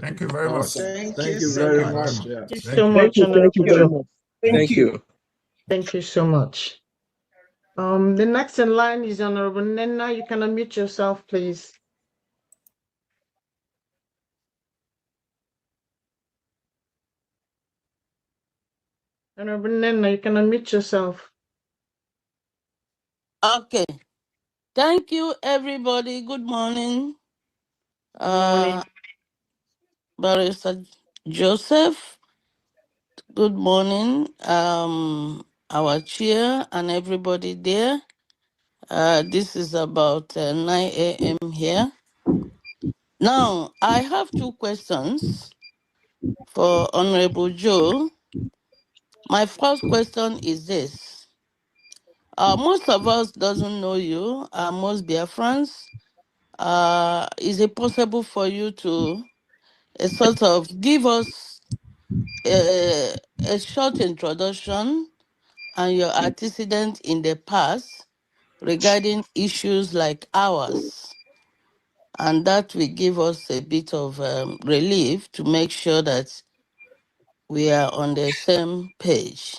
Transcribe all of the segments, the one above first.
Thank you very much. Thank you very much. Thank you so much, Thank you very much. Thank you. Thank you so much. The next in line is Honorable Nenna. You can unmute yourself, please. Honorable Nenna, you can unmute yourself. Okay. Thank you, everybody. Good morning. Morning. Barrister Joseph. Good morning. Our chair and everybody there. This is about 9 a.m. here. Now, I have two questions for Honorable Joe. My first question is this. Most of us doesn't know you, most Biafrans. Is it possible for you to sort of give us a short introduction and your antecedent in the past regarding issues like ours? And that will give us a bit of relief to make sure that we are on the same page.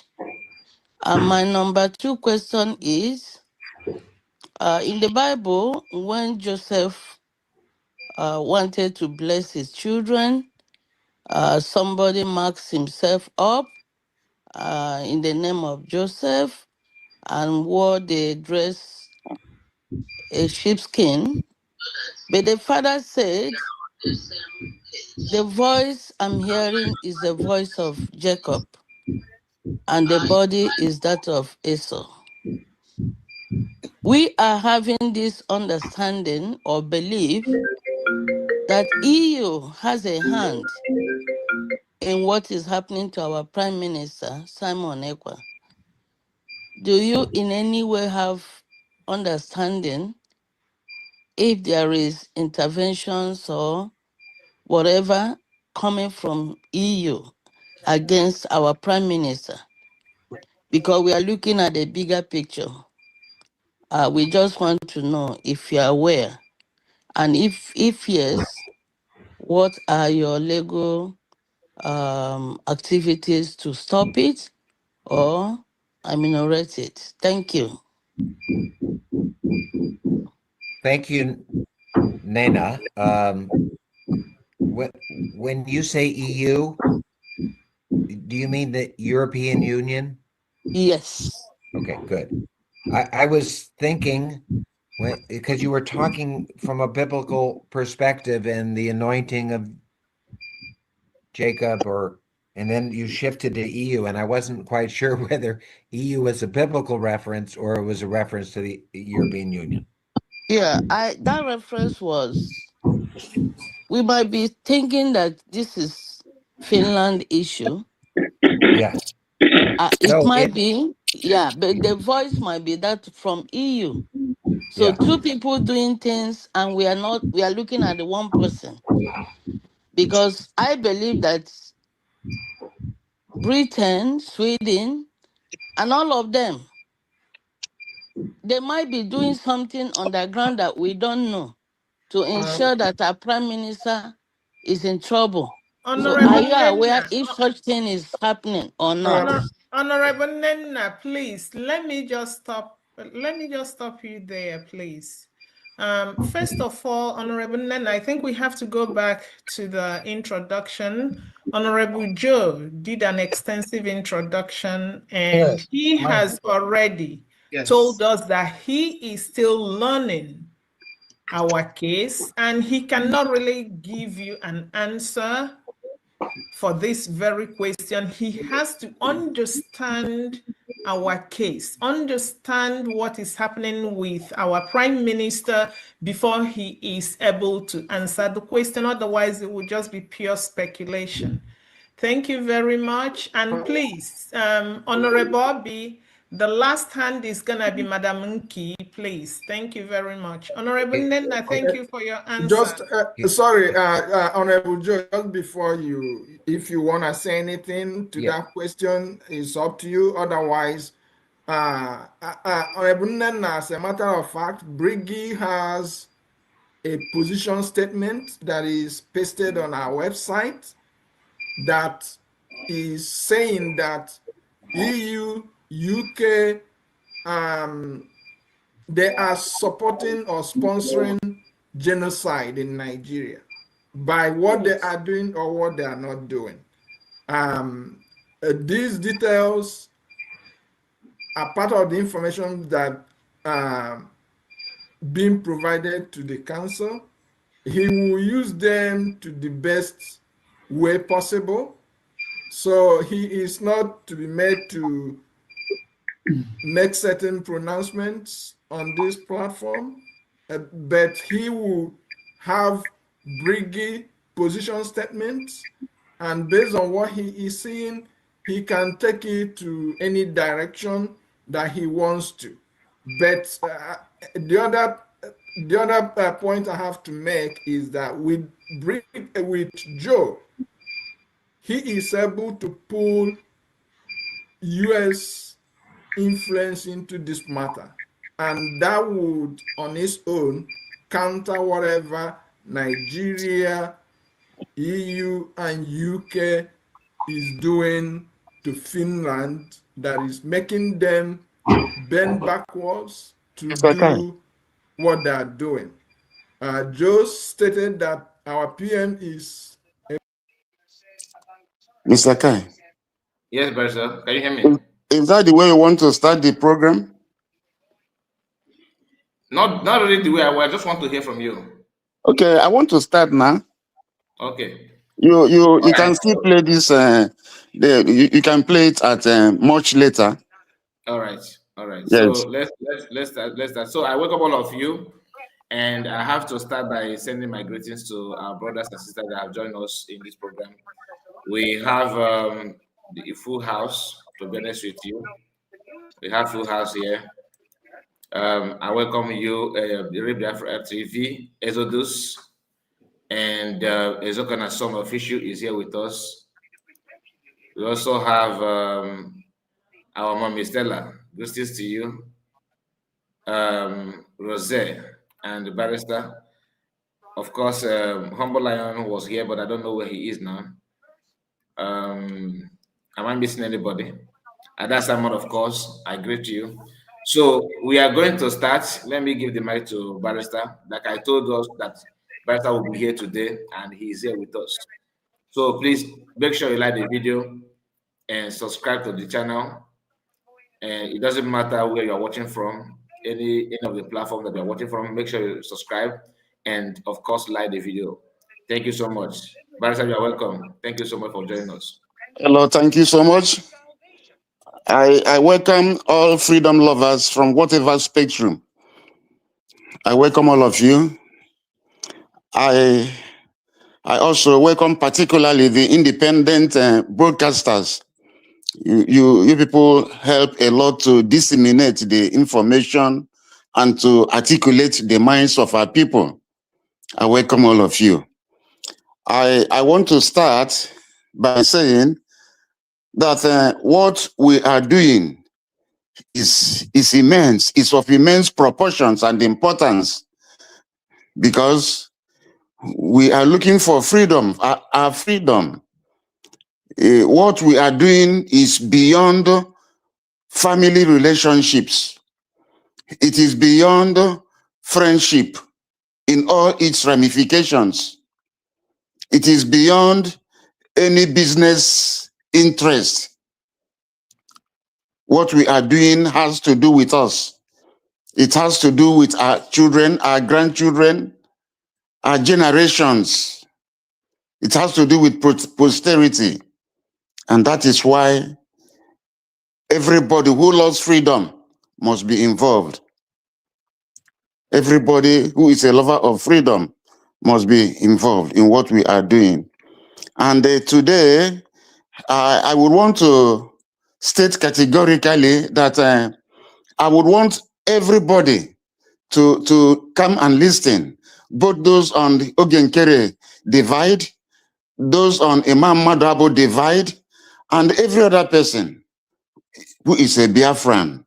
And my number two question is, in the Bible, when Joseph wanted to bless his children, somebody marks himself up in the name of Joseph and wore the dress, a sheepskin. But the father said, the voice I'm hearing is the voice of Jacob, and the body is that of Esau. We are having this understanding or belief that EU has a hand in what is happening to our Prime Minister, Simon Ekpa. Do you in any way have understanding if there is interventions or whatever coming from EU against our Prime Minister? Because we are looking at the bigger picture. We just want to know if you are aware. And if yes, what are your legal activities to stop it or ameliorate it? Thank you. Thank you, Nena. When you say EU, do you mean the European Union? Yes. Okay, good. I was thinking, because you were talking from a biblical perspective and the anointing of Jacob, and then you shifted to EU, and I wasn't quite sure whether EU was a biblical reference or it was a reference to the European Union. Yeah, that reference was, we might be thinking that this is Finland issue. Yes. It might be, yeah, but the voice might be that from EU. So two people doing things and we are looking at the one person. Because I believe that Britain, Sweden, and all of them, they might be doing something on the ground that we don't know to ensure that our Prime Minister is in trouble. So are you aware if such thing is happening or not? Honorable Nenna, please, let me just stop you there, please. First of all, Honorable Nenna, I think we have to go back to the introduction. Honorable Joe did an extensive introduction, and he has already told us that he is still learning our case, and he cannot really give you an answer for this very question. He has to understand our case, understand what is happening with our Prime Minister before he is able to answer the question. Otherwise, it would just be pure speculation. Thank you very much. And please, Honorable Bobby, the last hand is going to be Madam Nki, please. Thank you very much. Honorable Nena, thank you for your answer. Just, sorry, Honorable Joe, just before if you want to say anything to that question, it's up to you. Otherwise, Honorable Nena, as a matter of fact, Briggy has a position statement that is pasted on our website that is saying that EU, UK, they are supporting or sponsoring genocide in Nigeria by what they are doing or what they are not doing. These details are part of the information that being provided to the council. He will use them to the best way possible. So he is not to be made to make certain pronouncements on this platform, but he will have briggy position statements, and based on what he is seeing, he can take it to any direction that he wants to. But the other point I have to make is that with Joe, he is able to pull U.S. influence into this matter, and that would on its own counter whatever Nigeria, EU, and UK is doing to Finland, that is making them bend backwards to do what they are doing. Joe stated that our PM is Mr. Kai. Yes, Barrister. Can you hear me? Is that the way you want to start the program? Not really the way I just want to hear from you. Okay, I want to start now. Okay. You can still play this. You can play it at much later. All right. Yes. So let's start. So I welcome all of you, and I have to start by sending my greetings to our brothers and sisters that have joined us in this program. We have the full house. To be honest with you, we have full house here. I welcome you, Kaireport Biafras TV, Exodus, and Ezokana Song Official is here with us. We also have our mommy Stella. Greetings to you, Rose and the Barrister. Of course, Humble Lion was here, but I don't know where he is now. Am I missing anybody? Ada Simon, of course, I greet you. So we are going to start. Let me give the mic to Barrister. Like I told us that Barrister will be here today, and he is here with us. So please make sure you like the video and subscribe to the channel. And it doesn't matter where you're watching from, any of the platforms that you're watching from, make sure you subscribe and of course like the video. Thank you so much. Barrister, you are welcome. Thank you so much for joining us. Hello, thank you so much. I welcome all freedom lovers from whatever spectrum. I welcome all of you. I also welcome particularly the independent broadcasters. You people help a lot to disseminate the information and to articulate the minds of our people. I welcome all of you. I want to start by saying that what we are doing is immense. It's of immense proportions and importance, because we are looking for freedom, our freedom. What we are doing is beyond family relationships. It is beyond friendship in all its ramifications. It is beyond any business interest. What we are doing has to do with us. It has to do with our children, our grandchildren, our generations. It has to do with posterity. And that is why everybody who loves freedom must be involved. Everybody who is a lover of freedom must be involved in what we are doing. And today, I would want to state categorically that I would want everybody to come and listen, both those on the Ogenkere divide, those on Imam Madabo divide, and every other person who is a Biafran,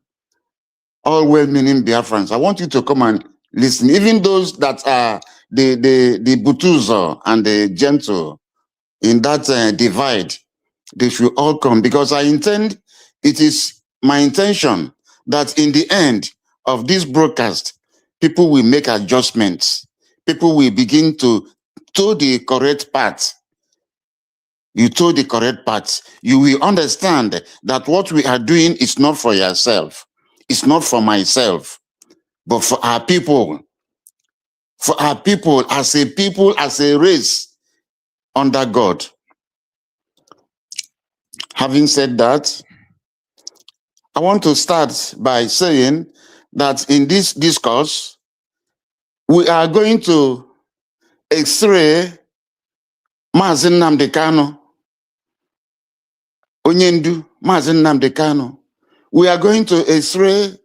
all well-meaning Biafrans. I want you to come and listen, even those that are the Butuzo and the gentle in that divide, they should all come, because it is my intention that in the end of this broadcast, people will make adjustments. People will begin to toe the correct path. You toe the correct path. You will understand that what we are doing is not for yourself. It's not for myself, but for our people. For our people, as a race under God. Having said that, I want to start by saying that in this discourse, we are going to X-ray Mazi Nnamdi Kanu, Onyendu Mazi Nnamdi Kanu. We are going to X-ray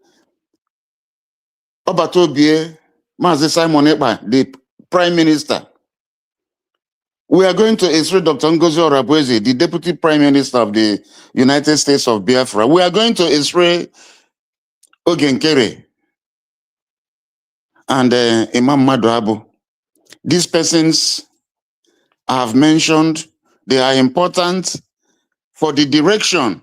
Obatobie Mazi Simon Ekpa, the Prime Minister. We are going to X-ray Dr. Ngozi Orabueze, the Deputy Prime Minister of the United States of Biafra. We are going to X-ray Ogenkere and Imam Maduabu. These persons I have mentioned, they are important for the direction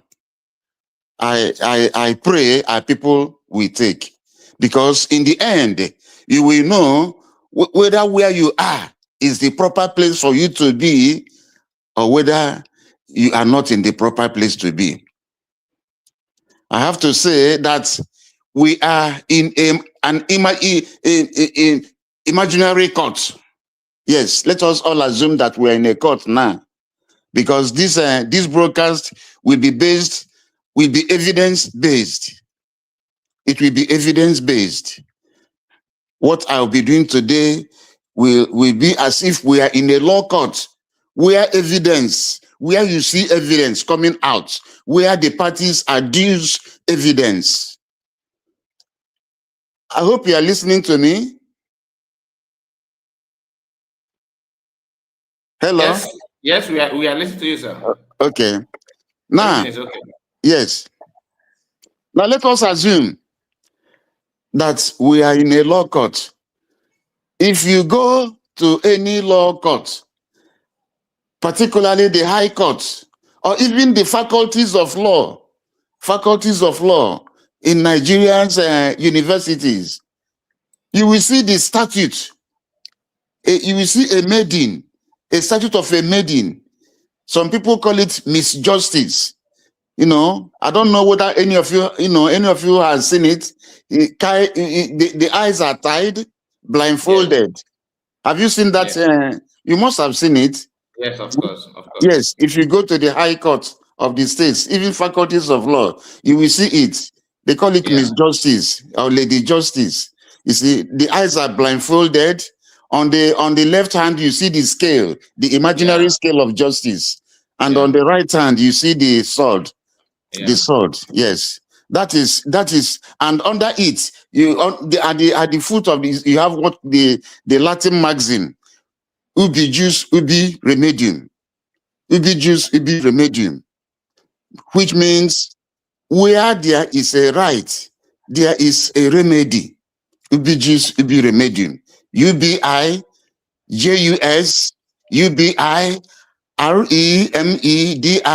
I pray our people will take. Because in the end, you will know whether where you are is the proper place for you to be, or whether you are not in the proper place to be. I have to say that we are in an imaginary court. Yes, let us all assume that we are in a court now, because this broadcast will be evidence-based. It will be evidence-based. What I'll be doing today will be as if we are in a law court, where you see evidence coming out, where the parties adduce evidence. I hope you are listening to me. Hello? Yes, we are listening to you, sir. Okay. Now, okay. Yes. Now let us assume that we are in a law court. If you go to any law court, particularly the High Court, or even the faculties of law in Nigeria's universities, you will see the statute. You will see a statute of a maiden. Some people call it Miss Justice. I don't know whether any of you has seen it. The eyes are tied, blindfolded. Yes. Have you seen that? Yes. You must have seen it. Yes, of course. Yes, if you go to the High Court of the states, even faculties of law, you will see it. They call it Miss Justice or Lady Justice. You see, the eyes are blindfolded. On the left hand, you see the scale, the imaginary scale of justice. And on the right hand, you see the sword. The sword, yes. That is, and under it, at the foot of this, you have what the Latin maxim, ubi jus, ubi remedium. Ubi jus, ubi remedium. Which means where there is a right, there is a remedy. Ubi jus, ubi remedium. UBI, JUS, UBI, REMEDIUM.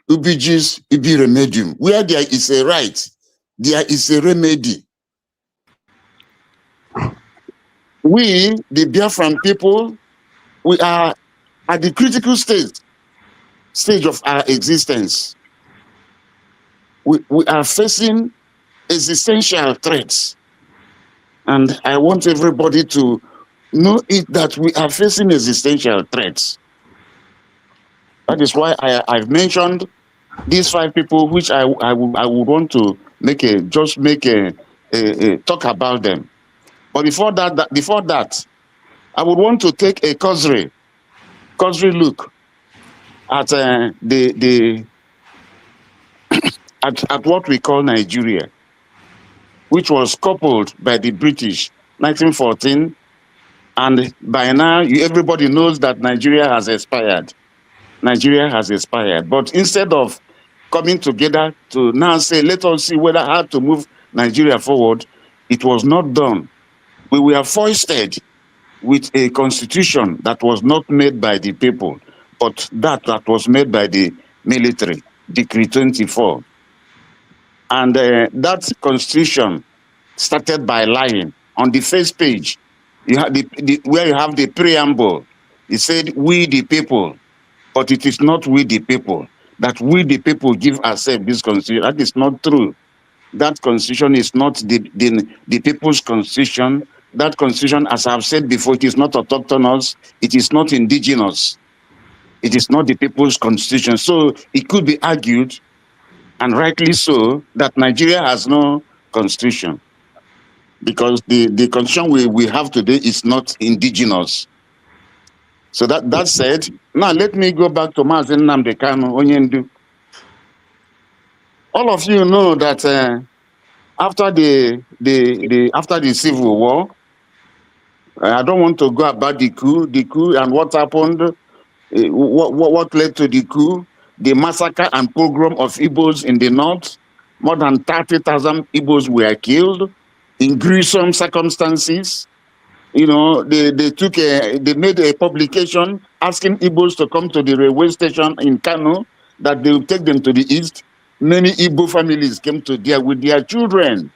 Ubi jus, ubi remedium. Where there is a right, there is a remedy. We, the Biafran people, we are at the critical stage of our existence. We are facing existential threats. And I want everybody to know that we are facing existential threats. That is why I've mentioned these 5 people, which I would want to talk about them. But before that, I would want to take a cursory look at at what we call Nigeria, which was coupled by the British 1914, and by now everybody knows that Nigeria has expired. Nigeria has expired. But instead of coming together to now say, let us see how to move Nigeria forward, it was not done. We were foisted with a constitution that was not made by the people, but that was made by the military, Decree 24. And that constitution started by lying. On the first page, you have where you have the preamble. It said, "We the people," but it is not we the people. That we the people give ourselves this constitution. That is not true. That constitution is not the people's constitution. That constitution, as I've said before, it is not autochthonous. It is not indigenous. It is not the people's constitution. So it could be argued, and rightly so, that Nigeria has no constitution, because the constitution we have today is not indigenous. So that said, now let me go back to Mazi Nnamdi Kanu Onyendu. All of you know that after the Civil War, I don't want to go about the coup and what happened, what led to the coup, the massacre and pogrom of Igbos in the north. More than 30,000 Igbos were killed in gruesome circumstances. You know, they made a publication asking Igbos to come to the railway station in Kano, that they would take them to the east. Many Igbo families came to there with their children,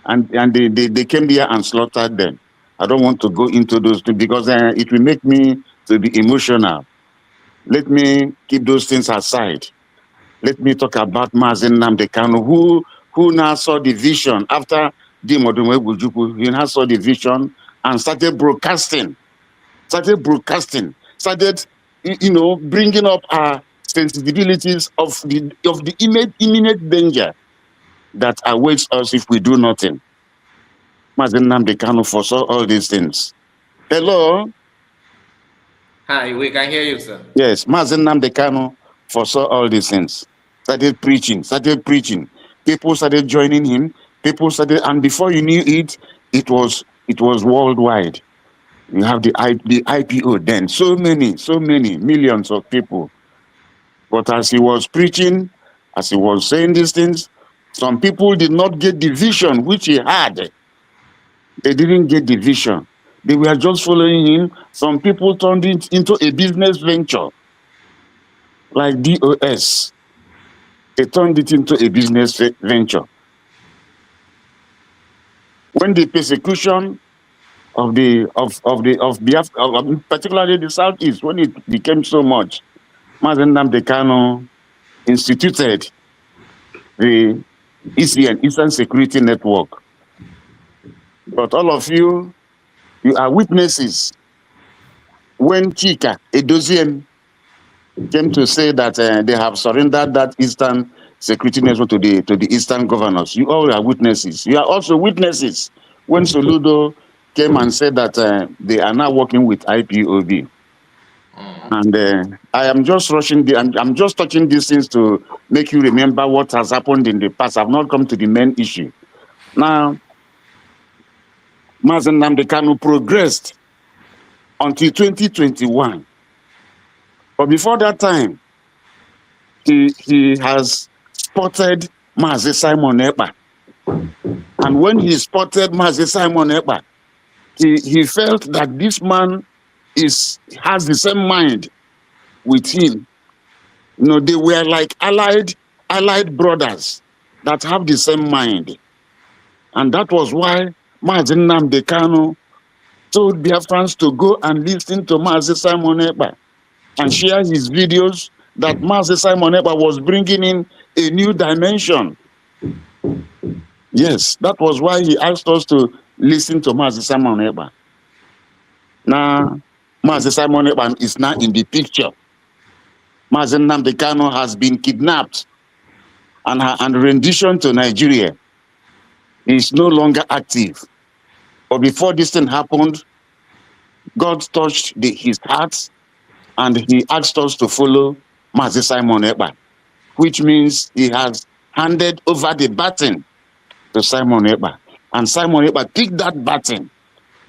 and they came there and slaughtered them. I don't want to go into those things because it will make me to be emotional. Let me keep those things aside. Let me talk about Mazi Nnamdi Kanu, who now saw the vision after Dimodunwe Bujuku. He now saw the vision and started broadcasting, started, you know, bringing up our sensibilities of the imminent danger that awaits us if we do nothing. Mazi Nnamdi Kanu foresaw all these things. Hello? Hi, we can hear you, sir. Yes, Mazi Nnamdi Kanu foresaw all these things. Started preaching. People started joining him. And before you knew it, it was worldwide. You have the IPO then. So many millions of people. But as he was preaching, as he was saying these things, some people did not get the vision which he had. They didn't get the vision. They were just following him. Some people turned it into a business venture, like DOS. They turned it into a business venture. When the persecution of Biafra, particularly the Southeast, when it became so much, Mazi Nnamdi Kanu instituted the ECN, Eastern Security Network. But all of you are witnesses when Chika Edozien came to say that they have surrendered that Eastern Security Network to the Eastern governors. You all are witnesses. You are also witnesses when Soludo came and said that they are now working with IPOB. And I am just I'm just touching these things to make you remember what has happened in the past. I've not come to the main issue. Now, Mazi Nnamdi Kanu progressed until 2021. But before that time, he has spotted Mazi Simon Ekpa. And when he spotted Mazi Simon Ekpa, he felt that this man has the same mind with him. You know, they were like allied brothers that have the same mind. And that was why Mazi Nnamdi Kanu told Biafrans to go and listen to Mazi Simon Ekpa and share his videos, that Mazi Simon Ekpa was bringing in a new dimension. Yes, that was why he asked us to listen to Mazi Simon Ekpa. Now, Mazi Simon Ekpa is now in the picture. Mazi Nnamdi Kanu has been kidnapped and rendition to Nigeria. He is no longer active. But before this thing happened, God touched his heart and he asked us to follow Mazi Simon Ekpa, which means he has handed over the baton to Simon Ekpa. And Simon Ekpa picked that baton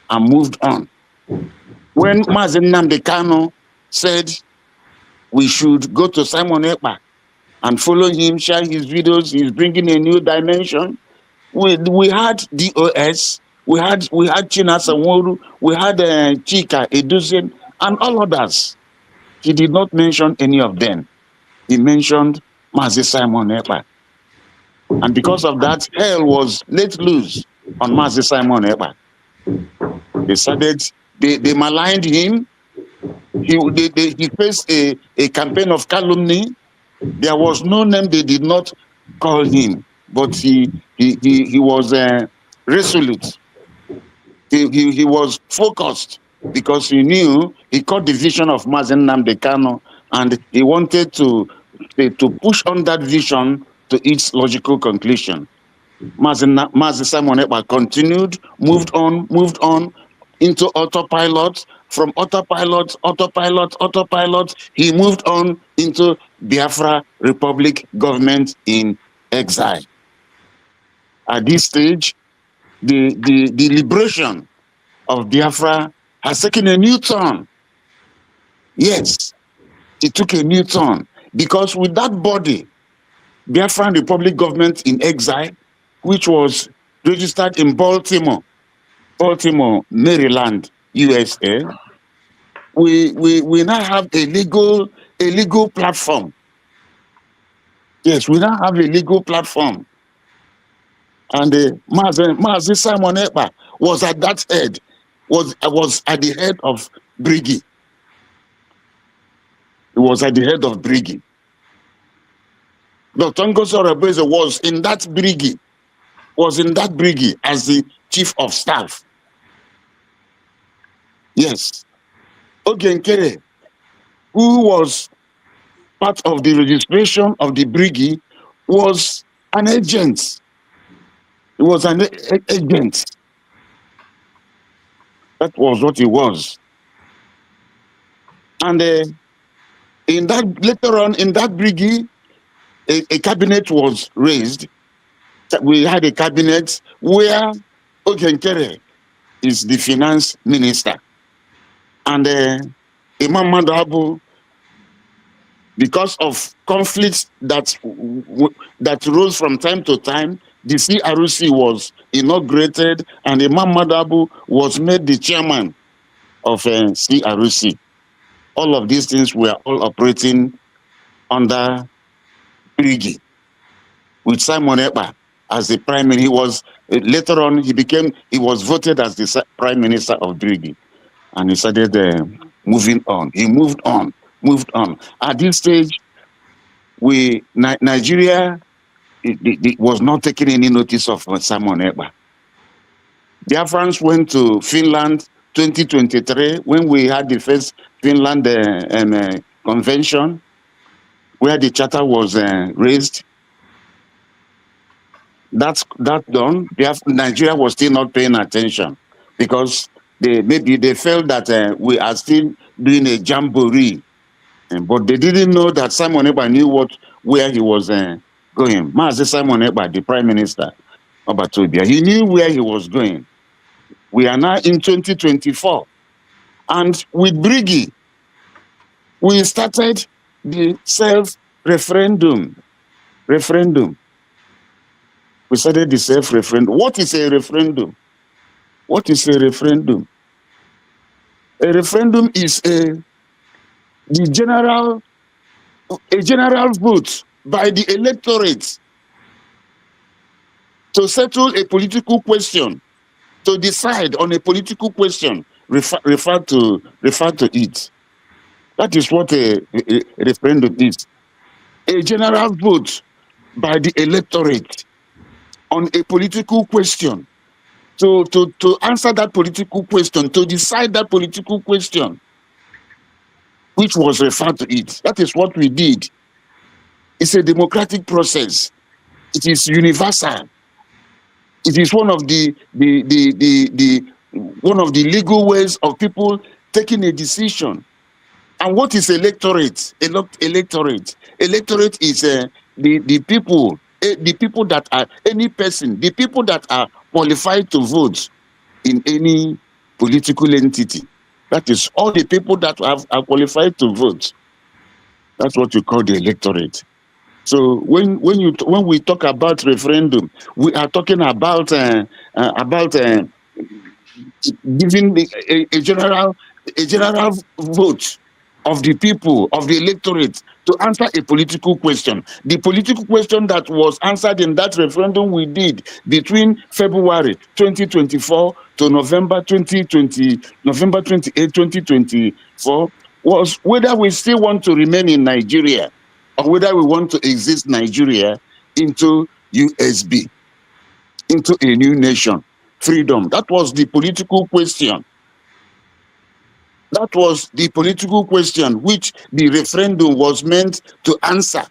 and moved on. When Mazi Nnamdi Kanu said we should go to Simon Ekpa and follow him, share his videos, he's bringing a new dimension, we had DOS, we had Chinasa Nworu, we had Chika Eduzien, and all others. He did not mention any of them. He mentioned Mazi Simon Ekpa. And because of that, hell was let loose on Mazi Simon Ekpa. They maligned him. He faced a campaign of calumny. There was no name they did not call him, but he was resolute. He was focused because he knew he caught the vision of Mazi Nnamdi Kanu, and he wanted to push on that vision to its logical conclusion. Mazi Simon Ekpa continued, moved on into autopilot. From autopilot, he moved on into Biafra Republic government in exile. At this stage, the liberation of Biafra has taken a new turn. Yes, it took a new turn because with that body, Biafran Republic government in exile, which was registered in Baltimore, Maryland, USA, we now have a legal platform. Yes, we now have a legal platform. And Mazi Simon Ekpa was at that head, was at the head of Briggy. He was at the head of Briggy. Dr. Ngozi Orebeze was in that Briggy as the chief of staff. Yes. Ogenkere, who was part of the registration of the Briggy, was an agent. He was an agent. That was what he was. And later on in that Briggy, a cabinet was raised. We had a cabinet where Ogenkere is the finance minister. And Imam Madabu, because of conflicts that rose from time to time, the CRC was inaugurated and Imam Madabu was made the chairman of CRC. All of these things were all operating under Briggy, with Simon Ekpa as the prime minister. He was later on he was voted as the prime minister of Briggy, and he started moving on. He moved on. At this stage, Nigeria was not taking any notice of Simon Ekpa. Biafrans went to Finland 2023 when we had the first Finland convention, where the charter was raised. That's done. Nigeria was still not paying attention because they felt that we are still doing a jamboree, but they didn't know that Simon Ekpa knew where he was going. Mazi Simon Ekpa, the prime minister, Obatobia, he knew where he was going. We are now in 2024, and with Briggy, we started the self-referendum. We started the self-referendum. What is a referendum? What is a referendum? A referendum is a general vote by the electorate to settle a political question, to decide on a political question. Refer to it. That is what a referendum is. A general vote by the electorate on a political question, to answer that political question, to decide that political question, which was referred to it. That is what we did. It's a democratic process. It is universal. It is one of the legal ways of people taking a decision. And what is electorate? Electorate is the people that are the people that are qualified to vote in any political entity. That is all the people that are qualified to vote. That's what you call the electorate. So when we talk about referendum, we are talking about giving a general vote of the people, of the electorate, to answer a political question. The political question that was answered in that referendum we did between February 2024 to November 28, 2024, was whether we still want to remain in Nigeria or whether we want to exist Nigeria into USB, into a new nation, freedom. That was the political question. That was the political question which the referendum was meant to answer.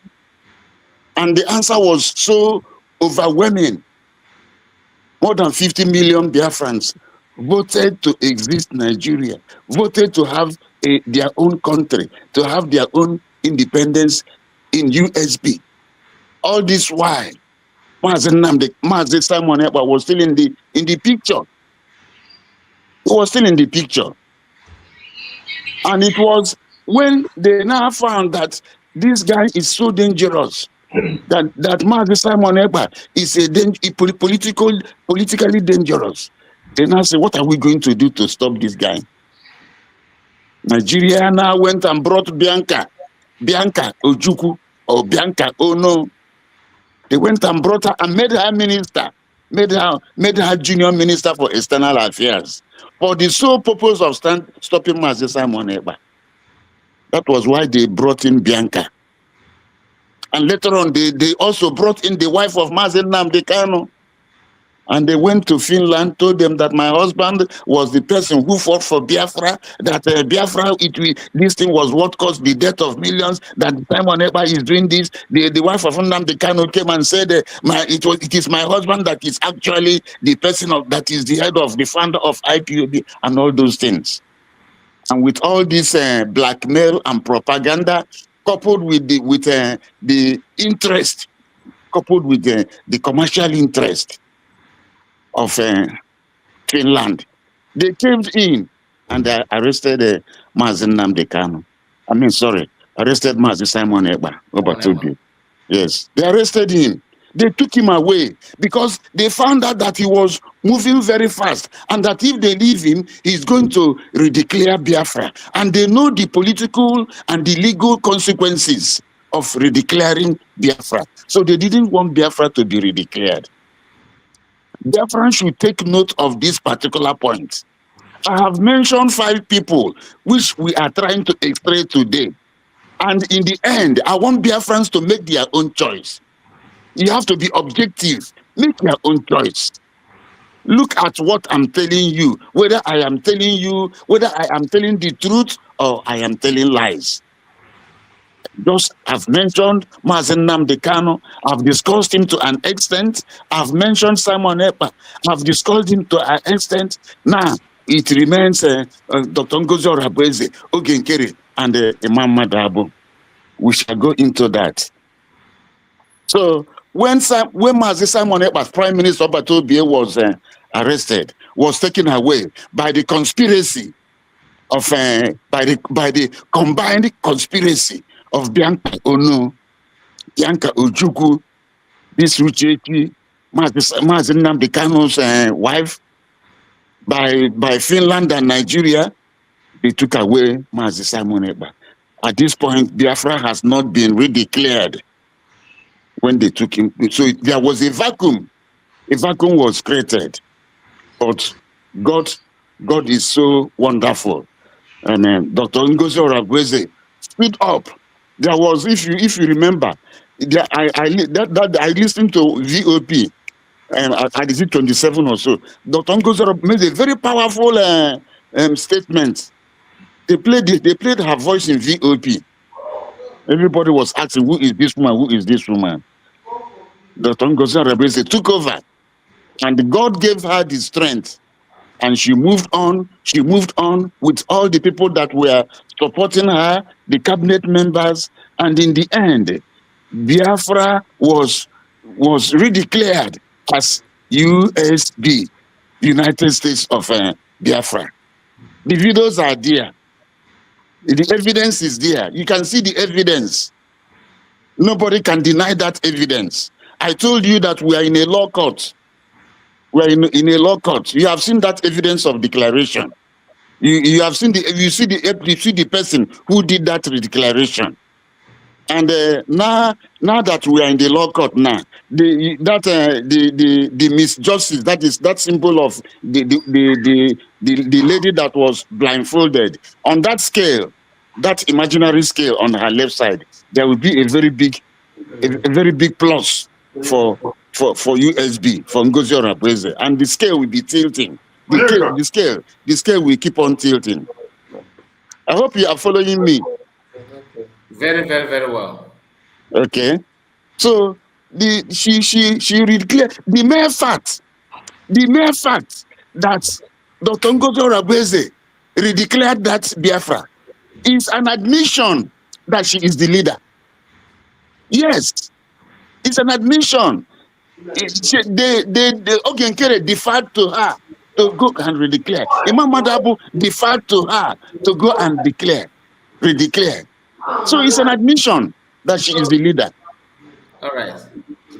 And the answer was so overwhelming. More than 50 million Biafrans voted to exist Nigeria, voted to have their own country, to have their own independence in USB. All this while, Mazi Simon Ekpa was still in the picture. He was still in the picture. And it was when they now found that this guy is so dangerous, that Mazi Simon Ekpa is politically dangerous. They now say, what are we going to do to stop this guy? Nigeria now went and brought Bianca Ojukwu, or Bianca Ono. They went and brought her and made her minister, made her junior minister for external affairs, for the sole purpose of stopping Mazi Simon Ekpa. That was why they brought in Bianca. And later on, they also brought in the wife of Mazi Nnamdi Kanu. And they went to Finland, told them that my husband was the person who fought for Biafra, that Biafra, this thing was what caused the death of millions, that Simon Ekpa is doing this. The wife of Nnamdi Kanu came and said, it is my husband that is actually the person that is the head of the founder of IPOB and all those things. And with all this blackmail and propaganda, coupled with the interest, coupled with the commercial interest of Finland, they came in and they arrested Mazi Nnamdi Kanu. Arrested Mazi Simon Ekpa. Yes, they arrested him. They took him away because they found out that he was moving very fast and that if they leave him, he's going to redeclare Biafra. And they know the political and the legal consequences of redeclaring Biafra. So they didn't want Biafra to be redeclared. Biafra should take note of this particular point. I have mentioned 5 people which we are trying to explain today. And in the end, I want Biafrans to make their own choice. You have to be objective. Make your own choice. Look at what I'm telling you, whether I am telling the truth or I am telling lies. Just I've mentioned Mazi Nnamdi Kanu. I've discussed him to an extent. I've mentioned Simon Ekpa. I've discussed him to an extent. Now it remains Dr. Ngozi Orabueze, Ogenkere, and Imam Madabo. We shall go into that. So when Mazi Simon Ekpa, Prime Minister Obatobie, was arrested, was taken away by the conspiracy of by the combined conspiracy of Bianca Ono, Bianca Ojukwu, this Uchechi, Mazi Nnamdi Kanu's wife, by Finland and Nigeria, they took away Mazi Simon Ekpa. At this point, Biafra has not been redeclared when they took him. So there was a vacuum. A vacuum was created. But God is so wonderful. And Dr. Ngozi Orabueze speed up. There was, if you remember, I listened to VOP at the 27 or so. Dr. Ngozi Orabueze made a very powerful statement. They played her voice in VOP. Everybody was asking, who is this woman? Who is this woman? Dr. Ngozi Orabueze took over, and God gave her the strength, and she moved on. She moved on with all the people that were supporting her, the cabinet members, and in the end, Biafra was redeclared as USB, United States of Biafra. The videos are there. The evidence is there. You can see the evidence. Nobody can deny that evidence. I told you that we are in a law court. We're in a law court. You have seen that evidence of declaration. You have seen you see the person who did that declaration. And now that we are in the law court now, the misjustice, that symbol of the lady that was blindfolded, on that scale, that imaginary scale on her left side, there will be a very big plus for USB, for Ngozi Orakwe, and the scale will be tilting. The scale will keep on tilting. I hope you are following me. Very, very, very well. Okay. So she declared the mere fact that Dr. Ngozi Orakwe redeclared that Biafra is an admission that she is the leader. Yes, it's an admission. They Ogenkere deferred to her to go and redeclare. Imam Madabu deferred to her to go and redeclare. So it's an admission that she is the leader. All right.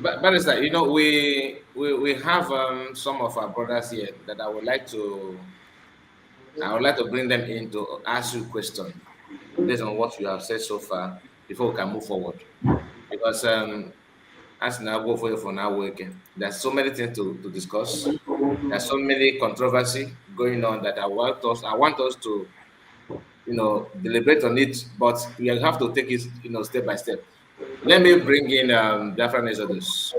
Barrister, we have some of our brothers here that I would like to bring them in to ask you a question based on what you have said so far before we can move forward. Because as now go for now working, there's so many things to discuss. There's so many controversy going on that I want us to deliberate on it, but we have to take it step by step. Let me bring in Biafran Exodus.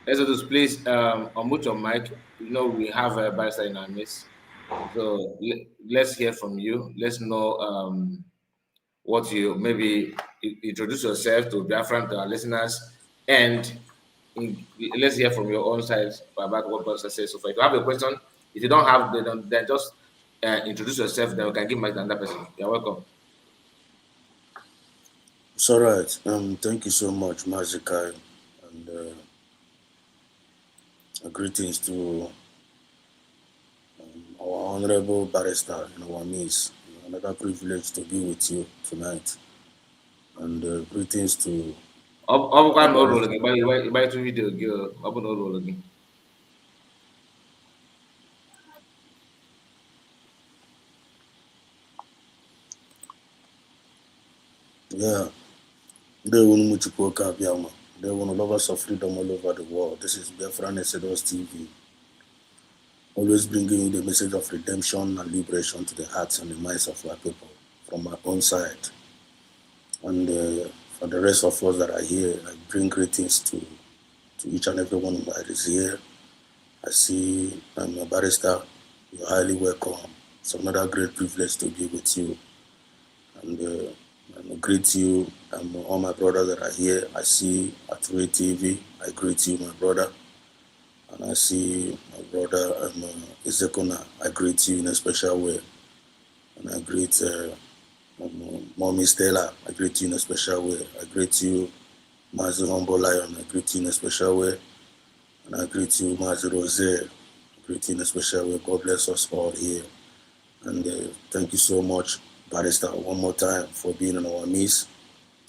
Exodus, please unmute your mic. We have a barrister in our midst. So let's hear from you. Let's know what you maybe introduce yourself to Biafran, to our listeners, and let's hear from your own side about what Pastor says so far. If you have a question, if you don't have, then just introduce yourself. Then we can give mic to another person. You're welcome. It's all right. Thank you so much, Mazikai, and greetings to our honorable barrister in our midst. Another privilege to be with you tonight, and greetings to. Yeah. They want to go Kabiama. They want to lovers of freedom all over the world. This is Biafran Exodus TV. Always bringing you the message of redemption and liberation to the hearts and the minds of our people from our own side. And for the rest of us that are here, I bring greetings to each and every one that is here. I see I'm a barrister. You're highly welcome. It's another great privilege to be with you. And I greet you and all my brothers that are here. I see Aturi TV. I greet you, my brother. And I see my brother Ezekona. I greet you in a special way. And I greet Mommy Stella. I greet you in a special way. I greet you, Mazi Humble Lion. I greet you in a special way. And I greet you, Mazi Rose. I greet you in a special way. God bless us all here. And thank you so much, Barrister, one more time for being in our midst.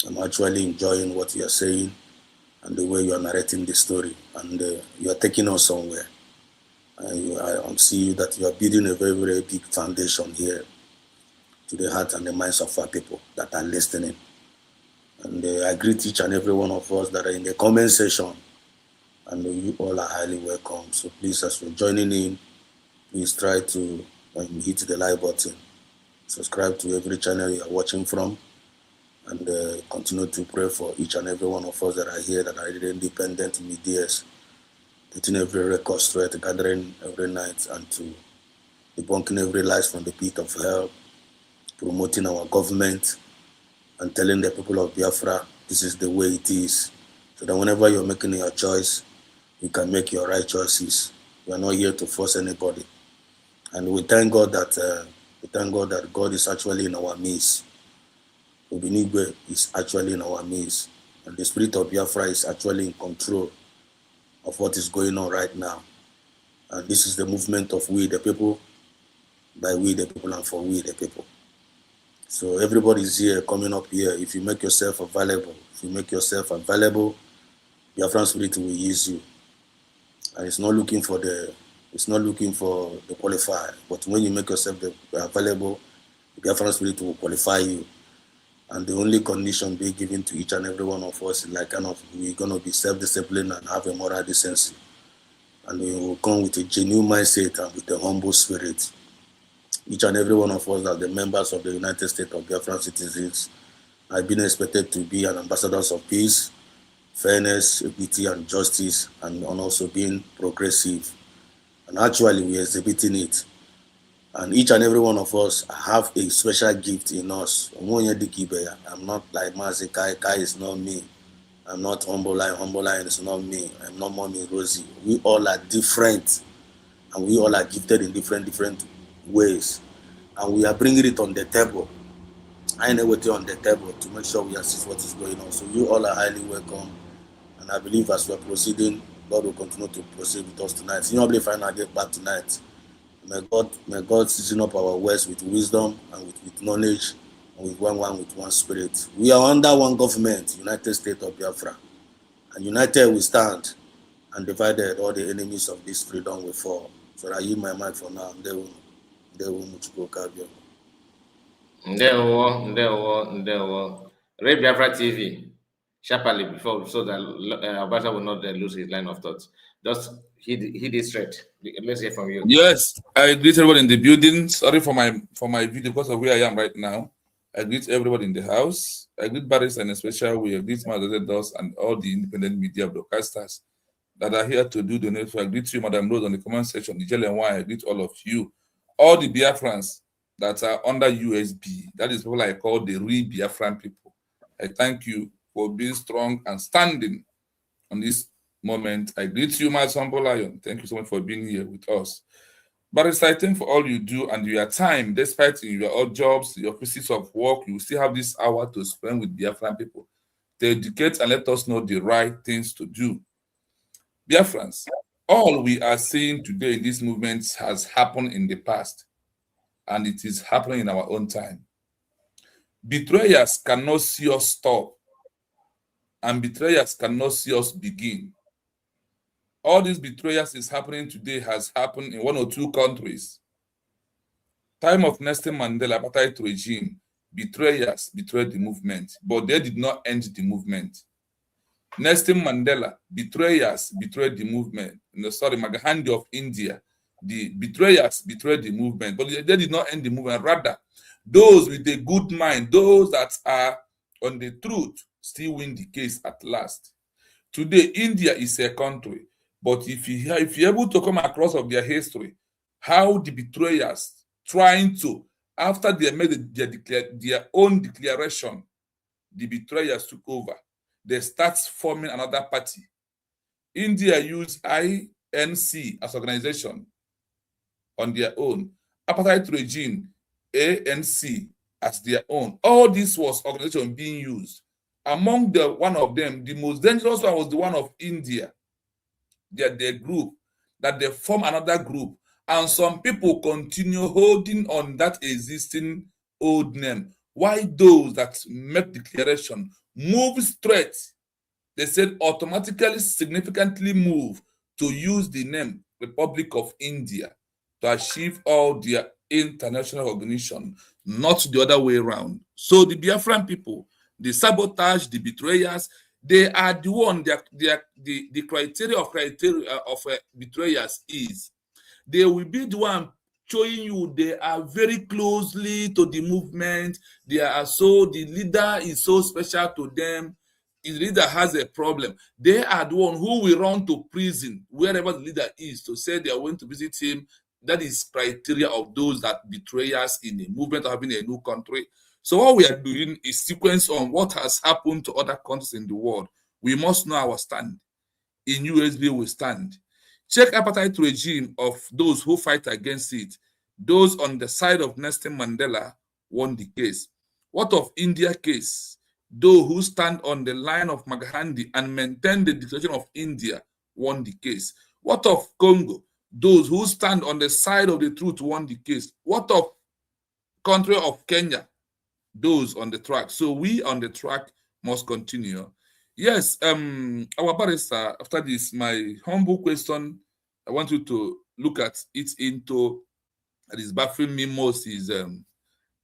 I'm actually enjoying what you are saying and the way you are narrating the story, and you are taking us somewhere. I see that you are building a very, very big foundation here to the heart and the minds of our people that are listening. And I greet each and every one of us that are in the comment section, and you all are highly welcome. So please, as you're joining in, please try to hit the like button. Subscribe to every channel you are watching from, and continue to pray for each and every one of us that are here, that are independent medias, getting every record straight, gathering every night, and to debunking every lies from the pit of hell, promoting our government, and telling the people of Biafra this is the way it is, so that whenever you're making your choice, you can make your right choices. We are not here to force anybody, and we thank God that God is actually in our midst. Obinigwe is actually in our midst, and the spirit of Biafra is actually in control of what is going on right now. And this is the movement of we the people, by we the people, and for we the people. So everybody is here, coming up here. If you make yourself available, Biafran spirit will use you. and it's not looking for the qualifier. But when you make yourself available, the Biafran spirit will qualify you. And the only condition being given to each and every one of us is like we're gonna be self-disciplined and have a moral decency. And we will come with a genuine mindset and with a humble spirit. Each and every one of us as the members of the United States of Biafran citizens have been expected to be an ambassadors of peace, fairness, equity, and justice, and also being progressive. And actually, we're exhibiting it. And each and every one of us have a special gift in us. I'm not like Mazi Kai. Kai is not me. I'm not Humble Lion. Humble Lion is not me. I'm not Mommy Rosie. We all are different. And we all are gifted in different ways. And we are bringing it on the table. I know what on the table to make sure we assist what is going on. So you all are highly welcome. And I believe as we are proceeding, God will continue to proceed with us tonight. You know, I find our get back tonight. May God season up our words with wisdom and with knowledge and with one spirit. We are under one government, United States of Biafra. And united we stand, and divided all the enemies of this freedom will fall. So I use my mic for now. They will much go carry. Ndewo. Ray Biafra TV, sharply before, so that Abata will not lose his line of thought. Just hit it straight. Let's hear from you. Yes, I greet everyone in the building. Sorry for my video because of where I am right now. I greet everybody in the house. I greet Barris and especially we greet Mother Dos and all the independent media broadcasters that are here to do the network. I greet you, Madam Rose, on the comment section. I greet all of you. All the Biafrans that are under USB. That is what I call the real Biafran people. I thank you for being strong and standing on this moment. I greet you, my Humble Lion. Thank you so much for being here with us. But it's exciting for all you do and your time, despite your odd jobs, your places of work, you still have this hour to spend with Biafran people to educate and let us know the right things to do. Biafrans, all we are seeing today in this movement has happened in the past, and it is happening in our own time. Betrayers cannot see us stop, and betrayers cannot see us begin. All these betrayers is happening today has happened in 1 or 2 countries. Time of Nelson Mandela apartheid regime, betrayers betrayed the movement, but they did not end the movement. Nelson Mandela, betrayers betrayed the movement. Magahandi of India, the betrayers betrayed the movement, but they did not end the movement. Rather, those with a good mind, those that are on the truth, still win the case at last. Today, India is a country, but if you're able to come across of their history, how the betrayers trying to, after they made their own declaration, the betrayers took over. They start forming another party. India used INC as organization on their own. Apartheid regime, ANC as their own. All this was organization being used. Among one of them, the most dangerous one was the one of India. Their group, that they form another group. And some people continue holding on that existing old name. Why those that make declaration move straight? They said automatically, significantly move to use the name Republic of India to achieve all their international recognition, not the other way around. So the Biafran people, the sabotage, the betrayers, they are the one, the criteria of betrayers is they will be the one showing you they are very closely to the movement. They are the leader is so special to them. If the leader has a problem, they are the one who will run to prison wherever the leader is to say they are going to visit him. That is criteria of those that betray us in a movement of having a new country. So what we are doing is sequence on what has happened to other countries in the world. We must know our stand. In USB, we stand. Check apartheid regime of those who fight against it. Those on the side of Nelson Mandela won the case. What of India case? Those who stand on the line of Magahandi and maintain the declaration of India won the case. What of Congo? Those who stand on the side of the truth won the case. What of country of Kenya? Those on the track. So we on the track must continue. Yes, our barrister, after this, my humble question I want you to look at it into that is baffling me most is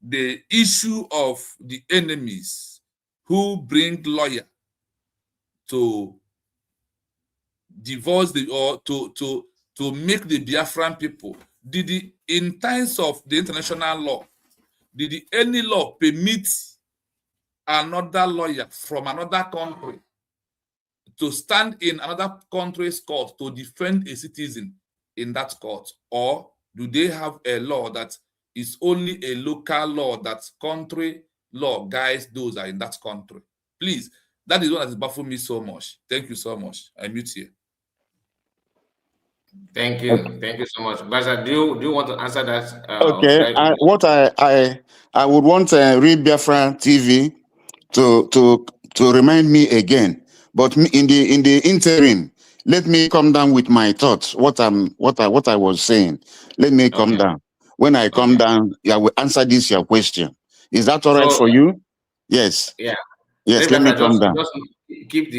the issue of the enemies who bring lawyer to divorce or to make the Biafran people. In times of the international law, did any law permit another lawyer from another country to stand in another country's court to defend a citizen in that court? Or do they have a law that is only a local law, that country law guides those are in that country? Please, that is what has baffled me so much. Thank you so much. I mute here. Thank you. Thank you so much. Baza, do you want to answer that? Okay. I would want Read Biafra TV to remind me again. But in the interim, let me come down with my thoughts. What I was saying. Let me come down. When I come down, I will answer your question. Is that all right for you? Yes. Yeah. Yes. Let me come down. Just keep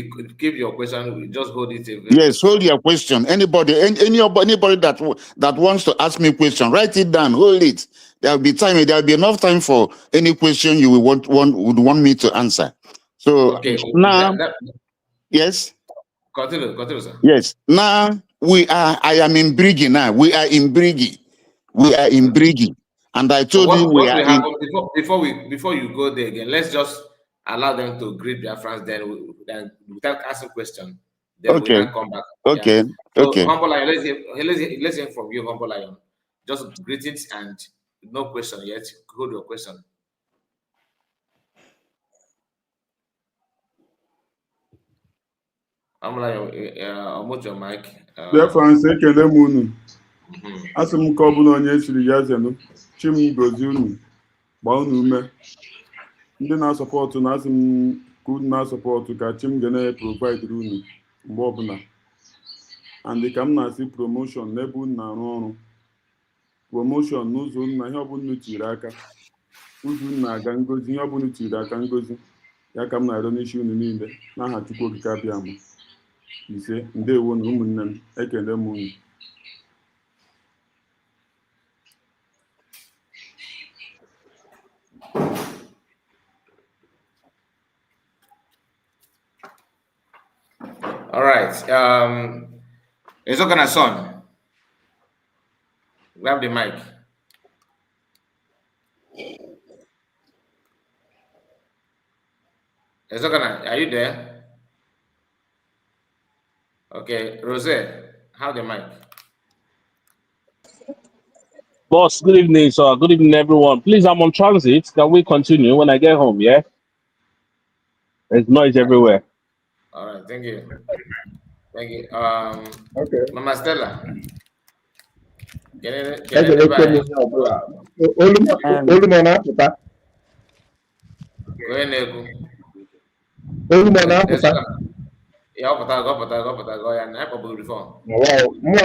your question. Just hold it. Yes, hold your question. Anybody that wants to ask me a question, write it down. Hold it. There will be time. There will be enough time for any question you would want me to answer. So now, yes. Continue, sir. Yes. Now I am in Brigi now. We are in Brigi. And I told you we are in. Before you go there again, let's just allow them to greet their friends. Then without asking question, then we can come back. Okay. Yeah. So, Okay. Humble Lion, let's hear from you, Humble Lion. Just greetings and no question yet. Hold your question. Humble Lion, unmute your mic. Biafrans ekele m unu. Asị m ka ọ bụla onye chiri ya zenu, chi m gozie unu, gbaa unu ume. Ndị na-asọpọtụ na asị m ka unu na-asọpọtụ ka chi m ga na-provide unu mgbe ọbụla. And ka m na-asị promotion n'ebe unu na-arụ ọrụ. Promotion n'ụzọ unu na ihe ọbụla unu tiri aka. Ụzọ unu na-aga ngozi, ihe ọbụla unu tiri aka ngozi. Ya ka m na-arịọ n'isi unu niile n'aha Chukwu Okike Abịama. Ise, ndewo na ụmụnne m, ekele m unu. All right. It's not gonna son. Grab the mic. It's not gonna. Are you there? Okay, Rose, have the mic. Boss, good evening, sir. Good evening, everyone. Please, I'm on transit. Can we continue when I get home? Yeah. There's noise everywhere. All right. Thank you. Thank you. Okay. Mama Stella. Ya ọpụta go ya na akpọbụrụ before. Mụ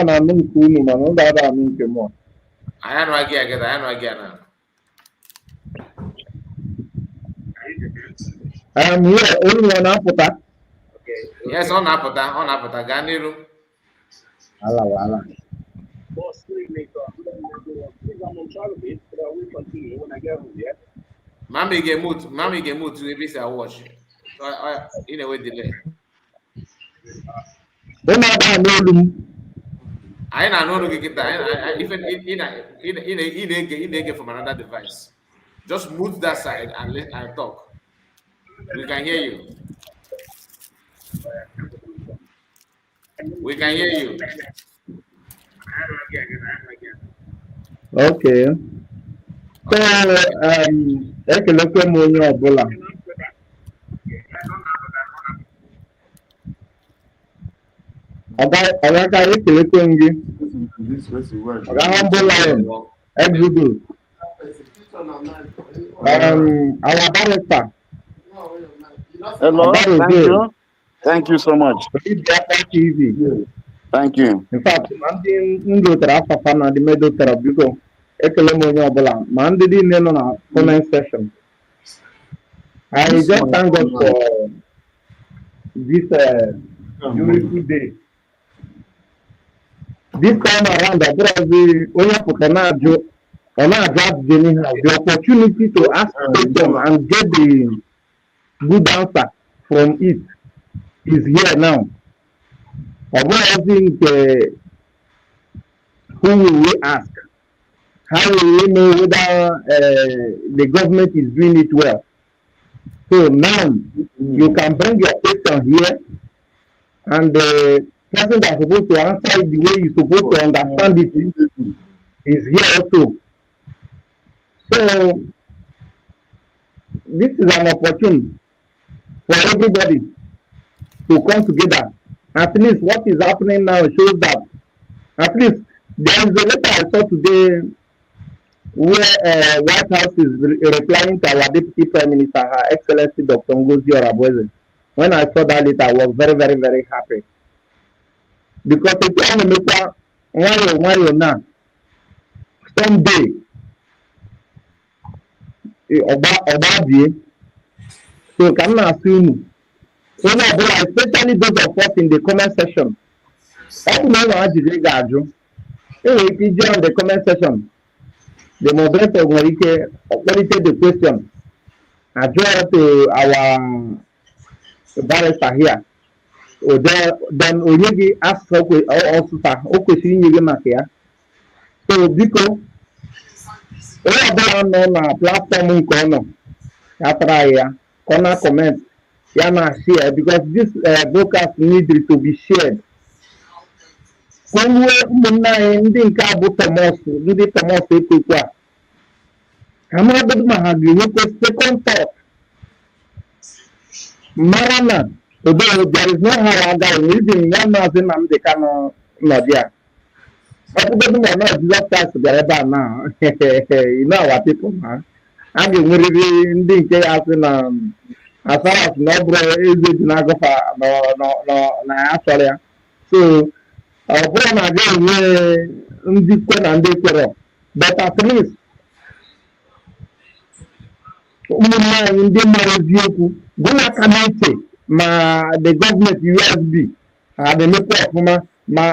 na anụ nke unu mana ndị ada anụ nke mụ. Anyị anụ agị agịda, anyị anụ agị ya na. Olu m na-apụta. Yes, ọ na-apụta gaa n'iru. Ala. Mami ga-emute ebe isi awọch. Ị na-enwe delay. Anyị na-anụ olu gị kịta. Ị na-ege from another device. Just mute that side and talk. We can hear you. We can hear you. Okay. So, ekelekwe m onye ọbụla. Ọga ekelekwe m gị. Ọga Humble Lion, Exodus. Our director. Hello, thank you so much. TV. Thank you. In fact, ndị ndotara afafa na ndị medotara biko ekele m onye ọbụla ma ndị niile nọ na comment section. I just thank God for this beautiful day. This time around, I the opportunity to ask questions and get the good answer from it is here now. I think who will we ask? How will we know whether the government is doing it well? So now you can bring your question here, and the person that's supposed to answer it the way you're supposed to understand it is here also. So this is an opportunity for everybody to come together. At least what is happening now shows that at least there is a letter I saw today where White House is replying to our Deputy Prime Minister, Her Excellency Dr. Ngozi Orabueze. When I saw that letter, I was very, very, very happy. Because if you want to make one now, someday, so can I assume, especially those of us in the comment section, if you join the comment section, the moderator will take the question, address to our barrister here. Then Oyegi asks also question you make. So because all about on platform corner, after corner comment, share because this broadcast needs to be shared. When we ndị nke abụ Thomas ndị Thomas ekwekwa amaghị ha ga-enwekwa second thought mara na although there is no how aga even ya maazị Nnamdi Kanu nọdị a ọkpụkpọ ma na Jesus Christ bịara ebe a na you know our people ha a ga-enwerịrị ndị nke ya asị na asaras na ọ bụrụ eze dị na-agụfa na ya chọrọ ya so ọ bụrụ na aga enwe ndị kwe na ndị kwere but at least ụmụnne anyị ndị mara eziokwu gụna aka n'uche ma the government USB na-emekwa ọfụma ma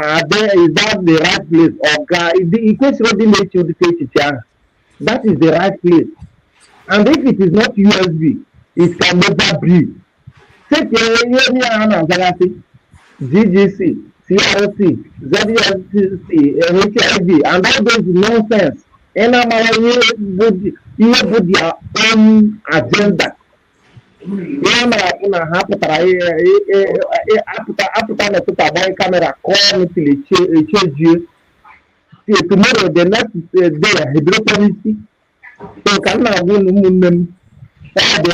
is that the right place ọga ikwesịrị dị na-eche ụdịka echiche ahụ that is the right place and if it is not USB it can never be take ihe ha na-azagasị GGC CRC, ZSC, HIV, and all those nonsense. And I'm with their own agenda. Camera call me till change you. Tomorrow, the next day, hydropolicy. So, can I win the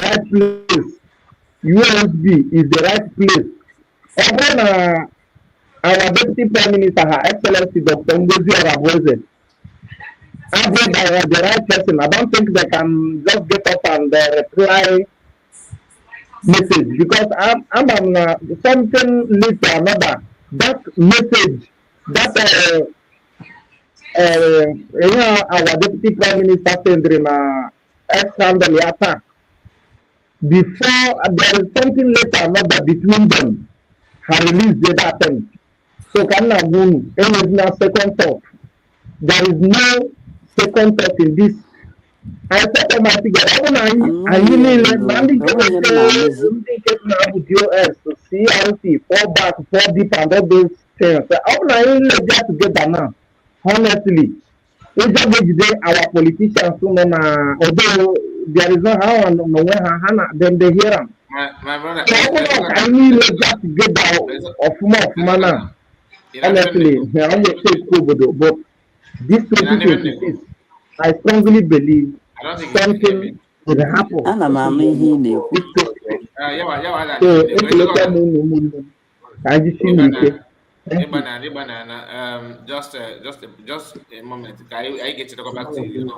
right place? USB is the right place. Our Deputy Prime Minister, Her Excellency Dr. Ngozi Orabueze, added the right person. I don't think they can just get up and reply message because I'm something lead to another. That message, that our Deputy Prime Minister sent in ex-handle attack. Before there is something later another between them. Her release did happen. So can any second thought. There is no second thought in this. I said to my figure, I really CRC, 4 back, 4 deep, and all those things. I really get together now. Honestly, we just our politicians, although there is no how and no then they hear them. My brother, I really get together of more. Honestly, but this 2026, I strongly believe something will happen. Just a moment. I get to talk back to you.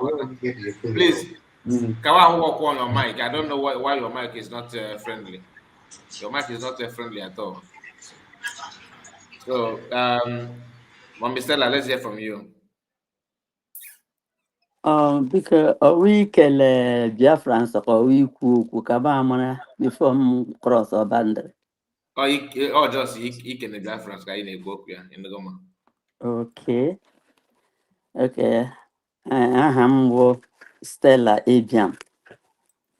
Please, Kawa, walk on your mic. I don't know why your mic is not friendly. Your mic is not friendly at all. So, Mom Stella, let's hear from you. Because we can Biafrans or we cook Kabamana before cross or boundary. Or just he can the Biafrans guy in a book in the Goma. Okay. Okay. Aha m bụ Stella Ibiam.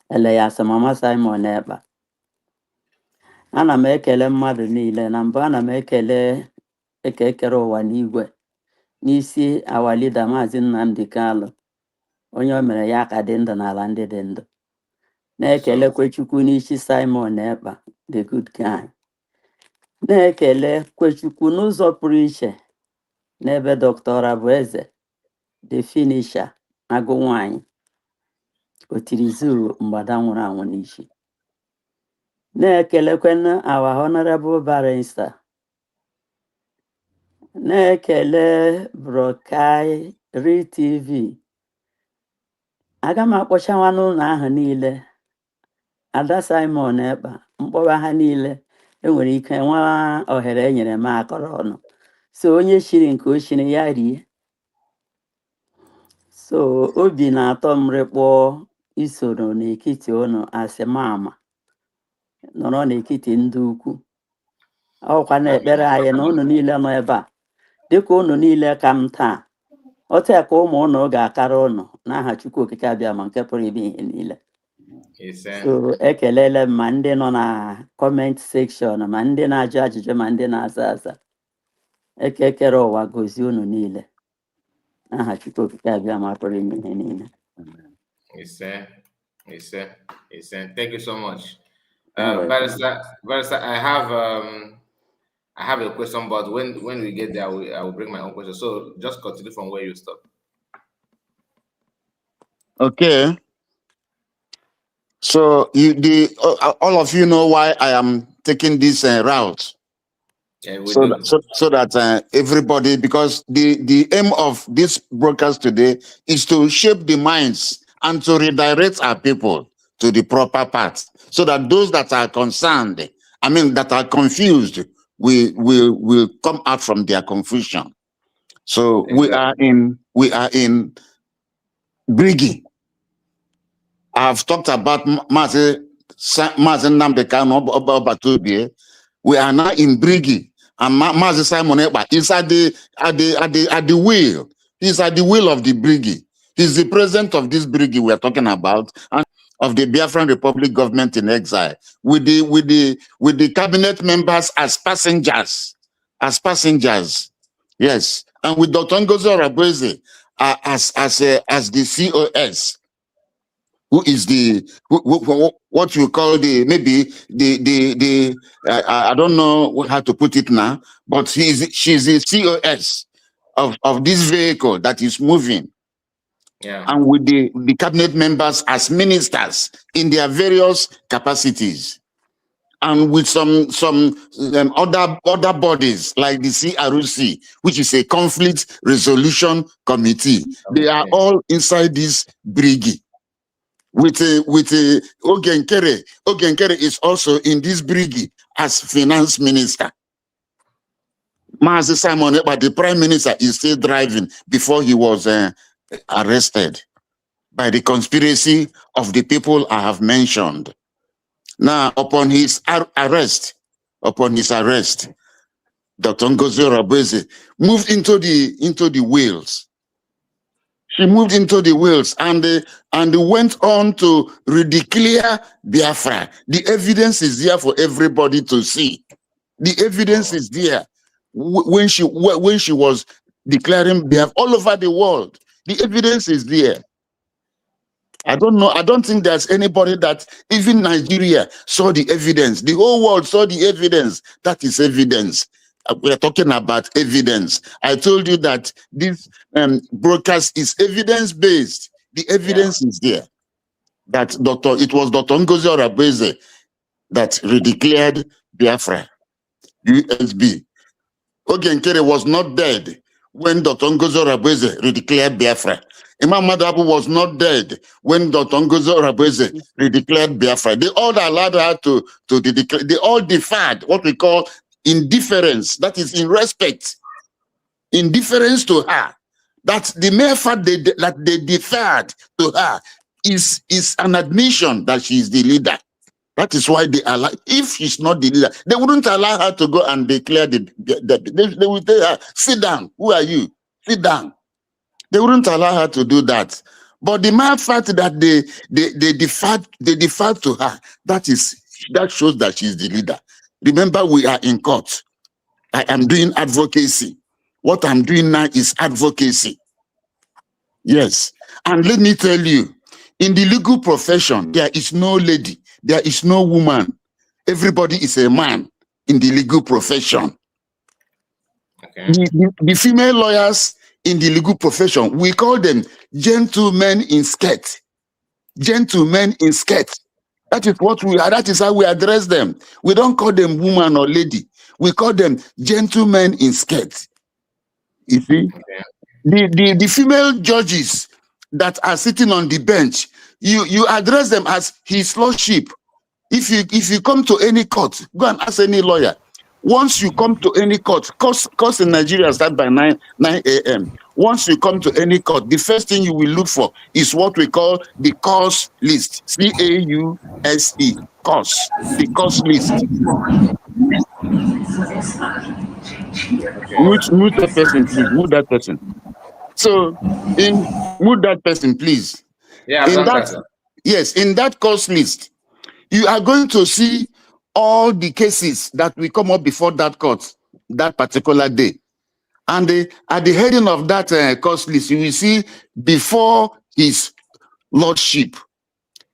Elias Mama Simon Ekpa. Ana m ekele mmadụ niile. Na mbụ ana m ekele ekere ụwa n'igwe. N'isi our leader Maazị Nnamdi Kalụ. Onye o mere ya aka dị ndụ n'ala ndị dị ndụ. Na-ekelekwe Chukwu n'isi Simon Ekpa, the good guy. Na-ekelekwe Chukwu n'ụzọ pụrụ iche n'ebe Dr. Rabueze, the finisher, agụ nwanyị. O tiri zuru mgbada nwụrụ anwụ n'isi. Na-ekelekwe our honorable barrister. Na-ekele Brokai TV. Aga m akpọchawa n'ụlọ ahụ niile. Ada Simon Ekpa, mkpọba ha niile enwere ike nwa ohere enyere m akọrọ ọnụ. So onye shiri nke o shiri ya rie. So obi na-atọ m rịkpọ isoro n'ekiti unu asị mama. Nọrọ n'ekiti ndị ukwu. Ọkwa na-ekpere anyị na unu niile nọ ebe a. Dịka unu niile ka m taa. Otu a ka ụmụ unu ga-akara unu n'aha Chukwu Okike Abịama nke pụrụ ime ihe niile. So ekelele m ma ndị nọ na comment section ma ndị na-ajụ ajụjụ ma ndị na-aza aza. Ekekere ụwa gozie unu niile. N'aha Chukwu Okike Abịama pụrụ ime ihe niile. Thank you so much. Barrister, I have a question, but when we get there, I will bring my own question. So just continue from where you stop. Okay. So all of you know why I am taking this route. Yeah, so that everybody, because the aim of this broadcast today is to shape the minds and to redirect our people to the proper path, so that those that are concerned, that are confused, will come out from their confusion. So exactly. we are in Brigi. I've talked about Mazi Nnamdi Kanu Obatobie. We are now in Brigi, and Mazi Simon Ekpa is at the wheel. He's at the wheel of the Brigi. He's the president of this Brigi we are talking about, and of the Biafran Republic government in exile, with the cabinet members as passengers, yes, and with Dr. Ngozi Orabueze as the COS. Who is what you call I don't know how to put it now, but she's the COS of this vehicle that is moving. Yeah. And with the cabinet members as ministers in their various capacities, and with some other bodies like the CRC, which is a conflict resolution committee. They are all inside this Brigi. With Ogenkere. Ogenkere is also in this Brigi as finance minister. Mazi Simon Ekpa, the prime minister, is still driving before he was arrested by the conspiracy of the people I have mentioned. Now, upon his arrest, Dr. Ngozi Orabueze moved into the wheels. She moved into the wheels and went on to redeclare Biafra. The evidence is there for everybody to see. The evidence is there when she was declaring Biafra all over the world. The evidence is there. I don't know. I don't think there's anybody that even Nigeria saw the evidence. The whole world saw the evidence. That is evidence. We're talking about evidence. I told you that this broadcast is evidence-based. The evidence is there. That it was Dr. Ngozi Orabueze that redeclared Biafra, USB. Ogenkere was not dead when Dr. Ngozi Orabueze redeclared Biafra. Imam Madabu was not dead when Dr. Ngozi Orabueze redeclared Biafra. They all allowed her to declare. They all deferred what we call indifference. That is in respect, indifference to her. That the mere fact that they deferred to her is an admission that she is the leader. That is why they allow. If she's not the leader, they wouldn't allow her to go and declare they would tell her, sit down. Who are you? Sit down. They wouldn't allow her to do that. But the mere fact that they deferred to her, that shows that she's the leader. Remember, we are in court. I am doing advocacy. What I'm doing now is advocacy. Yes. And let me tell you, in the legal profession, there is no lady, there is no woman. Everybody is a man in the legal profession. Okay. The female lawyers in the legal profession, we call them gentlemen in skirt. Gentlemen in skirt. That is what we are. That is how we address them. We don't call them woman or lady. We call them gentlemen in skirt. You see, the female judges that are sitting on the bench, you address them as His Lordship. If you come to any court, go and ask any lawyer. Once you come to any court, courts in Nigeria start by 9 a.m. Once you come to any court, the first thing you will look for is what we call the cause list. C-A-U-S-E, cause. The cause list. Mute that person, please. Mute that person. So, mute that person, please. Yeah, in that cause list, you are going to see all the cases that will come up before that court that particular day. And at the heading of that cause list, you will see before His Lordship.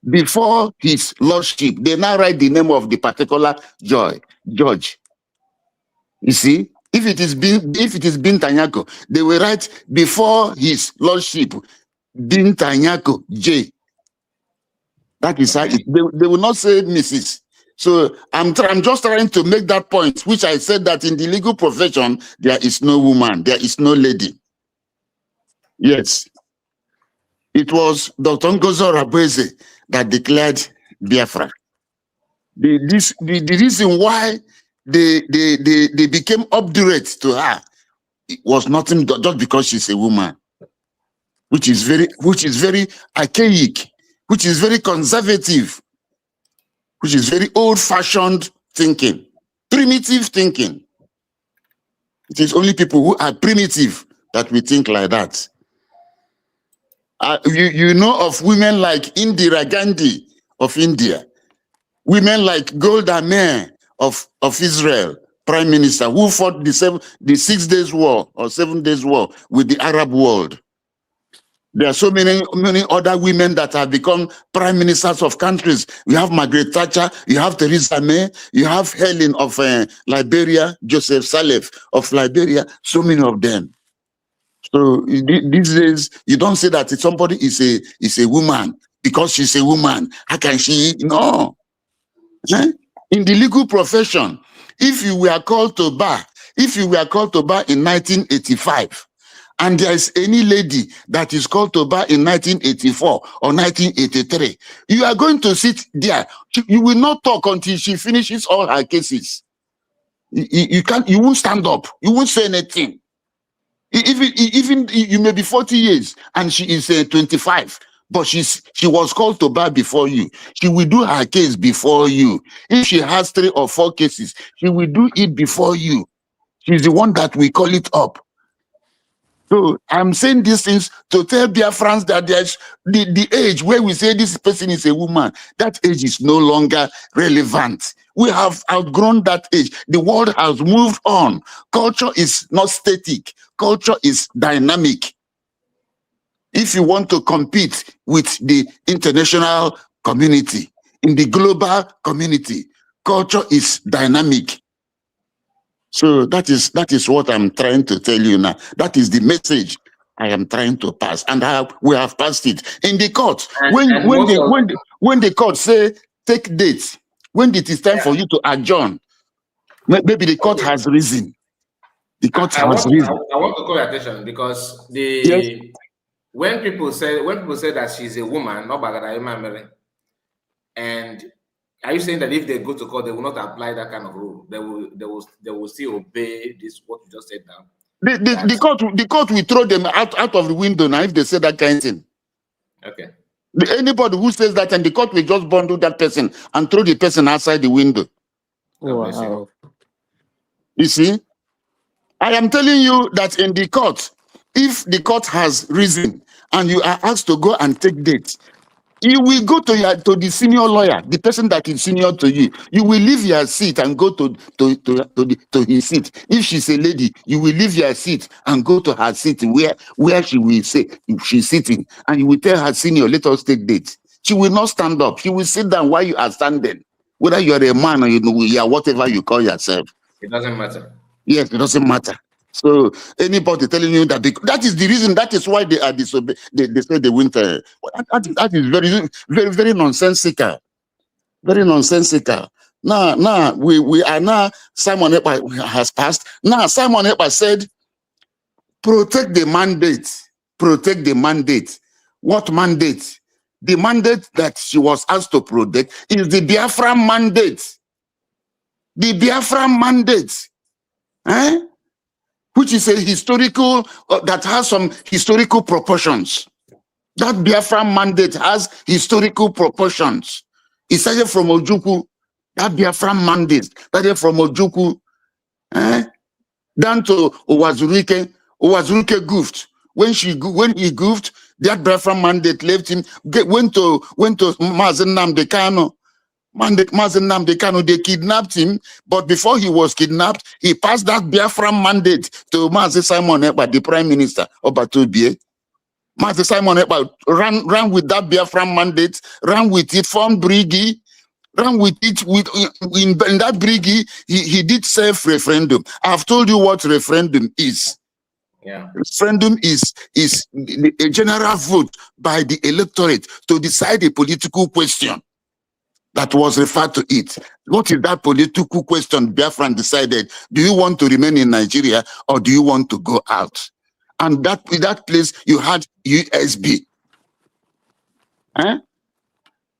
Before His Lordship. They now write the name of the particular judge. You see, if it is Bintanyako, they will write before His Lordship, Bintanyako J. That is how they will not say Mrs. So I'm just trying to make that point, which I said that in the legal profession, there is no woman, there is no lady. Yes. It was Dr. Ngozo Rabweze that declared Biafra. The reason why they became obdurate to her, it was nothing just because she's a woman, which is very archaic, which is very conservative, which is very old-fashioned thinking, primitive thinking. It is only people who are primitive that we think like that. You know of women like Indira Gandhi of India, women like Golda Meir of Israel, Prime Minister, who fought the 6 days war or 7 days war with the Arab world. There are so many other women that have become prime ministers of countries. You have Margaret Thatcher, you have Theresa May, you have Helen of Liberia, Joseph Salif of Liberia, so many of them. So these days, you don't say that somebody is a woman because she's a woman. How can she? No. In the legal profession, if you were called to bar in 1985, and there is any lady that is called to bar in 1984 or 1983, you are going to sit there. You will not talk until she finishes all her cases. You won't stand up. You won't say anything. Even you may be 40 years and she is 25, but she was called to bar before you. She will do her case before you. If she has 3 or 4 cases, she will do it before you. She's the one that we call it up. So I'm saying these things to tell Biafrans that there's the age where we say this person is a woman, that age is no longer relevant. We have outgrown that age. The world has moved on. Culture is not static. Culture is dynamic. If you want to compete with the international community, in the global community, culture is dynamic. So that is what I'm trying to tell you now. That is the message I am trying to pass, and we have passed it in the court. When the court say take dates, when it is time for you to adjourn, maybe the court has risen. The court has risen. I want to call your attention because when people say that she's a woman, not Bagada, and are you saying that if they go to court, they will not apply that kind of rule? They will still obey this what you just said now. The court will throw them out of the window now if they say that kind of thing. Okay. Anybody who says that, and the court will just bundle that person and throw the person outside the window. Wow. You see, I am telling you that in the court, if the court has reason and you are asked to go and take dates, you will go to the senior lawyer, the person that is senior to you. You will leave your seat and go to his seat. If she's a lady, you will leave your seat and go to her seat where she will say she's sitting, and you will tell her, senior, let us take dates. She will not stand up. She will sit down while you are standing, whether you are a man or you are whatever you call yourself. It doesn't matter. Yes, it doesn't matter. So anybody telling you that that is the reason, that is why they are disobey, they say they went. That is very, very, very nonsensical. Very nonsensical. Now we are now, Simon Ekpa has passed. Now Simon Ekpa said, protect the mandate. Protect the mandate. What mandate? The mandate that she was asked to protect is the Biafra mandate. The Biafra mandate. Which is a historical, that has some historical proportions. That Biafra mandate has historical proportions. It started from Ojukwu. That Biafra mandate started from Ojukwu down to Owazurike. Owazurike goofed. When he goofed, that Biafra mandate left him. Went to Mazen Nnamdi Kanu. Mazen Nnamdi Kanu, they kidnapped him, but before he was kidnapped, he passed that Biafra mandate to Mazen Simon Ekpa, the Prime Minister of Batubie. Mazen Simon Ekpa ran with that Biafra mandate, ran with it, formed Brigi, ran with it. In that Brigi, he did self-referendum. I've told you what referendum is. Yeah. Referendum is a general vote by the electorate to decide a political question that was referred to it. What is that political question Biafran decided? Do you want to remain in Nigeria or do you want to go out? And in that place, you had USB.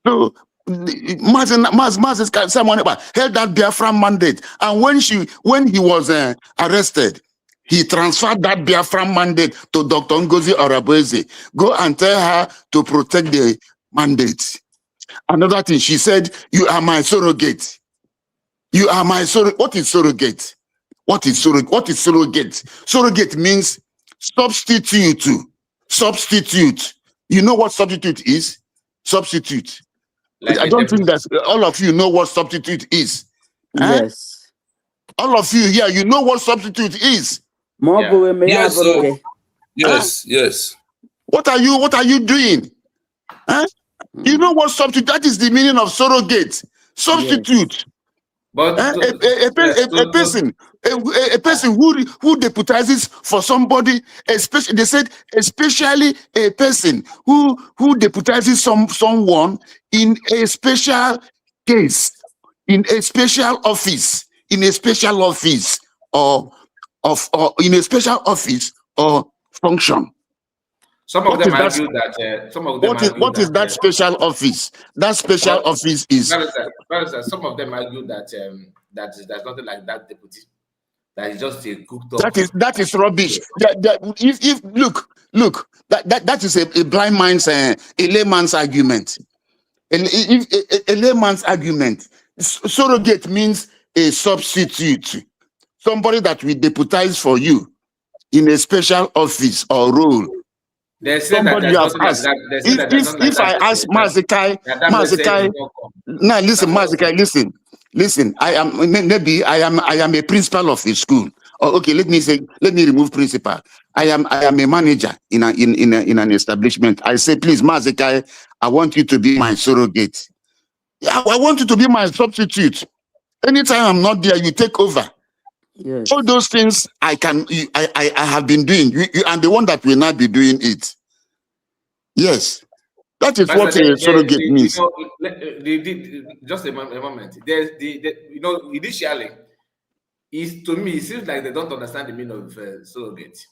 So, someone held that Biafran mandate. And when he was arrested, he transferred that Biafran mandate to Dr. Ngozi Orabueze. Go and tell her to protect the mandate. Another thing, she said, you are my surrogate. You are my surrogate. What is surrogate? What is surrogate? What is surrogate? Surrogate means substitute. Substitute. You know what substitute is? Substitute. Like I don't think that all of you know what substitute is. Yes. All of you here, you know what substitute is. Yes, sir. Yes, yes. What are you doing? You know what substitute? That is the meaning of surrogate. Substitute. Yes. But a person who deputizes for somebody, especially they said, especially a person who deputizes someone in a special case, in a special office, or in a special office or function. Some of them argue that. What is that special office? That special office is. Some of them argue that there's nothing like that deputy. That is just a cooked up. That is rubbish. If look, that is a blind man's, a layman's argument. A layman's argument. Surrogate means a substitute, somebody that will deputize for you in a special office or role. They say that there's nothing like that. If I ask Mazikai, now listen, Mazikai, listen. I am a principal of a school. Oh, okay, let me remove principal. I am a manager in an establishment. I say, please, Mazikai, I want you to be my surrogate. I want you to be my substitute. Anytime I'm not there, you take over. Yes. All those things I have been doing. You are the one that will not be doing it. Yes, that is what a surrogate means. Just a moment. There's initially, to me, it seems like they don't understand the meaning of surrogate.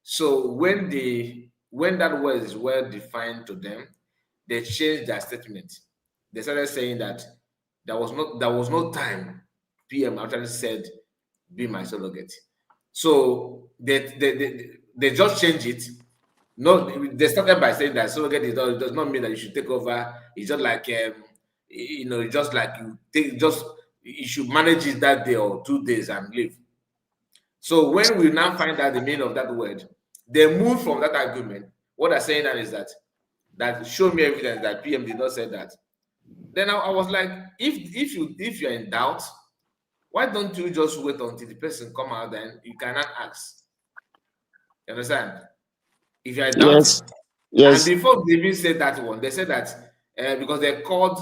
So when that word is well defined to them, they changed their statement. They started saying that there was no time PM actually said, be my surrogate. So they just change it No, they started by saying that surrogate does not mean that you should take over. It's just like you know, just like you should manage it that day or 2 days and leave. So when we now find out the meaning of that word, they move from that argument. What they're saying now is that show me evidence that PM did not say that. Then I was like, if you're in doubt, why don't you just wait until the person come out, then you cannot ask. You understand? If you're doubting. Yes. And before they even said that one, they said that because they called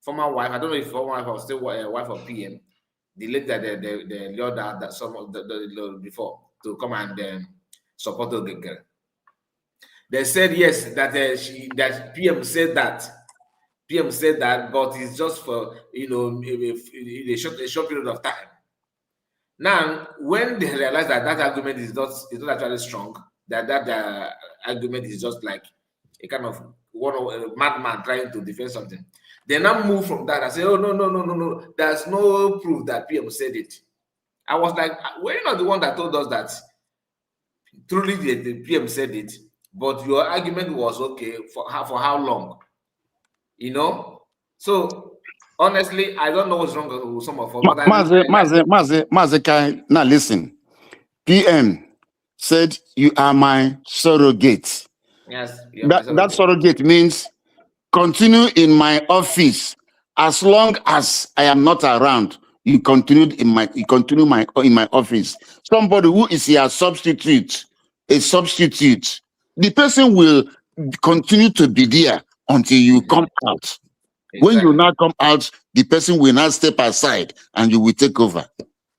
former wife. I don't know if former wife or still wife of PM, the lady that they lured out that some of the before to come and support the girl. They said yes that that PM said that. PM said that, but it's just for a short period of time. Now, when they realize that argument is not actually strong, that argument is just like a kind of a madman trying to defend something, they now move from that and say, oh, no, there's no proof that PM said it. I was like, we're not the one that told us that truly the PM said it, but your argument was okay for how long? You know? So honestly, I don't know what's wrong with some of us. Mazekai, now listen. PM said, you are my surrogate. Yes. That surrogate means continue in my office as long as I am not around. You continue in my office. Somebody who is your substitute, a substitute, the person will continue to be there until you come out. Exactly. When you now come out, the person will now step aside and you will take over.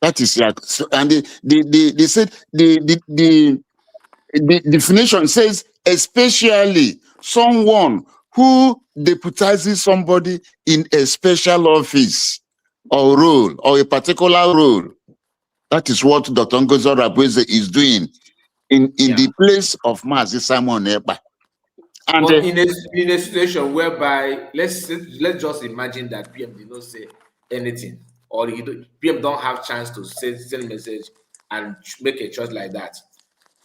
That is like, and they said the definition says especially someone who deputizes somebody in a special office or role or a particular role. That is what Dr. Ngozi Rabweze is doing in the place of Mazi Simon Ekpa. And but in a situation whereby let's just imagine that PM did not say anything, or PM don't have chance to send a message and make a choice like that,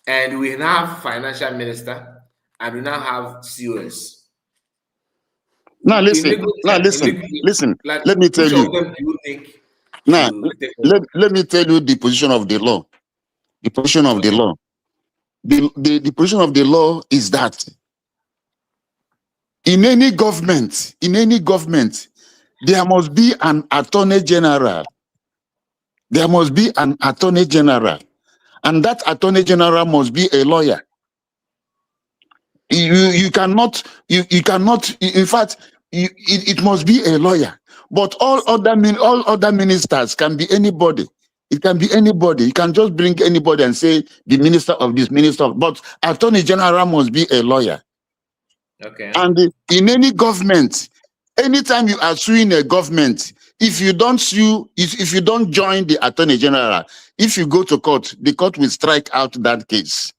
and we now have financial minister and we now have COS. Now listen. Like, let me tell you. Now let me tell you the position of the law. The position of the law. The position of the law is that in any government, there must be an attorney general. There must be an attorney general, and that attorney general must be a lawyer. You cannot. In fact, it must be a lawyer. But all other ministers can be anybody. It can be anybody. You can just bring anybody and say the minister of this, minister of. But attorney general must be a lawyer. Okay. And in any government, anytime you are suing a government, if you don't join the attorney general, if you go to court, the court will strike out that case.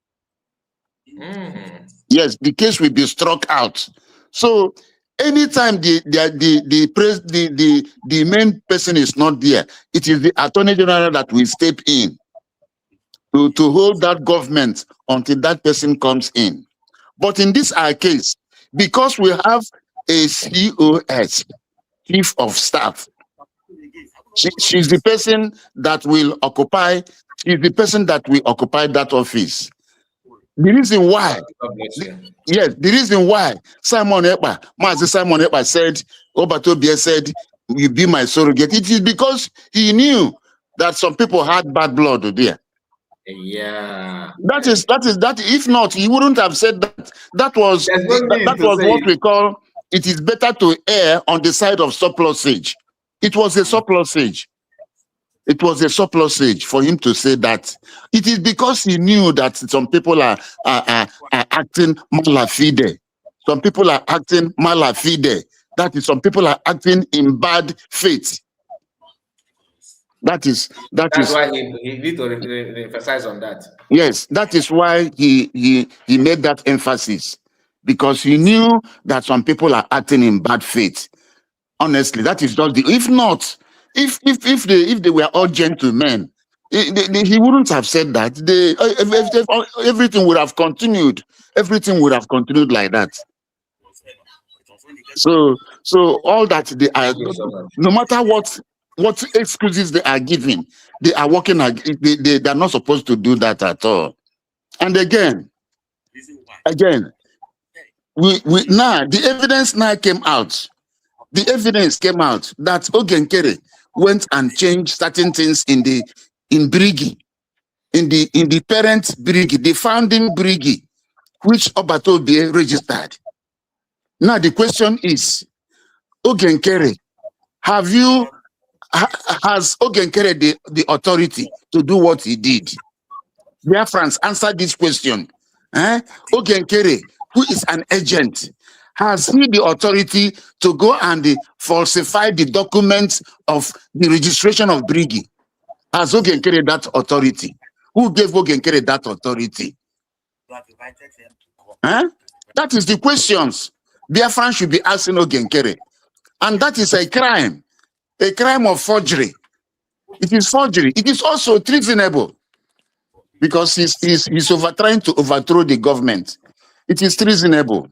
Yes, the case will be struck out. So anytime the main person is not there, it is the attorney general that will step in to hold that government until that person comes in. But in this case, because we have a COS, Chief of Staff, she's the person that will occupy that office. The reason why, the reason why Mazi Simon Ekpa said, Obatobia said, you be my surrogate, it is because he knew that some people had bad blood there. Yeah. That is. If not, he wouldn't have said that. That was what we call, it is better to err on the side of surplusage. It was a surplusage. It was a surplusage for him to say that. It is because he knew that some people are acting malafide. Some people are acting malafide. That is, some people are acting in bad faith. That's why he need to emphasize on that. Yes, that is why he made that emphasis, because he knew that some people are acting in bad faith. Honestly, that is not the. If not, if they were all gentlemen, he wouldn't have said that. Everything would have continued. Everything would have continued like that. So all that they are, no matter what excuses they are giving, they are working. They are not supposed to do that at all. And again, we now the evidence now came out. The evidence came out that Ogenkere went and changed certain things in Brigi, in the parent Brigi, the founding Brigi, which Obatobie registered. Now the question is, Ogenkere, has Ogenkere the authority to do what he did? Biafrans, answer this question. Ogenkere, who is an agent, has he the authority to go and falsify the documents of the registration of Brigi? Has Ogenkere that authority? Who gave Ogenkere that authority? That is the questions Biafran should be asking Ogenkere. And that is a crime of forgery. It is forgery. It is also treasonable because he's trying to overthrow the government. It is treasonable.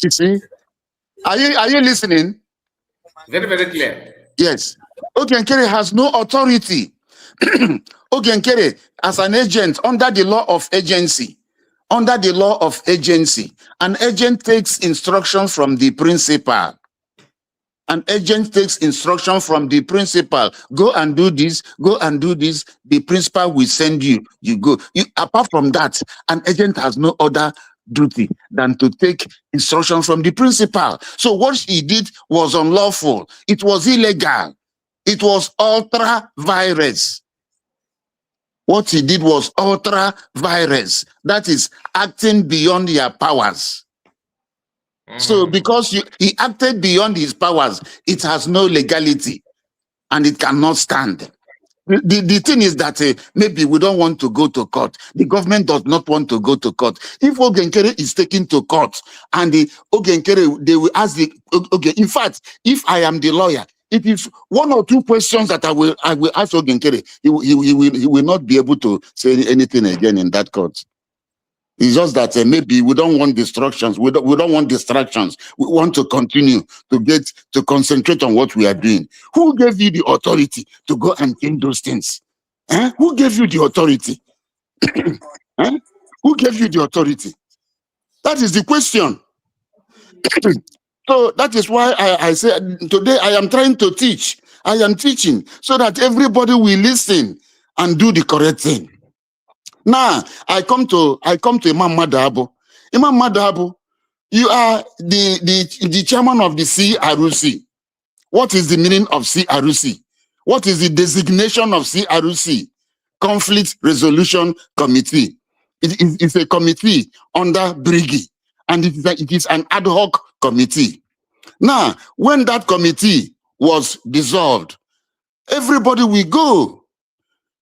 You see? Are you listening? Very, very clear. Yes. Ogenkere has no authority. Ogenkere, as an agent under the law of agency, an agent takes instruction from the principal. An agent takes instruction from the principal. Go and do this, go and do this. The principal will send you. You go. Apart from that, an agent has no other duty than to take instruction from the principal. So what he did was unlawful. It was illegal. It was ultra virus. What he did was ultra virus. That is acting beyond your powers. So because he acted beyond his powers, it has no legality and it cannot stand. The thing is that maybe we don't want to go to court. The government does not want to go to court. If Ogenkere is taken to court and Ogenkere, they will ask okay, in fact, if I am the lawyer, it is one or two questions that I will ask Ogenkere. He will not be able to say anything again in that court. It's just that maybe we don't want distractions. We don't want distractions. We want to continue to concentrate on what we are doing. Who gave you the authority to go and change those things? Who gave you the authority? Who gave you the authority? That is the question. So that is why I say today I am trying to teach. I am teaching so that everybody will listen and do the correct thing. Now, I come to Imam Madabo. Imam Madabo, you are the chairman of the CRC. What is the meaning of CRC? What is the designation of CRC? Conflict Resolution Committee. It's a committee under Brigi, and it is an ad hoc committee. Now, when that committee was dissolved, everybody will go.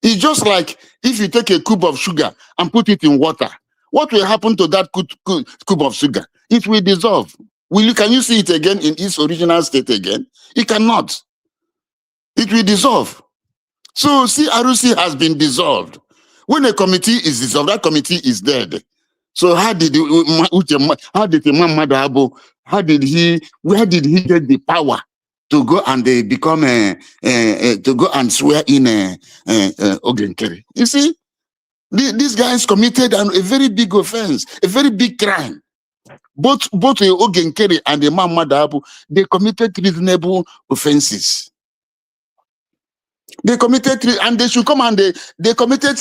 It's just like if you take a cube of sugar and put it in water. What will happen to that cube of sugar? It will dissolve. Can you see it again in its original state again? It cannot. It will dissolve. So CRC has been dissolved. When a committee is dissolved, that committee is dead. So where did he get the power to go and become to go and swear in Ogenkere? You see, these guys committed a very big offense, a very big crime. Both Ogenkere and the Imam Madabo, they committed reasonable offenses. They committed and they should come and they committed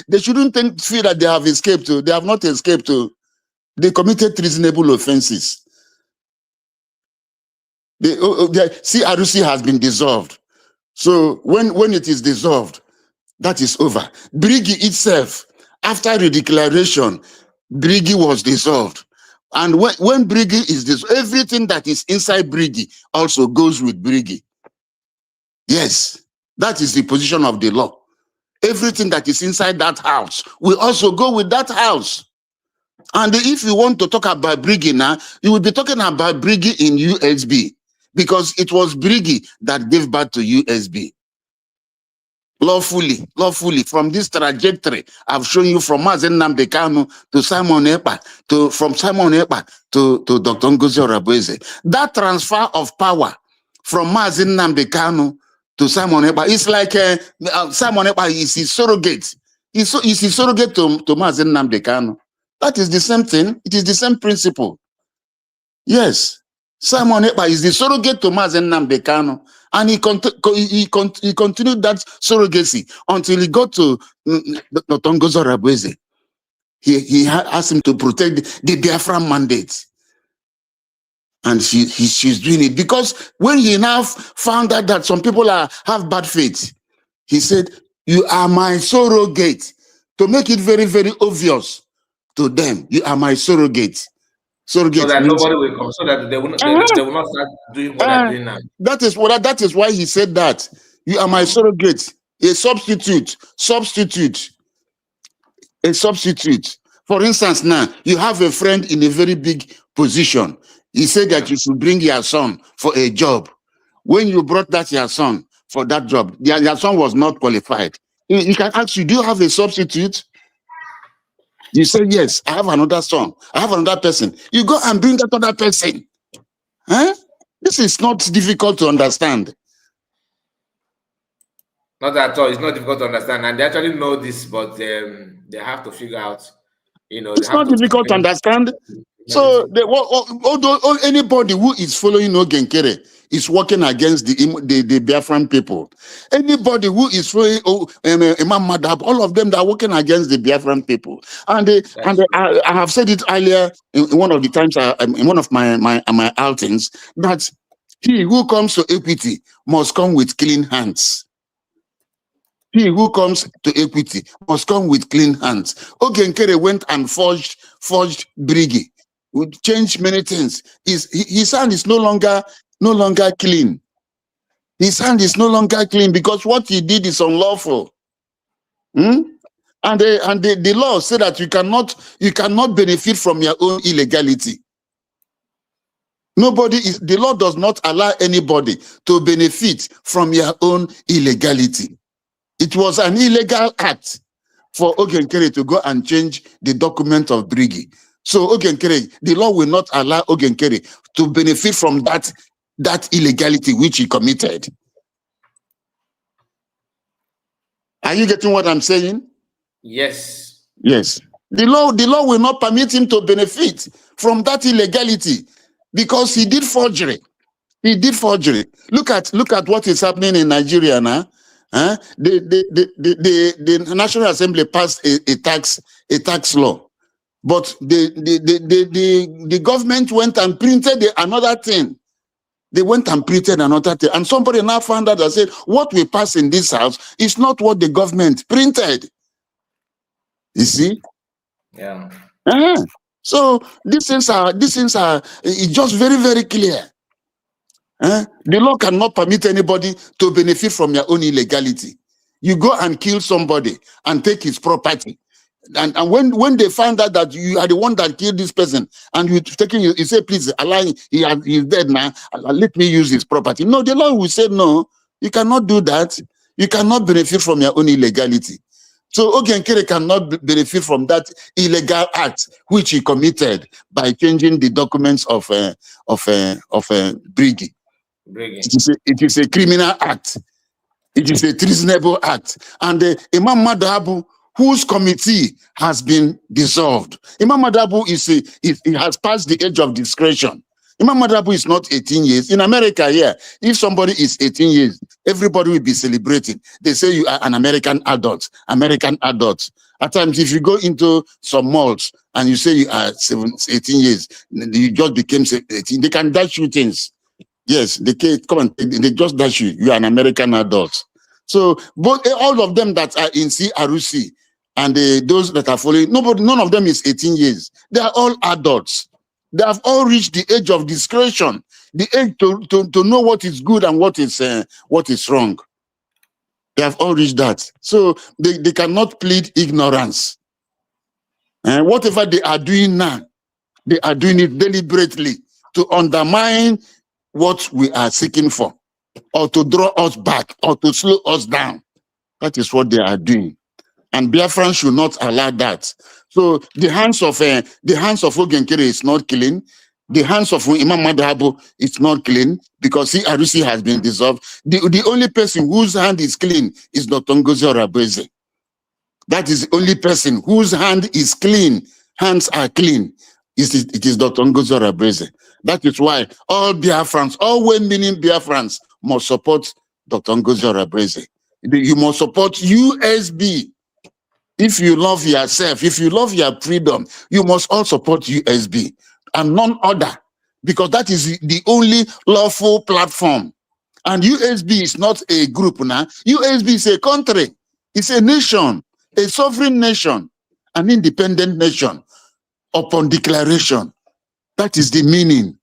they shouldn't feel that they have escaped. They have not escaped. They committed reasonable offenses. The CRC has been dissolved. So when it is dissolved, that is over. Brigi itself, after the declaration, Brigi was dissolved. And when Brigi is dissolved, everything that is inside Brigi also goes with Brigi. Yes, that is the position of the law. Everything that is inside that house will also go with that house. And if you want to talk about Brigi now, you will be talking about Brigi in USB, because it was Brigi that gave birth to USB. lawfully from this trajectory I've shown you from Mazen Namdekanu to Simon Ekpa, from Simon Ekpa to Dr. Ngozi Orabueze. That transfer of power from Mazen Namdekanu to Simon Ekpa, it's like Simon Ekpa is his surrogate. He's his surrogate to Mazen Namdekanu. That is the same thing. It is the same principle. Yes. Simon Ekpa is the surrogate to Mazen Namdekanu, and he continued that surrogacy until he got to Dr. Ngozi Orabueze. He asked him to protect the Biafra mandate. And she's doing it because when he now found out that some people have bad faith, he said, "You are my surrogate." To make it very, very obvious to them, you are my surrogate. So that means, nobody will come, so that they will not start doing what they're doing now. That is why he said that. You are my surrogate, a substitute. For instance, now you have a friend in a very big position. He said that you should bring your son for a job. When you brought your son for that job, your son was not qualified. He can ask you, do you have a substitute? You say, yes, I have another son. I have another person. You go and bring that other person. Huh? This is not difficult to understand. Not at all. It's not difficult to understand. And they actually know this, but they have to figure out, it's not difficult to understand. So anybody who is following Ogenkere is working against the Biafran people. Anybody who is following Imam Madhab, all of them that are working against the Biafran people. And I have said it earlier in one of the times in one of my outings that he who comes to equity must come with clean hands. He who comes to equity must come with clean hands. Ogenkere went and forged Brigi. Would change many things. His hand is no longer clean. His hand is no longer clean because what he did is unlawful. And the law said that you cannot benefit from your own illegality. The law does not allow anybody to benefit from your own illegality. It was an illegal act for Ogenkere to go and change the document of Brigi. So Ogenkere, the law will not allow Ogenkere to benefit from that illegality which he committed. Are you getting what I'm saying? Yes. Yes. The law will not permit him to benefit from that illegality because he did forgery. He did forgery. Look at what is happening in Nigeria now. The National Assembly passed a tax law. But the government went and printed another thing. They went and printed another thing. And somebody now found out and said, what we pass in this house is not what the government printed. You see? Yeah. So these things are it's just very, very clear. The law cannot permit anybody to benefit from your own illegality. You go and kill somebody and take his property. And when they find out that you are the one that killed this person and you say, please, Allah, he's dead now, let me use his property. No, the law will say, no, you cannot do that. You cannot benefit from your own illegality. So Ogenkere cannot benefit from that illegal act which he committed by changing the documents of Brigi. It is a criminal act. It is a treasonable act. And Imam Madhabu, whose committee has been dissolved. Imam Madhabu he has passed the age of discretion. Imam Madhabu is not 18 years. In America here, if somebody is 18 years, everybody will be celebrating. They say you are an American adult. At times, if you go into some malls and you say you are 18 years, you just became 18, they can dash you things. Yes, they come and they just dash you. You are an American adult. So all of them that are in CRUC and those that are following, none of them is 18 years. They are all adults. They have all reached the age of discretion, the age to know what is good and what is wrong. They have all reached that. So they cannot plead ignorance. And whatever they are doing now, they are doing it deliberately to undermine what we are seeking for, or to draw us back, or to slow us down. That is what they are doing. And Biafran should not allow that. So the hands of Ogenkere is not clean. The hands of Imam Madhabo is not clean because Arusi has been dissolved. The only person whose hand is clean is Dr. Ngozi Orabeze. That is the only person whose hand is clean. Hands are clean. It is Dr. Ngozi Orabeze. That is why all Biafrans, all well-meaning Biafrans must support Dr. Ngozi Orabeze. You must support USB. If you love yourself, if you love your freedom, you must all support USB and none other, because that is the only lawful platform. And USB is not a group now. USB is a country. It's a nation, a sovereign nation, an independent nation upon declaration. That is the meaning.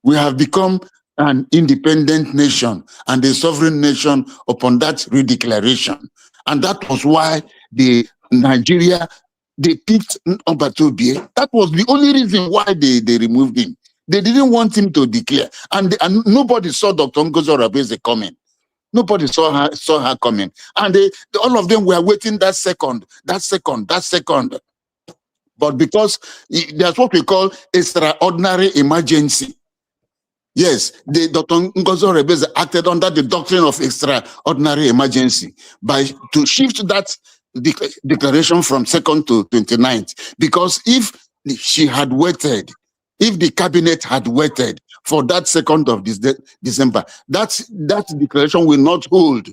We have become an independent nation and a sovereign nation upon that redeclaration. And that was why Nigeria, they picked Obatobie. That was the only reason why they removed him. They didn't want him to declare. And nobody saw Dr. Ngozi Orabeze coming. Nobody saw her coming. And all of them were waiting that second. But because that's what we call extraordinary emergency. Yes, Dr. Ngozi Orabeze acted under the doctrine of extraordinary emergency to shift that declaration from 2nd to 29th. Because if she had waited, if the cabinet had waited for that 2nd of December, that declaration will not hold.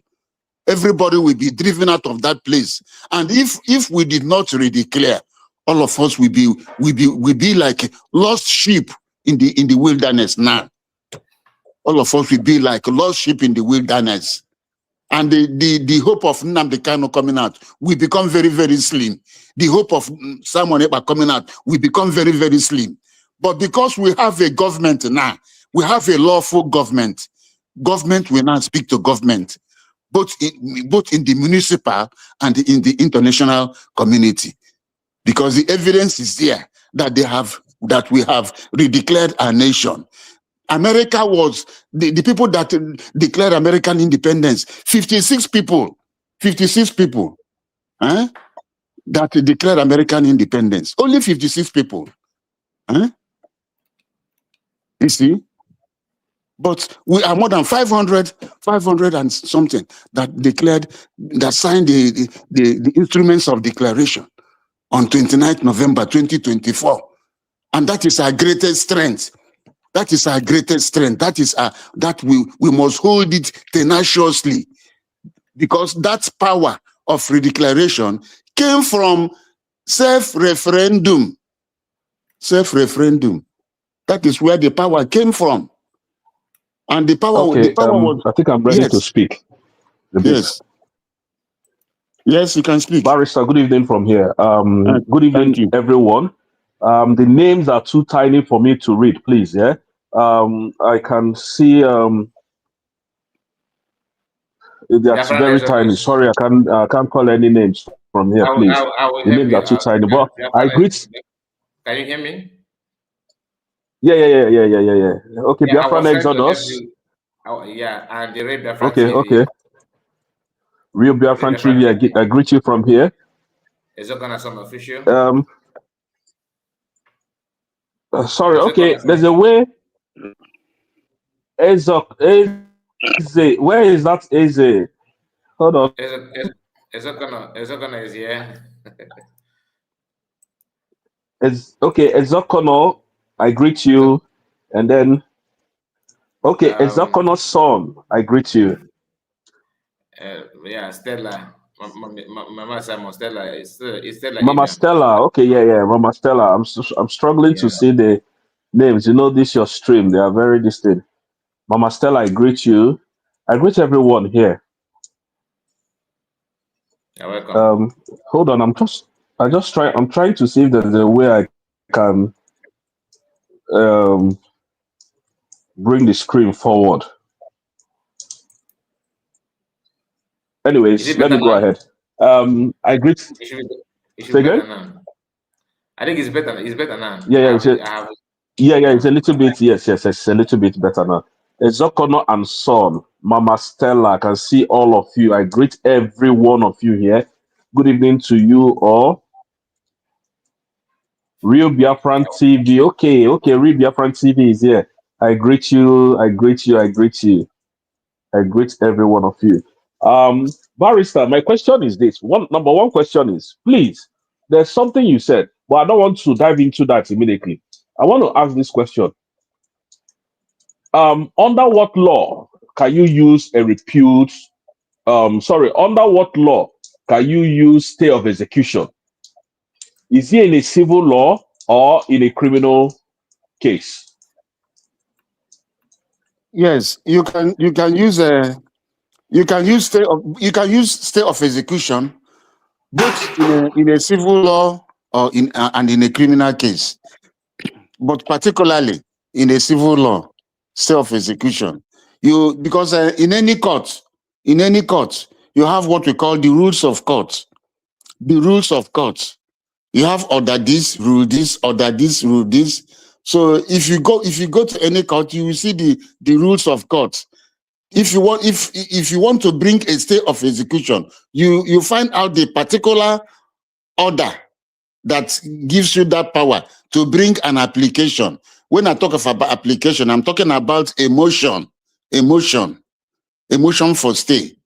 Everybody will be driven out of that place. And if we did not redeclare, all of us will be like lost sheep in the wilderness now. All of us will be like lost sheep in the wilderness. And the hope of Nnamdi Kanu coming out will become very, very slim. The hope of Simon Ekpa coming out will become very, very slim. But because we have a government now, we have a lawful government. Government will now speak to government, both in the municipal and in the international community. Because the evidence is there that we have redeclared our nation. America was the people that declared American independence. 56 people that declared American independence. Only 56 people. You see? But we are more than 500 and something that signed the instruments of declaration on 29th November 2024. And that is our greatest strength. That is our greatest strength. That we must hold it tenaciously, because that power of redeclaration came from self-referendum. Self-referendum. That is where the power came from. And the power, okay, was. I think I'm ready to speak. Yes, you can speak. Barrister, good evening from here. Good evening, everyone. The names are too tiny for me to read, please. Yeah. I can see that's very tiny. Sorry, I can't call any names from here, please. The names are too tiny. But I greet. Can you hear me? Yeah. Okay, Yeah, Biafran Exodus. Yeah, and the Red Biafran Okay, TV. okay. Real Biafran TV, I greet you from here. Is it gonna sound official? Sorry, okay, there's a way. Ezok, Eze, where is that Eze? Hold on. Is it gonna is here? Okay, Ezokono, I greet you, and then okay, Ezokono's son, I greet you. Yeah, Stella, Mama Simon, Stella, it's Stella. Mama Ibiam. Stella, okay, yeah, Mama Stella. I'm struggling to see the names. You know, this your stream; they are very distinct. Mama Stella, I greet you. I greet everyone here. You're welcome. Hold on, I'm trying to see if there's a way I can bring the screen forward. Anyways, let me go ahead. I greet. It should be better now. I think it's better. It's better now. Yeah, it's a little bit. Yes, it's a little bit better now. Ezokono and Son, Mama Stella, I can see all of you. I greet every one of you here. Good evening to you all. Real Biafran TV. Okay, Real Biafran TV is here. I greet you. I greet you. I greet you. I greet every one of you. Barrister, my question is this. Number one question is, please, there's something you said, but I don't want to dive into that immediately. I want to ask this question. Under what law can you use a repute? Under what law can you use stay of execution? Is it in a civil law or in a criminal case? Yes, you can use stay of execution both in a civil law or and in a criminal case, but particularly in a civil law, stay of execution. Because in any court, you have what we call the rules of court. The rules of court. You have order this, rule this, order this, rule this. So if you go to any court, you will see the rules of court. If you want to bring a stay of execution, you find out the particular order that gives you that power to bring an application. When I talk about application, I'm talking about a motion for stay.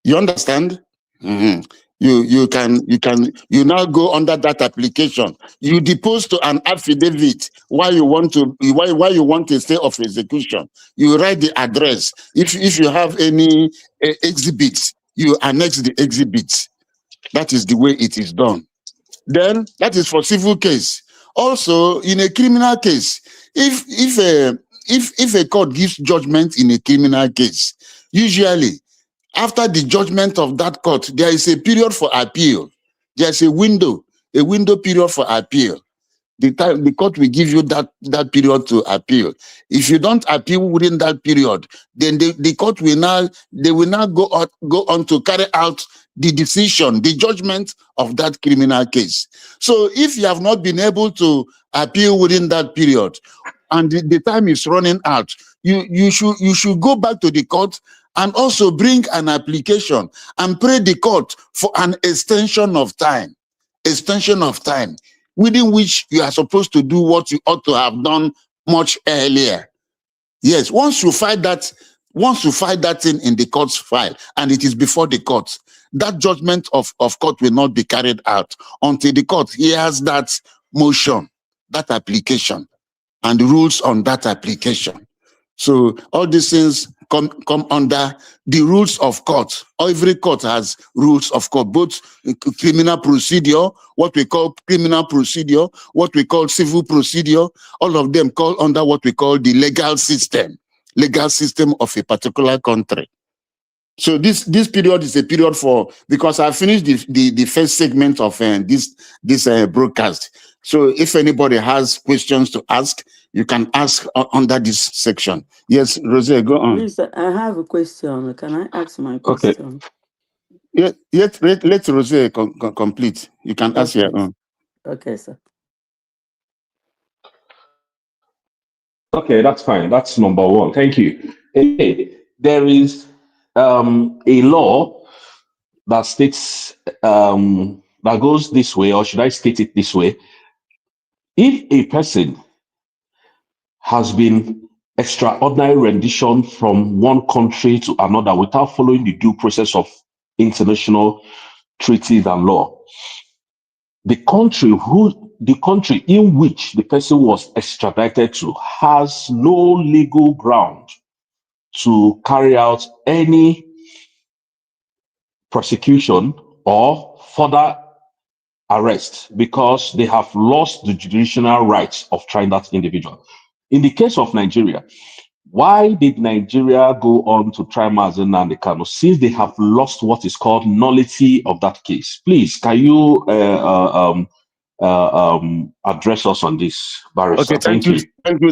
You understand? Mm-hmm. You now go under that application. You depose to an affidavit why you want to stay of execution. You write the address. If you have any exhibits, you annex the exhibits. That is the way it is done. Then that is for civil case. Also, in a criminal case, if a court gives judgment in a criminal case, usually after the judgment of that court, there is a period for appeal. There's a window period for appeal. The court will give you that period to appeal. If you don't appeal within that period, then the court will now go on to carry out the decision, the judgment of that criminal case. So if you have not been able to appeal within that period, and the time is running out, you should go back to the court and also bring an application and pray the court for an extension of time, within which you are supposed to do what you ought to have done much earlier. Yes, once you find that thing in the court's file and it is before the court, that judgment of court will not be carried out until the court hears that motion, that application, and the rules on that application. So all these things come under the rules of court. Every court has rules of court, both criminal procedure, what we call criminal procedure, what we call civil procedure, all of them call under what we call the legal system of a particular country. So this period is a period because I finished the first segment of this broadcast. So if anybody has questions to ask, you can ask under this section. Yes, Rosé, go on. Please, I have a question. Can I ask my question? Okay. Let Rosé complete. You can ask your own. Okay, sir. Okay, that's fine. That's number one. Thank you. There is a law that states that goes this way, or should I state it this way? If a person has been extraordinary rendition from one country to another without following the due process of international treaties and law, the country in which the person was extradited to has no legal ground to carry out any prosecution or further arrest because they have lost the judicial rights of trying that individual. In the case of Nigeria, why did Nigeria go on to try Mazi Nnamdi Kanu since they have lost what is called nullity of that case? Please, can you address us on this, Barrister? Okay,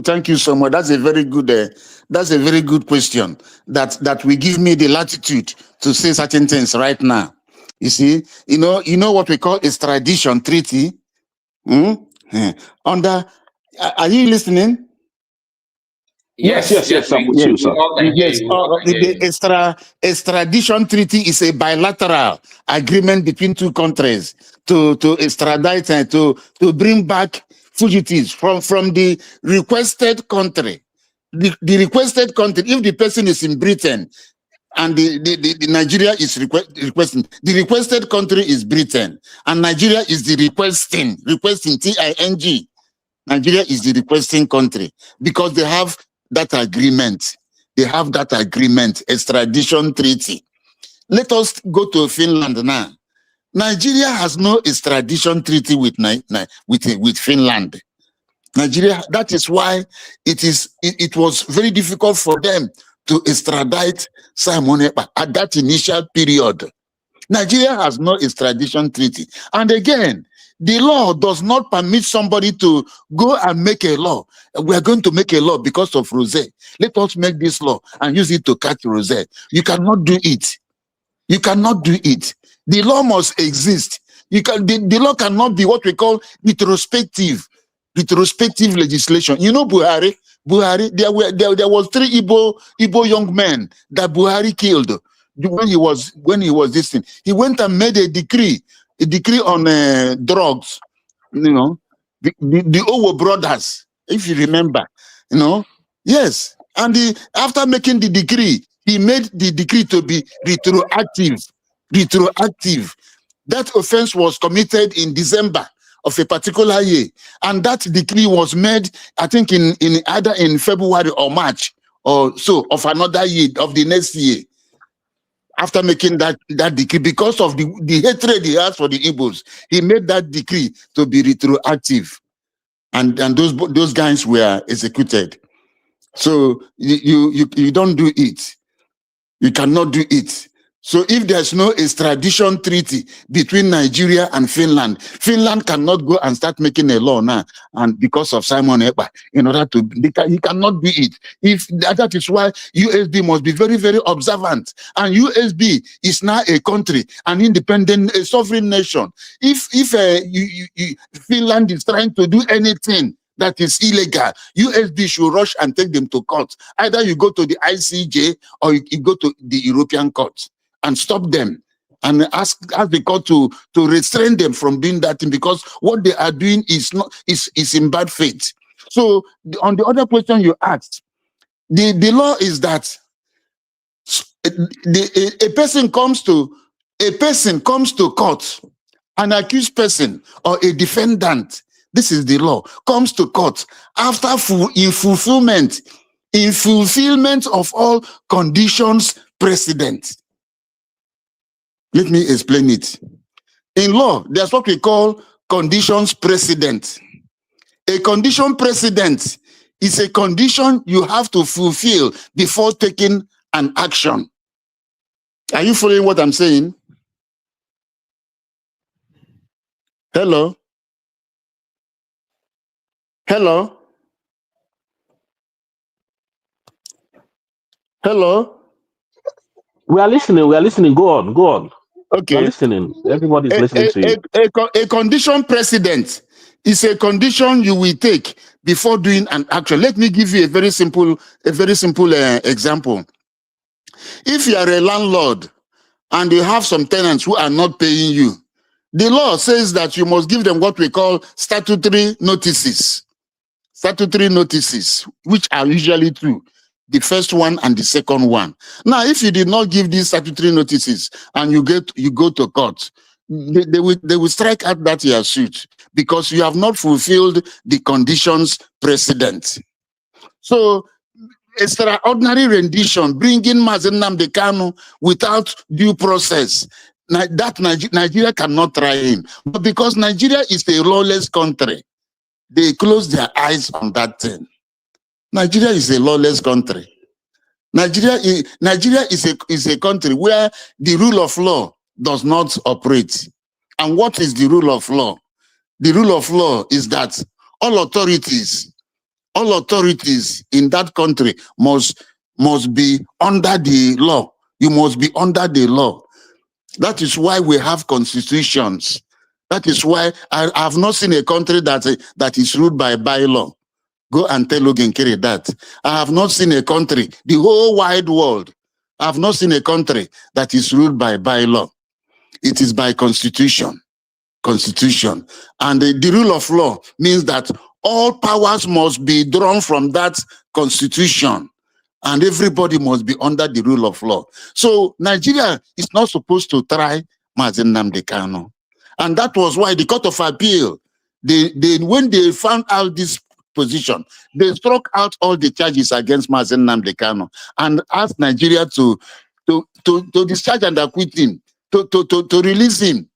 thank you so much. That's a very good question. That will give me the latitude to say certain things right now. You see, you know what we call extradition treaty. Are you listening? Yes, I'm with you, sir. Yes, the extradition treaty is a bilateral agreement between two countries to extradite and to bring back fugitives from the requested country. The requested country, if the person is in Britain and the Nigeria is requesting, the requested country is Britain and Nigeria is the requesting TING. Nigeria is the requesting country because they have that agreement. They have that agreement, extradition treaty. Let us go to Finland now. Nigeria has no extradition treaty with Finland. Nigeria, that is why it was very difficult for them to extradite Simon Ekpa at that initial period. Nigeria has no extradition treaty. And again, the law does not permit somebody to go and make a law. We are going to make a law because of Rosé. Let us make this law and use it to catch Rosé. You cannot do it. You cannot do it. The law must exist. The law cannot be what we call retrospective legislation. You know Buhari, there was 3 Igbo young men that Buhari killed when he was this thing. He went and made a decree on drugs, you know, the Owo brothers, if you remember, you know. Yes, and after making the decree, he made the decree to be retroactive. That offense was committed in December of a particular year, and that decree was made, I think, in either in February or March or so of another year, of the next year. After making that decree, because of the hatred he has for the Igbos, he made that decree to be retroactive, and those guys were executed. So you don't do it. You cannot do it. So if there's no extradition treaty between Nigeria and Finland, Finland cannot go and start making a law now, and because of Simon Ekpa, in order to, he cannot do it. If that is why USB must be very, very observant. And USB is now a country, an independent, a sovereign nation. If Finland is trying to do anything that is illegal, USB should rush and take them to court. Either you go to the ICJ or you go to the European court and stop them and ask the court to restrain them from doing that thing, because what they are doing is in bad faith. So on the other question you asked, the law is that a person comes to court, an accused person or a defendant, this is the law, comes to court after in fulfillment of all conditions precedent. Let me explain it. In law, there's what we call conditions precedent. A condition precedent is a condition you have to fulfill before taking an action. Are you following what I'm saying? Hello? Hello? Hello? We are listening. Go on. Okay. We're listening. Everybody's listening to you. A condition precedent is a condition you will take before doing an action. Let me give you a very simple example. If you are a landlord and you have some tenants who are not paying you, the law says that you must give them what we call statutory notices. Statutory notices, which are usually 2. The first one and the second one. Now, if you did not give these statutory notices and you go to court, they will strike out that your suit because you have not fulfilled the conditions precedent. So, extraordinary rendition, bringing Mazen Nnamdi Kanu without due process, that Nigeria cannot try him. But because Nigeria is a lawless country, they close their eyes on that thing. Nigeria is a lawless country. Nigeria is a country where the rule of law does not operate. And what is the rule of law? The rule of law is that all authorities in that country must be under the law. You must be under the law. That is why we have constitutions. That is why I have not seen a country that is ruled by bylaw. Go and tell Ogenkere that. I have not seen a country, the whole wide world, I have not seen a country that is ruled by bylaw. It is by constitution. Constitution. And the rule of law means that all powers must be drawn from that constitution. And everybody must be under the rule of law. So Nigeria is not supposed to try Mazen Nnamdi Kanu. And that was why the Court of Appeal, when they found out this position, they struck out all the charges against Mazen Nnamdi Kanu and asked Nigeria to discharge and acquit him, to release him.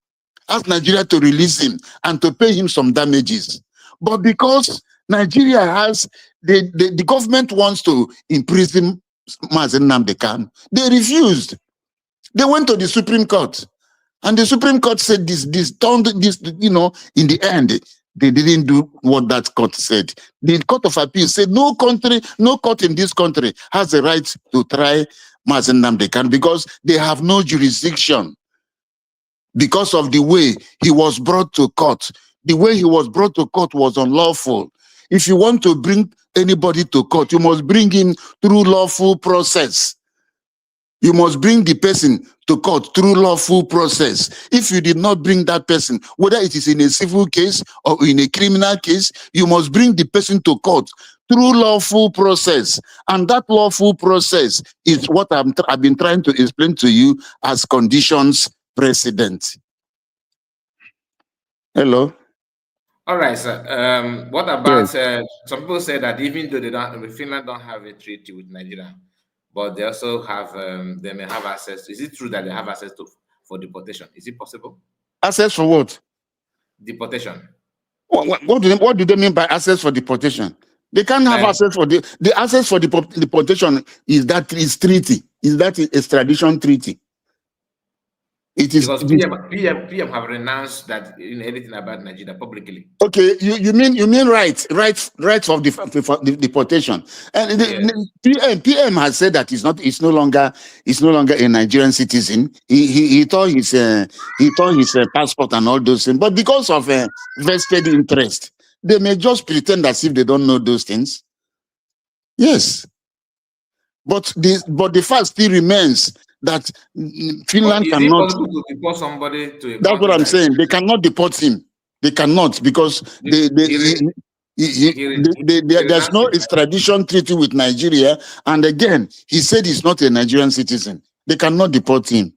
Ask Nigeria to release him and to pay him some damages. But because Nigeria has, the government wants to imprison Mazen Nnamdi Kanu, they refused. They went to the Supreme Court. And the Supreme Court said this, in the end, they didn't do what that court said. The Court of Appeal said no court in this country has the right to try Mazen Nnamdi Kanu because they have no jurisdiction. Because of the way he was brought to court. The way he was brought to court was unlawful. If you want to bring anybody to court, you must bring him through lawful process. You must bring the person to court through lawful process. If you did not bring that person, whether it is in a civil case or in a criminal case, you must bring the person to court through lawful process. And that lawful process is what I've been trying to explain to you as conditions precedent. Hello. All right, sir. What about some people say that even though Finland don't have a treaty with Nigeria, but they also have they may have access. Is it true that they have access for deportation? Is it possible? Access for what? Deportation. What do they mean by access for deportation? They can't have access for the access for deportation is treaty. Is that extradition treaty? It is because PM have renounced that in anything about Nigeria publicly. Okay, you mean rights of the deportation, and PM has said that he's no longer a Nigerian citizen. He tore his passport and all those things, but because of vested interest, they may just pretend as if they don't know those things. Yes, but the fact still remains that Finland cannot. Is it possible to deport somebody to a That's what I'm saying. They cannot deport him. They cannot because there's no extradition treaty with Nigeria. And again, he said he's not a Nigerian citizen. They cannot deport him.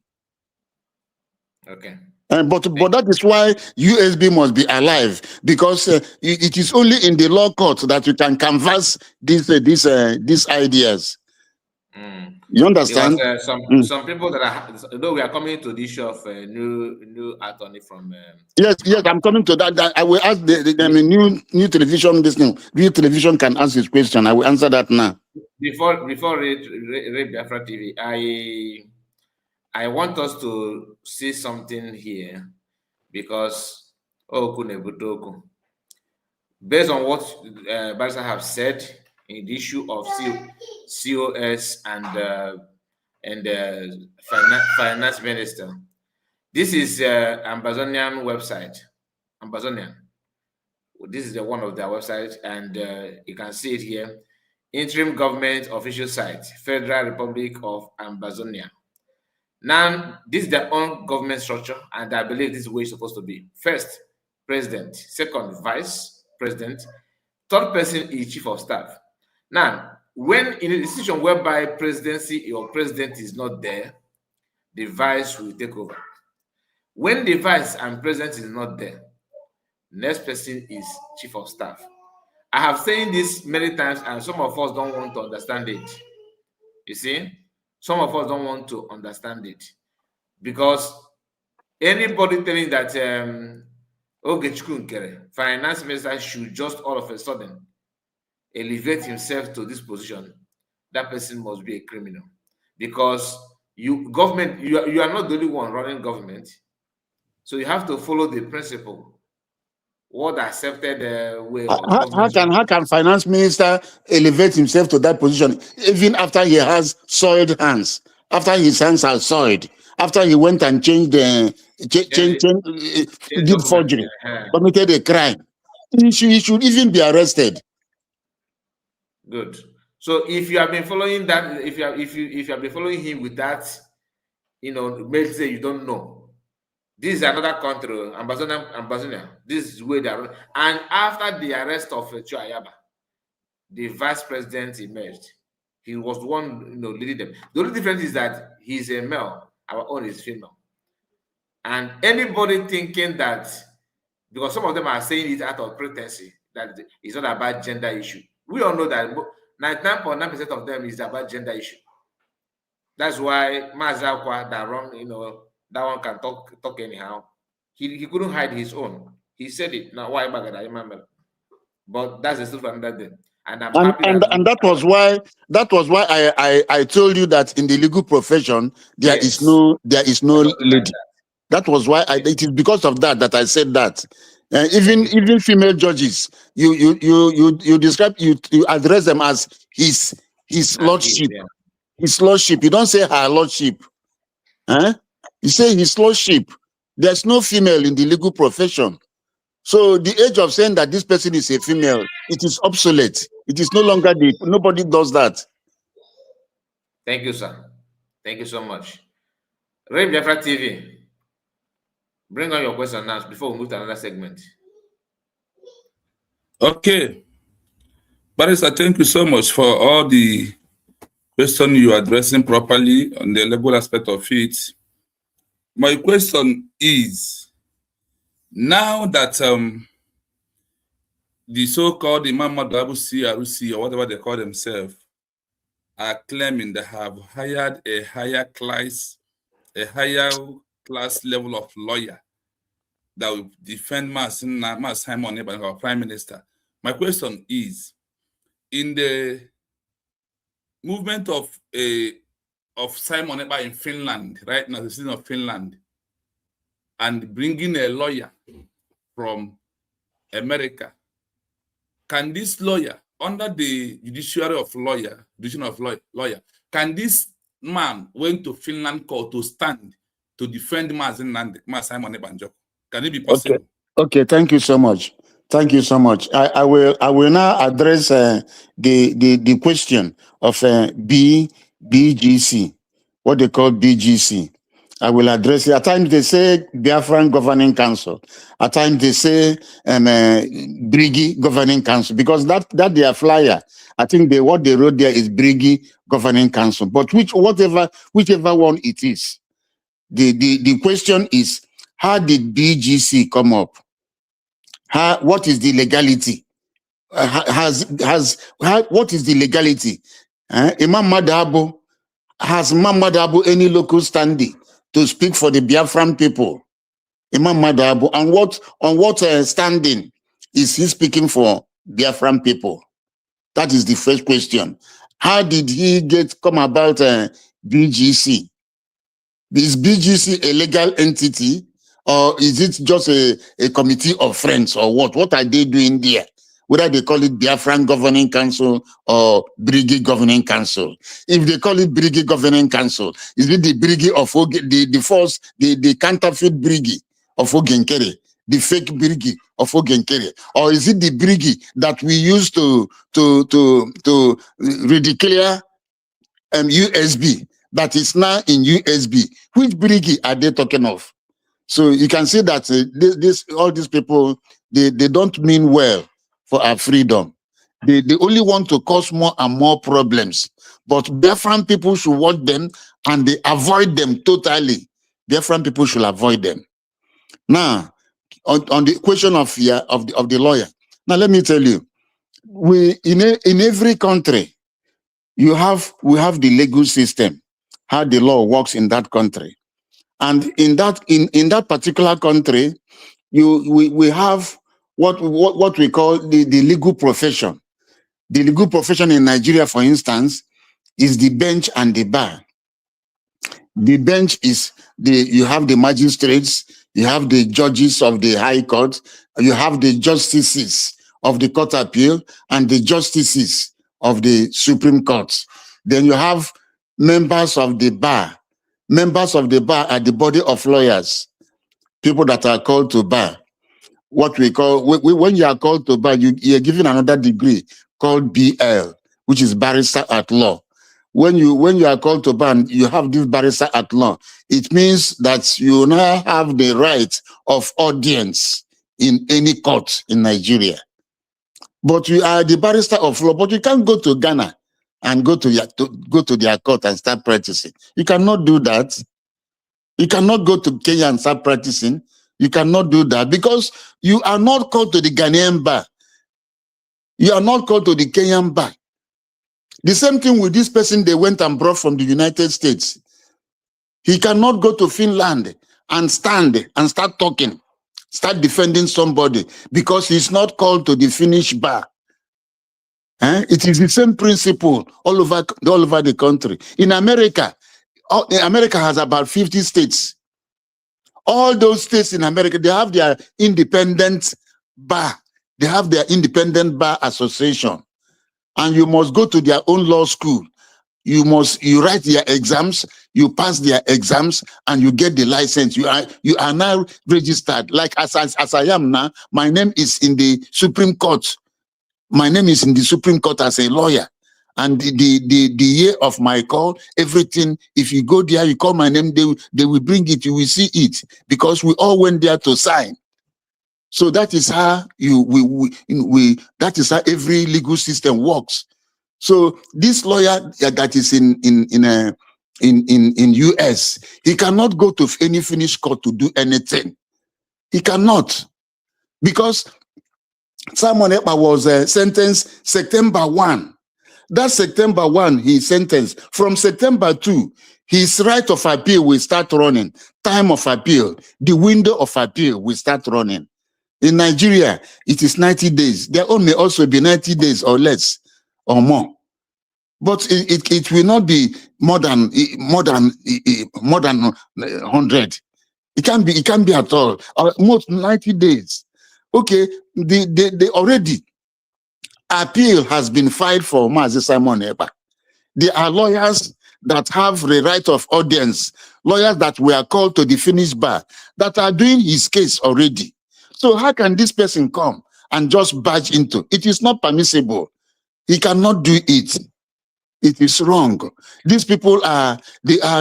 Okay. But that is why USB must be alive, because it is only in the law court that you can canvass these ideas. You understand? Because, some people that are, though we are coming to the issue of new attorney from. Yes, I'm coming to that. I will ask the new television. This new television can answer his question. I will answer that now. Before Ray Biafra TV, I want us to see something here, because based on what Barrister have said in the issue of COS and finance minister. This is Ambazonian website. Ambazonian. This is one of their websites, and you can see it here. Interim government official site, Federal Republic of Ambazonia. Now, this is their own government structure, and I believe this is where it's supposed to be. First, president. Second, vice president. Third person is chief of staff. Now, when in a decision whereby presidency or president is not there, the vice will take over. When the vice and president is not there, next person is chief of staff. I have said this many times, and some of us don't want to understand it. You see, some of us don't want to understand it, because anybody telling that finance minister should just all of a sudden elevate himself to this position, that person must be a criminal, because you are not the only one running government, so you have to follow the principle, what accepted way of how can finance minister elevate himself to that position even after he has soiled hands, after his hands are soiled, after he went and did forgery, committed a crime? He should even be arrested. Good. So if you have been following that, if you have been following him with that, maybe say you don't know. This is another country, Ambazonian. This is where they are. And after the arrest of Chuayaba, the vice president emerged. He was the one, leading them. The only difference is that he's a male, our own is female. And anybody thinking that, because some of them are saying it out of pretense, that it's not about gender issue. We all know that 99.9% of them is about gender issue. That's why Mazakwa that run, that one can talk anyhow. He couldn't hide his own. He said it. Now why but that's the stuff another day. And I'm happy that was why I told you that in the legal profession there is no lady. That was why it is because of that I said that. Even female judges, you describe, you address them as his lordship. His lordship. You don't say her lordship. You say his lordship. There's no female in the legal profession. So the age of saying that this person is a female, it is obsolete. It is no longer nobody does that. Thank you, sir. Thank you so much. Ray Biafra TV, bring on your question now before we move to another segment. Okay. Barrister, thank you so much for all the questions you are addressing properly on the legal aspect of it. My question is, now that the so-called Imam Madabusi, Arusi, or whatever they call themselves, are claiming they have hired a higher class level of lawyer that will defend Mas Simon Ekpa, our Prime Minister. My question is, in the movement of Simon Ekpa in Finland, right now, the citizen of Finland, and bringing a lawyer from America, can this lawyer, under the judiciary of lawyer, can this man went to Finland court to stand to defend Simon Ekpa? Can it be possible? Okay. Thank you so much. Thank you so much. I will now address the question of BGC, what they call BGC. I will address it. At times they say Biafran Governing Council. At times they say Brigi Governing Council, because that their flyer, I think what they wrote there is Brigi Governing Council. But whichever one it is, the question is, how did BGC come up? What is the legality? What is the legality? Imam Madabo, has Imam Madabo any local standing to speak for the Biafran people? Imam Madabo, on what standing is he speaking for Biafran people? That is the first question. How did he come about BGC? Is BGC a legal entity, or is it just a committee of friends, or what? What are they doing there? Whether they call it Biafran Governing Council or Brigi Governing Council. If they call it Brigi Governing Council, is it the Brigi of the counterfeit Brigi of Ogenkere, the fake Brigi of Ogenkere, or is it the Brigi that we use to ridicule USB, that is now in USB? Which Brigi are they talking of? So you can see that all these people, they don't mean well for our freedom. They only want to cause more and more problems. But Biafran people should watch them, and they avoid them totally. Biafran people should avoid them. Now, on the question of the lawyer. Now let me tell you, in every country, we have the legal system, how the law works in that country. And in that particular country, we have what we call the legal profession. The legal profession in Nigeria, for instance, is the bench and the bar. The bench is you have the magistrates, you have the judges of the High Court, you have the justices of the Court of Appeal, and the justices of the Supreme Court. Then you have members of the bar. Members of the bar are the body of lawyers, people that are called to bar. What we call, when you are called to bar, you are given another degree called BL, which is barrister at law. When you are called to bar and you have this barrister at law, it means that you now have the right of audience in any court in Nigeria. But you are the barrister of law, but you can't go to Ghana and go to their court and start practicing. You cannot do that. You cannot go to Kenya and start practicing. You cannot do that because you are not called to the Ghanaian bar. You are not called to the Kenyan bar. The same thing with this person they went and brought from the United States. He cannot go to Finland and stand and start talking, start defending somebody because he's not called to the Finnish bar. It is the same principle all over the country. In America, America has about 50 states. All those states in America, they have their independent bar. They have their independent bar association. And you must go to their own law school. You write their exams, you pass their exams, and you get the license. You are now registered. Like as I am now, my name is in the Supreme Court. My name is in the Supreme Court as a lawyer. And the year of my call, everything, if you go there, you call my name, they will bring it, you will see it. Because we all went there to sign. So that is how that is how every legal system works. So this lawyer that is in US, he cannot go to any Finnish court to do anything. He cannot, because Simon Ekpa was sentenced September 1. That September 1, he sentenced. From September 2, his right of appeal will start running. Time of appeal, the window of appeal will start running. In Nigeria, it is 90 days. Their own may also be 90 days or less or more. But it will not be more than 100. It can't be at all. Most 90 days. Okay, they already appeal has been filed for Mazi Simon Ekpa. There are lawyers that have the right of audience, lawyers that were called to the Finnish bar that are doing his case already. So how can this person come and just barge into? It is not permissible. He cannot do it. It is wrong. These people are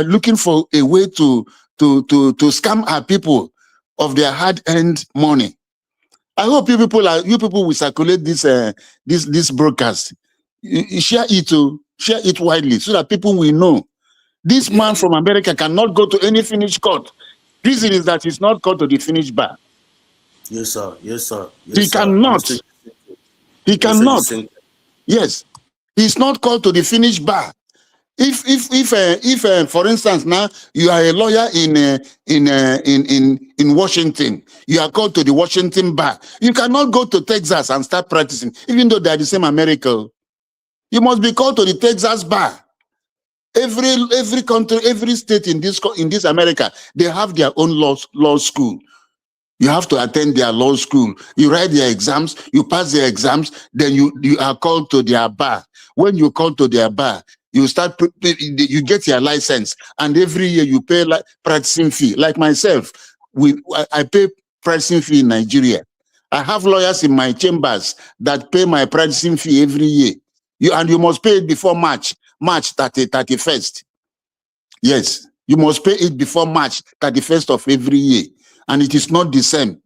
looking for a way to scam our people of their hard-earned money. I hope you people will circulate this broadcast. Share it widely so that people will know. This man from America cannot go to any Finnish court. Reason is that he's not called to the Finnish bar. Yes, sir. Yes, sir. Yes, He cannot. He cannot. Yes, he's not called to the Finnish bar. If for instance, now you are a lawyer in Washington, you are called to the Washington bar. You cannot go to Texas and start practicing, even though they are the same America. You must be called to the Texas bar. Every country, every state in this America, they have their own law school. You have to attend their law school. You write their exams, you pass their exams, then you are called to their bar. When you call to their bar, you get your license, and every year you pay like practicing fee. Like myself, I pay practicing fee in Nigeria. I have lawyers in my chambers that pay my practicing fee every year. You must pay it before March 31st. Yes, you must pay it before March 31st of every year. And it is not the same.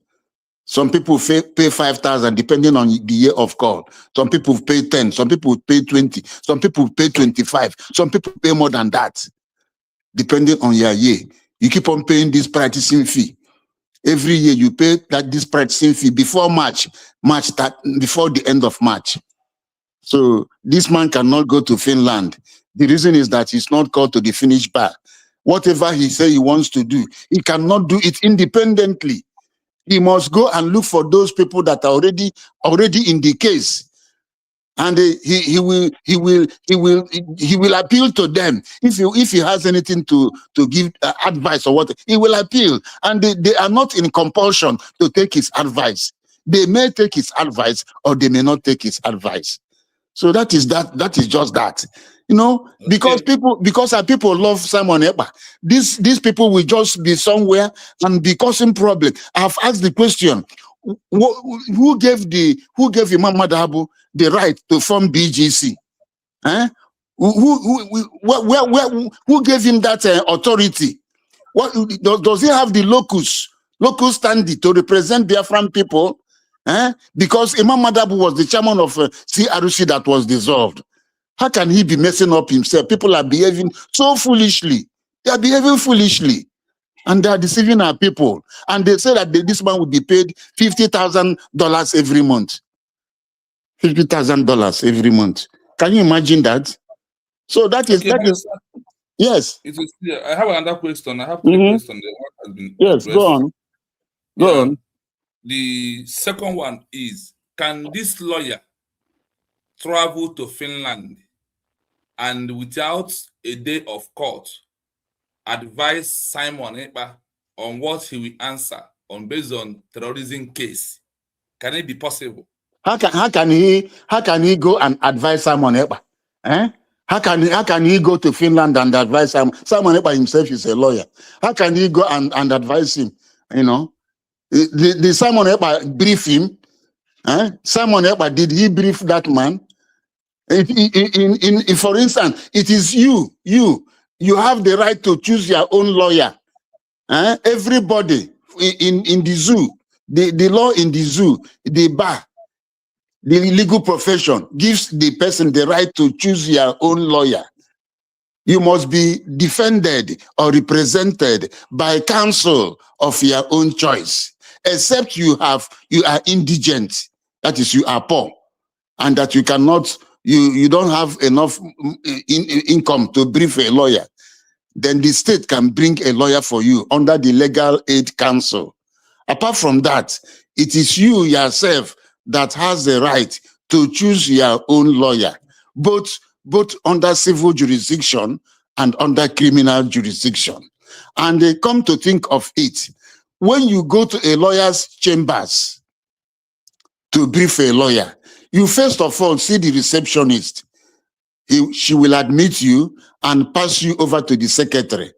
Some people pay 5,000 depending on the year of call. Some people pay 10, some people pay 20, some people pay 25, some people pay more than that, depending on your year. You keep on paying this practicing fee. Every year you pay this practicing fee before before the end of March. So this man cannot go to Finland. The reason is that he's not called to the Finnish bar. Whatever he says he wants to do, he cannot do it independently. He must go and look for those people that are already in the case, and he will appeal to them. If he has anything to give advice or what, he will appeal, and they are not in compulsion to take his advice. They may take his advice or they may not take his advice. So that is just that. You know, because our people love Simon Ekpa. These people will just be somewhere and be causing problem. I've asked the question: who gave Imam Madhabu the right to form BGC? Eh? Who gave him that authority? What does he have the locus standing to represent Biafran people? Eh? Because Imam Madabu was the chairman of CRC that was dissolved. How can he be messing up himself? People are behaving so foolishly. They are behaving foolishly. And they are deceiving our people. And they say that this man will be paid $50,000 every month. $50,000 every month. Can you imagine that? So that is, yes. It is clear. I have another question. I have three questions. One has been addressed. Go on. Go on. The second one is, can this lawyer travel to Finland and without a day of court advise Simon Ekpa on what he will answer based on terrorism case? Can it be possible? How can he go and advise Simon Ekpa? Eh? How can he go to Finland and advise him? Simon Ekpa himself is a lawyer. How can he go and advise him? You know, the Simon Ekpa brief him? Eh? Simon Ekpa, did he brief that man? For instance, it is you have the right to choose your own lawyer. Eh? Everybody in the zoo, the law in the zoo, the bar, the legal profession gives the person the right to choose your own lawyer. You must be defended or represented by counsel of your own choice, except you are indigent, that is, you are poor, and that you cannot, you don't have enough income to brief a lawyer. Then the state can bring a lawyer for you under the Legal Aid Council. Apart from that, it is you yourself that has the right to choose your own lawyer, both under civil jurisdiction and under criminal jurisdiction. And they come to think of it, when you go to a lawyer's chambers to brief a lawyer, you first of all see the receptionist. She will admit you and pass you over to the secretary.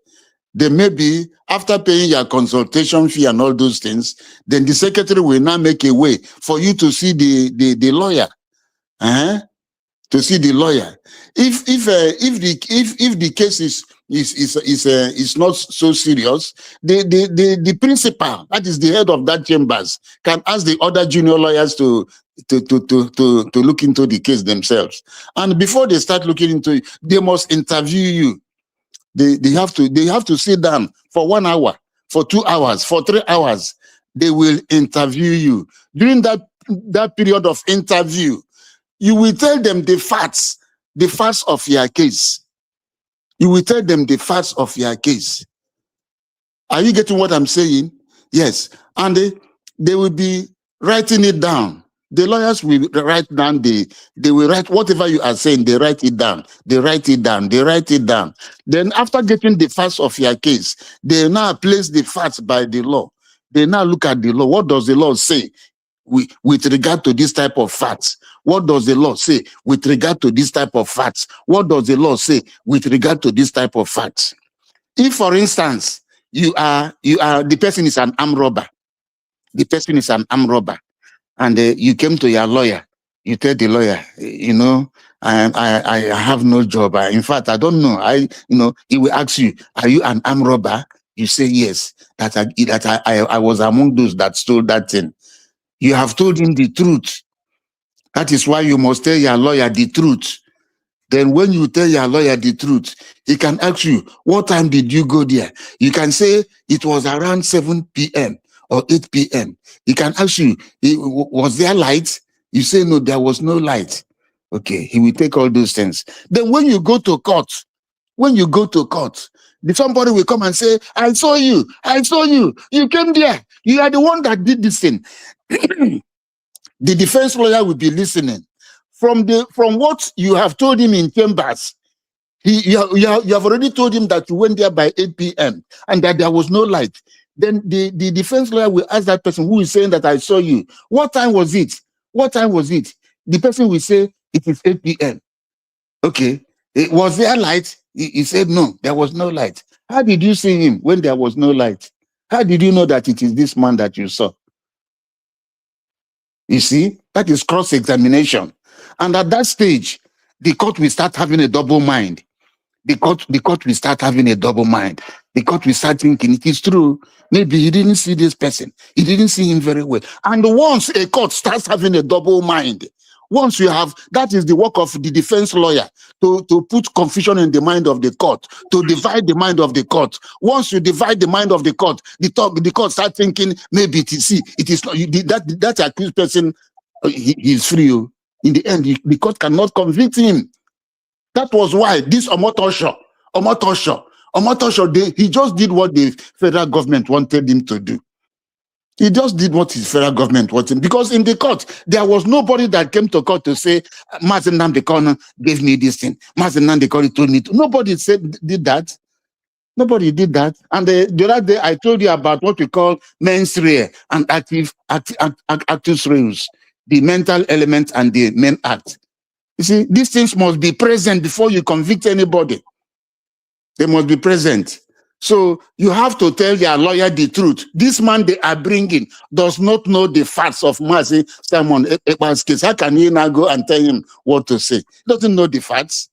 Then maybe after paying your consultation fee and all those things, then the secretary will now make a way for you to see the lawyer. To see the lawyer. If the case is not so serious, the principal, that is the head of that chambers, can ask the other junior lawyers to look into the case themselves. And before they start looking into it, they must interview you. They have to sit down for 1 hour, for 2 hours, for 3 hours. They will interview you. During that period of interview, you will tell them the facts of your case. You will tell them the facts of your case. Are you getting what I'm saying? Yes. And they will be writing it down. The lawyers will write down, they will write whatever you are saying, they write it down. They write it down. They write it down. Then after getting the facts of your case, they now place the facts by the law. They now look at the law. What does the law say with regard to this type of facts? What does the law say with regard to this type of facts? What does the law say with regard to this type of facts? If, for instance, the person is an armed robber. The person is an armed robber. And you came to your lawyer. You tell the lawyer, you know, I have no job. In fact, I don't know. He will ask you, are you an armed robber? You say yes. That I was among those that stole that thing. You have told him the truth. That is why you must tell your lawyer the truth. Then when you tell your lawyer the truth, he can ask you, what time did you go there? You can say it was around 7 p.m. or 8 p.m. He can ask you, was there light? You say, no, there was no light. Okay, he will take all those things. Then when you go to court, somebody will come and say, I saw you, you came there, you are the one that did this thing. The defense lawyer will be listening. From what you have told him in chambers, you have already told him that you went there by 8 p.m. and that there was no light. Then the defense lawyer will ask that person who is saying that I saw you, what time was it? What time was it? The person will say it is 8 p.m. Okay. Was there light? He said no, there was no light. How did you see him when there was no light? How did you know that it is this man that you saw? You see, that is cross-examination. And at that stage, the court will start having a double mind. The court will start having a double mind. The court will start thinking, it is true. Maybe he didn't see this person. He didn't see him very well. And once a court starts having a double mind, once you have, that is the work of the defense lawyer, to put confusion in the mind of the court, to divide the mind of the court. Once you divide the mind of the court, the court start thinking, maybe it is not, that accused person, he is free. In the end, the court cannot convict him. That was why this Omotosho, he just did what the federal government wanted him to do. He just did what his federal government wanted, because in the court, there was nobody that came to court to say, Mazen Namdekono gave me this thing. Mazen Namdekono told me to. Nobody did that. Nobody did that. And the other day, I told you about what we call mens rea and actus reus, the mental element and the main act. You see, these things must be present before you convict anybody. They must be present. So you have to tell their lawyer the truth. This man they are bringing does not know the facts of Mazi Simon Ekpa's case. How can he now go and tell him what to say? He doesn't know the facts.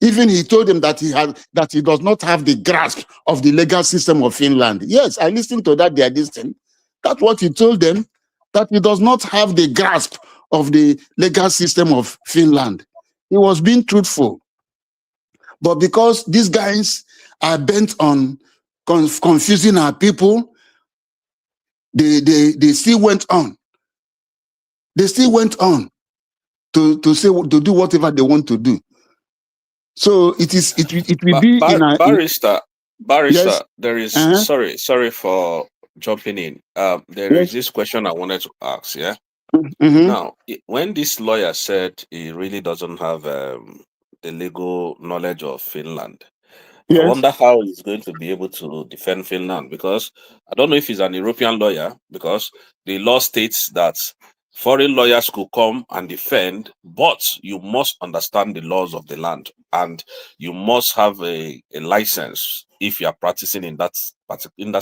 Even he told him that he does not have the grasp of the legal system of Finland. Yes, I listened to that. They are listening. That's what he told them, that he does not have the grasp of the legal system of Finland. He was being truthful. But because these guys are bent on confusing our people, they still went on. They still went on to do whatever they want to do. So it will be in a barrister. Yes. There is sorry for jumping in. There is this question I wanted to ask. Yeah. Mm-hmm. Now, when this lawyer said he really doesn't have the legal knowledge of Finland, I Yes. wonder how he's going to be able to defend Finland, because I don't know if he's an European lawyer, because the law states that foreign lawyers could come and defend, but you must understand the laws of the land and you must have a license if you are practicing in that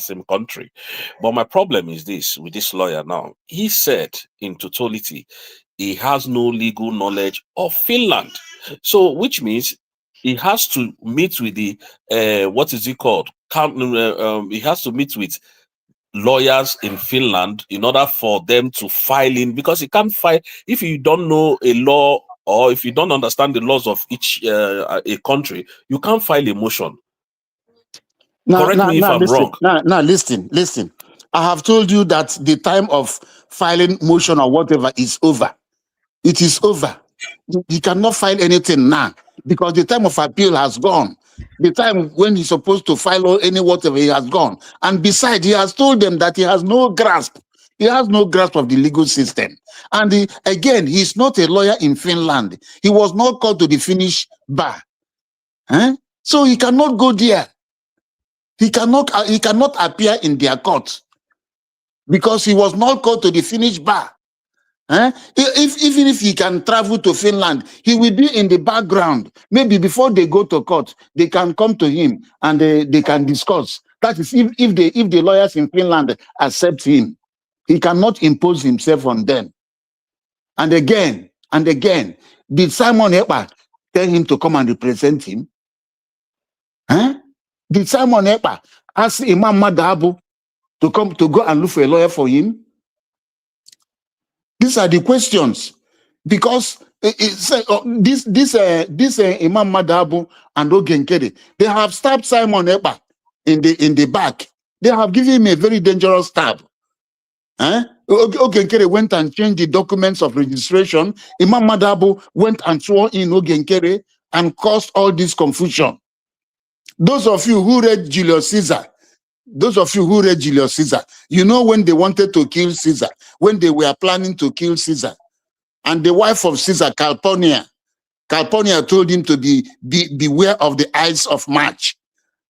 same country. But my problem is this with this lawyer now. He said in totality, he has no legal knowledge of Finland. So which means he has to meet with the what is it called? He has to meet with lawyers in Finland in order for them to file in, because you can't file if you don't know a law or if you don't understand the laws of each a country. You can't file a motion. Correct me if I'm wrong. Now listen. I have told you that the time of filing motion or whatever is over. It is over. You cannot file anything now because the time of appeal has gone. The time when he's supposed to file any whatever, he has gone. And besides, he has told them that he has no grasp. He has no grasp of the legal system. And again, he's not a lawyer in Finland. He was not called to the Finnish bar. So he cannot go there. He cannot appear in their court because he was not called to the Finnish bar. Even if he can travel to Finland, he will be in the background. Maybe before they go to court, they can come to him and they can discuss. That is, if the lawyers in Finland accept him, he cannot impose himself on them. And again, did Simon Ekpa tell him to come and represent him? Did Simon Ekpa ask Imam Madabu to go and look for a lawyer for him? These are the questions, because this Imam Madabu and Ogenkere, they have stabbed Simon Ekpa in the back. They have given him a very dangerous stab. Ogenkere went and changed the documents of registration. Imam Madabu went and swore in Ogenkere and caused all this confusion. Those of you who read Julius Caesar, you know when they wanted to kill Caesar, when they were planning to kill Caesar, and the wife of Caesar, Calpurnia told him to beware of the Ides of March.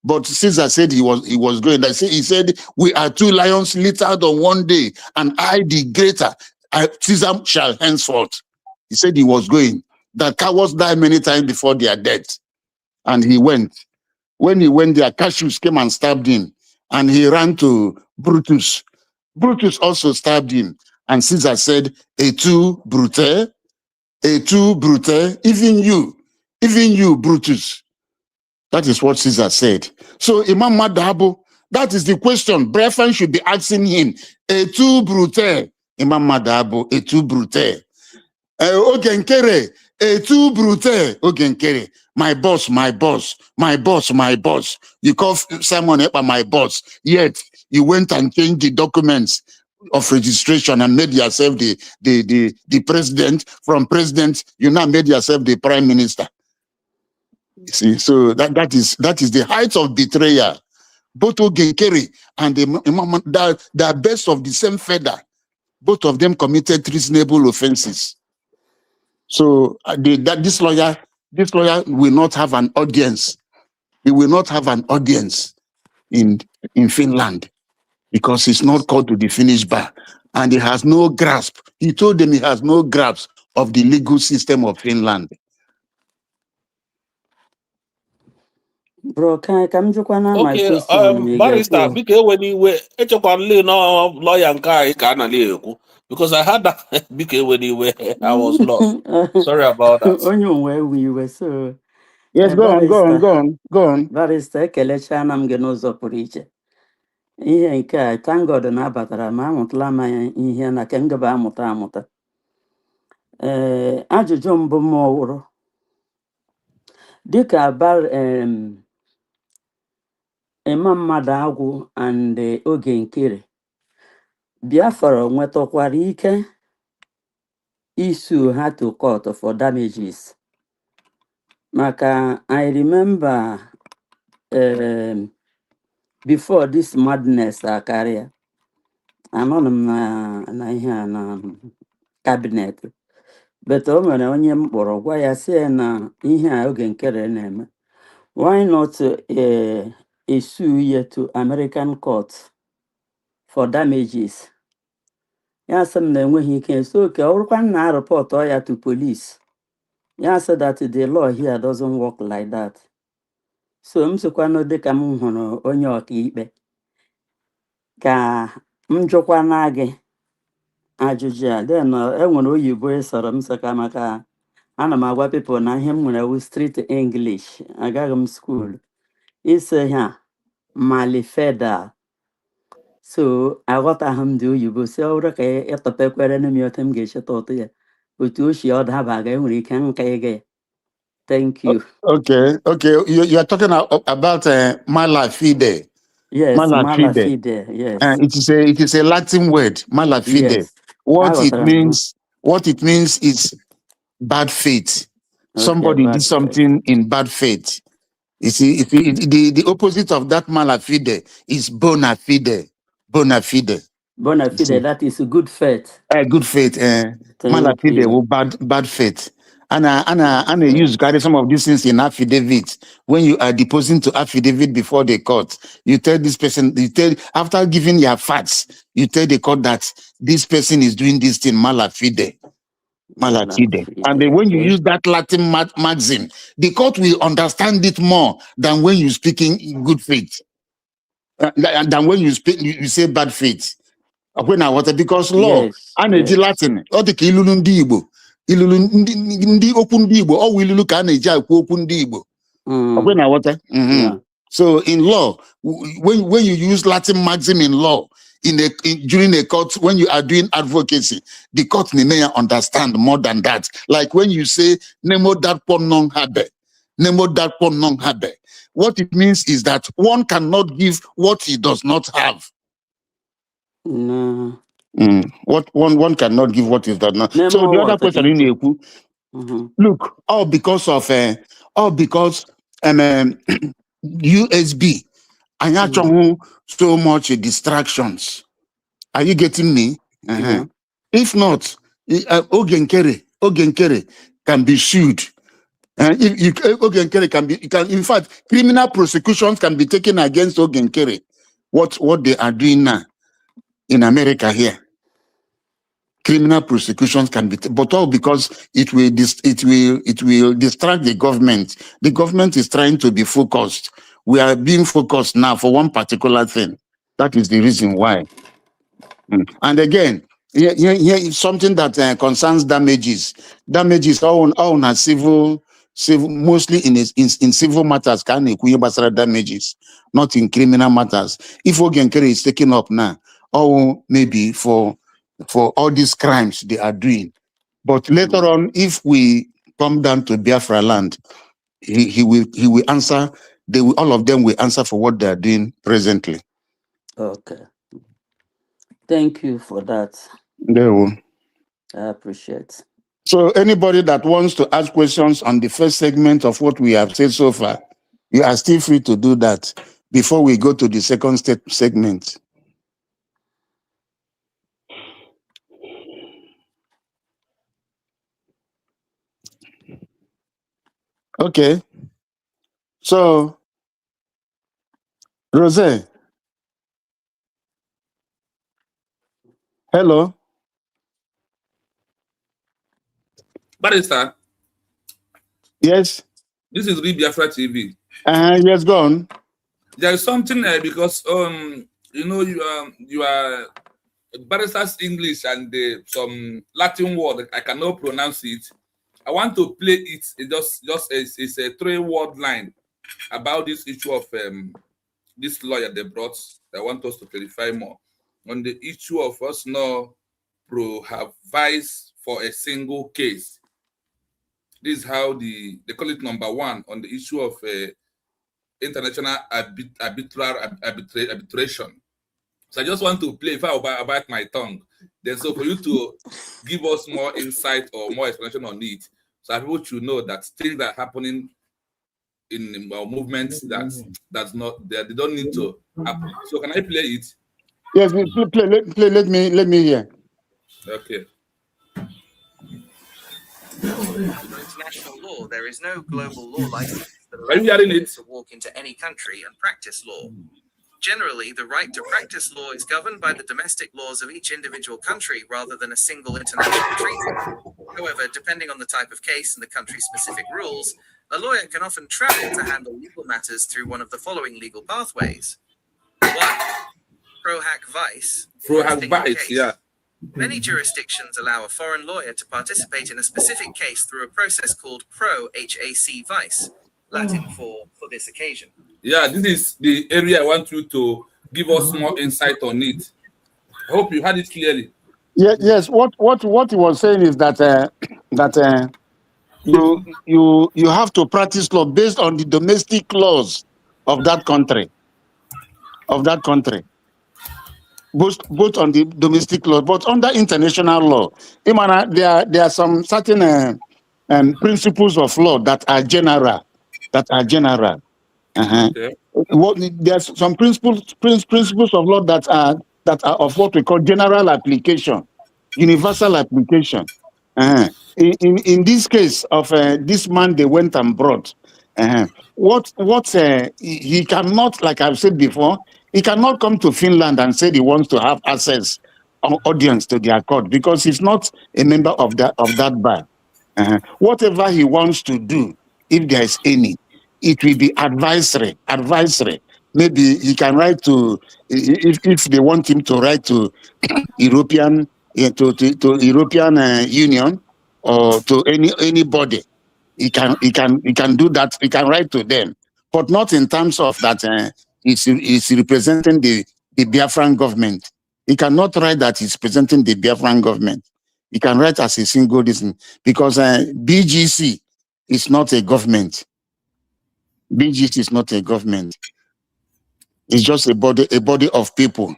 But Caesar said he was going. He said, we are two lions littered on one day, and I, the greater, Caesar shall henceforth. He said he was going. That cowards die many times before their death. And he went. When he went there, Cassius came and stabbed him. And he ran to Brutus. Brutus also stabbed him. And Caesar said, et tu, Brute, even you, Even you, Brutus. That is what Caesar said. So Imam Madabo, that is the question Brethren should be asking him. Et tu, Brute? Imam Madabo, et tu, Brute? Ogenkere, et tu, Brute? Ogenkere, my boss, my boss, my boss, my boss. You call Simon Epa my boss, yet you went and changed the documents of registration and made yourself the president. From president, you now made yourself the prime minister. You see, so that is the height of betrayal. Both Ogenkere and Imam, they are best of the same feather. Both of them committed treasonable offenses. So this lawyer will not have an audience. He will not have an audience in Finland because he's not called to the Finnish bar, and he has no grasp. He told them he has no grasp of the legal system of Finland. Bro, can you my Okay, question? barrister, biko ewe iwe echekwala no lawyer nke anyị ka ana ekwu because I had that biko ewe iwe I was lost. Sorry about that. So Yes, go on. Barrister, kelechana m gị n'ụzọ pụrụ iche. Ihe nke a, thank God na abatara ma amụtala m ihe na ke ngaba amụta. Ajụjụ mbụ m wụrụ dịka Imam Madagwu and Ogenkere Biafra nwetakwara ike issue ha to court for damages. Maka I remember before this madness career, anọ m na ihe na cabinet, but o nwere onye m kpọrọ gwa ya sị na ihe a Ogenkere na-eme, why not issue ya to American court for damages? Ya sị m na enweghị ike, so ka ọ bụrụkwa na report ya to police. Ya said that the law here doesn't work like that. So m sịkwa no dịka m hụrụ onye ọkaikpe ka m jụkwa na gị ajụjụ a. Then enwere oyibo ịsọrọ m sịka maka ana m agwa people na ihe m nwere street English, agaghị m school. Ise ha malifeda. So aghọtaghị m dị oyibo si ọ bụrụ ka ịtọpekwere na m otu m ga-echeta ụtụ ya otu o si ọ daba ga enwere ike nka ịga. Thank you. Okay. You are talking about malafide. Yes, malafide. Yes. It is a Latin word, malafide. Yes. What it means is bad faith. Okay, Somebody bad did something in bad faith. You see, the opposite of that malafide is bona fide. Bona fide. Bona fide, that is a good faith. Good faith. Malafide, bad faith. And use carry some of these things in affidavit. When you are deposing to affidavit before the court, you tell this person, after giving your facts, you tell the court that this person is doing this thing malafide. Malafide. And then when you use that Latin maxim, the court will understand it more than when you speak in good faith. Than when you speak, you say bad faith. When I was because law, and a Latin, or the Kilulun Dibo. Ndi open Igbo, or will look at a open Igbo. When I water. So in law, when you use Latin maxim in law, during a court, when you are doing advocacy, the court may understand more than that. Like when you say nemo dat pon non habe, nemo dat pon non habe. What it means is that one cannot give what he does not have. No. What one cannot give what is that not. So the other question in Eku, look, all because USB, and actually so much distractions. Are you getting me? If not, Ogenkere can be sued. Ogenkere can be. In fact, criminal prosecutions can be taken against Ogenkere. What they are doing now in America here. Criminal prosecutions can be, but all because it will distract the government. The government is trying to be focused. We are being focused now for one particular thing. That is the reason why. And again, here is something that concerns damages. Damages all on a civil mostly in civil matters, can damages, not in criminal matters. If Ogenkere is taken up now, or maybe for all these crimes they are doing. But later on, if we come down to Biafra land, he will answer. All of them will answer for what they are doing presently. Okay. Thank you for that. They will. I appreciate. So anybody that wants to ask questions on the first segment of what we have said so far, you are still free to do that before we go to the second segment. Okay. So, Rose. Hello. Barrister. Yes. This is Biafra TV. Yes, go on. There is something because you know you are barrister's English and some Latin word I cannot pronounce it. I want to play it. It's a 3-word line about this issue of this lawyer they brought. I want us to clarify more on the issue of us now have vice for a single case. This is how they call it number 1 on the issue of international arbitration. So I just want to play if I bite my tongue. Then so for you to give us more insight or more explanation on it, so people should know that things that are happening in movements that's not there, they don't need to happen. So can I play it? Yes, play. Let me hear. Okay. International law, there is no global law license that Are you hearing it? to walk into any country and practice law. Generally, the right to practice law is governed by the domestic laws of each individual country rather than a single international treaty. However, depending on the type of case and the country's specific rules, a lawyer can often travel to handle legal matters through one of the following legal pathways. 1. Pro hac vice. Pro hac vice, yeah. Many jurisdictions allow a foreign lawyer to participate in a specific case through a process called pro hac vice, Latin for this occasion. Yeah, this is the area I want you to give us more insight on it. I hope you had it clearly. Yes. What he was saying is that you have to practice law based on the domestic laws of that country. Both on the domestic law, but under international law. There are some certain principles of law that are general. Okay. There's some principles of law that are of what we call general application, universal application. In this case of this man they went and brought, he cannot, like I've said before, he cannot come to Finland and say he wants to have access or audience to their court because he's not a member of that bar. Whatever he wants to do, if there is any, it will be advisory. Maybe he can write to, if they want him to write to European European Union or to anybody, he can do that. He can write to them, but not in terms of that he's representing the Biafran government. He cannot write that he's presenting the Biafran government. He can write as a single reason because BGC is not a government. BGC is not a government. It's just a body of people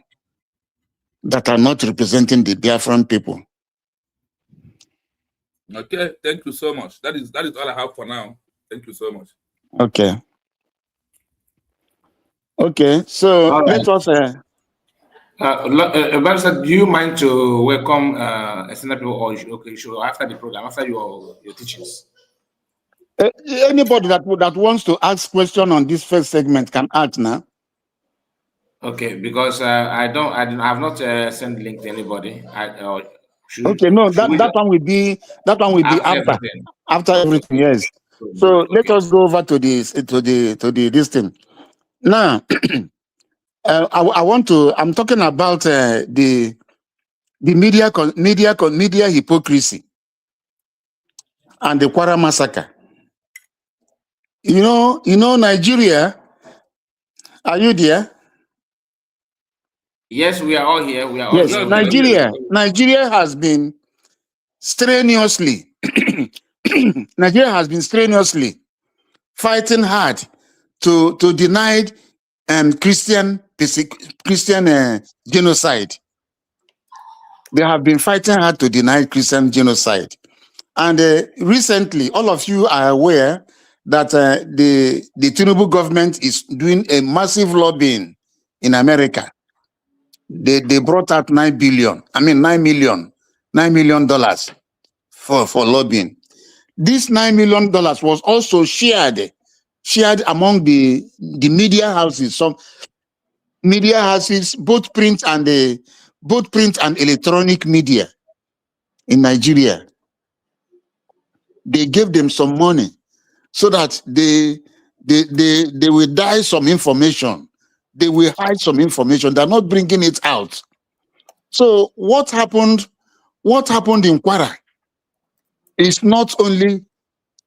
that are not representing the Biafran people. Okay, thank you so much. That is all I have for now. Thank you so much. Okay. So right. let us. Barrister, do you mind to welcome external people, or should after the program, after your teachings? Anybody that wants to ask question on this first segment can ask now. Okay, because I have not sent link to anybody. That one will be after everything. Yes. So let us go over to this thing. Now, I'm talking about the media hypocrisy and the Kwara massacre. You know, Nigeria. Are you there? Yes, we are all here. We are all Yes, here. Nigeria has been strenuously, Nigeria has been strenuously fighting hard to deny Christian genocide. They have been fighting hard to deny Christian genocide. And recently, all of you are aware that the Tinubu government is doing a massive lobbying in America. They brought out $9 million for lobbying. This $9 million was also shared among the media houses. Some media houses, both print and electronic media in Nigeria. They gave them some money so that they will die some information. They will hide some information. They're not bringing it out. So what happened in Kwara is not only,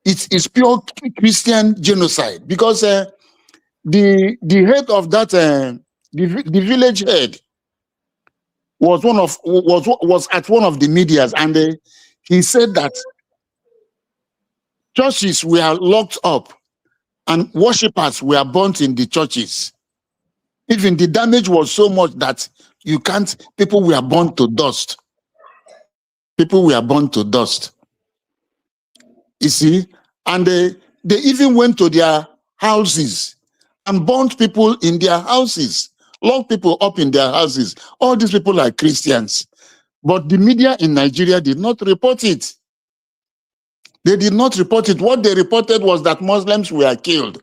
it's pure Christian genocide, because the head of that the village head was at one of the medias, and he said that churches were locked up and worshippers were burnt in the churches. Even the damage was so much that people were burnt to dust. People were burnt to dust. You see, and they even went to their houses and burnt people in their houses, locked people up in their houses. All these people are Christians. But the media in Nigeria did not report it. They did not report it. What they reported was that Muslims were killed,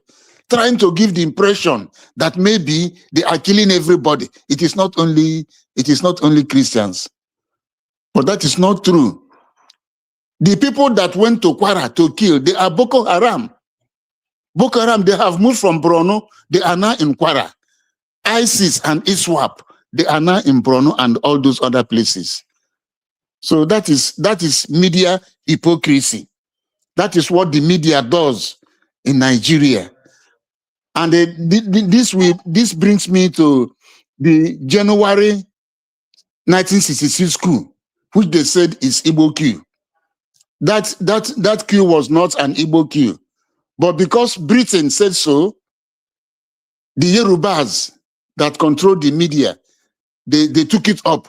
trying to give the impression that maybe they are killing everybody. It is not only Christians. But that is not true. The people that went to Kwara to kill, they are Boko Haram. Boko Haram, they have moved from Borno, they are now in Kwara. ISIS and ISWAP, they are now in Borno and all those other places. So that is media hypocrisy. That is what the media does in Nigeria. And this brings me to the January 1966 coup, which they said is Igbo coup. That coup was not an Igbo coup. But because Britain said so, the Yorubas that control the media, they took it up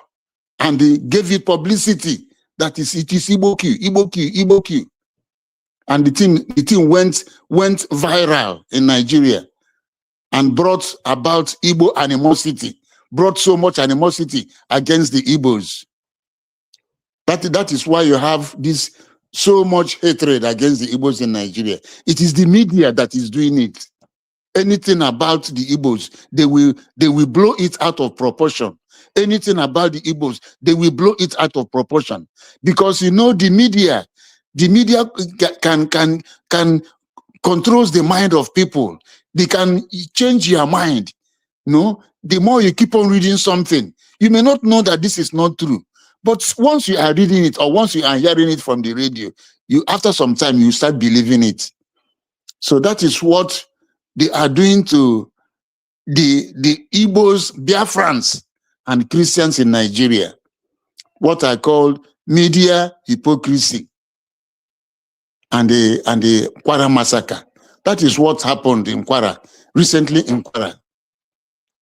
and they gave it publicity that it is Igbo coup. And the thing went viral in Nigeria and brought about Igbo animosity, brought so much animosity against the Igbos. That is why you have this so much hatred against the Igbos in Nigeria. It is the media that is doing it. Anything about the Igbos, they will blow it out of proportion. Anything about the Igbos, they will blow it out of proportion. Because the media can controls the mind of people. They can change your mind. No, the more you keep on reading something, you may not know that this is not true. But once you are reading it or once you are hearing it from the radio, after some time you start believing it. So that is what they are doing to the Igbos, Biafrans, and Christians in Nigeria. What I call media hypocrisy and the Kwara massacre. That is what happened in Kwara, recently in Kwara.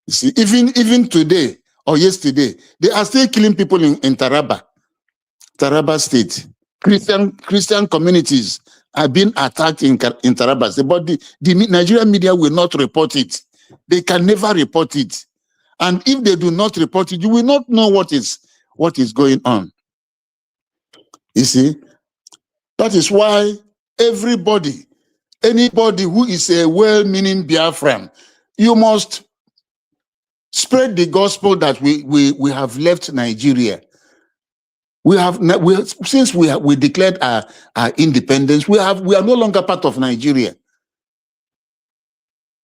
You see, even today or yesterday, they are still killing people in Taraba State. Christian communities are being attacked in Taraba State, but the Nigerian media will not report it. They can never report it. And if they do not report it, you will not know what is going on. You see, that is why anybody who is a well-meaning Biafran, you must spread the gospel that we have left Nigeria. Since we declared our independence, we are no longer part of Nigeria.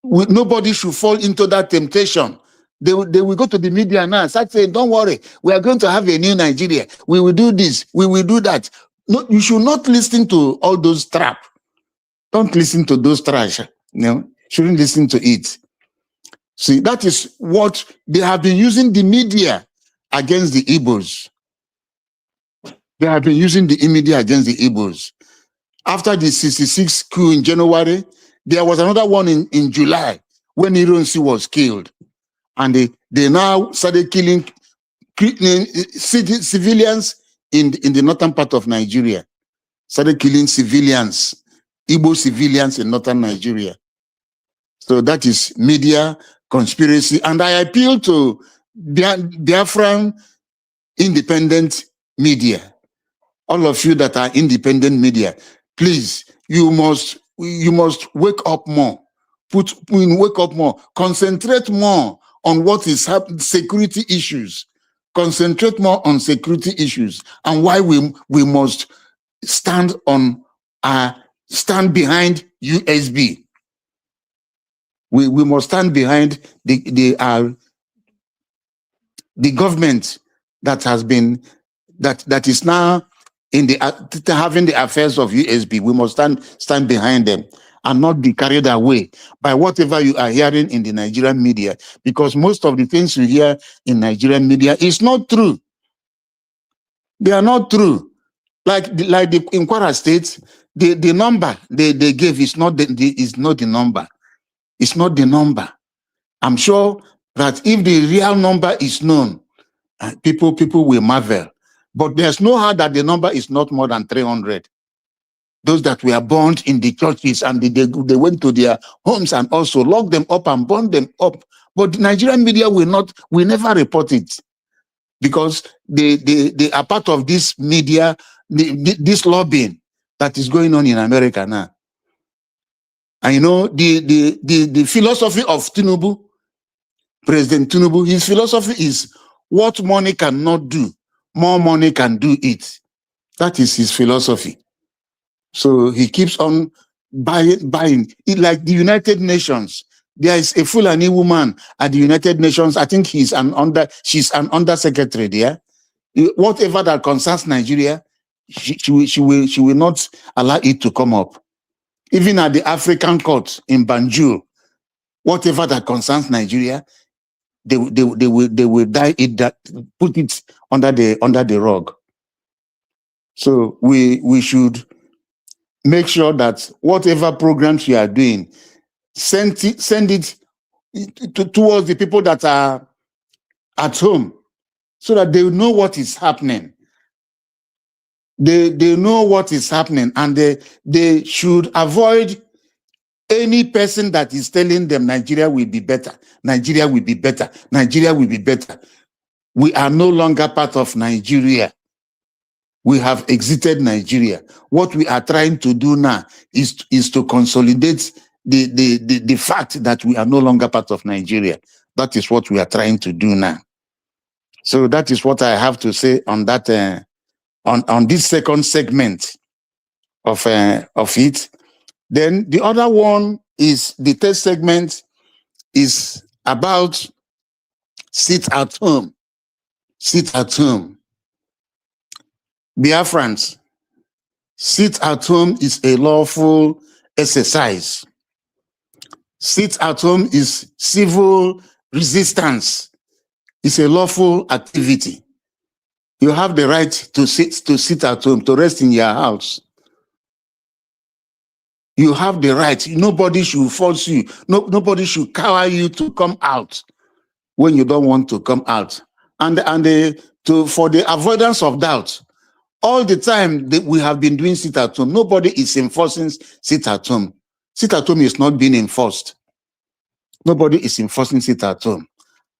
Nobody should fall into that temptation. They will go to the media now and start saying, "Don't worry, we are going to have a new Nigeria. We will do this, we will do that." No, you should not listen to all those traps. Don't listen to those trash. Shouldn't listen to it. See, that is what they have been using the media against the Igbos. They have been using the media against the Igbos. After the 66 coup in January, there was another one in July when Ironsi was killed. And they now started killing civilians in the northern part of Nigeria. Started killing civilians, Igbo civilians in northern Nigeria. So that is media conspiracy. And I appeal to Biafran independent media. All of you that are independent media, please, you must wake up more. Wake up more. Concentrate more on what is happening, security issues. Concentrate more on security issues and why we must stand behind USB. We must stand behind the government that has been that is now in having the affairs of USB. We must stand behind them and not be carried away by whatever you are hearing in the Nigerian media, because most of the things you hear in Nigerian media is not true. They are not true. Like in Kwara State, the number they gave is not the number. It's not the number. I'm sure that if the real number is known, people will marvel. But there's no how that the number is not more than 300. Those that were burned in the churches and they went to their homes and also locked them up and burned them up. But the Nigerian media will never report it, because they are part of this media, this lobbying that is going on in America now. And you know, the philosophy of Tinubu, President Tinubu, his philosophy is what money cannot do, more money can do it. That is his philosophy. So he keeps on buying it, like the United Nations. There is a Fulani woman at the United Nations. I think she's an undersecretary there. Whatever that concerns Nigeria, she will not allow it to come up. Even at the African court in Banjul, whatever that concerns Nigeria, they will put it under the rug. So we should make sure that whatever programs you are doing, send it towards the people that are at home, so that they know what is happening. They know what is happening, and they should avoid any person that is telling them Nigeria will be better, Nigeria will be better, Nigeria will be better. We are no longer part of Nigeria. We have exited Nigeria. What we are trying to do now is to consolidate the fact that we are no longer part of Nigeria. That is what we are trying to do now. So that is what I have to say on that, on this second segment of it. Then the other one is, the third segment is about sit at home. Sit at home. Biafrans, sit at home is a lawful exercise. Sit at home is civil resistance. It's a lawful activity. You have the right to sit at home, to rest in your house. You have the right. Nobody should force you. Nobody should cower you to come out when you don't want to come out. And for the avoidance of doubt, all the time that we have been doing sit at home, nobody is enforcing sit at home. Sit at home is not being enforced. Nobody is enforcing sit at home.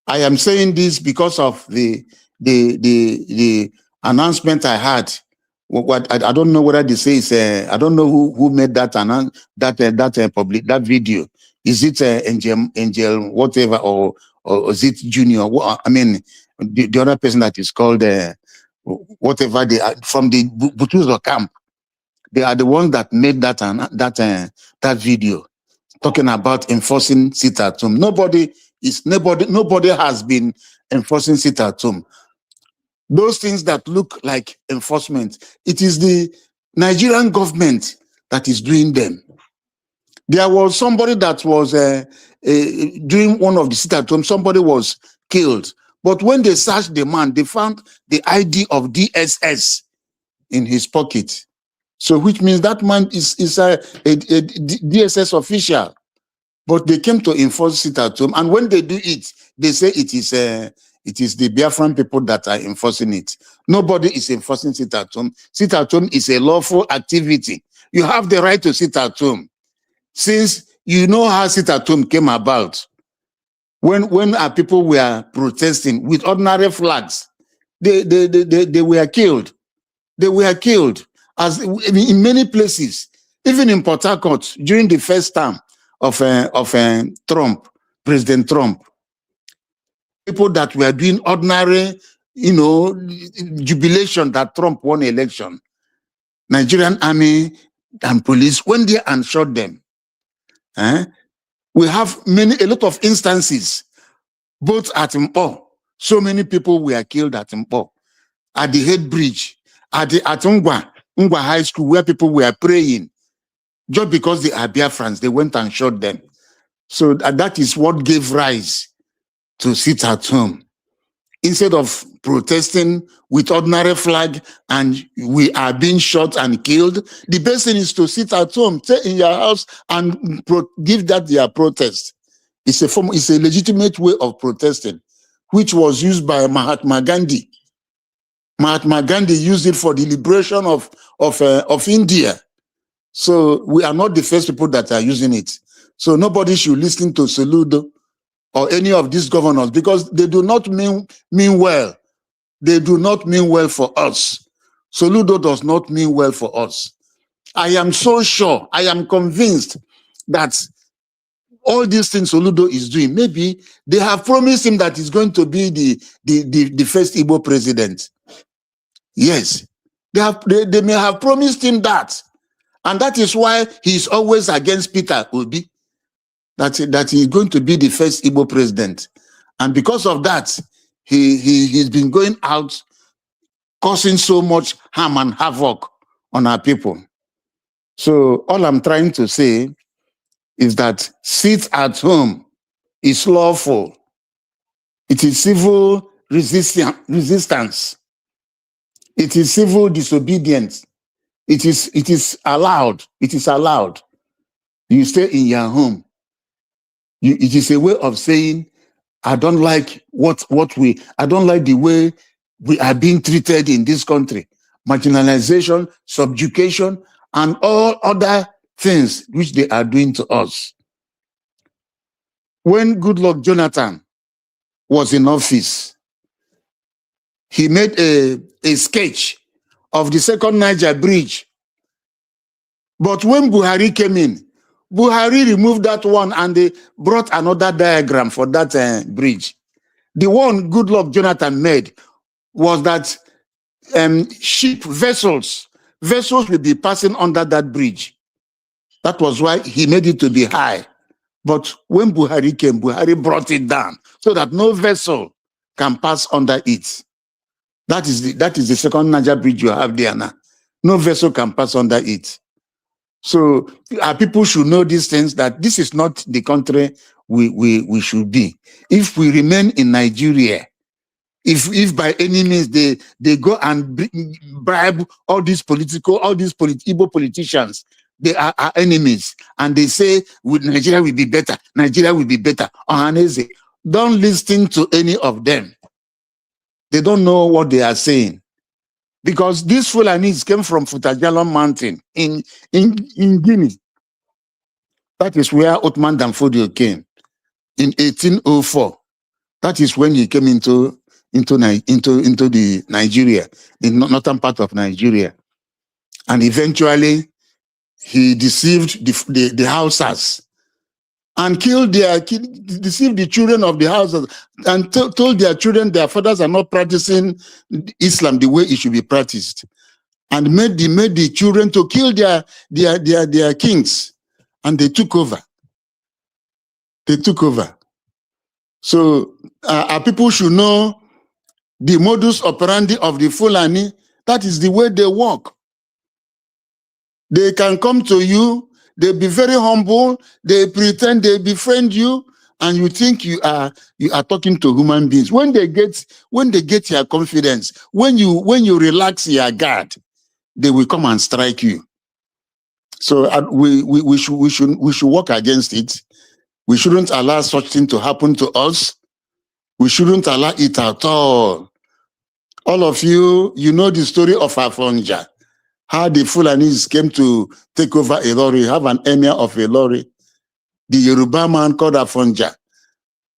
I am saying this because of the announcement I had. What I don't know whether this is I don't know who made that that video. Is it Angel whatever, or is it Junior? I mean, the other person that is called whatever, they are from the Butuzo camp. They are the ones that made that video talking about enforcing sit at home. Nobody has been enforcing sit at home. Those things that look like enforcement, it is the Nigerian government that is doing them. There was somebody that was during one of the sit-at-home, somebody was killed. But when they searched the man, they found the ID of DSS in his pocket. So which means that man is a DSS official. But they came to enforce sit-at-home. And when they do it, they say it is the Biafran people that are enforcing it. Nobody is enforcing sit-at-home. Sit-at-home is a lawful activity. You have the right to sit at home. Since you know how sit-at-home came about, when our people were protesting with ordinary flags, they were killed. They were killed as in many places, even in Port Harcourt during the first term of Trump, President Trump. People that were doing ordinary, jubilation that Trump won election. Nigerian army and police went there and shot them. We have a lot of instances, both at Mpo. So many people were killed at Mpo, at the Head Bridge, at Ngwa High School, where people were praying. Just because they are Biafrans, they went and shot them. So that is what gave rise to sit at home. Instead of protesting with ordinary flag and we are being shot and killed, the best thing is to sit at home, stay in your house and give that their protest. It's a legitimate way of protesting, which was used by Mahatma Gandhi. Mahatma Gandhi used it for the liberation of India. So we are not the first people that are using it. So nobody should listen to Soludo or any of these governors, because they do not mean well. They do not mean well for us. Soludo does not mean well for us. I am so sure, I am convinced that all these things Soludo is doing, maybe they have promised him that he's going to be the first Igbo president. Yes, they may have promised him that. And that is why he's always against Peter Obi. That he's going to be the first Igbo president. And because of that, he's been going out causing so much harm and havoc on our people. So all I'm trying to say is that sit at home is lawful. It is civil resistance. It is civil disobedience. It is allowed. It is allowed. You stay in your home. It is a way of saying, I don't like I don't like the way we are being treated in this country. Marginalization, subjugation, and all other things which they are doing to us. When Goodluck Jonathan was in office, he made a sketch of the second Niger bridge. But when Buhari came in, Buhari removed that one and they brought another diagram for that bridge. The one Goodluck Jonathan made was that vessels will be passing under that bridge. That was why he made it to be high. But when Buhari came, Buhari brought it down so that no vessel can pass under it. That is the second Niger bridge you have there now. No vessel can pass under it. So our people should know these things, that this is not the country we should be. If we remain in Nigeria, if by any means they go and bribe all these Igbo politicians, they are our enemies, and they say Nigeria will be better, Nigeria will be better. Don't listen to any of them. They don't know what they are saying. Because these Fulanis came from Futajalon Mountain in Guinea. That is where Othman Danfodio came in 1804. That is when he came into the Nigeria, the northern part of Nigeria, and eventually he deceived the Hausas and deceived the children of the Hausas and told their children their fathers are not practicing Islam the way it should be practiced, and made the children to kill their kings, and they took over. They took over. So our people should know the modus operandi of the Fulani. That is the way they work. They can come to you, They be very humble. They pretend they befriend you, and you think you are talking to human beings. When they get your confidence, when you relax your guard, they will come and strike you. So we should work against it. We shouldn't allow such thing to happen to us. We shouldn't allow it at all. All of you, you know the story of Afonja, how the Fulanis came to take over Ilori, have an emir of Ilori. The Yoruba man called Afonja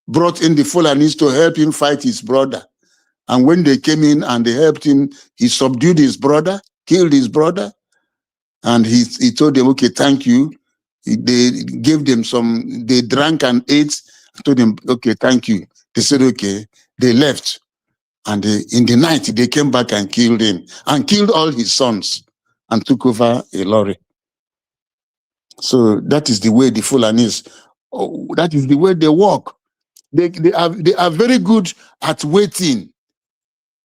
brought in the Fulanis to help him fight his brother. And when they came in and they helped him, he subdued his brother, killed his brother. And he told them, okay, thank you. They gave them some, they drank and ate. I told them, okay, thank you. They said, okay. They left. And in the night, they came back and killed him and killed all his sons and took over a lorry. So that is the way the Fulanis, that is the way they work. They are very good at waiting.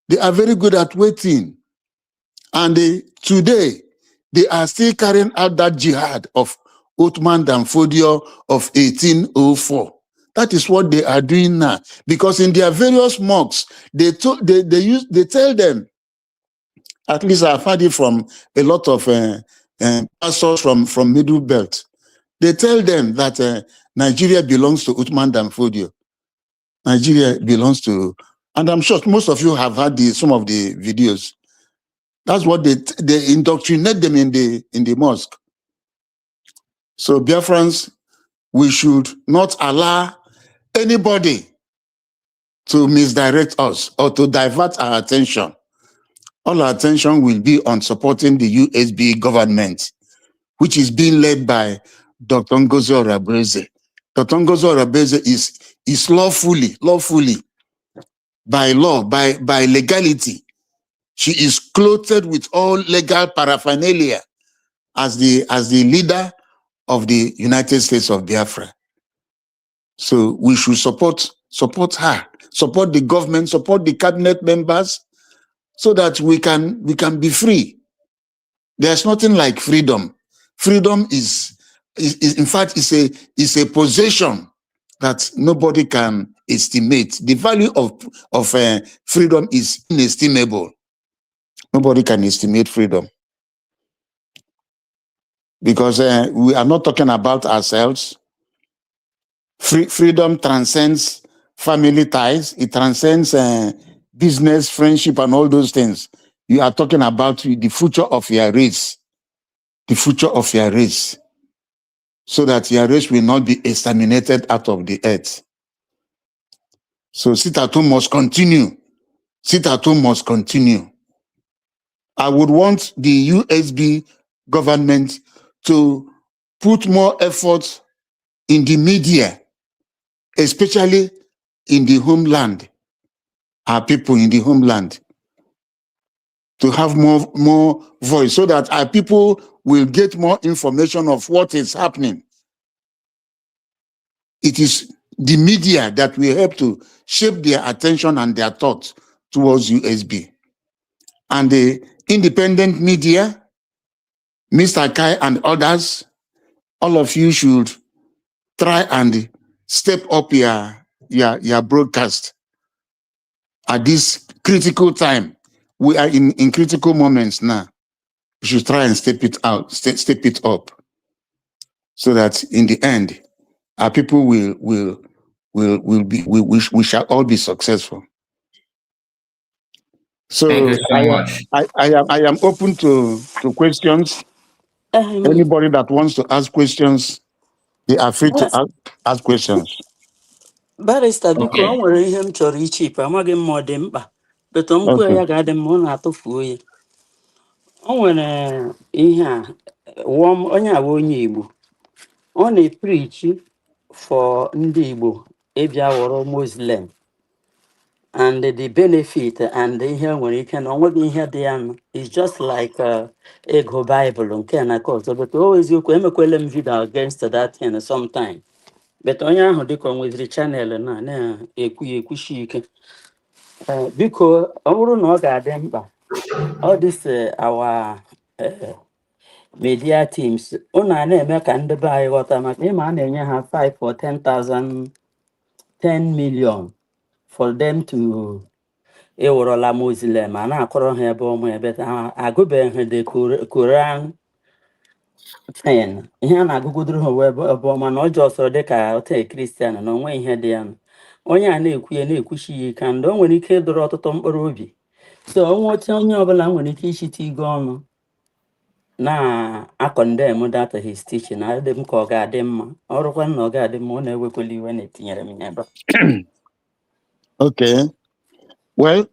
They are very good at waiting. And today, they are still carrying out that jihad of Uthman Dan Fodio of 1804. That is what they are doing now. Because in their various mosques, they tell them, at least I've heard it from a lot of pastors from Middle Belt. They tell them that Nigeria belongs to Uthman Dan Fodio. Nigeria belongs to, and I'm sure most of you have had some of the videos. That's what they indoctrinate them in the mosque. So Biafrans, we should not allow anybody to misdirect us or to divert our attention. All our attention will be on supporting the USB government, which is being led by Dr. Ngozi Orabreze. Dr. Ngozi Orabreze is lawfully, by law, by legality. She is clothed with all legal paraphernalia as the leader of the United States of Biafra. So we should support her, support the government, support the cabinet members, so that we can be free. There's nothing like freedom. Freedom is in fact is a possession that nobody can estimate. The value of freedom is inestimable. Nobody can estimate freedom, because we are not talking about ourselves. Freedom transcends family ties. It transcends business, friendship, and all those things. You are talking about the future of your race, the future of your race, so that your race will not be exterminated out of the earth. So sit at home must continue. Sit at home must continue. I would want the USB government to put more effort in the media, especially in the homeland, our people in the homeland, to have more voice, so that our people will get more information of what is happening. It is the media that will help to shape their attention and their thoughts towards USB. And the independent media, Mr. Kai and others, all of you should try and step up your broadcast at this critical time. We are in critical moments now. We should try and step it up, so that in the end, our people we shall all be successful. So thank you so much. I am open to questions. Anybody that wants to ask questions, they are free to ask questions. Barrister, biko Okay. o nwere ihe m chọrọ ichipụ, amaghị m ma ọ dị mkpa, but m kwuo ya ga-adị m, ọ na-atụfuo ya. O nwere ihe a, onye a bụ onye Igbo, ọ na-epreach for ndị Igbo ịbịa wọrọ Muslim, and the benefit and ihe nwere ike na onweghị ihe dị ya mma. It's just like ego Bible nke na court, but o eziokwu emekwele m video against that thing sometime. But onye ahụ dịka o nweziri channel na-ekwushi ike. Biko ọ bụrụ na ọ ga-adị mkpa, all this our media teams. Una na-eme ka ndị be anyị ghọta maka ịma a na-enye ha 5 or 10,000, 10 million for them to eworola Muslim a na-akọrọ ha ebe ọmụ ebe agụbeghị the Quran 10 ihe a na-agụgodoro ha ebe ọma na ọjọọ sọrọ dịka ote Kristian na onwe ihe dị ya onye a na-ekwu ya na-ekwuchi ya ike ndị o nwere ike ịdọrọ ọtụtụ mkpụrụ obi so onye ọbụla nwere ike ichite igo ọnụ na-akọndem data his teaching na adị m ka ọ ga-adị mma ọrụkwa na ọ ga-adị mma ọ na-ewekwala iwe na-etinyere m ebe. Okay. Well,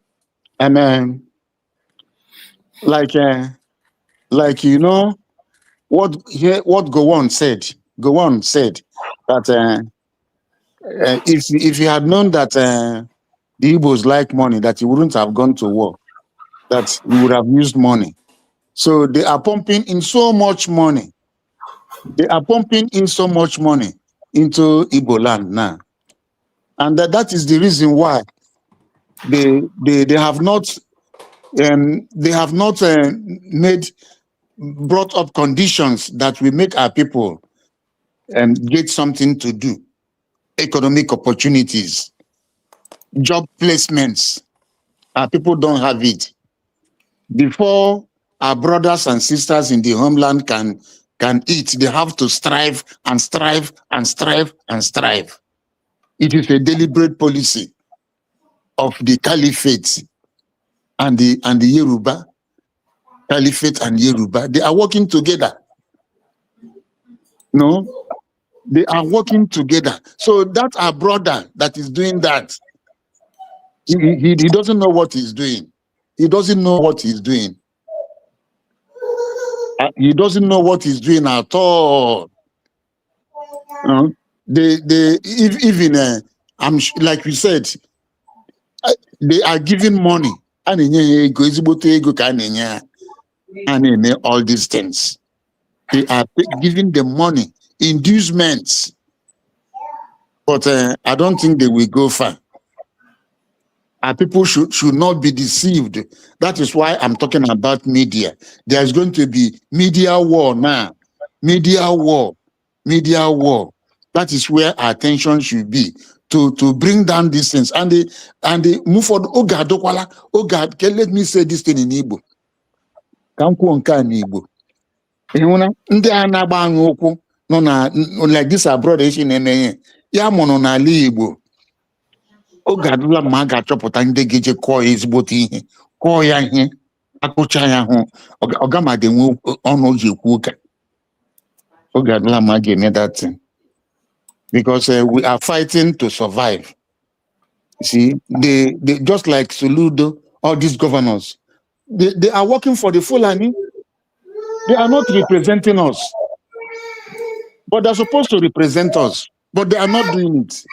and like you know what Gowon said. Gowon said that if he had known that the Igbos like money, that he wouldn't have gone to war. That he would have used money. So they are pumping in so much money. They are pumping in so much money into Igbo land now, and that is the reason why they have not brought up conditions that will make our people get something to do, economic opportunities, job placements. Our people don't have it. Before our brothers and sisters in the homeland can eat, they have to strive and strive and strive and strive. It is a deliberate policy of the caliphate and the Yoruba. Caliphate and Yoruba, they are working together. No, they are working together. So that our brother that is doing that, he doesn't know what he's doing. He doesn't know what he's doing. He doesn't know what he's doing at all. I'm like we said, they are giving money and all these things. They are giving them money, inducements, but I don't think they will go far. Our people should not be deceived. That is why I'm talking about media. There's going to be media war now. Media war. Media war. That is where our attention should be to bring down these things. And they move forward. Oh God, let me say this thing in Igbo. Ndị a na-agba anyị ụkwụ nọ na like this abroad echi na-eme ya mụrụ n'ala Igbo oge adịla ma a ga-achọpụta ndị ga-eje kọọ ya ezigbote ihe kọọ ya ihe akụcha ya hụ ọgamadị nwe ọnụ ji ekwu ụka oge adịla ma a ga-eme that thing because we are fighting to survive. See, they just like Soludo, all these governors, they are working for the Fulani. They are not representing us, but they're supposed to represent us, but they are not doing it.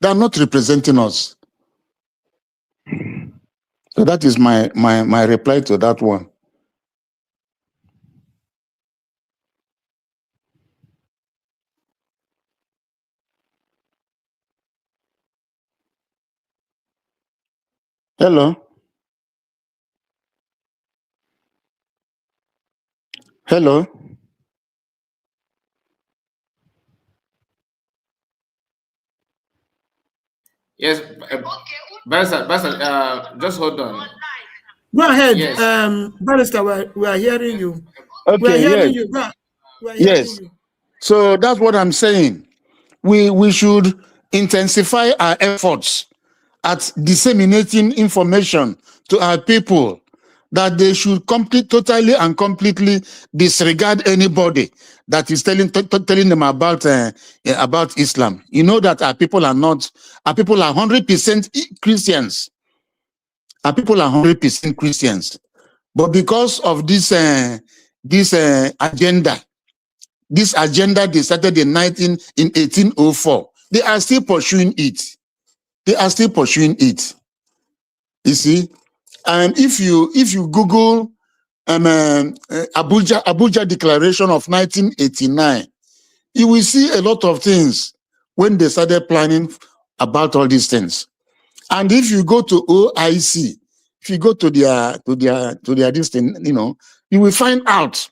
They are not representing us. So that is my reply to that one. Hello. Hello. Yes, Barrister, just hold on. Go ahead, Yes. Barrister. We are hearing you. Okay. We are hearing Yes. you. We are hearing Yes. you. So that's what I'm saying. We should intensify our efforts at disseminating information to our people that they should totally and completely disregard anybody that is telling them about Islam. You know that our people are 100% Christians. Our people are 100% Christians. But because of this agenda they started in 1804, they are still pursuing it. They are still pursuing it. You see, and if you Google Abuja Declaration of 1989, you will see a lot of things when they started planning about all these things. And if you go to OIC, if you go to their this thing, you know, you will find out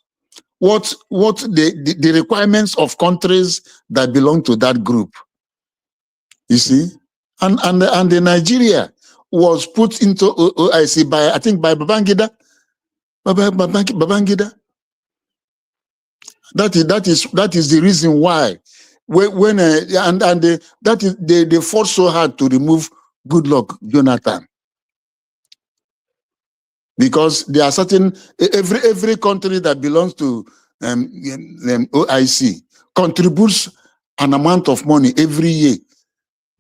what the requirements of countries that belong to that group. You see, and the Nigeria was put into OIC by, I think, by Babangida. Babangida. That is the reason why they fought so hard to remove Goodluck Jonathan, because there are certain every country that belongs to OIC contributes an amount of money every year.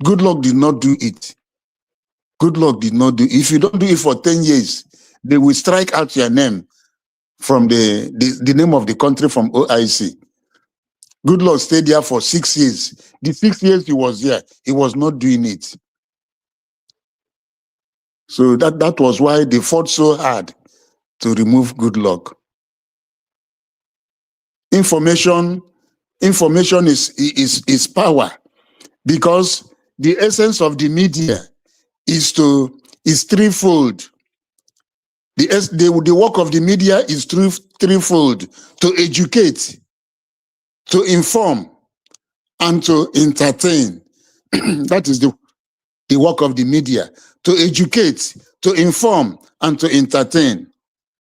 Goodluck did not do it. Goodluck did not do it. If you don't do it for 10 years, they will strike out your name from the name of the country from OIC. Goodluck stayed there for 6 years. The 6 years he was there, he was not doing it. So that was why they fought so hard to remove Goodluck. Information is power, because the essence of the media is threefold. The work of the media is threefold: to educate, to inform, and to entertain. That is the work of the media: to educate, to inform, and to entertain.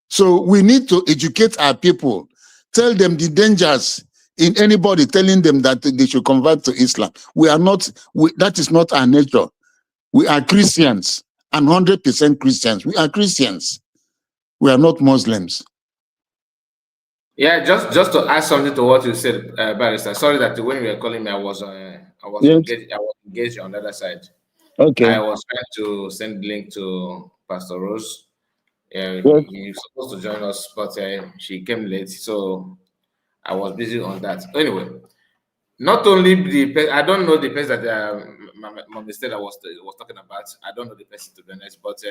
So we need to educate our people, tell them the dangers in anybody telling them that they should convert to Islam. That is not our nature. We are Christians, and 100% Christians. We are Christians. We are not Muslims. Yeah, just to add something to what you said, Barrister. Sorry that when you were calling me, I was engaged on the other side. Okay. I was trying to send the link to Pastor Rose. He was supposed to join us, but she came late, so I was busy on that. Anyway, not only I don't know the person that Mom Stella was talking about. I don't know the person, to be honest, but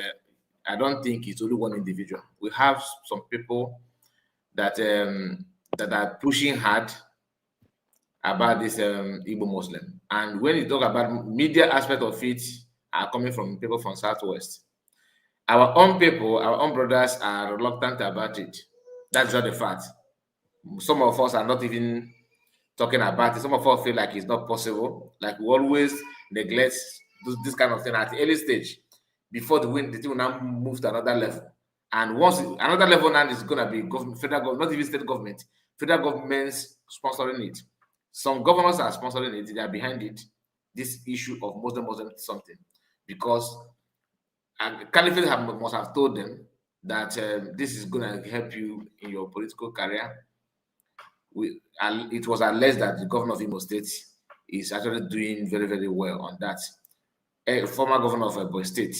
I don't think it's only one individual. We have some people that are pushing hard about this Igbo Muslim, and when you talk about media aspect of it, are coming from people from Southwest. Our own people, our own brothers are reluctant about it. That's not the fact. Some of us are not even talking about it. Some of us feel like it's not possible. Like we always neglect this kind of thing at the early stage before the thing will now move to another level. And once another level now is going to be government, federal government, not even state government, federal governments sponsoring it. Some governors are sponsoring it. They are behind it. This issue of Muslim something, because Caliphate must have told them that this is going to help you in your political career. It was alleged that the governor of Imo State is actually doing very, very well on that. A former governor of Ebo State,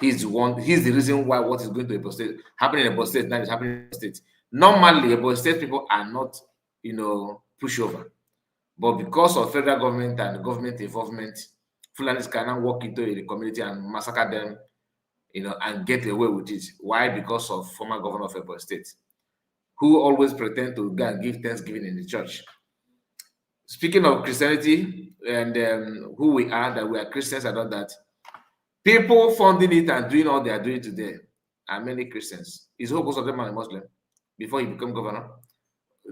he's the reason why what is going to Ebo State happening in Ebo State now is happening in Ebo State. Normally, Ebo State people are not, pushover, but because of federal government and government involvement, Fulanis can now walk into the community and massacre them, and get away with it. Why? Because of former governor of Ebo State, who always pretend to go and give Thanksgiving in the church. Speaking of Christianity and who we are, that we are Christians and all that, people funding it and doing all they are doing today are many Christians. Is most of them are Muslim before he became governor.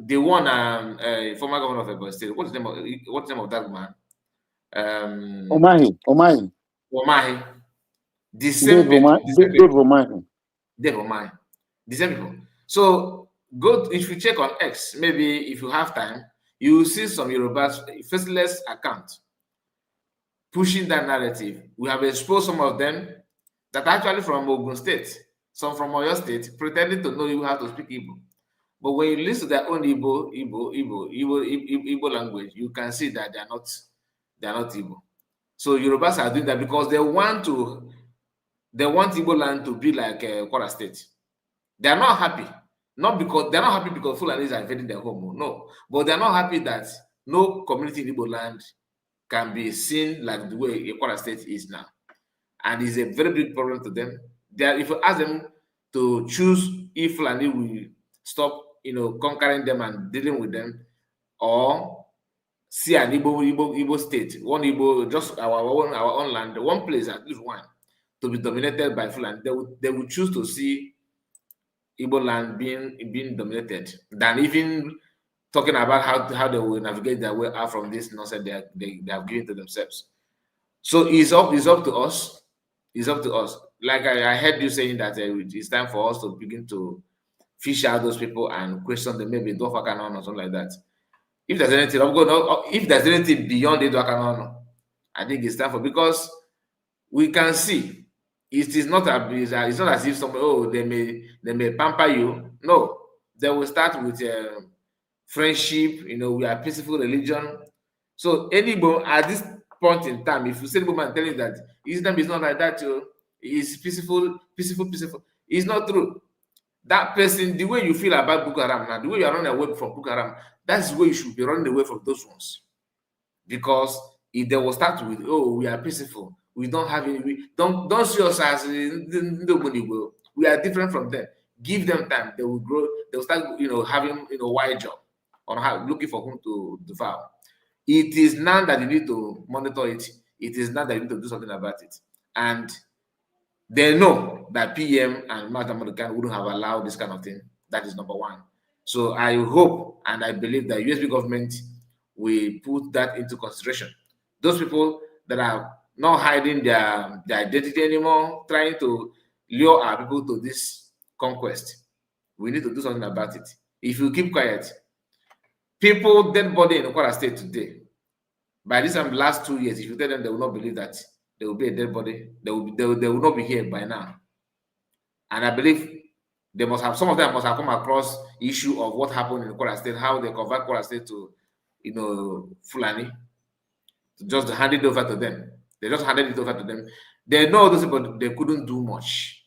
The one former governor of Ebo State, what's the name of that man? Omahi. The same people. Dave Omahi. The same people. So if you check on X, maybe if you have time, you will see some Yoruba's faceless account pushing that narrative. We have exposed some of them that are actually from Ogun State, some from Oyo State, pretending to know you how to speak Igbo. But when you listen to their own Igbo language, you can see that they are not Igbo. So Yorubas are doing that because they want Igbo land to be like Kwara State. They are not happy. They're not happy because Fulanis are invading their home. No, but they're not happy that no community in Igbo land can be seen like the way Kwara State is now, and it's a very big problem to them. If you ask them to choose if Fulani will stop, conquering them and dealing with them, or see an Igbo state, one Igbo, just our own land, one place, at least one, to be dominated by Fulani, they will choose to see Igbo land being dominated than even talking about how they will navigate their way out from this nonsense they have given to themselves. So it's up to us. It's up to us. Like I heard you saying that it's time for us to begin to fish out those people and question them, maybe Dwafakanon or something like that. If there's anything beyond the Dwafakanon, I think it's time for, because we can see it is not it's not as if somebody, they may pamper you. No, they will start with friendship. We are peaceful religion. So anybody at this point in time, if you say the man tell you that Islam is not like that, it's peaceful. It's not true. That person, the way you feel about Boko Haram now, the way you are running away from Boko Haram, that's the way you should be running away from those ones. Because if they will start with, we are peaceful, we don't have any, don't see us as nobody will. We are different from them. Give them time, they will grow, they will start, having wide job on how looking for whom to devour. It is now that you need to monitor it. It is now that you need to do something about it. And they know that PM and Madam Modikan wouldn't have allowed this kind of thing. That is number one. So I hope and I believe that USB government will put that into consideration. Those people that are not hiding their identity anymore, trying to lure our people to this conquest, we need to do something about it. If you keep quiet, people, dead body in Kwara State today, by this time, last 2 years, if you tell them, they will not believe that there will be a dead body, they will not be here by now. And I believe they must have, some of them must have come across issue of what happened in Kwara State, how they convert Kwara State to, Fulani, to just hand it over to them. They just handed it over to them. They know those people, they couldn't do much.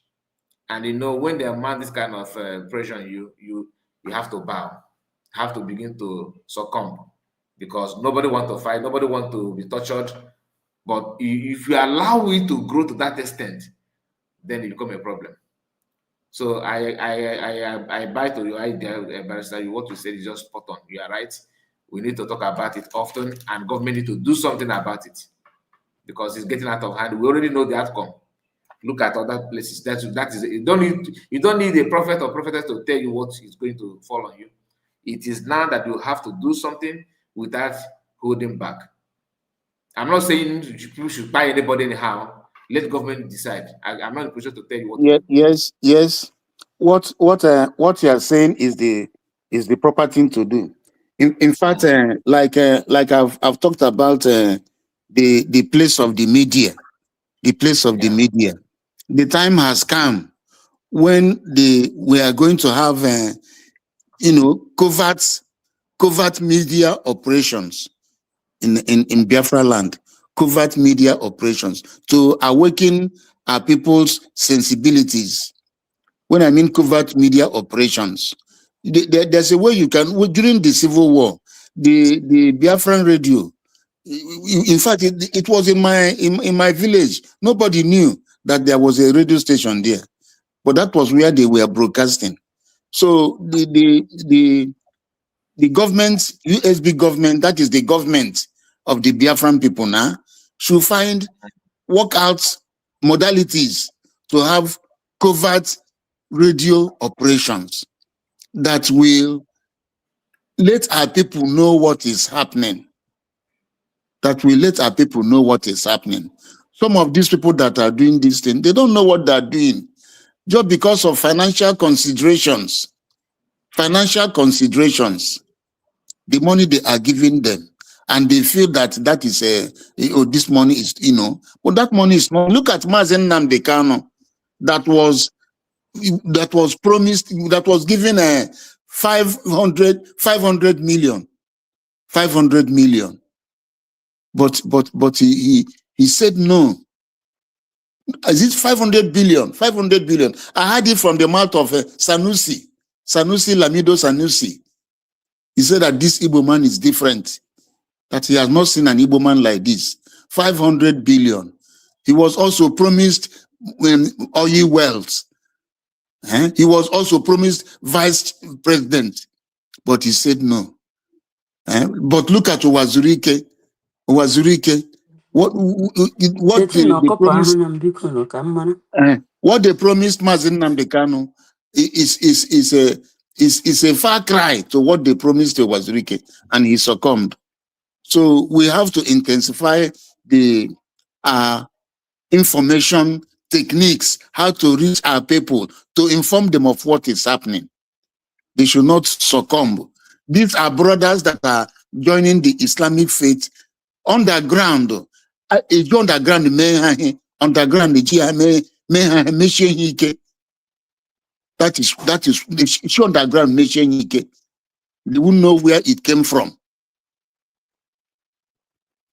And when they mount this kind of pressure on you, you have to bow, have to begin to succumb, because nobody wants to fight, nobody wants to be tortured. But if you allow it to grow to that extent, then it becomes a problem. So I buy to your idea, Barrister. What you said is just spot on. You are right. We need to talk about it often, and government need to do something about it, because it's getting out of hand. We already know the outcome. Look at other places. That is you don't need a prophet or prophetess to tell you what is going to fall on you. It is now that you have to do something without holding back. I'm not saying people should buy anybody anyhow. Let government decide. I'm not in a position to tell you what. Yes. What you are saying is the proper thing to do. In fact, like I've talked about the place of the media, the media. The time has come when we are going to have covert media operations in Biafra land, covert media operations to awaken our people's sensibilities. When I mean covert media operations, there's a way you can, during the Civil War, the Biafran radio, in fact, it was in my village. Nobody knew that there was a radio station there, but that was where they were broadcasting. So the government, USB government, that is the government of the Biafran people now, should work out modalities to have covert radio operations that will let our people know what is happening. Some of these people that are doing this thing, they don't know what they're doing just because of financial considerations. The money they are giving them, and they feel that is this money is, but that money is not. Look at Mazen Namdekano, that was promised, that was given 500 million. But he said no. Is it 500 billion? 500 billion. I heard it from the mouth of Sanusi Lamido Sanusi. He said that this Igbo man is different, that he has not seen an Igbo man like this. 500 billion. He was also promised oil wealth. He was also promised vice president, but he said no. But look at Wazurike. What they promised Mazen Namdekano, is a far cry to what they promised to Wazirike, and he succumbed. So we have to intensify the information techniques, how to reach our people, to inform them of what is happening. They should not succumb. These are brothers that are joining the Islamic faith underground. Underground, that is it's underground. They won't know where it came from.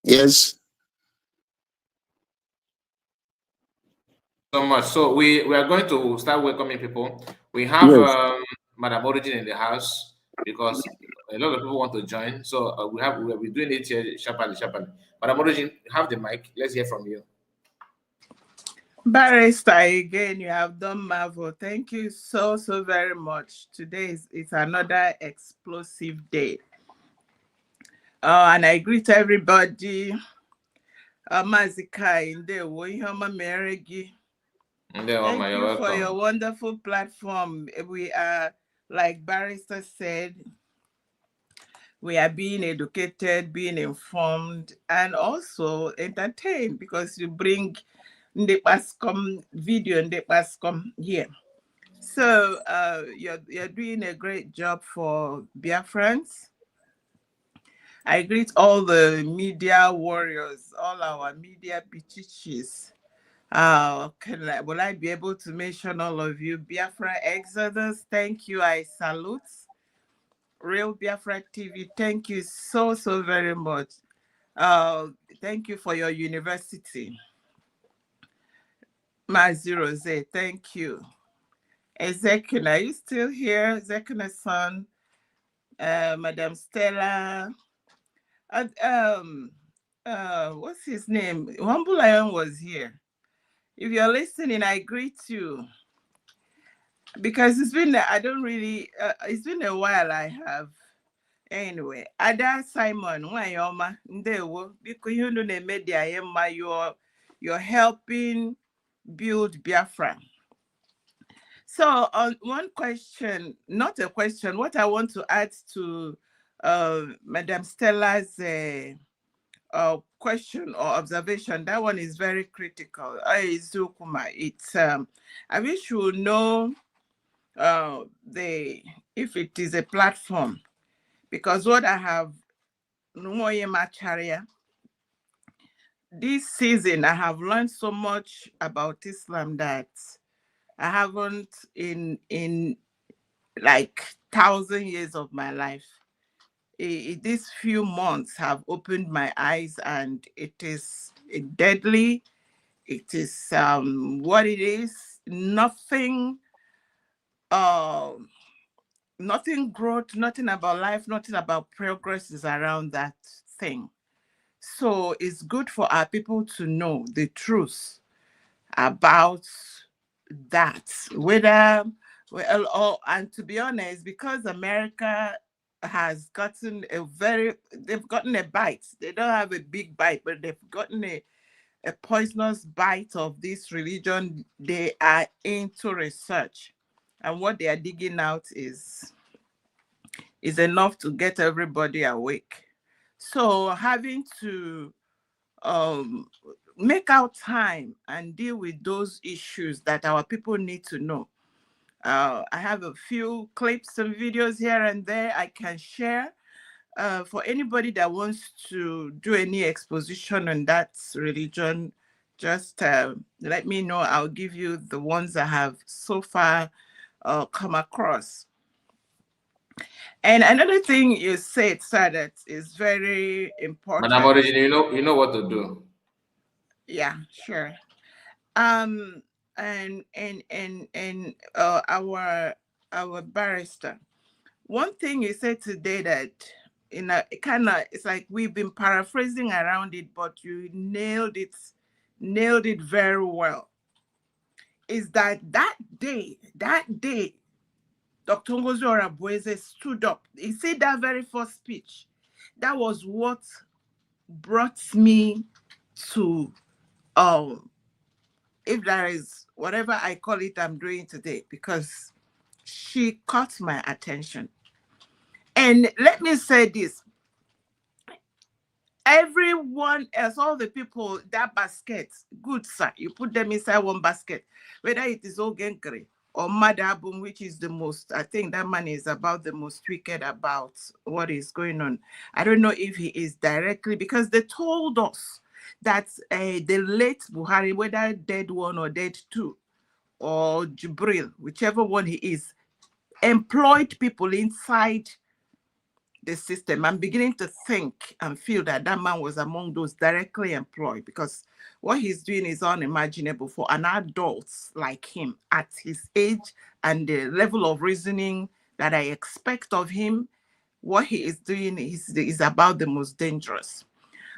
Yes. So much. So we are going to start welcoming people. We have Yes. Madam Origin in the house because a lot of people want to join. So we'll be doing it here sharply. Madam Origin, have the mic. Let's hear from you. Barrister, again, you have done marvel. Thank you so very much. Today is another explosive day. And I greet everybody. Mazika in the Meregi. Thank you for your wonderful platform. We are, like Barrister said, we are being educated, being informed, and also entertained because you bring the Pascom video and the Pascom here. So you're doing a great job for Biafrans. I greet all the media warriors, all our media pichichis. Will I be able to mention all of you? Biafra Exodus, thank you. I salute. Real Biafra TV, thank you so very much. Thank you for your university. Mazirose, thank you. Ezekiel, are you still here? Ezekiel's son, Madam Stella. What's his name? Humble Lion was here. If you're listening, I greet you. Because it's been, it's been a while I have. Anyway, Ada Simon, Wanyoma, Ndewo, because you know the media, you're helping build Biafra. So on one question, not a question, what I want to add to Madam Stella's question or observation, that one is very critical. It's I wish you would know if it is a platform, because what I have this season I have learned so much about Islam that I haven't in like 1,000 years of my life. These few months have opened my eyes, and it is deadly. It is what it is. Nothing nothing growth, nothing about life, nothing about progress is around that thing. So it's good for our people to know the truth about that. And to be honest, because America has gotten they've gotten a bite. They don't have a big bite, but they've gotten a poisonous bite of this religion. They are into research, and what they are digging out is enough to get everybody awake. So having to make out time and deal with those issues that our people need to know. I have a few clips and videos here and there I can share for anybody that wants to do any exposition on that religion. Just let me know. I'll give you the ones I have so far come across. And another thing you said, sir, that is very important. Madam Origin, you know what to do. Yeah, sure. And our barrister. One thing you said today that it's like we've been paraphrasing around it, but you nailed it very well. Is that day, Dr. Ngozi Orabueze stood up. He said that very first speech. That was what brought me to if there is whatever I call it I'm doing today, because she caught my attention. And let me say this. Everyone else, all the people, that basket, good sir, you put them inside one basket, whether it is Ogenkere or Madabum, which is the most, I think that man is about the most wicked about what is going on. I don't know if he is directly, because they told us that the late Buhari, whether dead one or dead two, or Jibril, whichever one he is, employed people inside the system. I'm beginning to think and feel that that man was among those directly employed, because what he's doing is unimaginable for an adult like him at his age and the level of reasoning that I expect of him. What he is doing is about the most dangerous.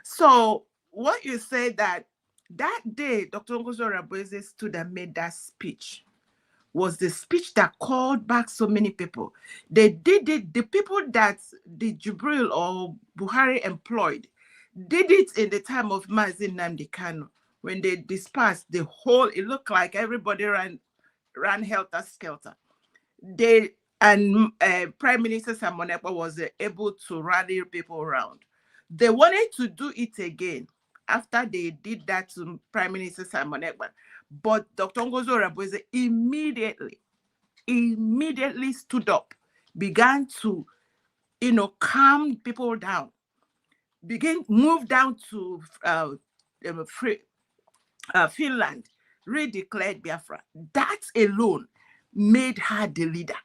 So what you say that day, Dr. Ngozo Raboeze stood and made that speech was the speech that called back so many people. They did it, the people that the Jibril or Buhari employed did it in the time of Mazi Nnamdi Kanu. When they dispersed the whole, it looked like everybody ran helter-skelter. Prime Minister Simon Ekpa was able to rally people around. They wanted to do it again after they did that to Prime Minister Simon Ekpa. But Dr. Ngozo Raboeze immediately stood up, began to, calm people down, move down to Finland, redeclared Biafra. That alone made her the leader.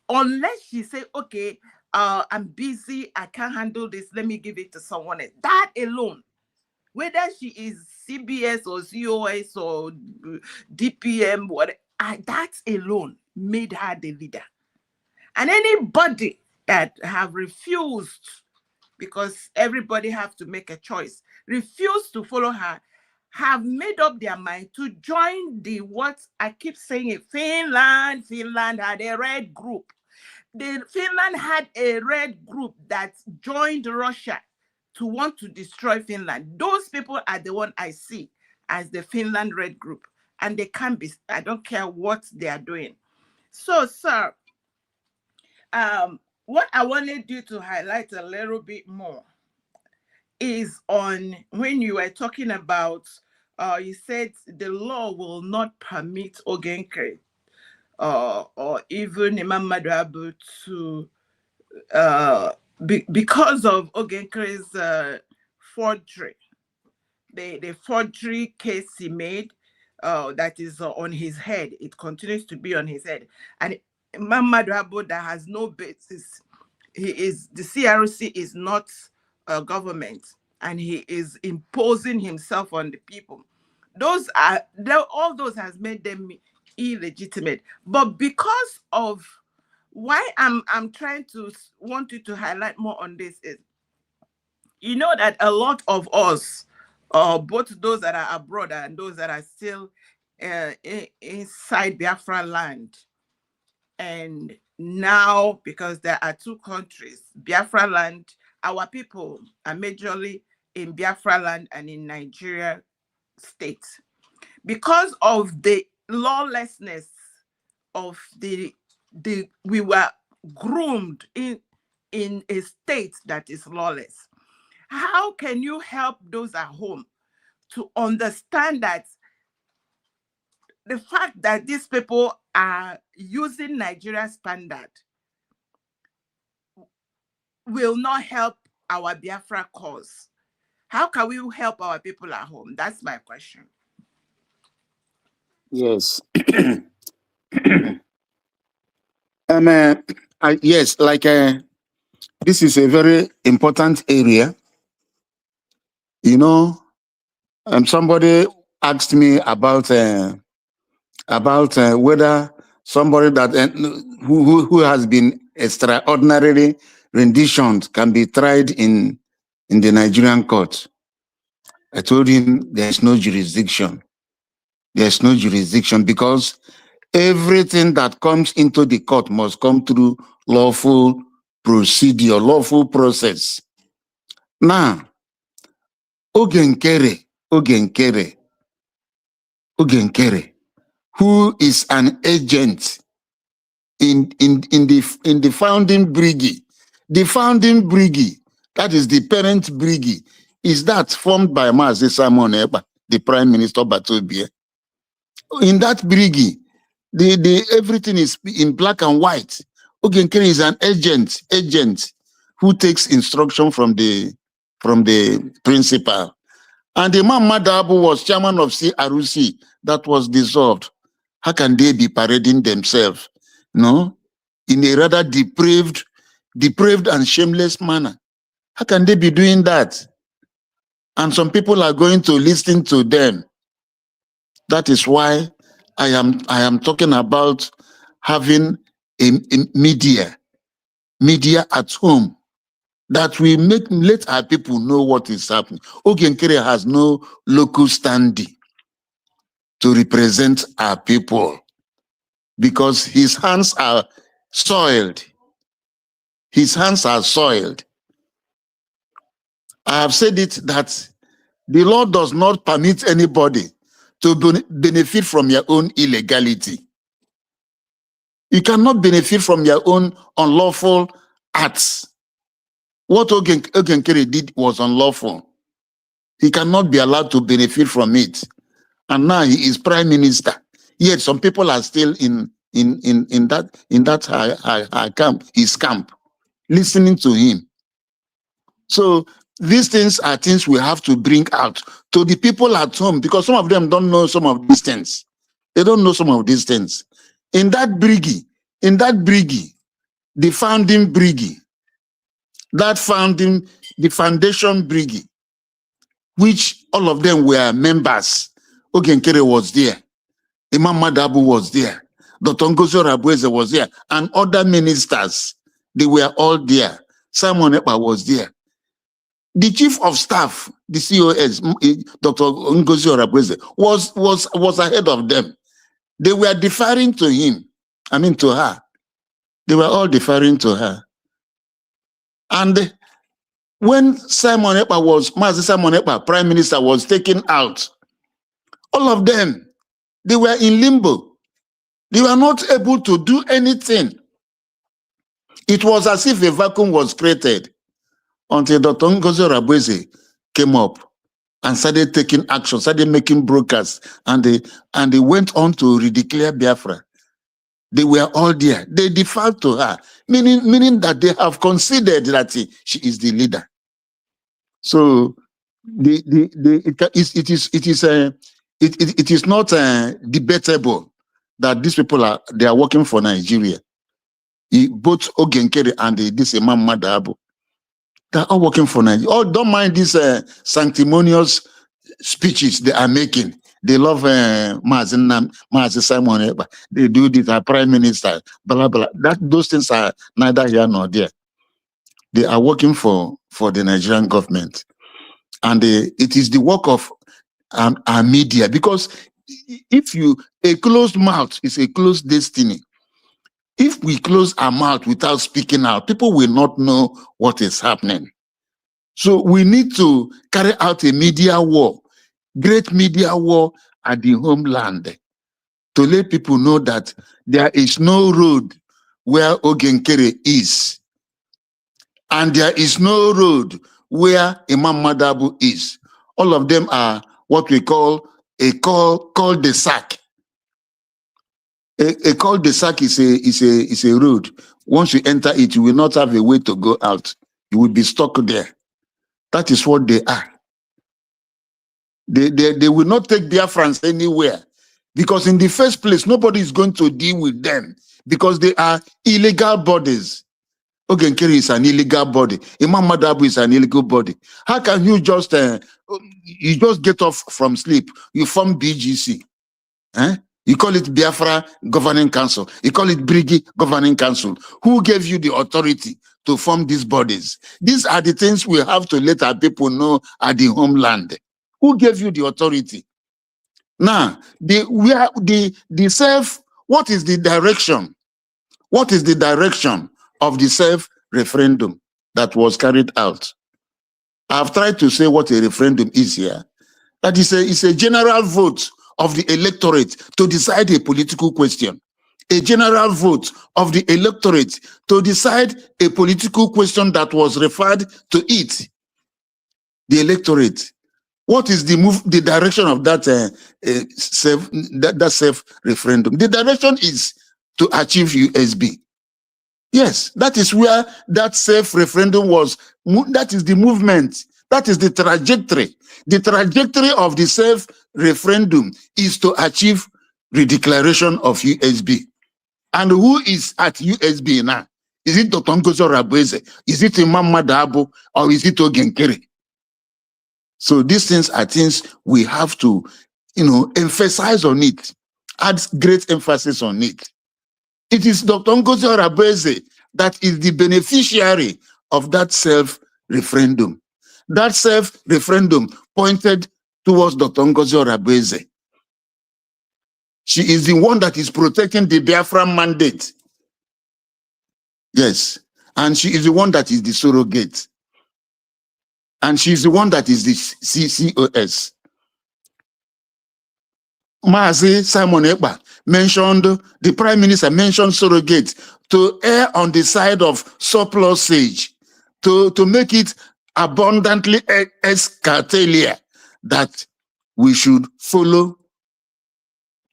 Unless she say, okay, I'm busy, I can't handle this, let me give it to someone else. That alone, whether she is CBS or COS or DPM, whatever, that alone made her the leader. And anybody that have refused, because everybody have to make a choice, refused to follow her, have made up their mind to join the, what I keep saying, Finland had a red group. Finland had a red group that joined Russia to want to destroy Finland. Those people are the one I see as the Finland red group. And they can't be, I don't care what they are doing. So, sir, what I wanted you to highlight a little bit more is on when you were talking about, you said the law will not permit Ogenkere or even Imam Madabu to, because of Ogenkere's forgery, the forgery case he made that is on his head. It continues to be on his head. And Imam Madabu that has no basis. The CRC is not a government, and he is imposing himself on the people. All those has made them illegitimate. But because of why I'm trying to want you to highlight more on this is, you know that a lot of us, both those that are abroad and those that are still inside Biafra land, and now because there are two countries, Biafra land, our people are majorly in Biafra land and in Nigeria state. Because of the lawlessness of we were groomed in a state that is lawless. How can you help those at home to understand that the fact that these people are using Nigeria standard will not help our Biafra cause? How can we help our people at home? That's my question. Yes. Yes, this is a very important area. You know, somebody asked me about whether somebody that who has been extraordinarily renditioned can be tried in the Nigerian court. I told him there is no jurisdiction. There's no jurisdiction because everything that comes into the court must come through lawful procedure, lawful process. Now, Ogenkere, who is an agent in the founding brigade. The founding brigade, that is the parent brigade, is that formed by Mazi Simon Ekpa, the Prime Minister Batobie. In that brigade, everything is in black and white. Ogenkere is an agent who takes instruction from the principal. And Imam Madabu was chairman of CRC that was dissolved. How can they be parading themselves, no, in a rather depraved and shameless manner? How can they be doing that? And some people are going to listen to them. That is why I am talking about having a media at home that will let our people know what is happening. Ogenkere has no local standing to represent our people because his hands are soiled. His hands are soiled. I have said it that the law does not permit anybody to benefit from your own illegality. You cannot benefit from your own unlawful acts. What Ogenkere did was unlawful. He cannot be allowed to benefit from it. And now he is prime minister. Yet some people are still in that camp, his camp, listening to him. So these things are things we have to bring out to the people at home, because some of them don't know some of these things. They don't know some of these things. In that brigade, the founding brigade, the foundation brigade, which all of them were members. Ogenkere was there. Imam Madabu was there. Dr. Ngozi Orabueze was there. And other ministers, they were all there. Simon Ekpa was there. The chief of staff, the COS, Dr. Ngozi Orabueze, was ahead of them. They were deferring to him. I mean to her. They were all deferring to her. And when Mazi Simon Ekpa, Prime Minister, was taken out, all of them, they were in limbo. They were not able to do anything. It was as if a vacuum was created until Dr. Ngozi Orabueze came up and started taking action, started making broadcasts, and they went on to redeclare Biafra. They were all there. They deferred to her, meaning that they have considered that she is the leader. So it is not debatable that these people are working for Nigeria. Both Ogenkere and this Imam Madabu, they're all working for Nigeria. Oh, don't mind these sanctimonious speeches they are making. They love Mazi Simon Ekpa. They do this, our prime minister, blah, blah. Those things are neither here nor there. They are working for the Nigerian government. And it is the work of our media, because a closed mouth is a closed destiny. If we close our mouth without speaking out, people will not know what is happening. So we need to carry out a media war, great media war at the homeland, to let people know that there is no road where Ogenkere is. And there is no road where Imam Madabu is. All of them are what we call a cul-de-sac. A cul-de-sac is a road. Once you enter it, you will not have a way to go out. You will be stuck there. That is what they are. They will not take Biafrans anywhere, because in the first place, nobody is going to deal with them, because they are illegal bodies. Ogenkere is an illegal body. Imam Madabu is an illegal body. How can you just get off from sleep? You form BGC. You call it Biafra Governing Council. You call it Brigade Governing Council. Who gave you the authority to form these bodies? These are the things we have to let our people know at the homeland. Who gave you the authority? Now, what is the direction? What is the direction of the self-referendum that was carried out? I've tried to say what a referendum is here. That is a general vote of the electorate to decide a political question. a general vote of the electorate to decide a political question that was referred to it, the electorate. What is the direction of that self referendum? The direction is to achieve USB. Yes, that is where that self referendum was. That is the movement. That is the trajectory. The trajectory of the self referendum is to achieve redeclaration of USB. And who is at USB now? Is it Dr. Ngozi Orabueze? Is it Imam Madabo? Or is it Ogenkere? So these things are things we have to, emphasize on it, add great emphasis on it. It is Dr. Ngozi Orabueze that is the beneficiary of that self-referendum. That self-referendum pointed towards Dr. Ngozi Orabueze. She is the one that is protecting the Biafra mandate. Yes. And she is the one that is the surrogate. And she is the one that is the CCOS. Mazi Simon Ekpa mentioned, the Prime Minister mentioned surrogate to err on the side of surplusage, to make it abundantly clear that we should follow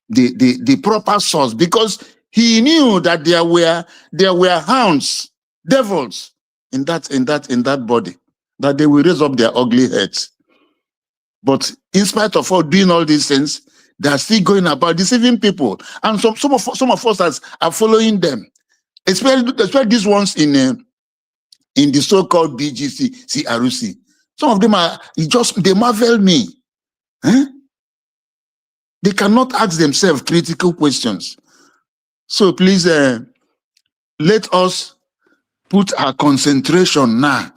the proper source, because he knew that there were hounds, devils in that body, that they will raise up their ugly heads. But in spite of all doing all these things, they are still going about deceiving people, and some of us are following them, especially these ones in the so-called BGC, CRC. Some of them they marvel me. Eh? They cannot ask themselves critical questions. So please, let us put our concentration now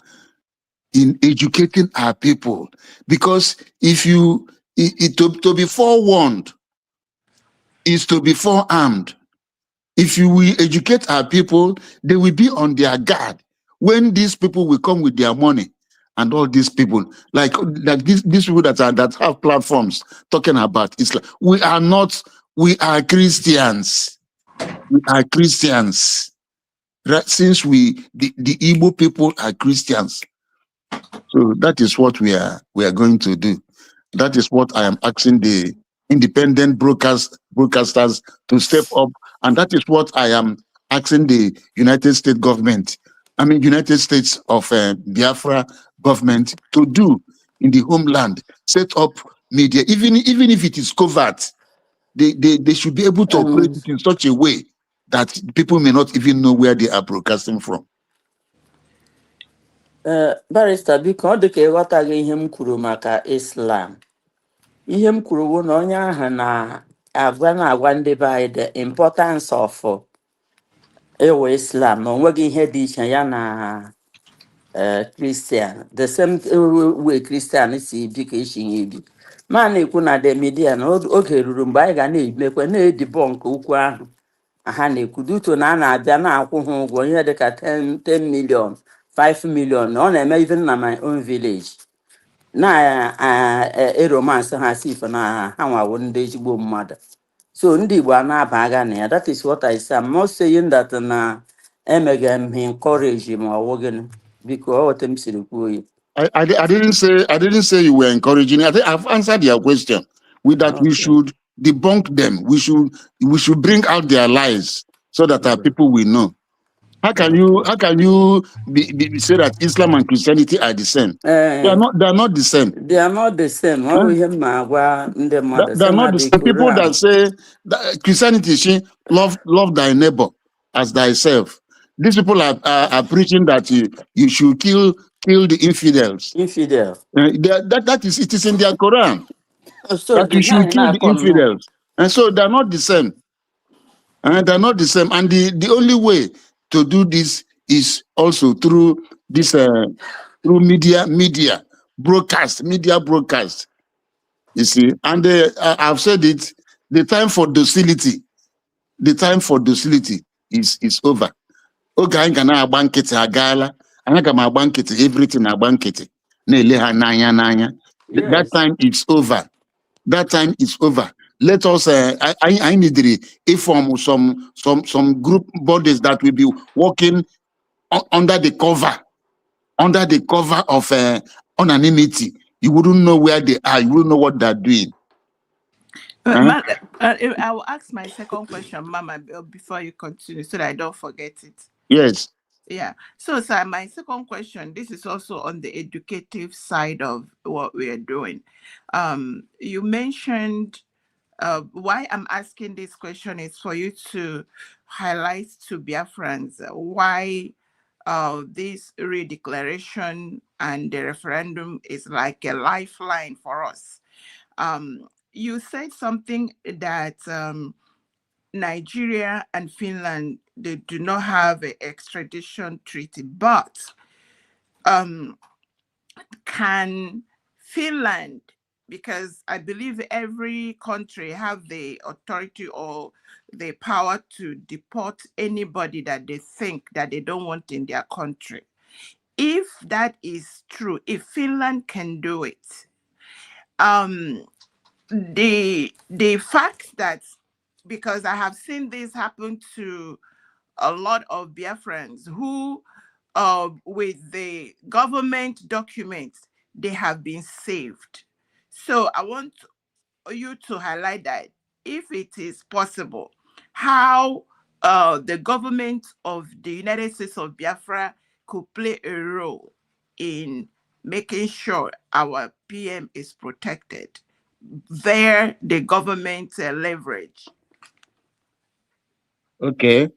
in educating our people, because if to be forewarned is to be forearmed. If you will educate our people, they will be on their guard when these people will come with their money, and all these people like these people that have platforms talking about Islam. We are Christians. We are Christians. Right? Since the Igbo people are Christians. So that is what we are going to do. That is what I am asking the independent broadcasters to step up, and that is what I am asking the United States government, United States of Biafra government to do in the homeland. Set up media, even if it is covert. They should be able to operate it in such a way that people may not even know where they are broadcasting from. Barrister, biko ọ dị ka ịghọtaghị ihe m kwuru maka Islam. Ihe m kwuru bụ na onye ahụ na-agwa ndị be anyị the importance of ewe Islam, na onweghị ihe dị iche ya na Christian, the same way Christian si ebi ka esi ebi. Ma na-ekwu na the media na oge ruru mgbe anyị ga na-emekwa na-edibọnk ukwu ahụ ha na-ekwu duto na a na-abịa na-akwụ ha ụgwọ ihe dịka 10 million 5 million. Ọ na-eme even na my own village na romance ha si ife na ha nwawo ndị ezigbo mmadụ. So ndị Igbo a na-aba agha na ya. That is what I say. I'm not saying that na emega m encourage ma ọ wụgịnị, because what I'm saying. I didn't say you were encouraging. I think I've answered your question with that. Okay. We should debunk them. We should bring out their lies so that our people will know. How can you say that Islam and Christianity are the same? They are not the same. They are not the same. Huh? They are not the same. People that say that Christianity, love thy neighbor as thyself. These people are preaching that you should kill the infidels. Infidels. It is in their Quran. So that you should kill the infidels. And so they're not the same. They're not the same. And the only way to do this is also through this through media broadcast. You see, and I've said it. The time for docility is over. Okay, I'm gonna bank agala. I'm gonna bank everything abankete. That time is over. That time is over. let us I need to inform some group bodies that will be working under the cover of anonymity. You wouldn't know where they are. You wouldn't know what they're doing. I will ask my second question, Mama, before you continue, so that I don't forget it. Yes. Yeah. So, sir, my second question, this is also on the educative side of what we are doing. You mentioned, why I'm asking this question is for you to highlight to Biafrans why this redeclaration and the referendum is like a lifeline for us. You said something that Nigeria and Finland, they do not have an extradition treaty, but can Finland, because I believe every country have the authority or the power to deport anybody that they think that they don't want in their country. If that is true, if Finland can do it, the fact that, because I have seen this happen to a lot of Biafrans who, with the government documents, they have been saved. So I want you to highlight that, if it is possible, how the government of the United States of Biafra could play a role in making sure our PM is protected. There, the government leverage. Okay.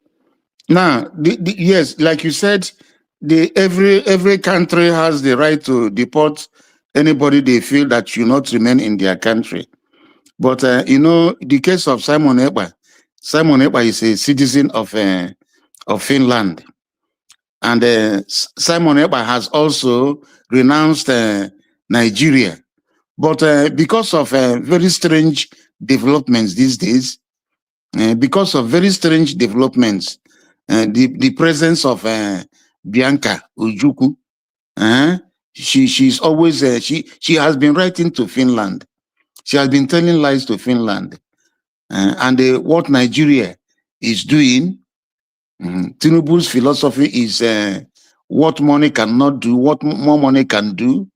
Now, yes, like you said, every country has the right to deport anybody they feel that should not remain in their country. But the case of Simon Ekpa is a citizen of Finland, and Simon Ekpa has also renounced Nigeria. But because of very strange developments these days, the presence of Bianca Ojukwu, she's always she has been writing to Finland. She has been telling lies to Finland, and what Nigeria is doing. Tinubu's philosophy is what money cannot do, what more money can do,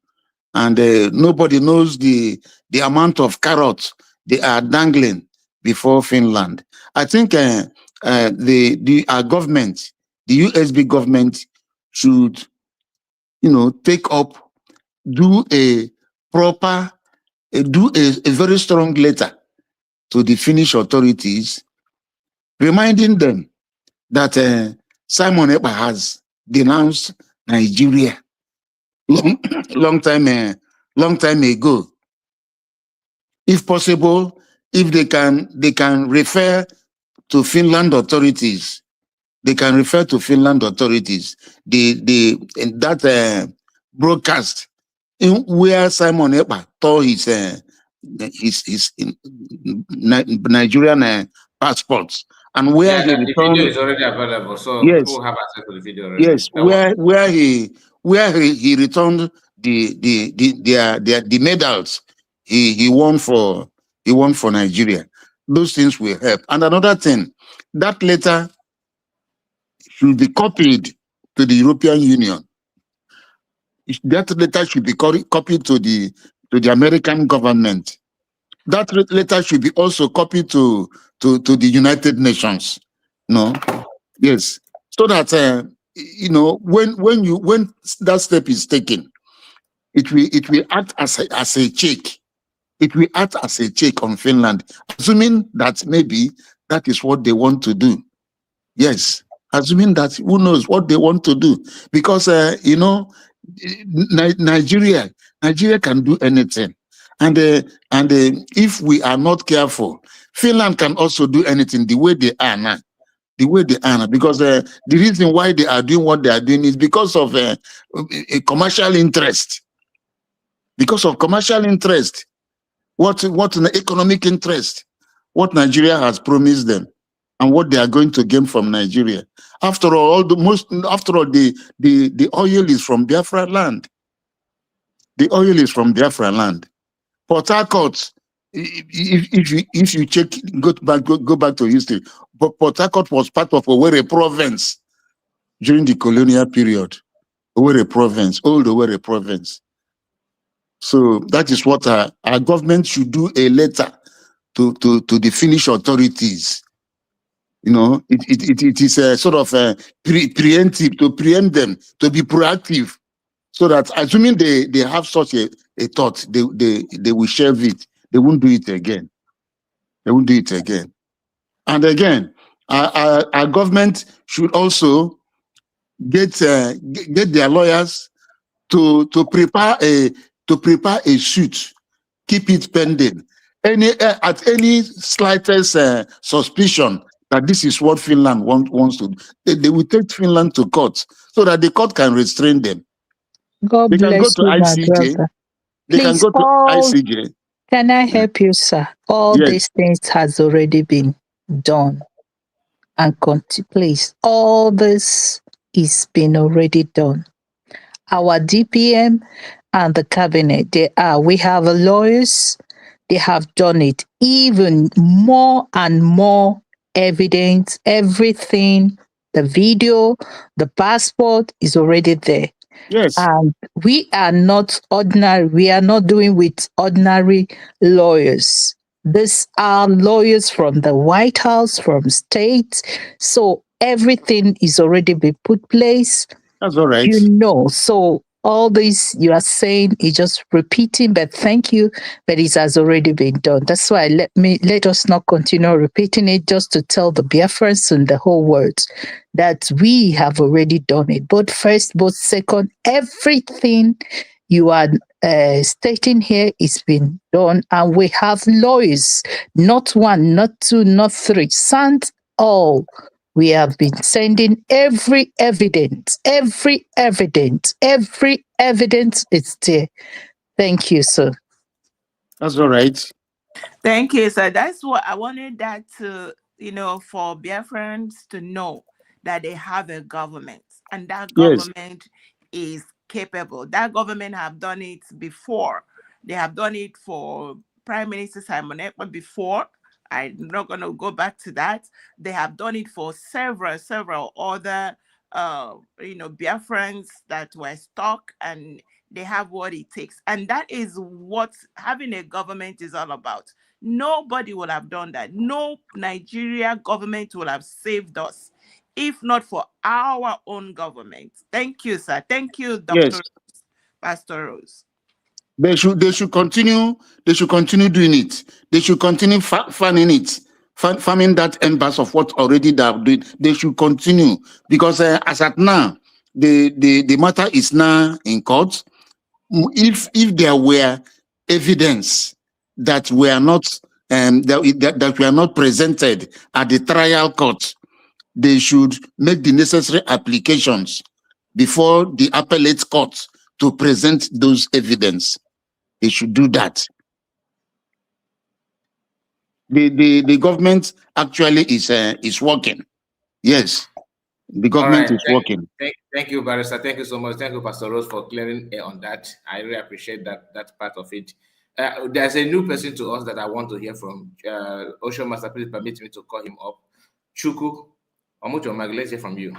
and nobody knows the amount of carrots they are dangling before Finland. I think our government, the USB government, should take up, do a proper, do a very strong letter to the Finnish authorities, reminding them that Simon Ekpa has denounced Nigeria long time ago. If possible, if they can refer to Finland authorities, that broadcast in where Simon Ekpa tore his Nigerian passports, and where he returned. The video is already available, so Yes, people have access to the video already. yes, where he returned the medals he won for Nigeria. Those things will help. And another thing, that letter should be copied to the European Union. That letter should be copied to the American government. That letter should be also copied to the United Nations. No, yes, so that when that step is taken, it will act as a check. It will act as a check on Finland, assuming that maybe that is what they want to do. Yes, assuming that, who knows what they want to do, because Nigeria can do anything, and if we are not careful, Finland can also do anything the way they are now. Because the reason why they are doing what they are doing is because of a commercial interest. Because of commercial interest, what an economic interest, what Nigeria has promised them, and what they are going to gain from Nigeria. After all, the oil is from Biafra land. The oil is from Biafra land. Port Harcourt if you check, go back to history, but Port Harcourt was part of Owerri province during the colonial period. Owerri province, old Owerri province. So that is what our government should do, a letter to the Finnish authorities. You know, it is a sort of a preemptive, to preempt them, to be proactive, so that assuming they have such a thought, they will shelve it. They won't do it again. They won't do it again. And again, our government should also get their lawyers to prepare a suit, keep it pending. At any slightest suspicion that this is what Finland wants to do, they will take Finland to court so that the court can restrain them. God They can go bless to you, my ICJ. brother. They can Please, go to ICJ. can I help you, sir? All Yes. these things has already been done. And please, all this is been already done. Our DPM and the cabinet, we have lawyers, they have done it. Even more and more evidence, everything, the video, the passport is already there. Yes. And we are not ordinary, we are not doing with ordinary lawyers. These are lawyers from the White House, from states. So everything is already been put place. That's all right. You know, so all this you are saying is just repeating, but thank you, but it has already been done. That's why let us not continue repeating it, just to tell the Biafrans and the whole world that we have already done it. Both first, both second, everything you are stating here is been done, and we have lawyers, not one, not two, not three, sent all. We have been sending every evidence is there. Thank you, sir. That's all right. Thank you, sir. That's what I wanted that to, for Biafrans to know that they have a government, and that government is capable. That government have done it before. They have done it for Prime Minister Simon Ekpa before. I'm not going to go back to that. They have done it for several other, Biafrans that were stuck, and they have what it takes. And that is what having a government is all about. Nobody will have done that. No Nigeria government will have saved us if not for our own government. Thank you, sir. Thank you, Dr. Pastor Rose. They should continue doing it. They should continue farming it, farming that embers of what already they are doing. They should continue, because as at now, the matter is now in court. If there were evidence that were not that were not presented at the trial court, they should make the necessary applications before the appellate court to present those evidence. They should do that. The government actually is working. Yes, the government is working. Thank you, Barrister. Thank you so much. Thank you, Pastor Rose, for clearing on that. I really appreciate that part of it. There's a new person to us that I want to hear from. Ocean Master, please permit me to call him up. Chuku, let's hear from you.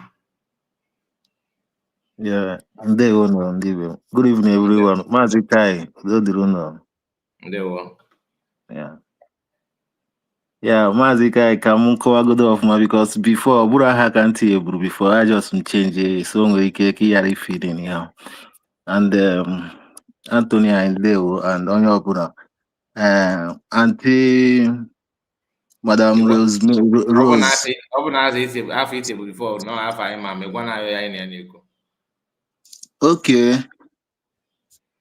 Yeah, good evening, everyone. Mazikai, yeah, Mazikai, come good off my, because before Buraha can't before I just change a song we keki feeding here. And Antonia and Leo and Onyopura. Auntie Madam Rose. Okay.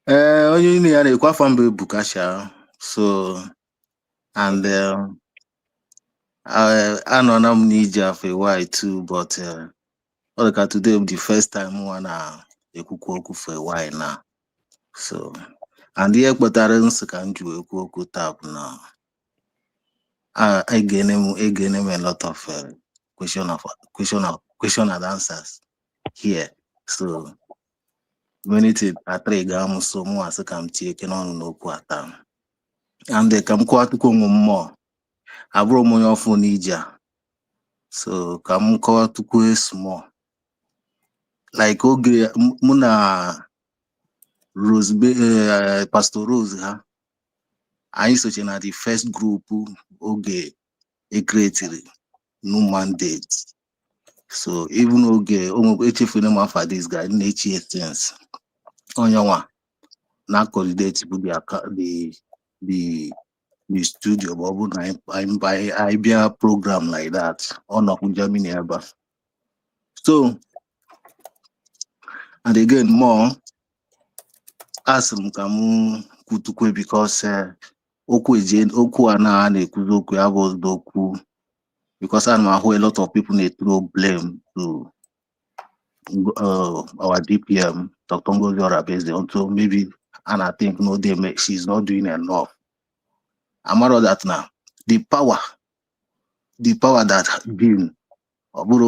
Only near the Kwafambe Bukasha. So, and I know I'm Nija for a while too, but today the first time one Ekuku for a while now. So, and the Ekbatarians can do Ekuku tap now. I gain him a lot of question and answers here. So many things I try so more as I can take on no quarter. and they come quite more. I brought money off on Ija. So come quite small. Like okay, muna Rose, Pastor Rose, huh? I used to change the first group. Okay, a creative no mandate. So even okay, HF no for this guy, nature things. On your one, now coordinate with the studio, but I be a program like that. On a Germany ever. So and again more. Asum kamu kutukwe because okwu ana na-ekwuzi okwu ya bụ okwu because I'm a lot of people need throw blame to our DPM, Dr. Ngozi Orabeze, until maybe, and I think no, she's not doing enough. I'm out of that now. The power that been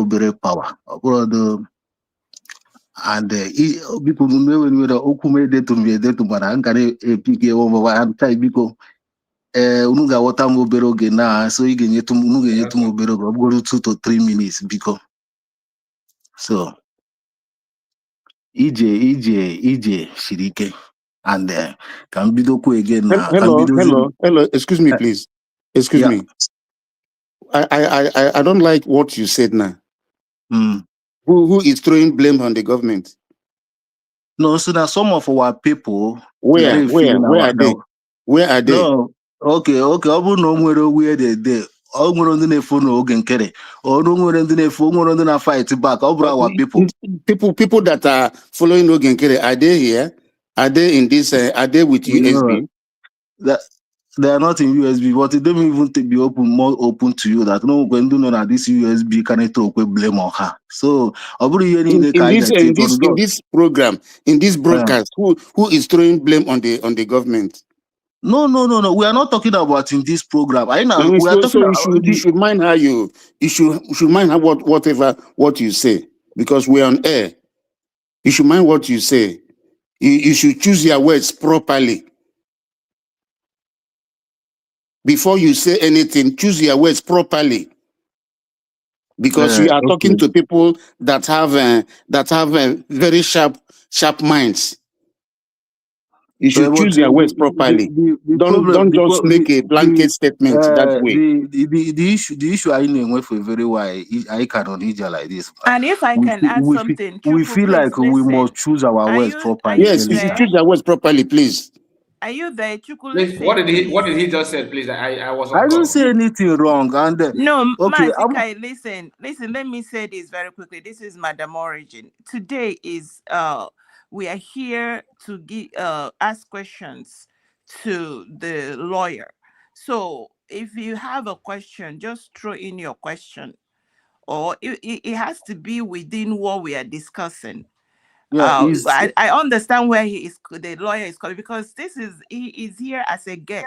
very power, and people know when we okwu made to me, to man, I'm gonna pick over and type because unu ga-aghọta m obere oge na so unu ga-enyetụ m obere oge ọ bụrụ 2 to 3 minutes biko so ije siri ike and ka m bidokwa again na hello excuse me please excuse me I don't like what you said now. Who is throwing blame on the government? No, so now some of our people where are they? No, okay ọ bụrụ na o nwere where they dey ọ nwere ndị na-efo n'oge nkere ọ nwere ndị na-efo nwere ndị na fight back ọ bụrụ our people that are following oge nkere, are they here? Are they in this are they with USB? They are not in USB, but it don't even be more open to you that no when do know that this USB cannot blame on her. So in this program, in this broadcast, who is throwing blame on the government? No. We are not talking about in this program. You should mind how you should mind how what you say, because we're on air. You should mind what you say. You should choose your words properly. Before you say anything, choose your words properly. Because you are talking to people that have very sharp minds. You should choose your words properly. Don't just make a blanket statement that way. The issue I know for very why I cannot need like this. And if I can add something, we feel like we must choose our words properly. Yes, you should choose your words properly, please. Are you there? Please, what did he just say, please? I was on I call. didn't say anything wrong. And no, okay, listen, let me say this very quickly. This is Madam Origin. Today is we are here to give ask questions to the lawyer. So if you have a question, just throw in your question, or it has to be within what we are discussing. Yeah, I understand where the lawyer is calling, because he is here as a guest,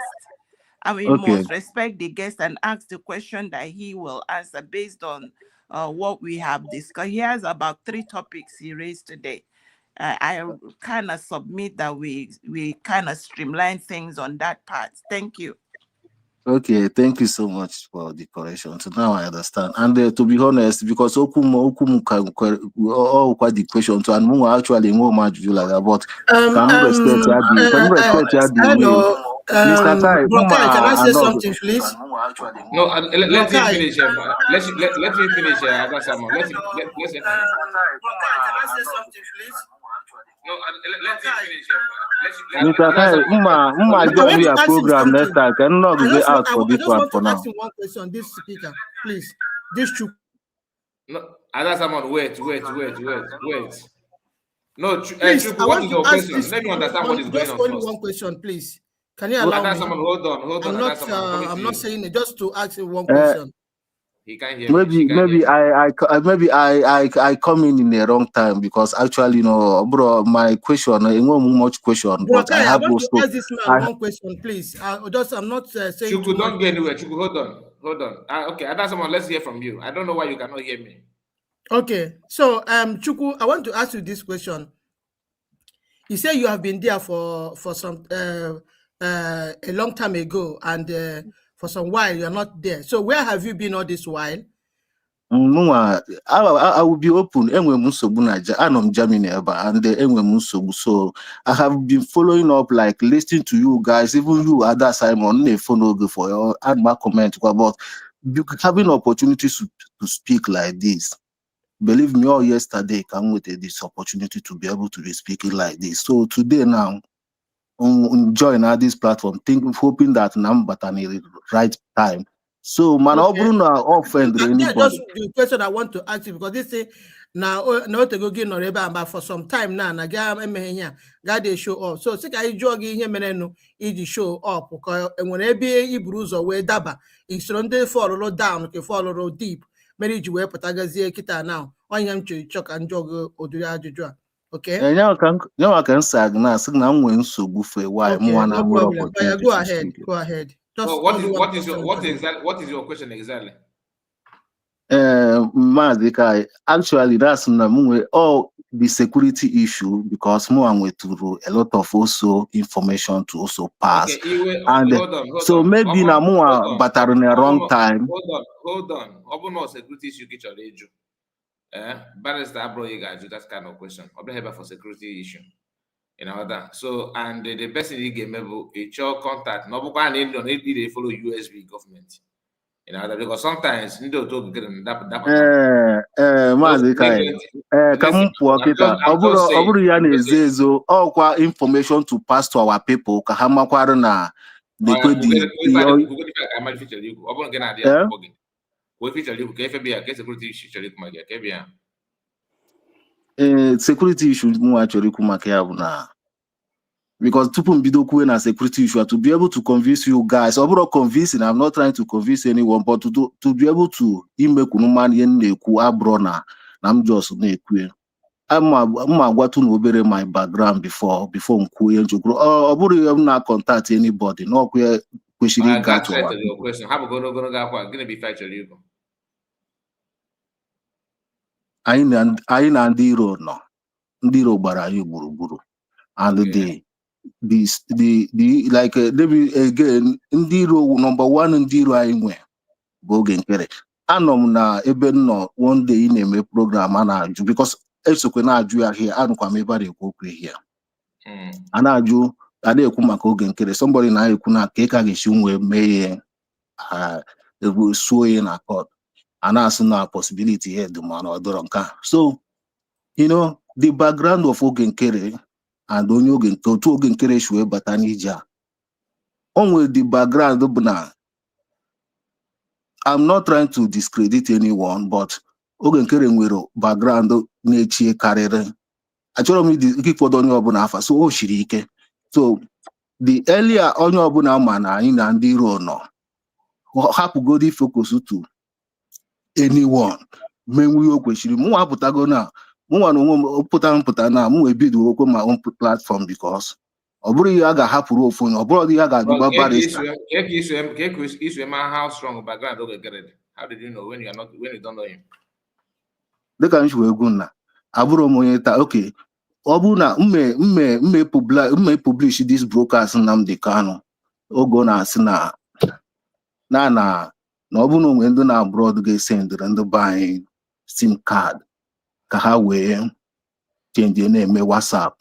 and we must respect the guest and ask the question that he will answer based on what we have discussed. He has about 3 topics he raised today. I kind of submit that we kind of streamline things on that part. Thank you. Okay, thank you so much for the correction. So now I understand. And to be honest, because all quite the question to and more actually more much you like that, but can you respect hello, Brokai, can I say something, please? No, let him finish. Let me finish. Let him finish. No, let him finish. Mr. Kai, join your program next time. Can not get out for this one for now. I just want to ask you one question, this speaker, please. This true. No, someone wait. No, please, what is your question? Let me understand what is going on. Just only one question, please. Can you allow me? Someone, hold on. I'm not saying it, just to ask you one question. He can't hear maybe I come in the wrong time, because actually, bro, my question, much question, but I have want to ask this man one question, please. I'm not saying. Chuku, don't go anywhere. Chuku, hold on. Okay, someone, let's hear from you. I don't know why you cannot hear me. Okay, so Chuku, I want to ask you this question. You say you have been there for some a long time ago, and for some while you're not there. So where have you been all this while? I will be open. I'm Germany, and so I have been following up, like listening to you guys, even you, other Simon, they follow for your add my comment about having opportunities to speak like this. Believe me, all yesterday came with this opportunity to be able to be speaking like this. So today now, join this platform, hoping that I'm at the right time. So, man, Okay. offend anybody. Just the question I want to ask you, because they say now to go get but for some time now, God they show up. So sick I jog in here meneno show up because when be bruise away daba it's on they fall down, okay, fall deep. Mary you wear patagazi kita now. On yam chuck and jog or okay. I can say na I'm going so good for a while. Okay, no problem. Go ahead. Go ahead. Just so what is your question exactly? Actually, that's all the security issue, because more and went through a lot of also information to also pass. Okay, and hold on. So maybe now more but at the wrong time. Hold on. Open security issue get your age. Barrister bro, you guys do that kind of question. I'll be here for security issue. You know that. So and the person you get able HR contact. No, but they follow USB government. You know that, because sometimes you don't talk that. Information to pass to our people. Security issues because na security issue to be able to convince you guys. Overall convincing, I'm not trying to convince anyone, but to be able to make I'm just I'm my background before not contact anybody. No question. Your question. How gonna be factual you? I na ndiro no. Ndiro bara you guru. And the like again ndiro number one ndiro anywhere bogen kere anom na ebe no one day in a program and because esokwe na aju ya here anukwa me bare ekwu here ana aju ade ekwu maka ogen kere somebody na ekwu na ka ka geshi nwe mee suo na court ana asu na possibility here the man odoro nka. So you know the background of ogen kere and onye oge nkere shwe bata n'ija onwe the background buna. I'm not trying to discredit anyone, but oge nkere nwere background na-echie karịrị. Achọrọ m ịfọdụ onye ọbụla afa, so o shiri ike. So the earlier onye ọbụla ma na anyị na ndị iro nọ, hapụgodi focus to anyone menwe o kwesịrị. Mụ apụtago na mụnwa na onwe m pụta na mụ ebido okwu my own platform, because ọ bụrụ ihe a ga-ahapụrụ ofu onye, ọ bụrụ ihe a ga-ajụgba barrister. How strong background oge kere? How did you know when you don't know him? Dịka m shiwe egwu na abụrụ m onye taa. Okay, ọ bụrụ na mme publish this broadcast Nnamdi Kanu ogo na-asị na ọ bụrụ na onwe ndị na abroad ga-esendịrị ndị be anyị SIM card ka ha wee change na-eme WhatsApp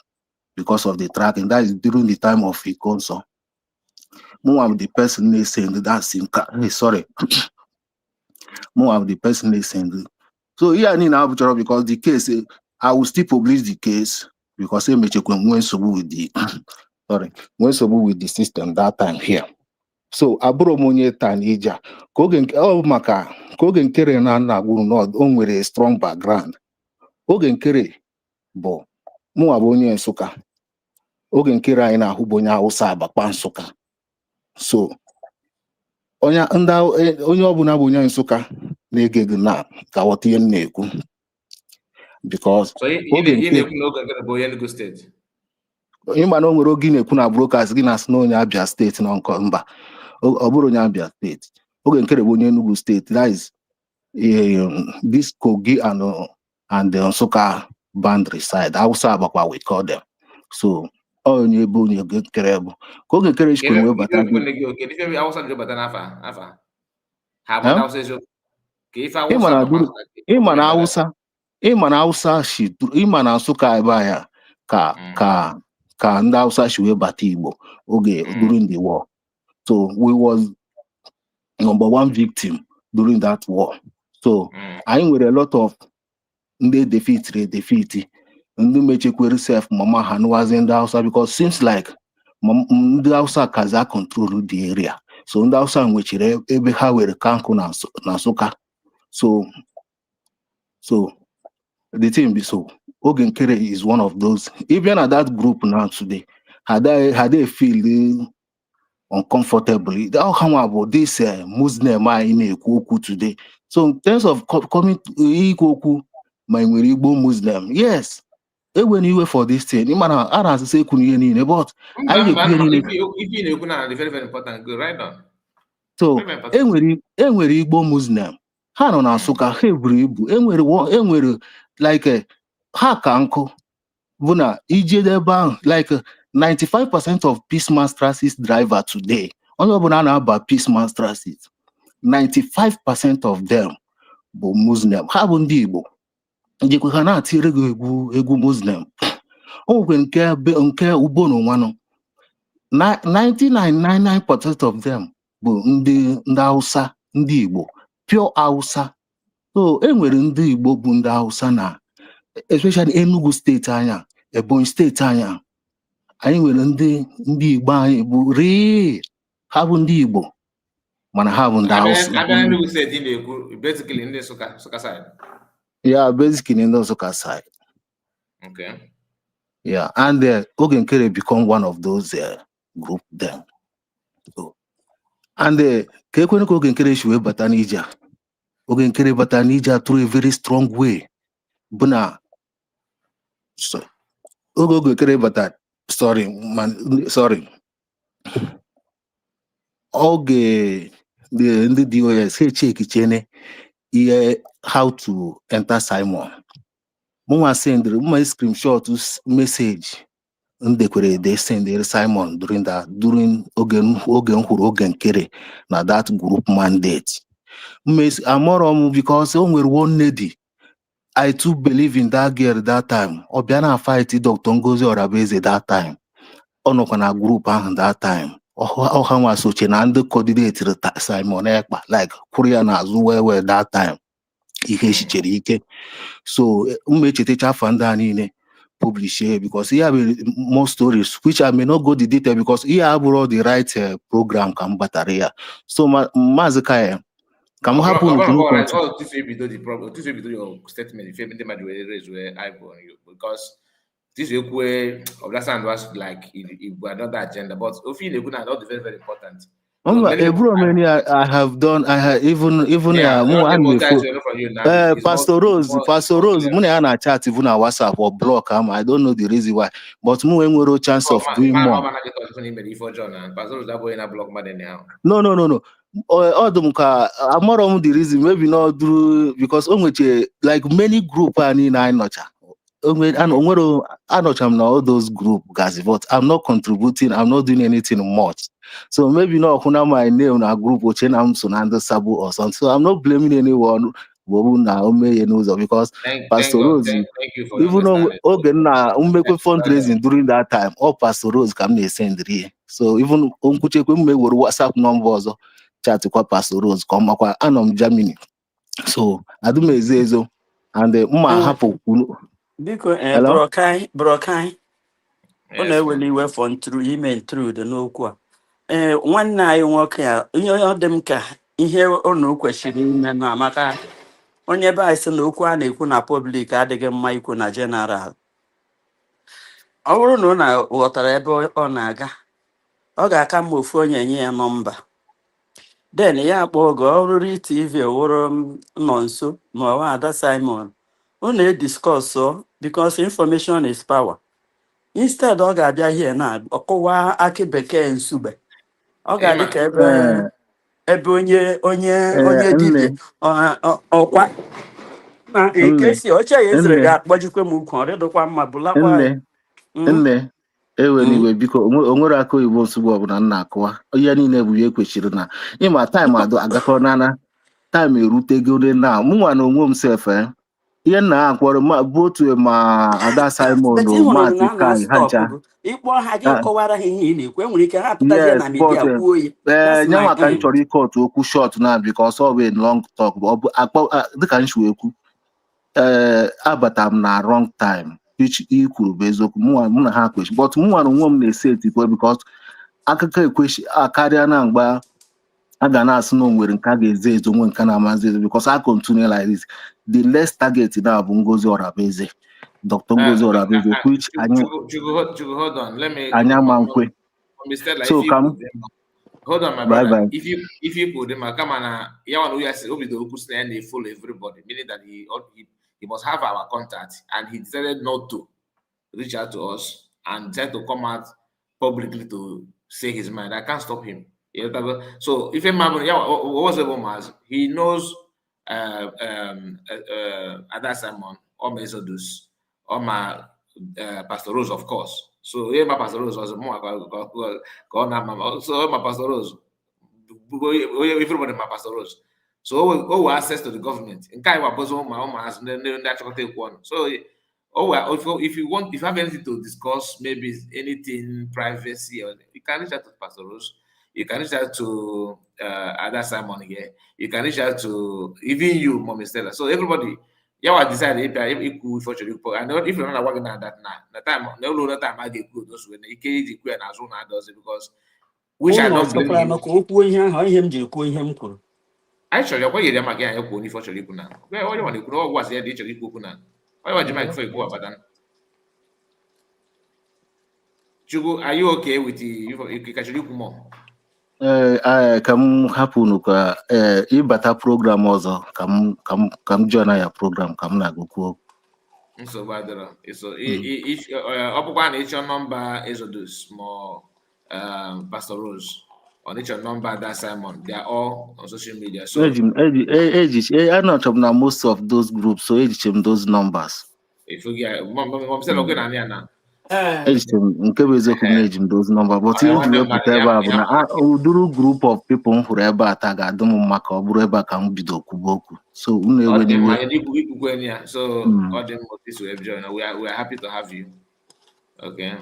because of the tracking. That is during the time of Ikonso. I'm the person they send that SIM card. Hey, sorry. I'm the person they send. So yeah, I need now because the case I will still publish the case because I make when with the with the system that time here. So aburo monye tanija kogen kere na guru no onwere a strong background. Ogen kere bo mu abonye Nsukka. Ogen kere anyị na-ahụ bụ onye Hausa Abakpa Nsukka. So onye ọbụla bụ onye Nsukka na-ege gị na ka ghọta ihe m na-ekwu, because ịma na o nwere oge na-ekwu na broadcast gị na-asị na onye Abia steeti na nke mba, ọ bụrụ onye Abia steeti. Oge nkere bụ onye Enugu steeti. That is this Kogi and the Nsukka boundary side. Hausa Abakpa we call them. So onye ebe onye kere bụ ka oge kere chikwu wee bata ịma na Hausa ịma na Nsụka ebe anya ka ndị Hausa si wee bata Igbo oge during the war. So we was number one victim during that war. So anyị nwere a lot of ndị defeat ndị mechekwere self mama ha nụwazi ndị Hausa because seems like ndị Hausa kaza control the area. So ndị Hausa nwechiri ebe ha were Kanku na Nsụka. So the thing be so Oge Nkere is one of those. Even at that group now today, had they feel uncomfortable. How come about this Muslim in Ikoku today? So in terms of coming to Ikoku, my Igbo Muslim, yes. When you were for this thing, you man, I say couldn't but if you know very, very important, go right on. So enwere Igbo Muslim. Ha nọ na Nsụka ha eburu ibu enwere like ha ka nkụ bụ na ije ebe ahụ like 95% of Peaceman Transit driver today onye ọbụla na-aba Peaceman Transit 95% of them bụ Muslim. Ha bụ ndị Igbo njikwa ha na-atịrị gị egwu Muslim. O nwekwe nke ugbo n'ụwanụ 99% of them bụ ndị Hausa ndị Igbo pure Hausa. So enwere ndị Igbo bụ ndị Hausa na especially Enugu steeti anya Ebonyi steeti anya anyị nwere ndị Igbo anyị bụ ha bụ ndị Igbo mana ha bụ ndị Hausa. Enugu steeti na-ekwu basically ndị Nsụka side. Yeah, basically ndị Nsụka side. Okay. Yeah, and Oge Nkere become one of those group them. So, and ka ekwene ka Oge Nkere si wee bata n'ije a. Oge Nkere bata n'ije through a very strong way. Bụ na Oge Nkere bata sorry. Oge ndị DOS ha chekichene ihe how to enter Simon. Mụnwa sendere mma screenshot message ndekwere they send Simon during oge nhụrụ Oge Nkere na that group mandate. Amoro because o nwere one lady I too believe in that girl that time. Obiana fight Dr. Ngozi Orabeze that time. Onokwa na group ahụ that time. Ọha nwa soche na ndị coordinator Simon Ekpa like kwuru ya n'azụ wee that time. Ihe chichere ike. So mmechetacha afa ndị a niile publish here because here have more stories which I may not go the detail because here have all the right program ka m batara ya. So Maazị Kaya come happen to ebido your statement if everything might raise where I on you because this is where Oblasan was like it was not that agenda, but if you look at not very, very important. I have done. I have even Pastor Rose, mune ana chat even on WhatsApp or block him. I don't know the reason why, but mu enwero chance of doing more. No. Odum ka amoro the reason maybe not do because onweche like many group ani na nocha. I'm all those group guys, but I'm not contributing. I'm not doing anything much. So maybe not my name na group or Sonando Sabu or something. So I'm not blaming anyone. Because Pastor Rose, even though fundraising during that time, all Pastor Rose can send here. So even WhatsApp numbers chat to Pastor Rose come up Germany. So I do me and happen. Biko brokai ọ na-eweli iwe fọn tru email through the n'okwu a nwanne anyị nwoke a ihe ọ dị m ka ihe ọ kwesịrị ime na maka onye be anyị sị na okwu a na-ekwu na public adịghị mma ikwu na general. Ọ bụrụ na ọ ghọtara ebe ọ na-aga ọ ga-aka mma ofu onye nye ya nọmba then ya akpọ oge ọrụrụ TV wụrụ nọ nso ma ọwa Ada Simon discuss because information is power. Instead ọ ga-abịa here na ọkụwa akị bekee nsube ọ ga-adị ka ebe onye dibịa ọkwa na ekesi oche ya ezere ga-akpọjikwe m ukwu ọrịdụkwa mma bụlakwa nne Anyway, because onwere aka oyibo nsogbu ọbụla nna akụwa ihe niile bụ ihe kwesịrị na ịma taịm agakọ nana taịm erutego na mụnwa na onwe m sef ihe nna akwọrọ bụ otu ma Ada Simon Maazị Kai ha ncha yes but nyanwa ka m chọrọ ike otu okwu short na because ọ bụ long talk ọ bụ dịka m si ekwu abata m na wrong time ikwuru bụ eziokwu mụ na ha kwechi but mụnwa na onwe m na-ese etikwe because akụkọ ekwechi karịa na mgba a ga na-asị na onwere nke a ga-eze ezo nwe nke na-amazi ezo because I continue like this the less target na bụ Ngozi Orabaeze Dr. Ngozi Orabaeze which hold on, let me Anyamankwe. So come hold on, my brother. Bye. If you put him, come on, we are follow everybody, meaning that he must have our contact, and he decided not to reach out to us and try to come out publicly to say his mind. I can't stop him. So if a man, what's the woman? He knows Ada Simon or Mesodus or my Pastor Rose, of course. So my Pastor Rose was more so my Pastor Rose, everybody my Pastor Rose. So access to the government. In kind of one. So if you have anything to discuss, maybe anything privacy, or you can reach out to Pastor Rose. You can reach out to Ada Simon here. You can reach out to even you, Mommy Stella. So everybody, I decided if you fortunately, I know if you're not working at that now, the time I get good those when you can't do it as soon as does it because which I don't blame you. Actually, why you them again? You only fortunately kuna. Why you want to know what's the actually kuna? Why want you make for you go about that? Chugu, are you okay with the you actually come? Ka m hapụ unu ka ịbata program ọzọ ka m join ya program ka m na-agụkwu so if ọbụkwa na ịchọ nọmba Exodus ma Pastor Rose on your number that Simon, they are all on social media. So I'm not na most of those groups, so those numbers. If you get mom said okay na nke bụ eziokwu na-eji m those number but ihe ji wepụta ebe a bụ na uduru group of people m hụrụ ebe a taa ga-adị m mma ka ọ bụrụ ebe a ka m bido kwuba okwu so unu ewe n'iwe so we are happy to have you. Okay,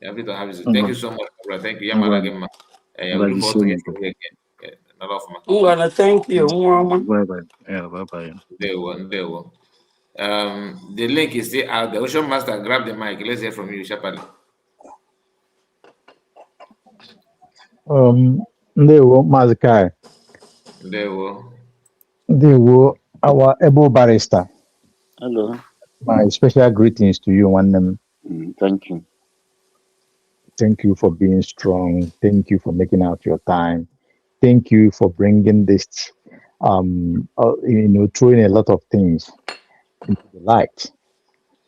happy to have you. Thank you so much, brother. Thank you. We look forward to hearing you again. Thank you. Bye. Yeah, bye. There will. The link is still out. The Ocean Master, grab the mic. Let's hear from you, Shapali. Ndewo, Maazị Kai. Ndewo, our able barrister. Hello. My special greetings to you, one. Thank you. Thank you for being strong. Thank you for making out your time. Thank you for bringing this, throwing a lot of things into the light.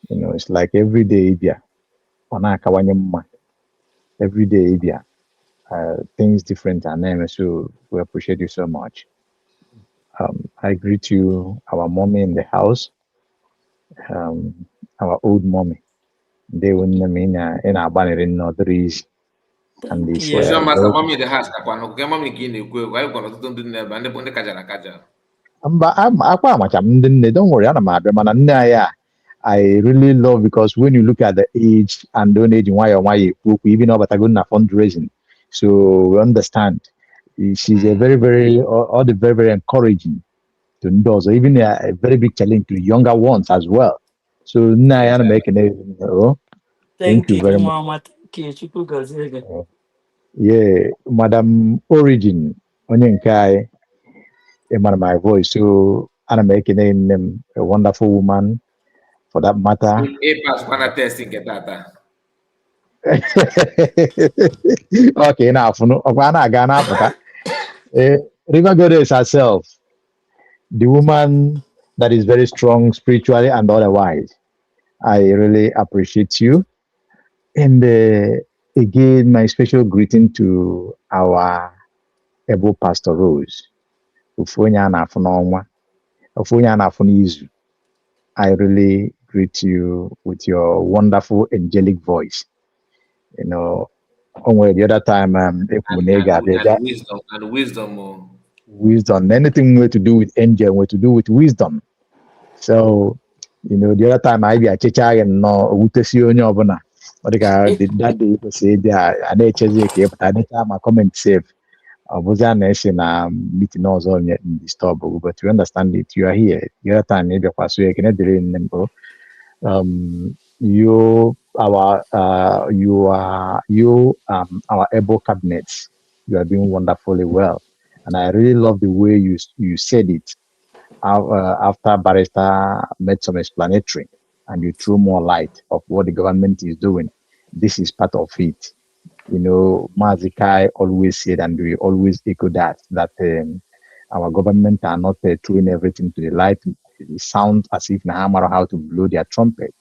It's like every day, every day, things different and so we appreciate you so much. I greet you, our mommy in the house, our old mommy. They wouldn't mean in our banner in Northeast. And this mommy in the house, mommy don't worry, I really love because when you look at the age and don't age why we even know about a good fundraising. So we understand. She's a very, very encouraging to those, even a very big challenge to younger ones as well. So now I'm making it. Thank you very much. Yeah, Madam Origin, Onyenkai, my voice. So I'm making a wonderful woman. For that matter. Okay, now River Goddess herself, the woman that is very strong spiritually and otherwise. I really appreciate you. And again, my special greeting to our able Pastor Rose. I really greet you with your wonderful angelic voice. You know, only the other time, if we and wisdom. Oh. Wisdom, anything with to do with angel, with to do with wisdom. So, you know, the other time I be a chicha and no, utesi onyo obuna. But that day you say there, I did chase but I did time I comment save. I was an nation meeting us all yet in the store, but you understand it, you are here. The other time maybe I was you can remember. You our able cabinets. You are doing wonderfully well, and I really love the way you said it. After Barrister made some explanatory, and you threw more light of what the government is doing. This is part of it. You know, Mazikai always said, and we always echo that our government are not throwing everything to the light. It sounds as if they hammer how to blow their trumpet.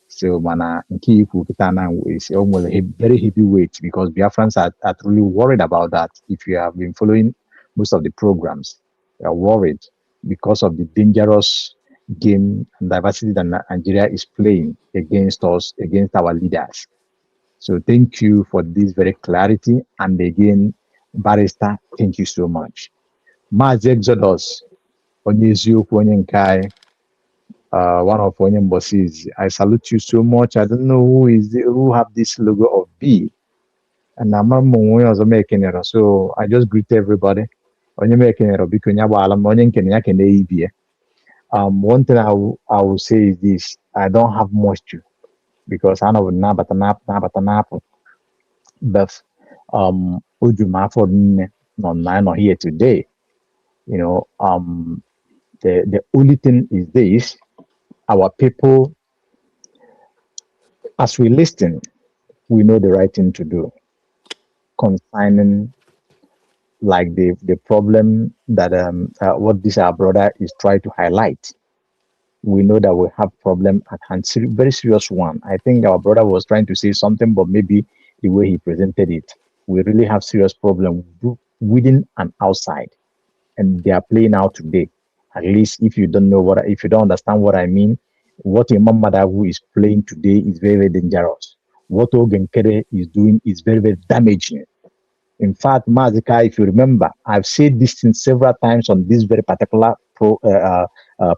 So, mana nke ikwu kita now is almost a very heavy weight because Biafrans are really worried about that. If you have been following most of the programs, you are worried because of the dangerous game and diversity that Nigeria is playing against us, against our leaders. So, thank you for this very clarity. And again, Barrister, thank you so much. Mazi Exodus, onye eziokwu onye nke anyị, one of Onion bosses. I salute you so much. I don't know who have this logo of B. And I'm also making it. So I just greet everybody. Onye making it because one thing I will say is this. I don't have much to because I know nap. But Ujumafo not here today. You know, the only thing is this. Our people, as we listen, we know the right thing to do concerning like the problem that what this our brother is trying to highlight. We know that we have problem at hand, very serious one. I think our brother was trying to say something, but maybe the way he presented it, we really have serious problem within and outside, and they are playing out today. At least if you don't know if you don't understand what I mean, what Imam Madawu is playing today is very, very dangerous. What Ogenkere is doing is very, very damaging. In fact, Mazika, if you remember, I've said this thing several times on this very particular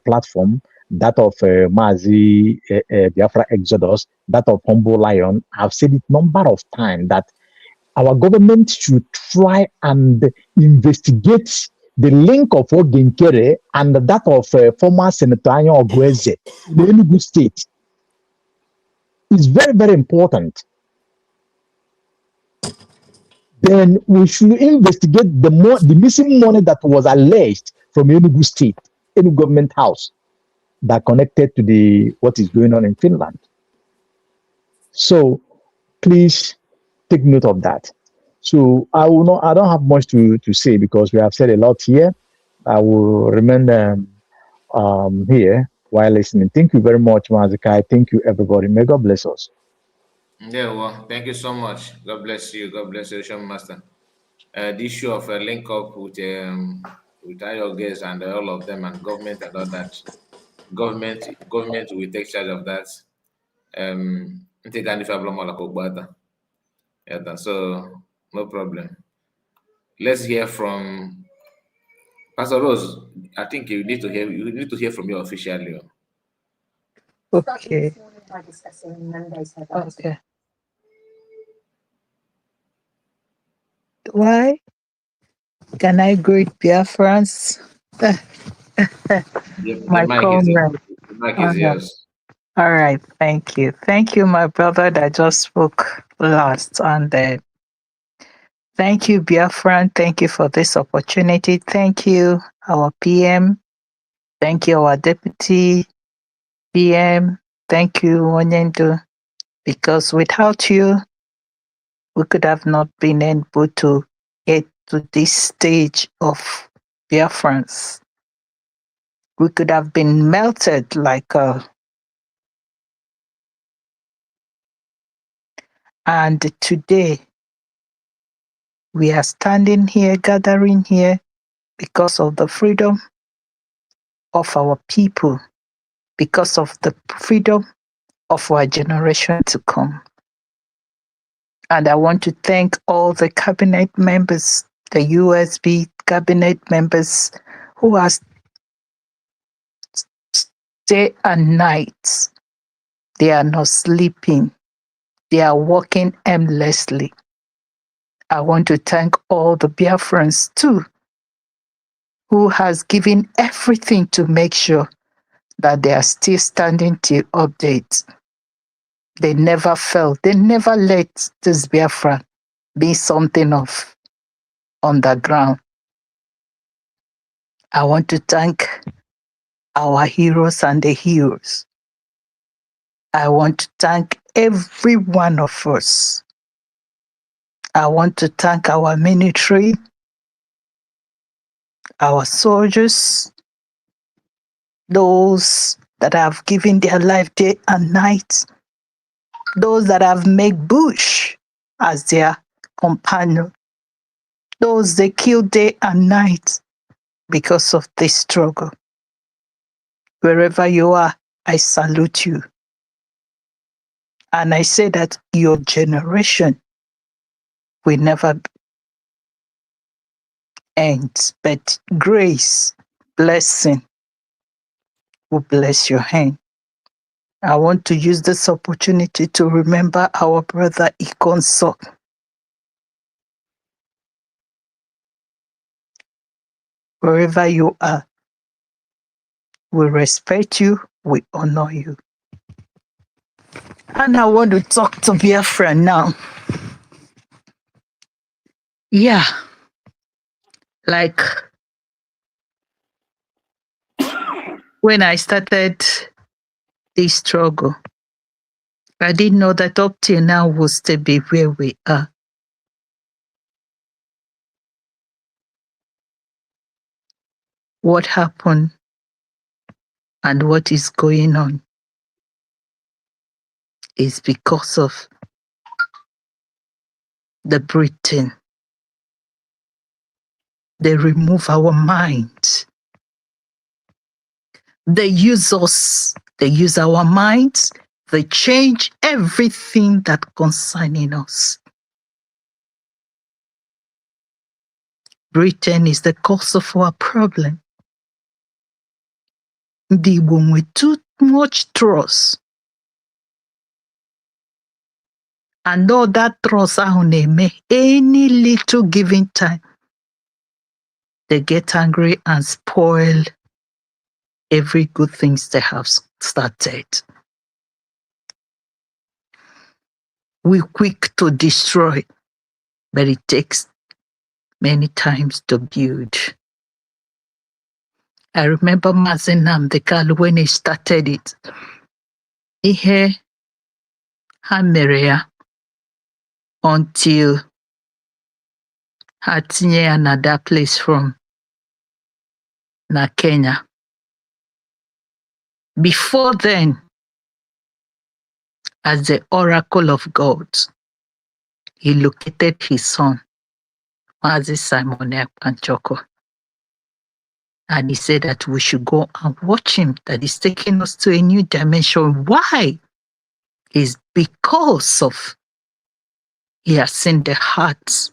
platform, that of Mazi Biafra Exodus, that of Humble Lion. I've said it number of times that our government should try and investigate the link of Ogenkere and that of former Senator Anyo Ogweze in the Enugu state. It's very, very important. Then we should investigate the missing money that was alleged from Enugu state, Enugu government house, that connected to what is going on in Finland. So please take note of that. So I don't have much to say because we have said a lot here. I will remain here while listening. Thank you very much, Mazikai. Thank you, everybody. May God bless us. Yeah, well, thank you so much. God bless you. God bless you, Sean Master. The issue of a link up with your guests and all of them and government and all that. Government will take charge of that. So no problem. Let's hear from Pastor Rose. I think you need to hear from you officially. Okay. Okay. Why can I greet Biafrans? My comrade. The mic is yours. All right. Thank you. Thank you, my brother that just spoke last. And thank you, Biafran. Thank you for this opportunity. Thank you, our PM. Thank you, our deputy PM. Thank you, Onyendu. Because without you, we could have not been able to get to this stage of Biafrans. We could have been melted like and today we are standing here, gathering here because of the freedom of our people, because of the freedom of our generation to come. And I want to thank all the cabinet members, the USB cabinet members who are day and night. They are not sleeping. They are working aimlessly. I want to thank all the Biafrans too, who has given everything to make sure that they are still standing till update. They never fell. They never let this Biafra be something of underground. I want to thank our heroes and the heroes. I want to thank every one of us. I want to thank our military, our soldiers, those that have given their life day and night, those that have made bush as their companion, those they kill day and night because of this struggle. Wherever you are, I salute you. And I say that your generation will never end, but grace, blessing will bless your hand. I want to use this opportunity to remember our brother Ikonso. Wherever you are, we respect you, we honor you. And I want to talk to Biafra now. Yeah, like when I started this struggle, I didn't know that up till now we'll still be where we are. What happened and what is going on is because of the Britain. They remove our minds. They use us. They use our minds. They change everything that concerning us. Britain is the cause of our problem. They won with too much trust. And all that trust any little given time, they get angry and spoil every good things they have started. We're quick to destroy, but it takes many times to build. I remember Mazi Nnamdi Kanu when he started it. Ihe ha mere ya until ha tinye ya na that place from na Kenya. Before then, as the oracle of God, he located his son, Mazi Simon Ekpanchoko. And he said that we should go and watch him, that he's taking us to a new dimension. Why? It's because of he has seen the hearts.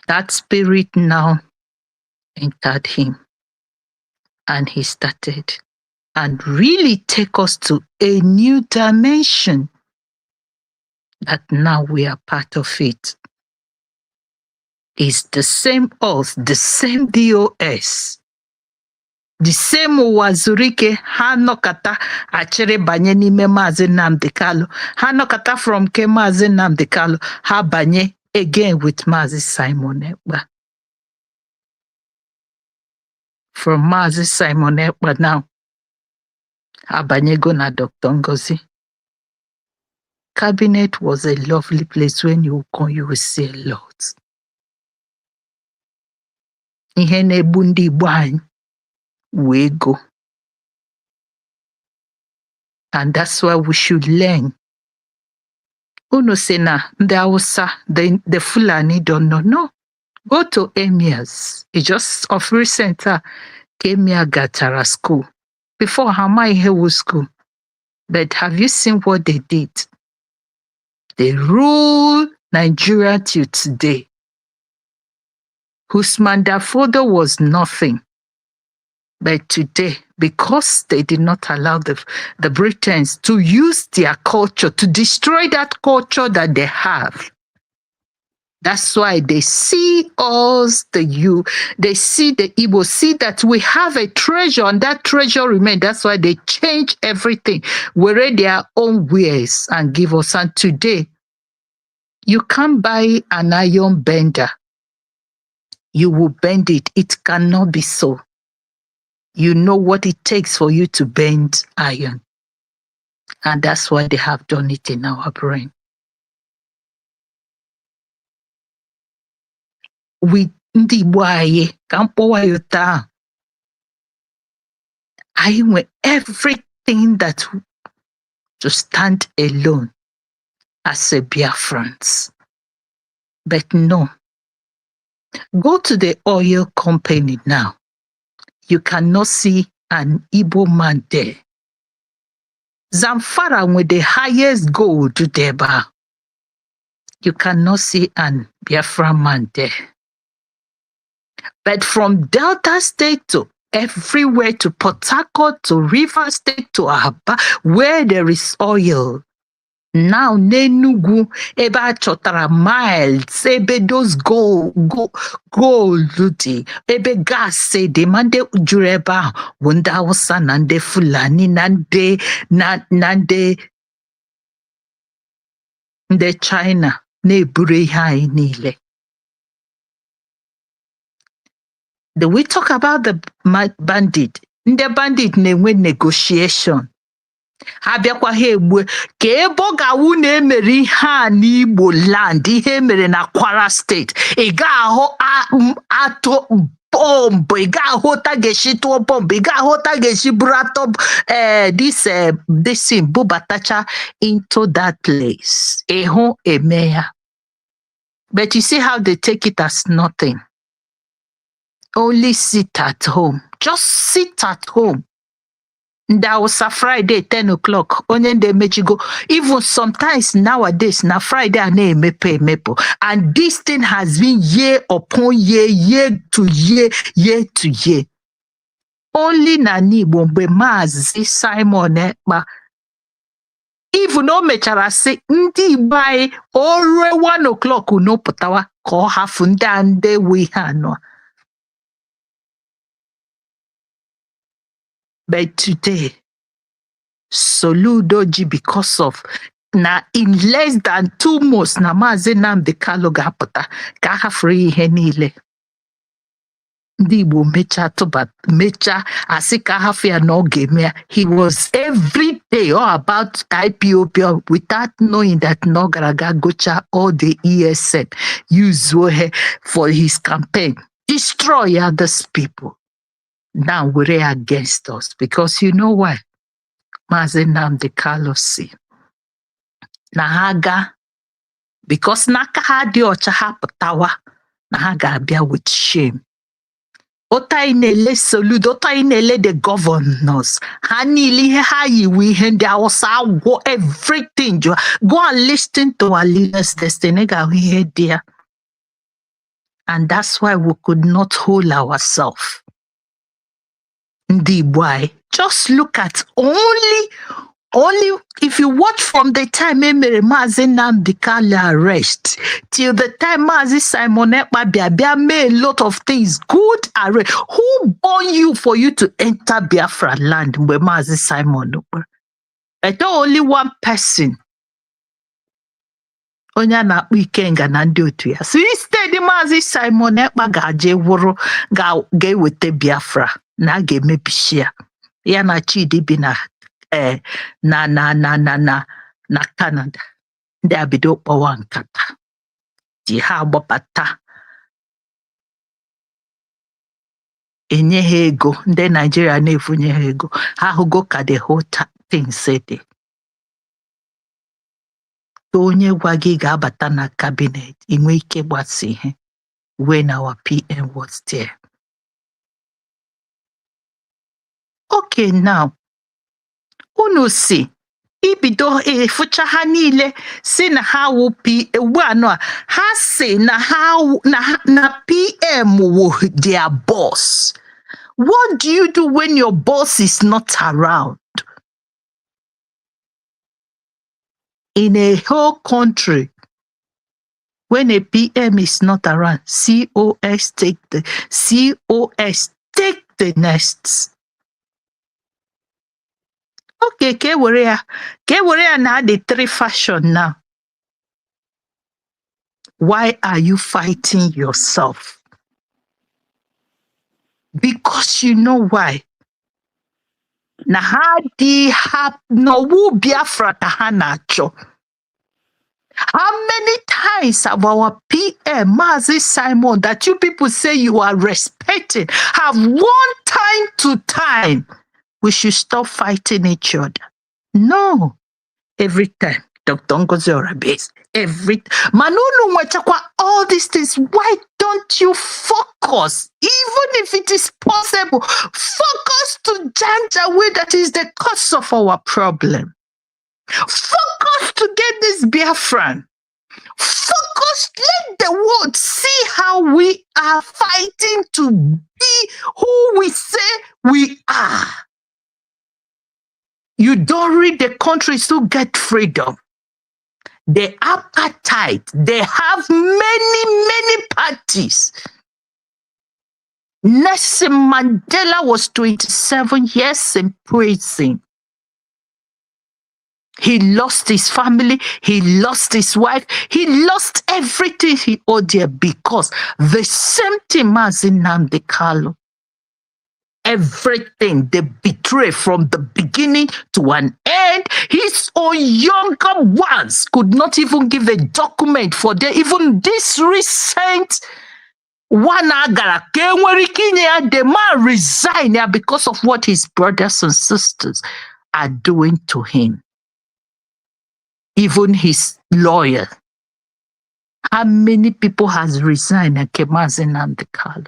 That spirit now entered him. And he started and really take us to a new dimension that now we are part of it. It's the same us, the same DOS, the same Wazurike, ha nọkata achere banye n'ime Mazi Nnamdi Kanu, ha nọkata from ke Mazi Nnamdi Kanu, ha banye again with Mazi Simon Ekpa. From Mazi Simon Ekpa now, ha banyego na Dr. Ngozi. Cabinet was a lovely place. When you come, you will see a lot. Ihe na-egbu ndị Igbo anyị wee go. And that's why we should learn. Unu say na ndị Hausa, the Fulani don't know. No. Go to emirs. It's just of recent ka emir gatara school. Before Hama ihe was school. But have you seen what they did? They rule Nigeria till today. Usman Dafodo was nothing. But today, because they did not allow the Britons to use their culture, to destroy that culture that they have, that's why they see us, they see the Igbo, see that we have a treasure and that treasure remains. That's why they change everything, wear their own ways and give us. And today, you can't buy an iron bender. You will bend it. It cannot be so. You know what it takes for you to bend iron. And that's why they have done it in our brain. We ndị Igbo anyị ka m kpọwa ya taa. Anyị nwe everything that to stand alone as a Biafrans. But no. Go to the oil company now. You cannot see an Igbo man there. Zamfara with the highest gold there. You cannot see an Biafra man there. But from Delta State to everywhere, to Port Harcourt, to River State, to Aba, where there is oil, now n'Enugu ebe a chọtara miles ebe those gold dị ebe gas dị ma ndị juru ebe ahụ bụ ndị Hausa na ndị Fulani na ndị China na-eburu ihe anyị niile. We talk about the bandit. Ndị bandit na-enwe negotiation. Ha bịakwa ha egbu ka ebe ọ ga-awụ na emere ihe a n'Igbo land, ihe emere na Kwara State. Ị ga-ahụ atụ bomb, ị ga-ahụ ụta ga-esi tụọ bomb, ị ga-ahụ ụta ga-esi buru atọ this thing bubatacha into that place. Ịhụ eme ya. But you see how they take it as nothing. Only sit at home. Just sit at home. That was a Friday, 10 o'clock. Only they make you go. Even sometimes nowadays, na Friday, I mepo. And this thing has been year upon year, year to year, year to year. Only nani bombe mazi Simon Ekpa. Even no mechara say ndi by already 1 o'clock uno putawa ko hafunda nde we hano. But today, Soludoji, because of na in less than 2 months, na Mazi Nnamdi Kanu ga-apụta ka ha free ihe niile. Ndị Igbo mecha asị ka ha fịa na ọ ga-eme ya. He was every day all about IPOB without knowing that na ọ gara aga gocha all the ESN use for his campaign. Destroy others people. Now we're against us because you know why? Mazi Nnamdi Kanu si na ha ga, because n'aka ha dị ọcha ha pụtawa na ha ga-abịa with shame. Ota inele Soludo, ota inele the governors, ha niile ihe ha yiwu ihe ndị Hausa agwọ everything. Go and listen to our leaders destiny ga ihe dị ya. And that's why we could not hold ourselves. Why? Just look at only if you watch from the time Mazi Nnamdi Kanu arrest till the time Mazi Simon Ekpa Bia made a lot of things good arrest. Who born you for you to enter Biafra land where Mazi Simon? But only one person. Onye na-akpọ Ikenga na ndị otu ya. So instead Mazi Simon Ekpa ga-aje wụrụ ga-eweta Biafra na ga-emebishi ya. Ya na Chidi bi na Canada. Ndị abido kpọwa nkata. Ji ha agbapata. Enye ha ego. Ndị Nigeria na-efunye ha ego. Ha hụgo ka the whole thing said. Onye gwa gị ga-abata na cabinet, inwe ike gbasi ihe when our PM was there. Okay, now, unu si ibido efucha ha niile si na ha wụ ugbu anọ a ha si na na PM wụ their boss. What do you do when your boss is not around? In a whole country, when a PM is not around, COS take the next. Okay, ke were ya na the three fashion now. Why are you fighting yourself? Because you know why. Na ha di ha no wu Biafra ka ha na-achọ. How many times have our PM, Mazi Simon, that you people say you are respecting, have one time to time, we should stop fighting each other? No. Every time. Dr. Ngozi Orabe, all these things, why don't you focus? Even if it is possible, focus to Janjaweed, that is the cause of our problem. Focus to get this Biafran. Focus, let the world see how we are fighting to be who we say we are. You don't read the countries to get freedom. The appetite, they have many parties. Nelson Mandela was 27 years in prison. He lost his family, he lost his wife, he lost everything he owed there because the same thing as in Nnamdi Kanu. Everything they betray from the beginning to an end. His own younger ones could not even give a document for them. Even this recent one the man resigned because of what his brothers and sisters are doing to him. Even his lawyer. How many people has resigned and came as in Nnamdi Kanu?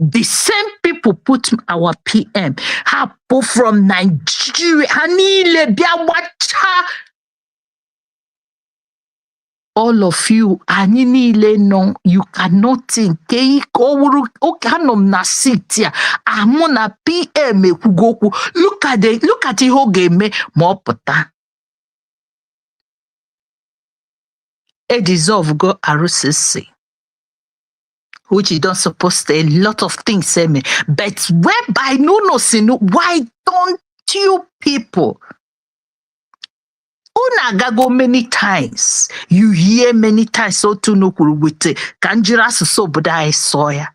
The same people put our PM, from Nigeria, all of you, know you cannot think. Look at the whole game. More pota. A dissolve go RCC. Which you don't supposed to a lot of things say me. But whereby why don't you people? Unagago many times. You hear many times so to no with Kanjira so but I saw ya.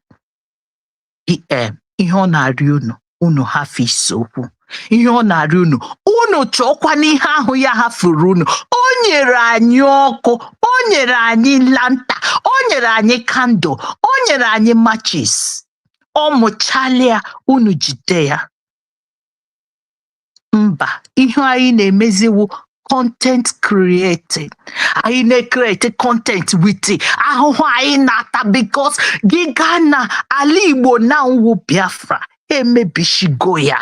Ihona riuno uno hafi sopu. Ihona riuno uno chokwa ni ha ya hafuruno. Onyere anyị ọkụ, onyere anyị lanta, onyere anyị candle, onyere anyị matches. Ọmụchalịa unu jide ya. Mba, ihe anyị na-emeziwu content creating. Anyị na-create content with ahụhụ anyị na-ata because gị gaa na ala Igbo na nwu Biafra emebishigo ya.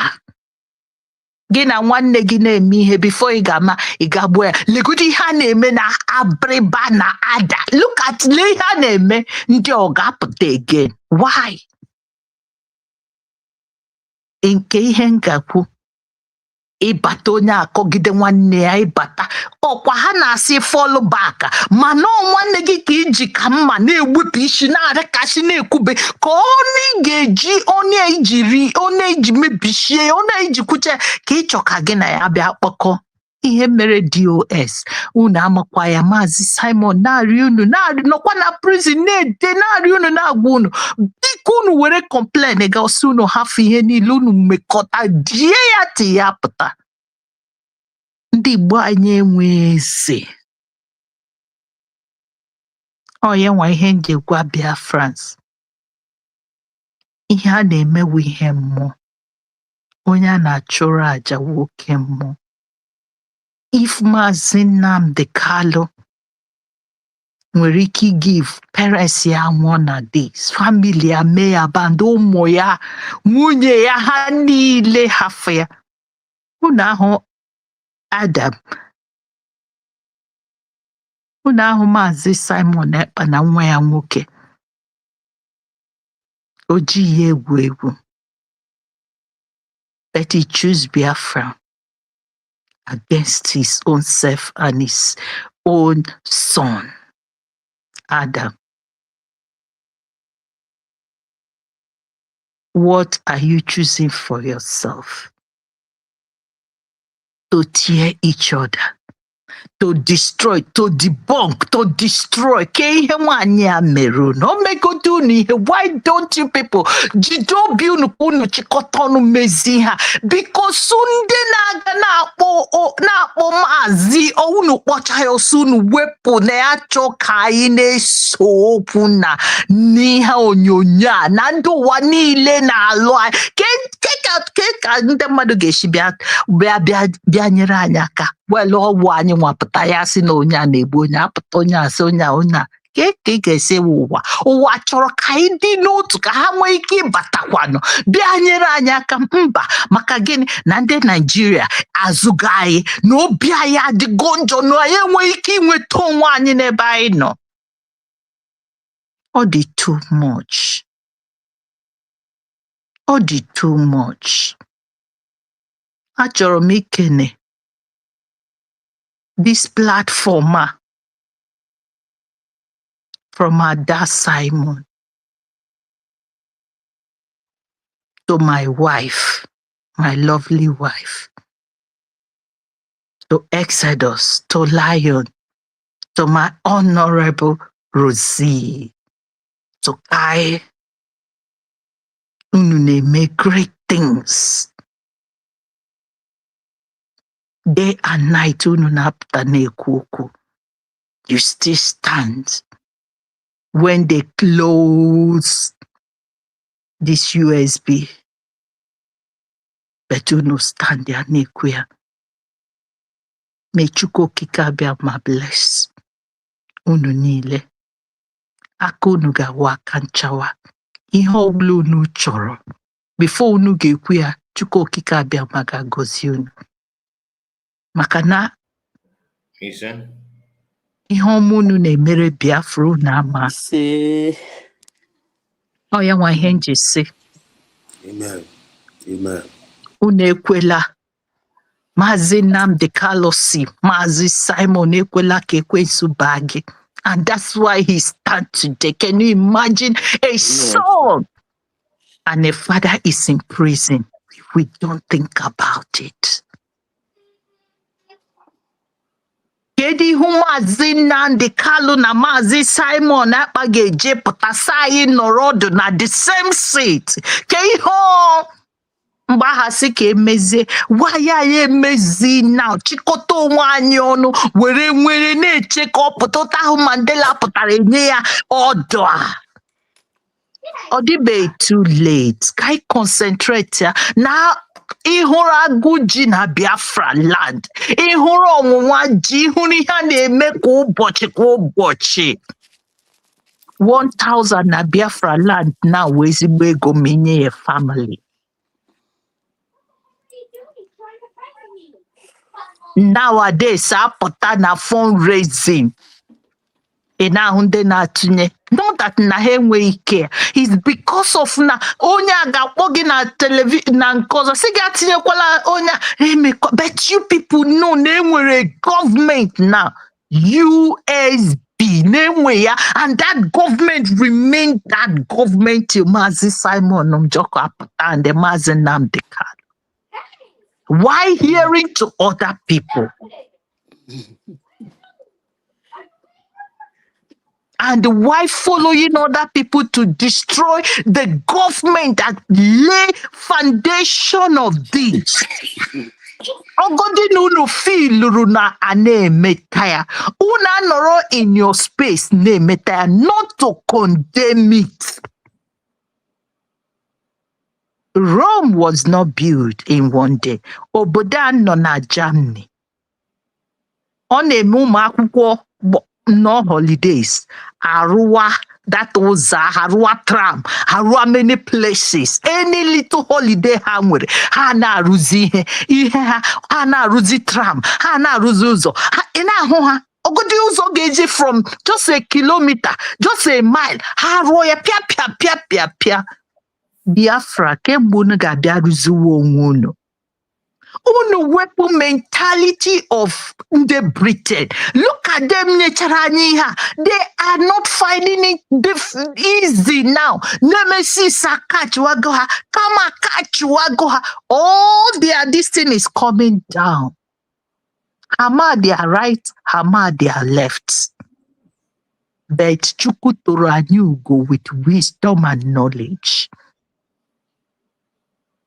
Gị na nwanne gị na-eme ihe before ị ga-agbu ya. Legodi ihe a na-eme na Abriba na Ada. Look at ihe a na-eme ndị ọ ga-apụta again. Why? Nke ihe ngakwu ịbata onye akọgide nwanne ya ịbata ọkwa ha na-asị fall back mana nwanne gị ka iji ka mma na-egbupụ isi na-arịkashi na-ekwube ka onye ga-eji onye iji mebishie onye iji kwuche ka ịchọ ka gị na ya bịa kpọkọ ihe mere DOS unu amakwa ya Maazị Simon na-arị unu nọkwa na prison na-ede na-arị unu na-agwa unu biko unu were complain ga ọsọ unu hafụ ihe niile unu mmekọta die ya ti ya pụta. Ndị Igbo anyị enwe eze ya nwa ihe ndị gwa Biafrans ihe a na-emewu ihe mmụọ onye a na-achụrụ aja nwoke mmụọ. If Maazị Nnamdi Kanu nwere ike give parents ya nwụọ na this family ya mee ya band ụmụ ya nwunye ya ha niile hafụ ya unu ahụ Adam. Unu ahụ Maazị Simon Ekpa na nwa ya nwoke. O ji ya egwu egwu. But he chose Biafra against his own self and his own son, Adam. What are you choosing for yourself? To tear each other, to destroy, to debunk, to destroy. Why don't you people because soon na-akpọ maazi unu kpọcha ya ọsọ unu wepụ na ya chọ ka anyị na-eso okwu na n'ihe onyonyo a na ndị ụwa niile na-alụ anyị ka ndị mmadụ ga-esi bịa nyere anyị aka welu ọgwụ anyị nwapụta ya sị na onye a na-egbu onye apụta onye asị onye a ka ị ga-esi ụwa chọrọ ka anyị dị n'otu ka ha nwee ike ịbatakwanụ bịa nyere anyị aka mba maka gịnị na ndị Naijiria azụga anyị na obi anyị adịgo njọ na anyị enweghị ike inweta onwe anyị n'ebe anyị nọ. Ọ dị too much. Ọ dị too much. Achọrọ m ikene this platform from Ada Simon to my wife, my lovely wife, to Exodus, to Lion, to my honorable Rosie, to Kai. Unu na-eme great things. Day and night, unu na-apụta na-ekwu okwu. You still stand. When they close this USB, but unu stand there na-ekwu ya. May Chukwu okike abịa ma bless unu niile. Aka unu ga-awa aka nchawa. Ihe ọbụla unu chọrọ. Before unu ga-ekwu ya, Chukwu okike abịa ma ga-agọzi unu. Maka na ihe ọma unu na-emere Biafra unu ama. Ọ ya nwa ihe nji sị. Amen. Amen. Unu ekwela Maazị Nnamdi Kanu si Maazị Simon ekwela ka ekwensu baa gị. And that's why he stands today. Can you imagine a son and a father is in prison? We don't think about it. Kedu ihu Maazị Nnamdi Kanu na Maazị Simon Ekpa ga-eje pụtasa anyị nọrọ ọdụ na the same seat? Ke ihe mgbaghasị ka emezie waya ya emezi na chịkọta onwe anyị ọnụ were nwere na-eche ka ọ pụta ahụ Mandela pụtara enye ya ọdụ a. Ọ dịbeghị too late. Ka anyị concentrate ya na ịhụrụ agụ ji na Biafra land, ịhụrụ ọnwụnwa ji, ịhụrụ ihe a na-eme kwa ụbọchị. 1,000 na Biafra land na ezigbo ego menye ya family. Nowadays, apụta na fundraising. Ị na-ahụ ndị na-atụnye. Not that na ha enweghị ike. It's because of na onye a ga-akpọ gị na television na nke ọzọ sị gị atinyekwala onye a. But you people know na enwere government now. USB na-enwe ya, and that government remained that government till Maazị Simon Njoko apụta and the Maazị Nnamdi Kanu. Why hearing to other people? And why following other people to destroy the government that lay foundation of this? Ogodi unu feel na ane metaya. Una noro in your space ne metaya, not to condemn it. Rome was not built in one day. Obodo nọ na Germany. Ọ na-eme ụmụ akwụkwọ no holidays. Arụwa that was Harua tram, Harua many places, any little holiday hamwer, Hana Ruzi, Hana Ruzi tram, Hana Ruzuzo, Ina Hoa. Ogodi uzo geji from just a kilometer, just a mile. Haroya pia. Biafra kembunu gabia ruzuwo ngono. Uno weapon mentality of the Britain. Look at them naturally. They are not finding it easy now. Nemesis catch wagoha, kama catch wagoha. All this thing is coming down. Hama they are right, Hama they are left. But Chukwu toro anyị go with wisdom and knowledge.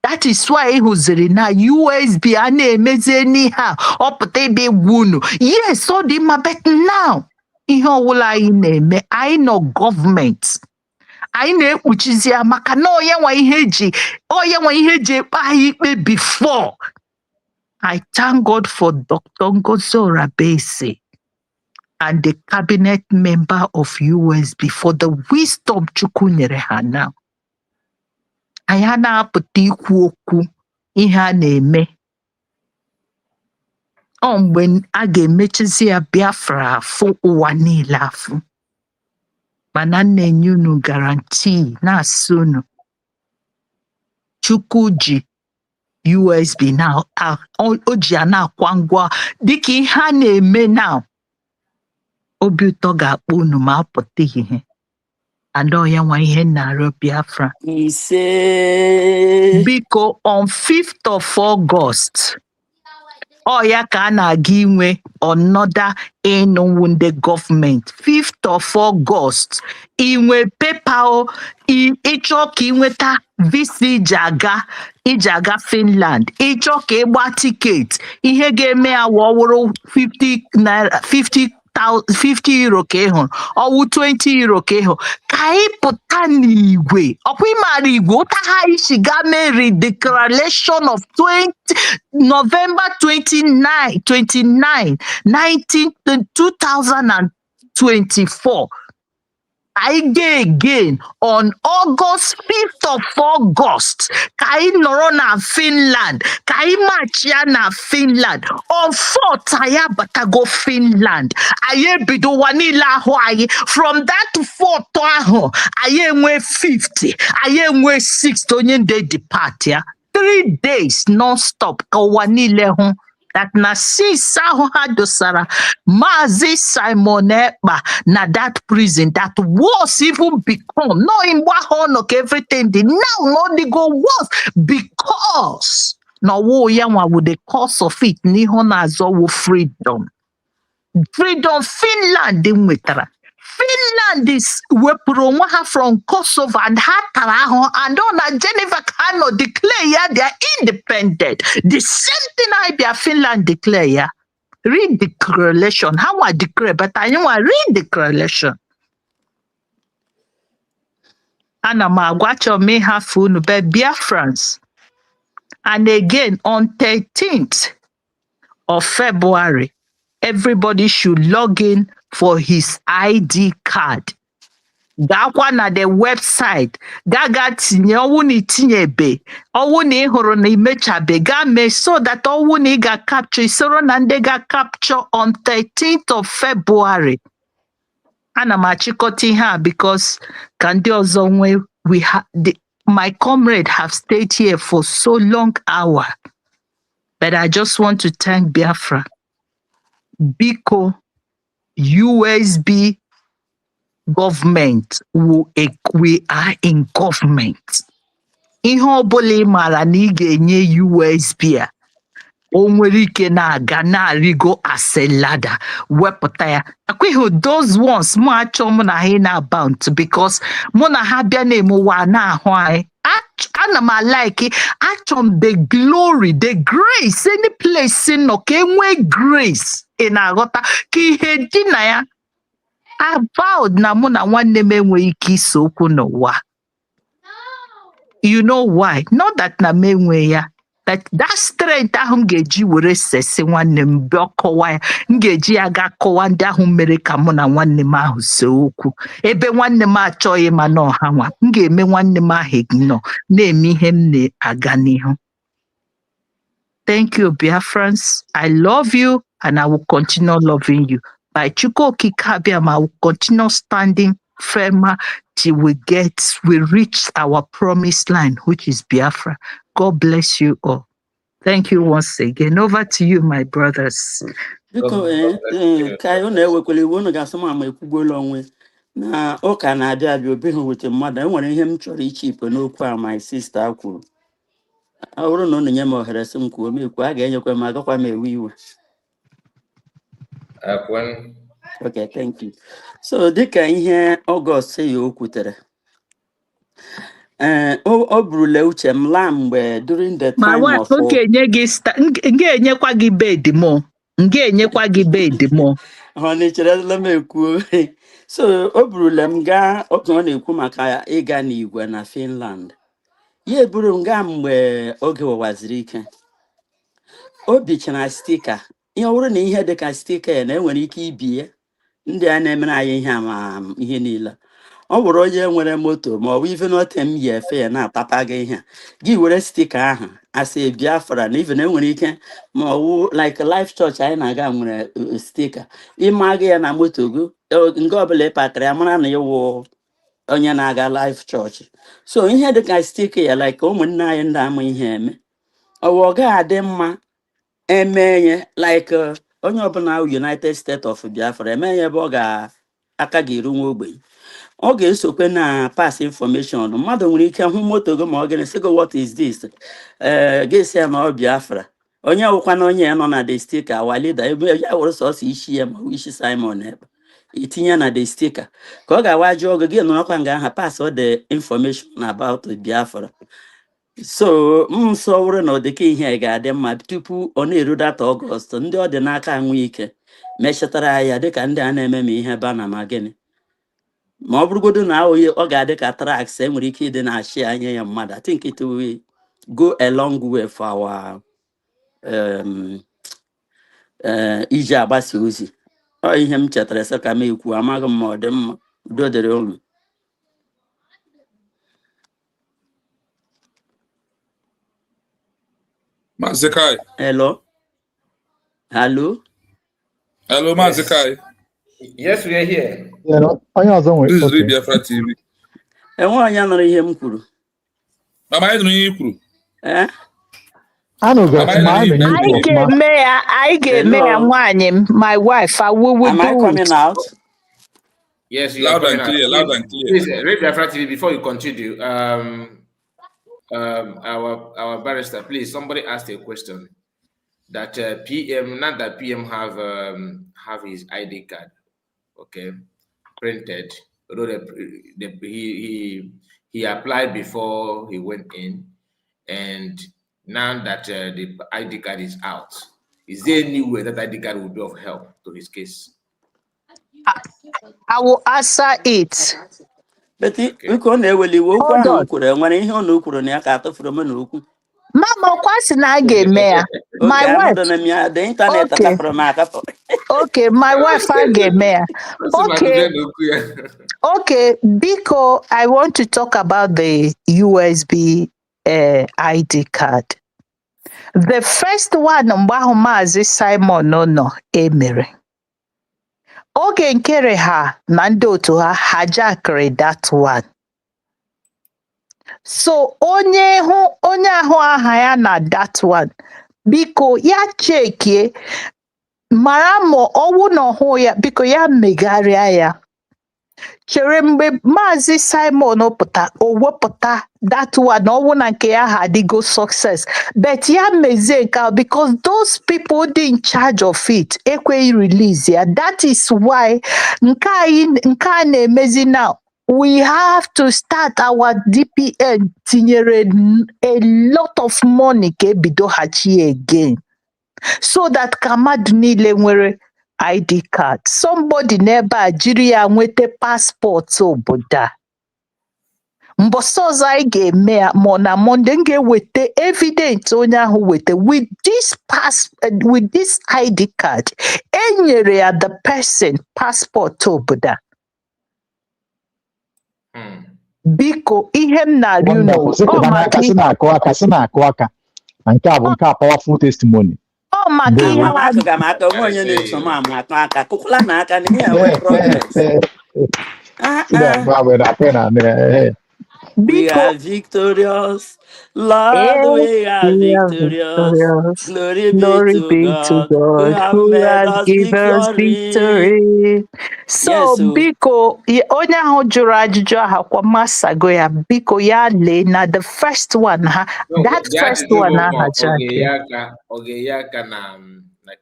That is why he was in USB a na-emezi anyhow ọpụta ebe gwunu. Yes, so dị mma, but now ihe ọwụla anyị na-eme, anyị nọ gọọmenti. Anyị na-ekpuchizi ya maka na onye nwe ihe eji ekpe anyị ikpe before. I thank God for Dr. Ngozi Orabese and the cabinet member of USB for the wisdom Chukwu nyere ha now. Anyị na-apụta ikwu okwu ihe a na-eme. Ọ mgbe a ga-emechizi ya Biafra afụ ụwa niile afụ. Mana na-enye unu garantii na-asị unu Chukwu ji USB na o ji ya na-akwa ngwa dịka ihe a na-eme now. Obi ụtọ ga-akpọ unu ma apụta ihe. Ado ya nwa ihe na-arịọ Biafra. Biko on 5th of August, ya ka a na-aga inwe another the government. 5th of August, inwe paper ịchọ ka inweta visa iji aga Finland. Ịchọ ka ịgba ticket, ihe ga-eme ya wụrụ 50 euro ka ịhụrụ, ọwụ 20 euro ka ịhụrụ. Ka anyị pụta n'igwe, ọkwa ịmara igwe ụta ha isi ga mee declaration of November 29, 2024. I go again on August 5th of August. Kai Norona Finland. Kai Machiana Finland. On 4th I go Finland. I bido wanila Hawaii. From that 4th I am 50. I am 60 on day depart. 3 days non-stop. Kawanile home. That na si ha dosara Mazi Simon Ekpa na that prison that was even become no in Wahonok everything did now not they go worse because no wo yanwa with the cause of it ni hona zo freedom Finland din wetara. Finland is wepụrụ onwe ha from Kosovo and ha tara ahụ and na Geneva cannot declare they are independent. The same thing I be a Finland declare. Read the correlation. How I declare, but I know I read the correlation. Ana magwacho me have fun be Biafrans. And again on 13th of February, everybody should log in for his ID card. That one at the website. Gaga tinye owuni tinyebe. Owuni horo na imechabe game so that owuni ga capture. Isoro na nde ga capture on 13th of February. Ana machikoti ha because kandi ozonwe we have my comrade have stayed here for so long hour. But I just want to thank Biafra. Biko USB government, we are in government. Ihe ọbụla mara na ị ga-enye USB a, o nwere ike na-aga na-arịgo aselada wepụta ya. Akweghị those ones mụ achọ mụ na ha na-abound because mụ na ha bịa na-eme ụwa na-ahụ anyị. Ana m like achọ m the glory, the grace, any place nọ ka enwee grace ị na-aghọta ka ihe dị na ya. I vowed na mụ na nwanne m enweghị ike iso okwu n'ụwa. You know why? Not that na m enwe ya, that strength ahụ m ga-eji were sesi nwanne m bịa kọwa ya, m ga-eji ya ga kọwa ndị ahụ mere ka mụ na nwanne m ahụ see okwu ebe nwanne m achọghị ma na ọha nwa m ga-eme nwanne m ahụ ignore na-eme ihe m na-aga n'ihu. Thank you, Biafrans. I love you and I will continue loving you. By Chuko Kikabiam, I will continue standing firmer till we reach our promised land, which is Biafra. God bless you all. Thank you once again. Over to you, my brothers. Ka ọ na-ewekwala iwu unu ga-asụ ma ekwugbola onwe na ụka na-abịa abịa obi ha wete mmadụ. Enwere ihe m chọrọ ichipụ n'okwu a my sister kwuru. Ọ bụrụ na unu nye m ohere sị m kwuo m ekwu, a ga-enyekwa m agakwa m ewe iwe. Okay, thank you. So dịka ihe August ya o kwutere, o burule uche m laa mgbe during the time of enyekwa gị bed mo enyekwa gị bed mo ọ na-echerela m ekwu. So o burule m gaa oge ọ na-ekwu maka ịga n'igwe na Finland. Ya eburu m gaa mgbe oge wawaziri ike. O bichara stika. Ihe ọ bụrụ na ihe dịka stika ya na enwere ike ibie ndị a na-emere anyị ihe ama ihe niile. Ọ bụrụ onye nwere moto ma ọ bụ ife n'ote m yi efe ya na-atapa gị ihe gị were stika ahụ asị Biafra na ife na enwere ike ma ọ bụ like Life Church anyị na-aga nwere stika ịma gị ya na moto gị nke ọbụla ịpatara ya mara na ịwụ onye na-aga Life Church. So ihe dịka stika ya like ụmụnne anyị ndị ama ihe eme ọ ga-adị mma emenye like onye ọbụla United States of Biafra emenye ebe ọ ga-aka gị eru nwa ogbenye. Ọ ga-esokwe na pass information. Mmadụ nwere ike hụ moto gị ma ọ gịnị sị gị what is this? Ga-esi ya na ọ Biafra. Onye awụkwa na onye ya nọ na the sticker awa leader ebe ya were sọsọ isi ya ma isi Simon ebe itinye na the sticker ka ọ ga-awa jụọ gị gị nọrọkwa nga aha pass all the information about Biafra. So m sọwụrụ na ọ dịka ihe ga-adị mma tupu ọ na-eru data Ọgọst ndị ọ dị n'aka nwee ike mechatara ya dịka ndị a na-eme ma ihe bana ma gịnị ma ọ bụrụgodu na ọ ga-adị ka tracks enwere ike ịdị na-achị anya ya mmadụ. I think it will go a long way for our iji agbasa ozi. Ọ ihe m chetara sị ka m ekwu amaghị m ma ọ dị mma. Udo dịrị unu. Mazikai. Hello. Hello. Hello, Mazikai. Yes, we are here. Yeah, no, this is Biafra TV. Enwe onye nụrụ ihe m kwuru. Mama, anyị nụrụ ihe i kwuru. I ga-eme ya nwaanyị m, my wife, I will do it. Am I coming out? Yes, you loud are and clear, loud and clear. Please, Biafra TV, before you continue, our barrister, please, somebody asked a question that PM, not that PM have his ID card, okay, printed. Although he applied before he went in, and now that the ID card is out, is there any way that ID card would be of help to his case? I will answer it. But Mama, kwasi na aga-eme ya. My wife. The internet Okay, my wife aga-eme ya. Okay, Biko, I want to talk about the USB ID card. The first one, mgbe ahụ Maazị Simon no emere. Oge nkere ha na ndị otu ha hijacked that one. So onye ahụ aha ya na that one, biko ya chekie mara ma ọwụ na ọhụ ya, biko ya megharịa ya. Chere mgbe Maazị Simon wepụta that one, ọwụ na nke ya ha adịgo success, but ya mezie nke because those people dị in charge of it ekweghị release ya. That is why nke a na-emezi now. We have to start our DPN tinyere a lot of money ka ebido hachi again, so that kamadu niile nwere ID card. Somebody n'ebe a jiri ya nwete passport obodo a. mbọsị ọzọ anyị ga-eme ya ma na Monday m ga-eweta evidence onye ahụ weta with this ID card enyere ya the person passport obodo a. Biko ihe m na-arịọ unu kasị na-akụ aka na nke a bụ nke a powerful testimony. Ọ maka ihe akụga m aka onwe onye na-eso m ama atụ aka kụkwala na aka na ihe enwe progress. We are victorious, Lord, we are victorious. Glory be to God who has given us victory. So, biko, onye ahụ jụrụ ajụjụ ahụ kwa masago ya, biko ya lee na the first one ha, that first one ha okay, ya ka na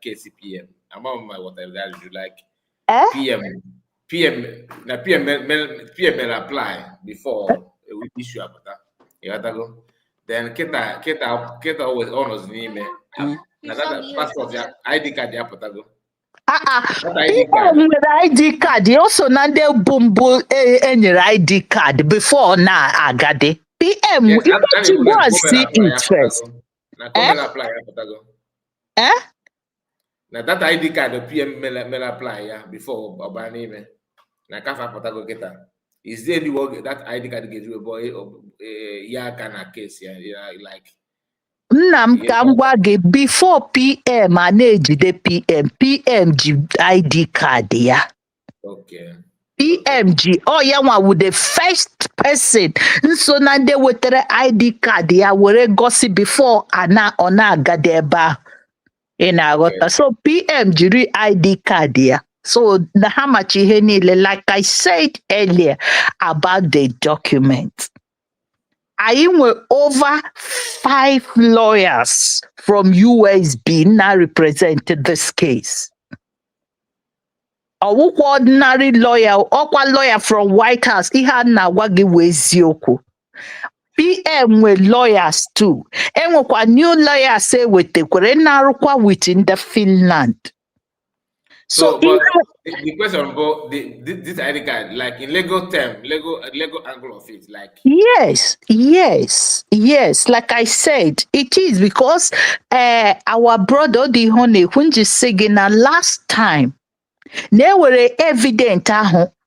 KCPM. I'm on my whatever that you like. PM will apply before we issue about that. You got to go. Then Keta always honors me. Now that passport, ID card, you have to go. ID card. You also na de bumbu any ID card before na agade. PM, you got to go and see it first. Now that ID card, the PM may apply before Obama. Now Kafa Potago get that. Is there any work that ID card get you a boy or kana case like? Nam Kambwage before PM and the PMG ID card Okay. PMG yama with the first person so now they would ID card were gossip before ana gadeba in our so PMG ID card So the how much like I said earlier about the document. I were over 5 lawyers from USB now represented this case. Our ordinary lawyer, or lawyer from White House, he had na wagi wezioko. PM were lawyers too. And what new lawyers say with the Korean within the Finland. So but the question about this ID card, like in legal term, legal angle of it, like yes. Like I said, it is because our brother the honey when you say last time they were evident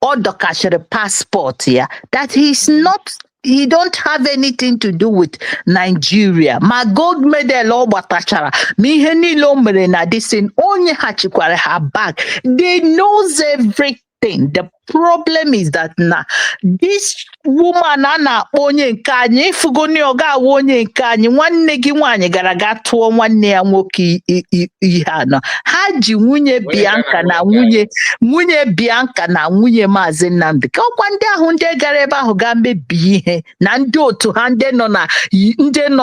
or the passport that he's not. He don't have anything to do with Nigeria. My gold medal or batachara. Me heni lo merena disin onye hachikware her back. They knows everything. The problem is that this woman ana onye nkanyi fugoni oga onye nkanyi nwanne gi nwanyị gara ga tụọ nwanne ya nwoke ihe ano ha ji nwunye Bianca na nwunye Bianca na nwunye Maazị Nnamdi ka ọkwa ndị ahụ ndị gara ebe ahụ ga mebi ihe na ndị otu ha ndị nọ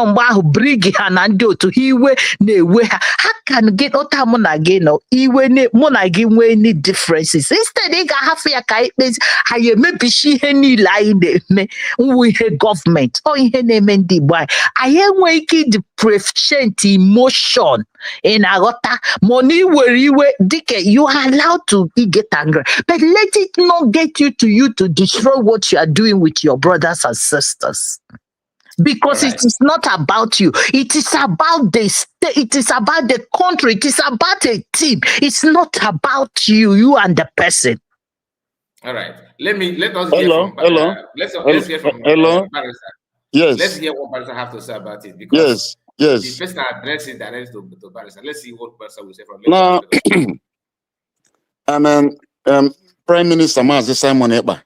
mgbe ahụ brigi ha na ndị otu ha iwe na-ewe ha can get ota mụ na gị nọ iwe mụ na gị nwee any differences instead ị ga-ahafụ ya ka ikpezi ha ya emebishi ihe niile anyị na-eme nwu ihe gọọmenti ọ ihe na-eme ndị Igbo anyị enweghị ike ịdị present emotion ị na-aghọta mana iwere iwe dịka you are allowed to get angry but let it not get you to destroy what you are doing with your brothers and sisters. Because it is not about you. It is about the state. It is about the country. It is about a team. It's not about you and the person. All right. Let us hear from let's hear from Barrister. Yes. Let's hear what Barrister have to say about it. Because yes. The person addresses direct to Barrister. Let's see what Barrister will say from now. Prime Minister Mazi Simon Ekpa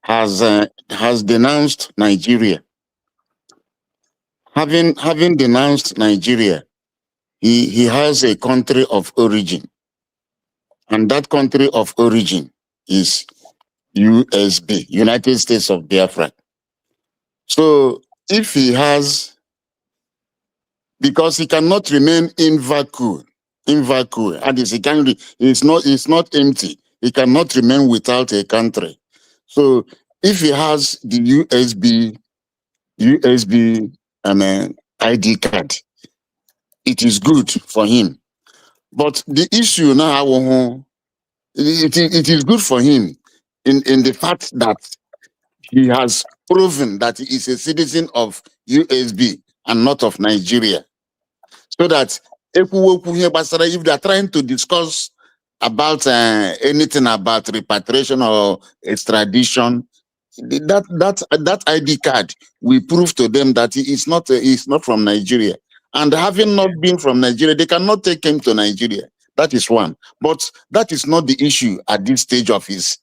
has denounced Nigeria. Having denounced Nigeria, he has a country of origin, and that country of origin is USB, United States of Biafra. So if he has, because he cannot remain in vacuum, and it's not empty. He cannot remain without a country. So if he has the USB ID card, it is good for him. But the issue now, it is good for him in the fact that he has proven that he is a citizen of USB and not of Nigeria. So that if they are trying to discuss about anything about repatriation or extradition, that ID card will prove to them that he is not from Nigeria. And having not been from Nigeria, they cannot take him to Nigeria. That is one. But that is not the issue at this stage of his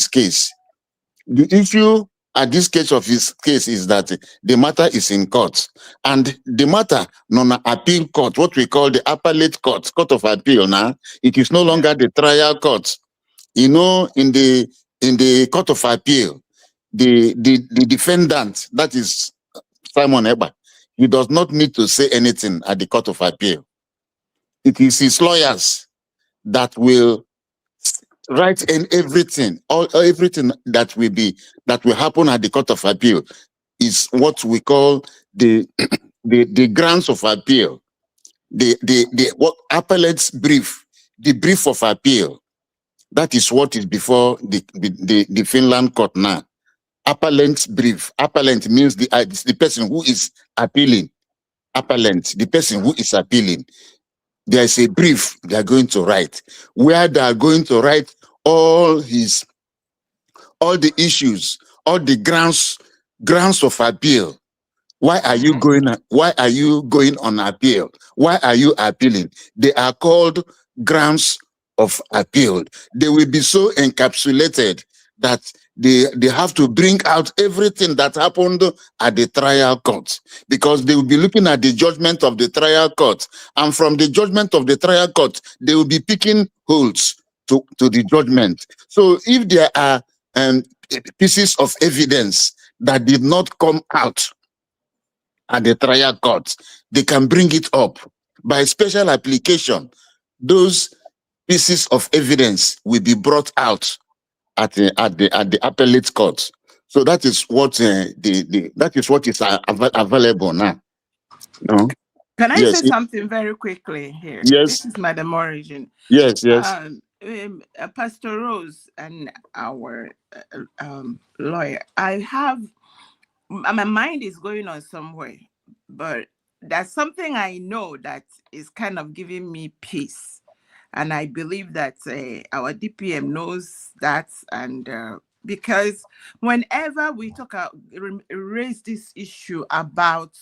case. The issue at this case of his case is that the matter is in court, and the matter non-appeal court, what we call the appellate court, court of appeal. Now it is no longer the trial court. In the court of appeal, the defendant, that is Simon Ekpa, he does not need to say anything at the court of appeal. It is his lawyers that will write in everything, everything that will happen at the court of appeal is what we call the the grounds of appeal, the what appellate's brief, the brief of appeal. That is what is before the Finland court now. Appellant's brief. Appellant means the person who is appealing. Appellant, the person who is appealing. There is a brief they are going to write, where they are going to write all the issues, all the grounds of appeal. Why are you going on appeal? Why are you appealing? They are called grounds of appeal. They will be so encapsulated that they have to bring out everything that happened at the trial court, because they will be looking at the judgment of the trial court, and from the judgment of the trial court, they will be picking holes to the judgment. So if there are pieces of evidence that did not come out at the trial court, they can bring it up by special application. Those pieces of evidence will be brought out at the appellate court. So that is what that is what is available now. No? Can I Yes. say something very quickly here? Yes. This is Madam Origin. Yes. Pastor Rose and our lawyer, my mind is going on somewhere, but there's something I know that is kind of giving me peace. And I believe that our DPM knows that. And because whenever we raise this issue about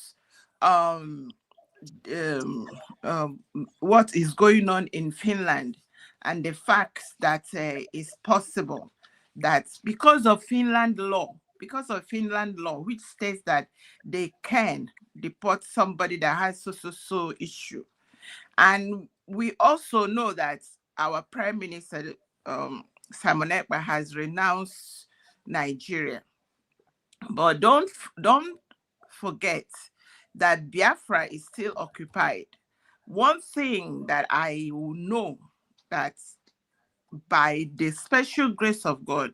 what is going on in Finland, and the fact that it's possible that because of Finland law, which states that they can deport somebody that has so issue. And we also know that our Prime Minister, Simon Ekpa, has renounced Nigeria. But don't forget that Biafra is still occupied. One thing that I will know, that by the special grace of God,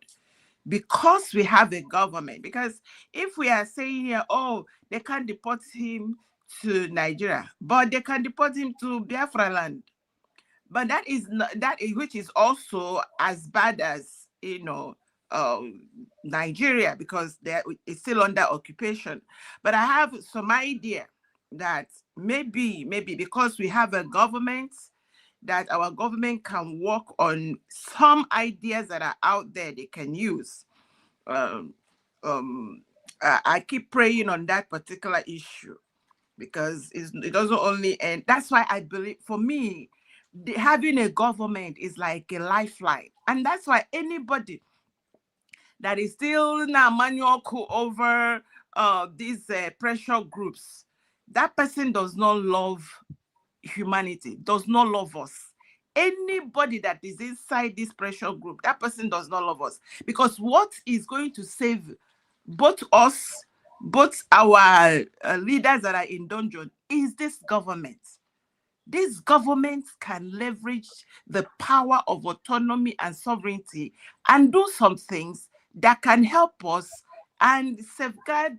because we have a government, because if we are saying here, oh, they can't deport him to Nigeria, but they can deport him to Biafra land. But that is which is also as bad as, Nigeria, because it's still under occupation. But I have some idea that maybe because we have a government, that our government can work on some ideas that are out there they can use. I keep praying on that particular issue, because it doesn't only end. That's why I believe, for me, having a government is like a lifeline. And that's why anybody that is still now manual over these pressure groups, that person does not love humanity, does not love us. Anybody that is inside this pressure group, that person does not love us. Because what is going to save both us, both our leaders that are in dungeon, is this government. This government can leverage the power of autonomy and sovereignty and do some things that can help us and safeguard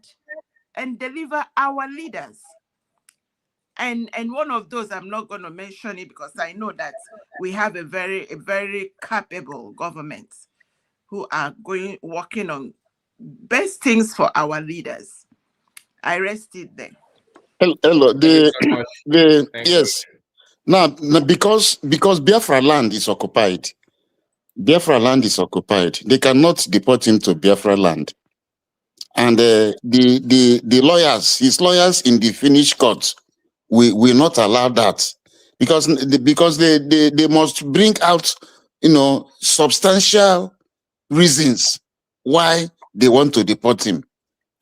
and deliver our leaders. And one of those, I'm not going to mention it because I know that we have a very capable government who are working on best things for our leaders. I rest it there. Hello. Thank you so much. Thank Yes. Now, because Biafra land is occupied. Biafra land is occupied. They cannot deport him to Biafra land. And the lawyers, his lawyers in the Finnish court, will not allow that, because they must bring out, substantial reasons why they want to deport him.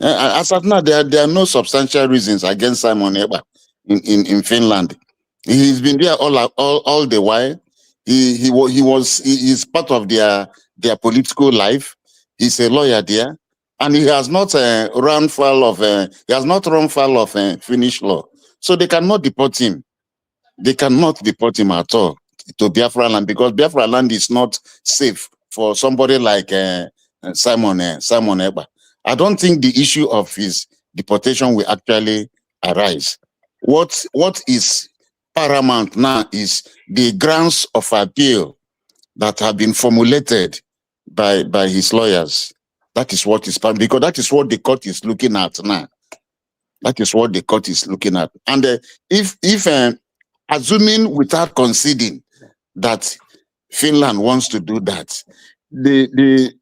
As of now, there are no substantial reasons against Simon Ekpa in Finland. He's been there all the while. He's part of their political life. He's a lawyer there, and he has not run foul of Finnish law. So they cannot deport him. They cannot deport him at all to Biafra land, because Biafra land is not safe for somebody like Simon Ekpa. I don't think the issue of his deportation will actually arise. What is paramount now is the grounds of appeal that have been formulated by his lawyers. That is what is paramount, because that is what the court is looking at now. That is what the court is looking at. And if assuming without conceding that Finland wants to do that, the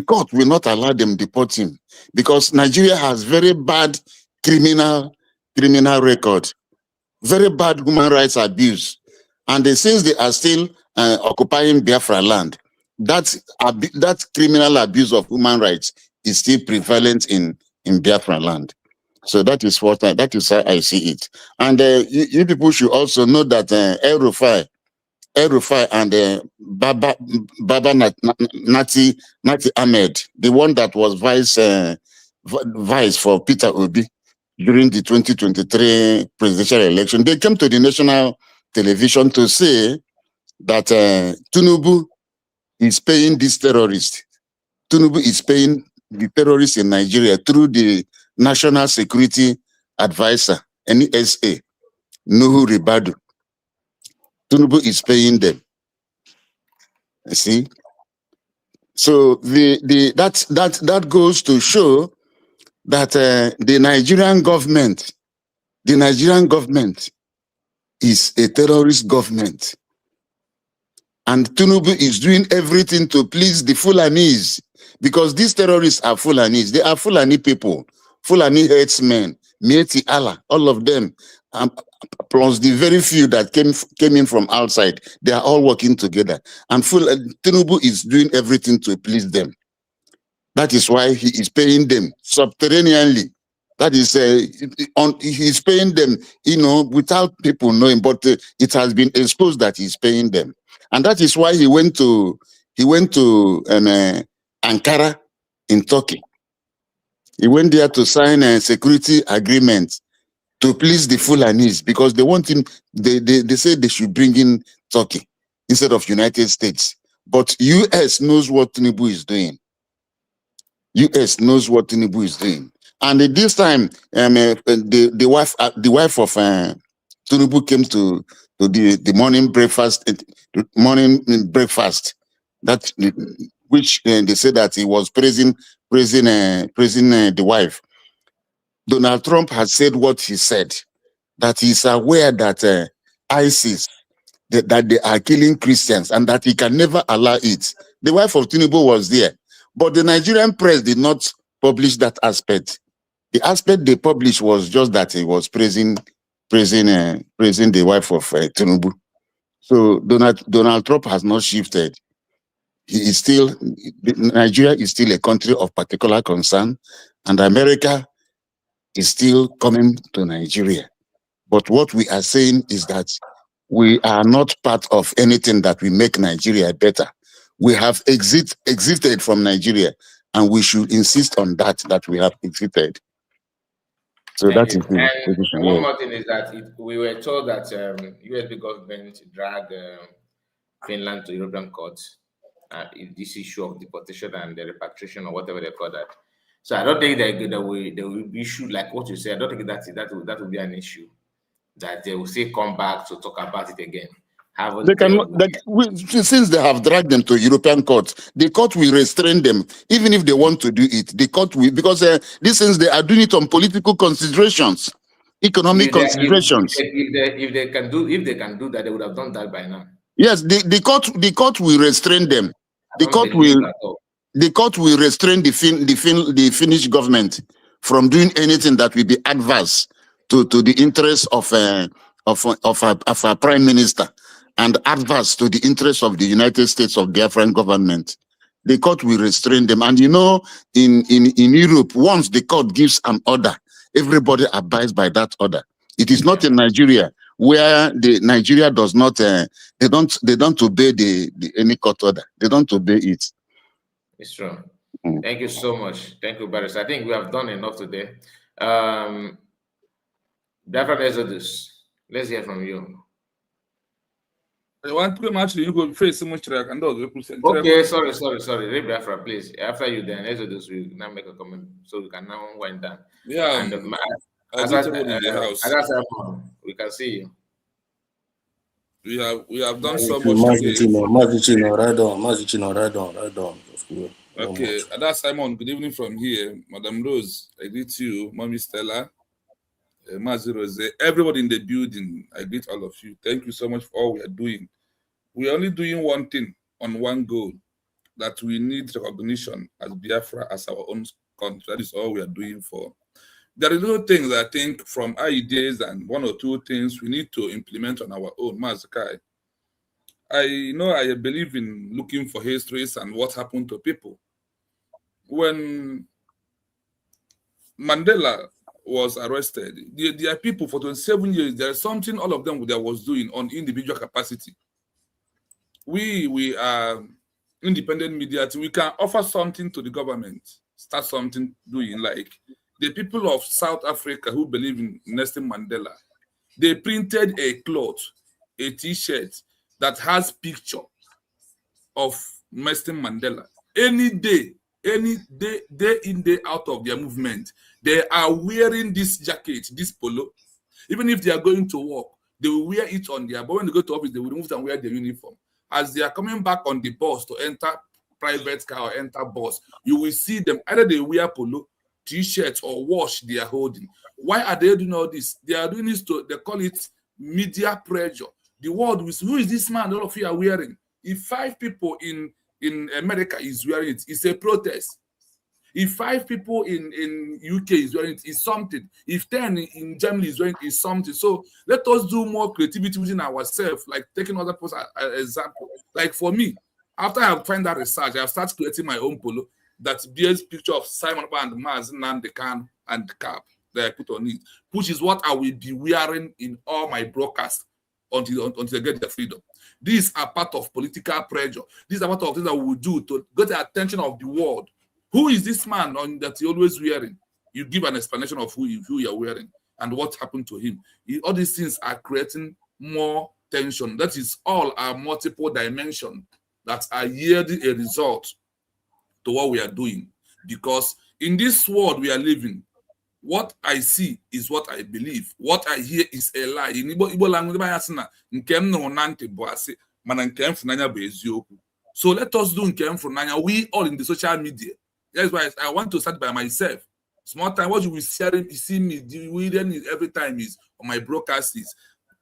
court will not allow them deport him, because Nigeria has very bad criminal record, very bad human rights abuse, and since they are still occupying Biafra land, that criminal abuse of human rights is still prevalent in Biafra land. So that is how I see it. And you people should also know that El Rufai and Baba Nati Ahmed, the one that was vice for Peter Obi during the 2023 presidential election, they came to the national television to say that Tinubu is paying these terrorists. Tinubu is paying the terrorists in Nigeria through the National Security Advisor, NSA, Nuhu Ribadu. Tinubu is paying them. You see? So that goes to show that the Nigerian government is a terrorist government. And Tinubu is doing everything to please the Fulanis, because these terrorists are Fulanis. They are Fulani people, Fulani herdsmen, Mieti Allah, all of them, plus the very few that came in from outside. They are all working together. And Tinubu is doing everything to please them. That is why he is paying them subterraneously. That is, he's paying them, without people knowing, but it has been exposed that he's paying them. And that is why he went to Ankara in Turkey. He went there to sign a security agreement to please the Fulanis, because they want him. They say they should bring in Turkey instead of United States. But US knows what Tinubu is doing. US knows what Tinubu is doing. And at this time, the wife of Tinubu came to the morning breakfast. That which they said that he was praising the wife. Donald Trump has said what he said, that he's aware that ISIS, that they are killing Christians, and that he can never allow it. The wife of Tinubu was there, but the Nigerian press did not publish that aspect. The aspect they published was just that he was praising the wife of Tinubu. So Donald Trump has not shifted. Nigeria is still a country of particular concern, and America is still coming to Nigeria. But what we are saying is that we are not part of anything that will make Nigeria better. We have exited from Nigeria, and we should insist on that we have exited. So that is the position. One more thing is that we were told that USB government dragged Finland to European courts. This issue of deportation and the repatriation, or whatever they call that. So I don't think they will be issue like what you said. I don't think that will be an issue, that they will say come back to talk about it again. They cannot. Since they have dragged them to European court, the court will restrain them, even if they want to do it. The court will, because these things they are doing it on political considerations, economic considerations. If they can do that, they would have done that by now. Yes, the court will restrain them. The court will restrain the Finnish government from doing anything that will be adverse to the interests of our prime minister and adverse to the interests of the United States of Biafran government. The court will restrain them. And you know, in Europe, once the court gives an order, everybody abides by that order. It is not in Nigeria, where Nigeria does not they don't obey any court order. They don't obey it. It's true. Thank you so much. Thank you, Barris. I think we have done enough today. Biafran Exodus, let's hear from you. I want to actually you go face so much track and okay, sorry. Biafra, please. After you, then Exodus will now make a comment, so we can now wind down. Yeah. And we can see you. We have done so much. Right on. Okay, that's Simon. Good evening from here, Madam Rose. I greet you, Mommy Stella, Mazi Rose, everybody in the building. I greet all of you. Thank you so much for all we are doing. We are only doing one thing on one goal, that we need recognition as Biafra, as our own country. That is all we are doing for. There are little things I think from ideas and one or two things we need to implement on our own. Mazakai, I know I believe in looking for histories and what happened to people. When Mandela was arrested, there are people for 27 years, there is something all of them that was doing on individual capacity. We are independent media, we can offer something to the government, start something doing, like the people of South Africa who believe in Nelson Mandela, they printed a cloth, a t-shirt that has picture of Nelson Mandela. Any day in, day out of their movement, they are wearing this jacket, this polo. Even if they are going to work, they will wear it on their, but when they go to office, they will remove it and wear their uniform. As they are coming back on the bus to enter private car or enter bus, you will see them, either they wear polo, t-shirts or watch they are holding. Why are they doing all this? They are doing this they call it media pressure. The world will say, who is this man all of you are wearing? If 5 people in America is wearing it, it's a protest. If 5 people in UK is wearing it, it's something. If 10 in Germany is wearing it, it's something. So let us do more creativity within ourselves, like taking other people's example. Like for me, after I find that research, I have started creating my own polo that bears picture of Simon and Maz and the can and the cap that I put on it, which is what I will be wearing in all my broadcasts until they get their freedom. These are part of political pressure. These are part of things that we will do to get the attention of the world. Who is this man that you're always wearing? You give an explanation of who you're wearing and what happened to him. All these things are creating more tension. That is all our multiple dimensions that are yielding a result to what we are doing. Because in this world we are living, what I see is what I believe. What I hear is a lie. In Igbo language, so let us do nke. We all in the social media. That's why I want to start by myself. Small time, what you will see me doing every time is on my broadcast is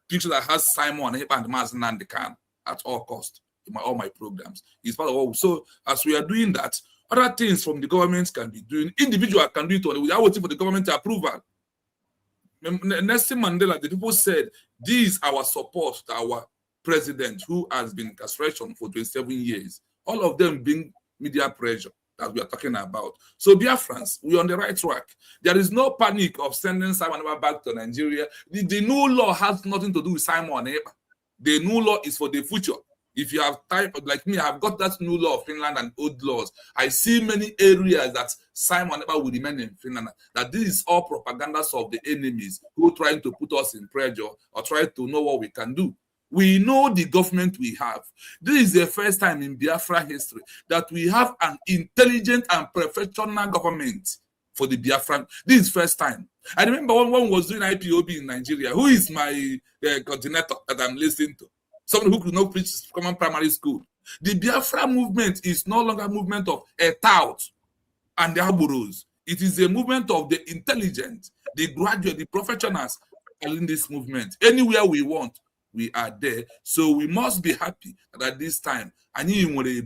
picture that has Simon and Maz and the can at all cost in all my programs. It's part of what. So as we are doing that, other things from the government can be doing. Individual can do it without waiting for the government approval. Nelson Mandela, the people said, this is our support to our president who has been incarcerated for 27 years. All of them being media pressure that we are talking about. So Biafrans, we're on the right track. There is no panic of sending Simon back to Nigeria. The new law has nothing to do with Simon. The new law is for the future. If you have time, like me, I've got that new law of Finland and old laws. I see many areas that Simon will remain in Finland. That this is all propagandas of the enemies who are trying to put us in pressure or try to know what we can do. We know the government we have. This is the first time in Biafra history that we have an intelligent and professional government for the Biafran. This is first time. I remember when one was doing IPOB in Nigeria. Who is my coordinator that I'm listening to? someone who could not preach common primary school. The Biafra movement is no longer a movement of a tout and the aburos. It is a movement of the intelligent, the graduate, the professionals in this movement. Anywhere we want, we are there. So we must be happy that at this time, anywhere they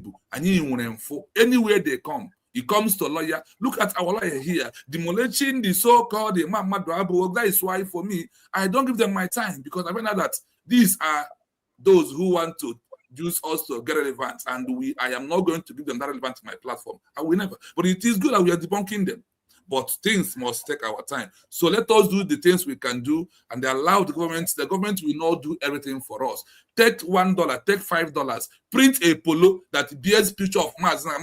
come, it comes to a lawyer. Look at our lawyer here, demolishing the so-called that is why for me, I don't give them my time, because I find out that these are those who want to use us to get relevant, and I am not going to give them that relevant to my platform. I will never. But it is good that we are debunking them. But things must take our time. So let us do the things we can do and allow the government. The government will not do everything for us. Take $1, take $5, print a polo that bears picture of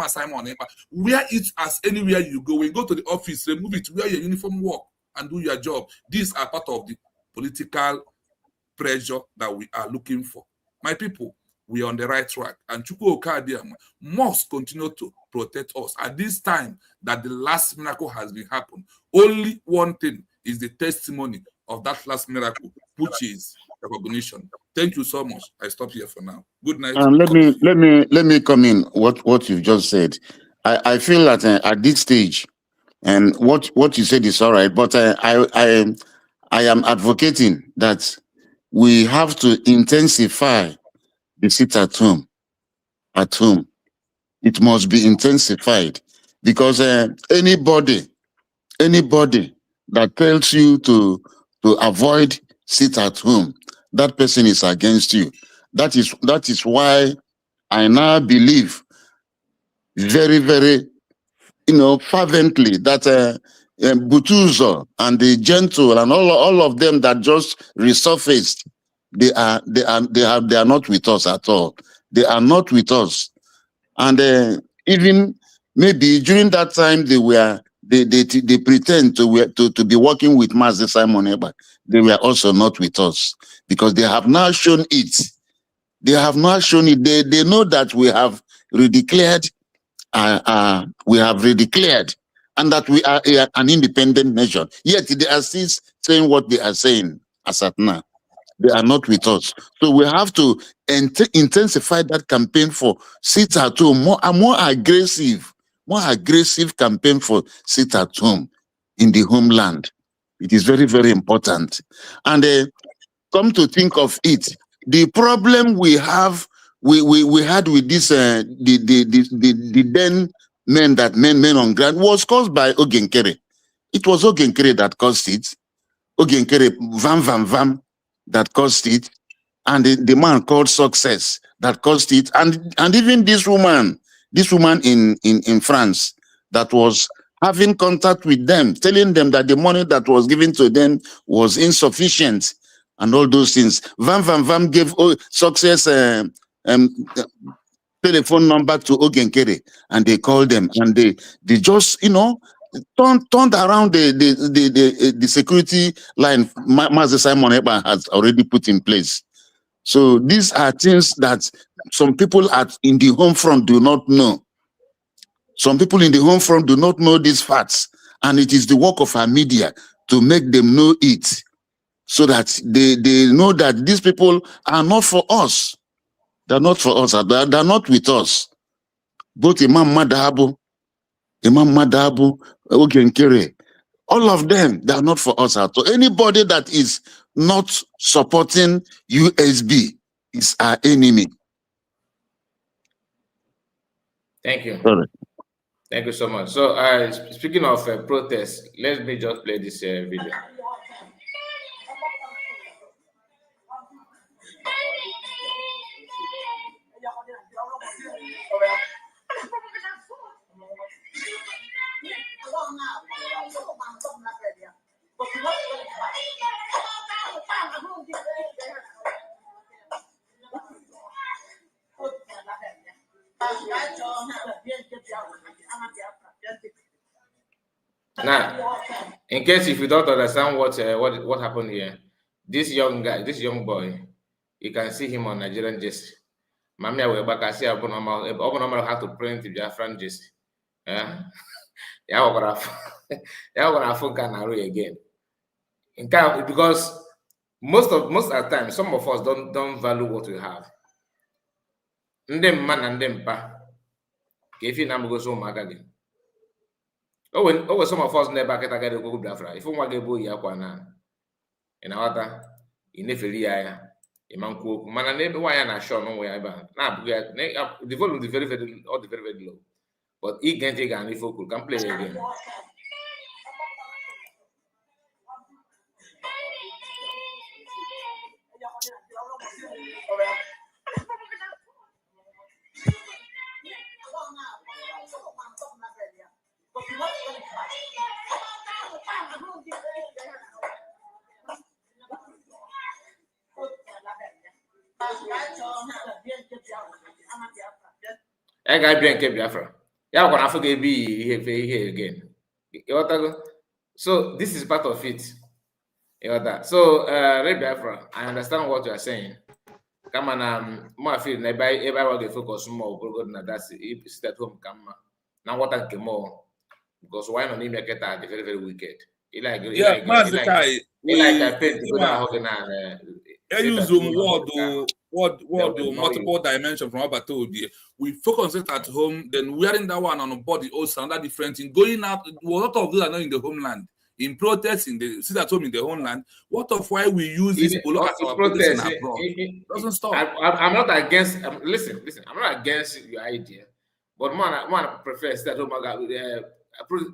Simon. Wear it as anywhere you go. When you go to the office, remove it, wear your uniform, work, and do your job. These are part of the political pressure that we are looking for. My people, we are on the right track, and Chukwu Okadiama must continue to protect us. At this time that the last miracle has been happened, only one thing is the testimony of that last miracle, which is recognition. Thank you so much. I stop here for now. Good night. Let me come in. What you've just said, I feel that at this stage, and what you said is all right, but I am advocating that we have to intensify the sit at home. At home, it must be intensified, because anybody that tells you to avoid sit at home, that person is against you. That is why I now believe very, very, fervently that Butuzo and the Gentle and all of them that just resurfaced, they are not with us at all. They are not with us. And even maybe during that time they pretend to be working with Master Simon Eba. They were also not with us, because they have now shown it. They have now shown it. They know that we have redeclared. And that we are an independent nation. Yet they are still saying what they are saying as at now. They are not with us. So we have to intensify that campaign for sit at home, a more aggressive campaign for sit at home in the homeland. It is very, very important. And come to think of it, the problem we had with this the then men on ground was caused by Ogenkere. It was Ogenkere that caused it. Ogenkere Vam that caused it, and the man called Success that caused it, and even this woman in France that was having contact with them, telling them that the money that was given to them was insufficient, and all those things. Vam gave Success telephone number to Ogenkere, and they called them, and they just turned around the security line Master Simon Eba has already put in place. So these are things that some people in the home front do not know. Some people in the home front do not know these facts, and it is the work of our media to make them know it, so that they know that these people are not for us. They're not for us. They're not with us. Both Imam Madabu, Ogenkere, all of them, they are not for us at all. Anybody that is not supporting USB is our enemy. Thank you. Sorry. Thank you so much. So, speaking of protests, let me just play this video. Now, in case if you don't understand what happened here, this young boy, you can see him on Nigerian jersey. Mamia we back see open normal how to print the Biafran jersey. Yeah, we're gonna focus again. Because most of the time, some of us don't value what we have. ndị mma na ndị mpa ka efi na-amụgosi ụmụaka gị. O we some of us n'ebe akịta gari okwu Biafra ife nwa gị ebe oyi akwa na ị na-aghọta ị na-efeli ya anya ịma nkwu okwu mana n'ebe nwaanyị na-ashọ n'ụwa ya ebe a na-abụghị ya the volume dị very very low but ige ntị ga-anụ ife okwu ka m play again. I got Bianca Biafra. Yeah, when I forget be here again. So this is part of it. So Ray Biafra, I understand what you are saying. Come on, more feel everybody will focus more than that's if sit at home come now what I more because why not make it very very wicked. I paint I use word multiple dimension from what I told you. We focus it at home, then wearing that one on the body also another different thing. Going out, a lot of those are not in the homeland. In protesting, they sit at home in the homeland. What of why we use this as our protest abroad? Doesn't stop. I'm not against. Listen. I'm not against your idea, but man, I prefer sit at home.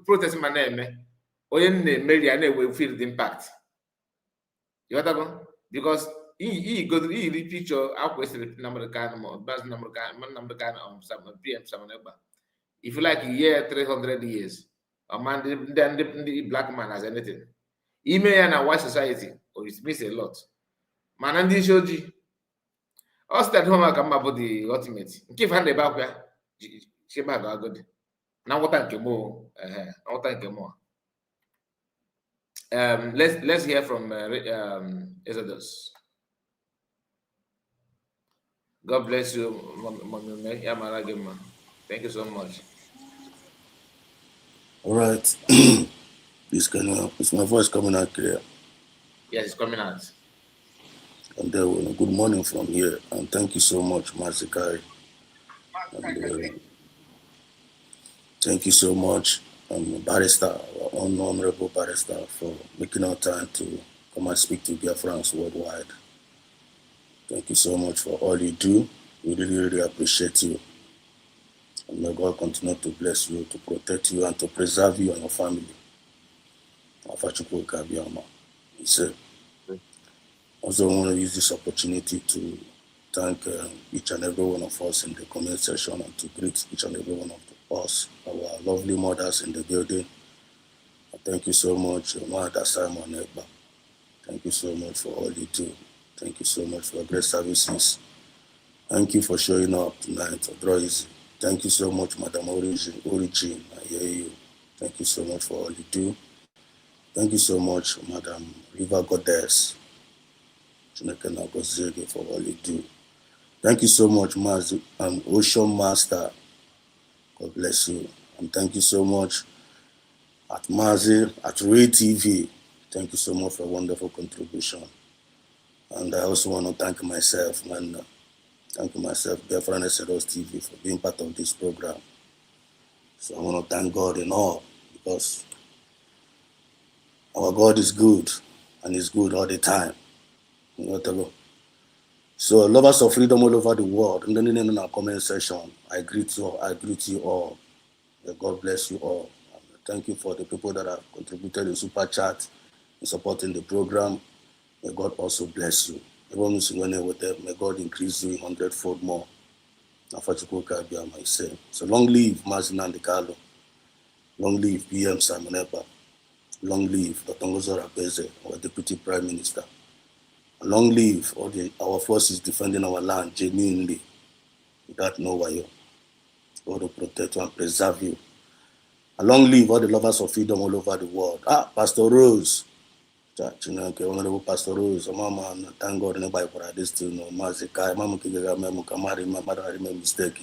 Protesting my name. Maybe will feel the impact. You know because he go to the picture. I question number kind PM. If you like a year 300 years. A man, then the black man has anything. Email and a white society, or it means a lot. Man, and this show G. Us that home I come about the ultimate. Give hand the back there. She might go good. Now what thank you more. Now thank you more. Let's hear from Exodus. God bless you, thank you so much. All right. Is my voice coming out clear? Yes, it's coming out. And good morning from here. And thank you so much, Mazikai. And thank you so much, Barrister, our honorable Barrister, for making our time to come and speak to Biafrans worldwide. Thank you so much for all you do. We really, really appreciate you. And may God continue to bless you, to protect you, and to preserve you and your family. He said, also want to use this opportunity to thank each and every one of us in the comment section and to greet each and every one of us, our lovely mothers in the building. Thank you so much, Mother Simon Ekba. Thank you so much for all you do. Thank you so much for your great services. Thank you for showing up tonight. Thank you so much, Madam Origin. I hear you. Thank you so much for all you do. Thank you so much, Madam River Goddess. For all you do. Thank you so much, Ocean Master. God bless you. And thank you so much at Mazi, at Ray TV. Thank you so much for a wonderful contribution. And I also want to thank myself, Thank you myself, Biafran Exodus TV, for being part of this program. So I want to thank God in all, because our God is good, and He's good all the time. Whatever. So lovers of freedom all over the world, and then in our comment section, I greet you all. May God bless you all. And thank you for the people that have contributed in Super Chat in supporting the program. May God also bless you. May God increase you 100-fold more. So long live Mazin Andikalo. Long live PM Simon Ekpa. Long live Dr. Ngozora Beze, our Deputy Prime Minister. Long live all our forces defending our land genuinely, without no wire. God will protect you and preserve you. And long live all the lovers of freedom all over the world. Pastor Rose. Honorable Pastor Rose, Mama, thank God nobody for this thing. No, Mazikai, Mama Kiga, Mama Kamari, Mama, I made mistake.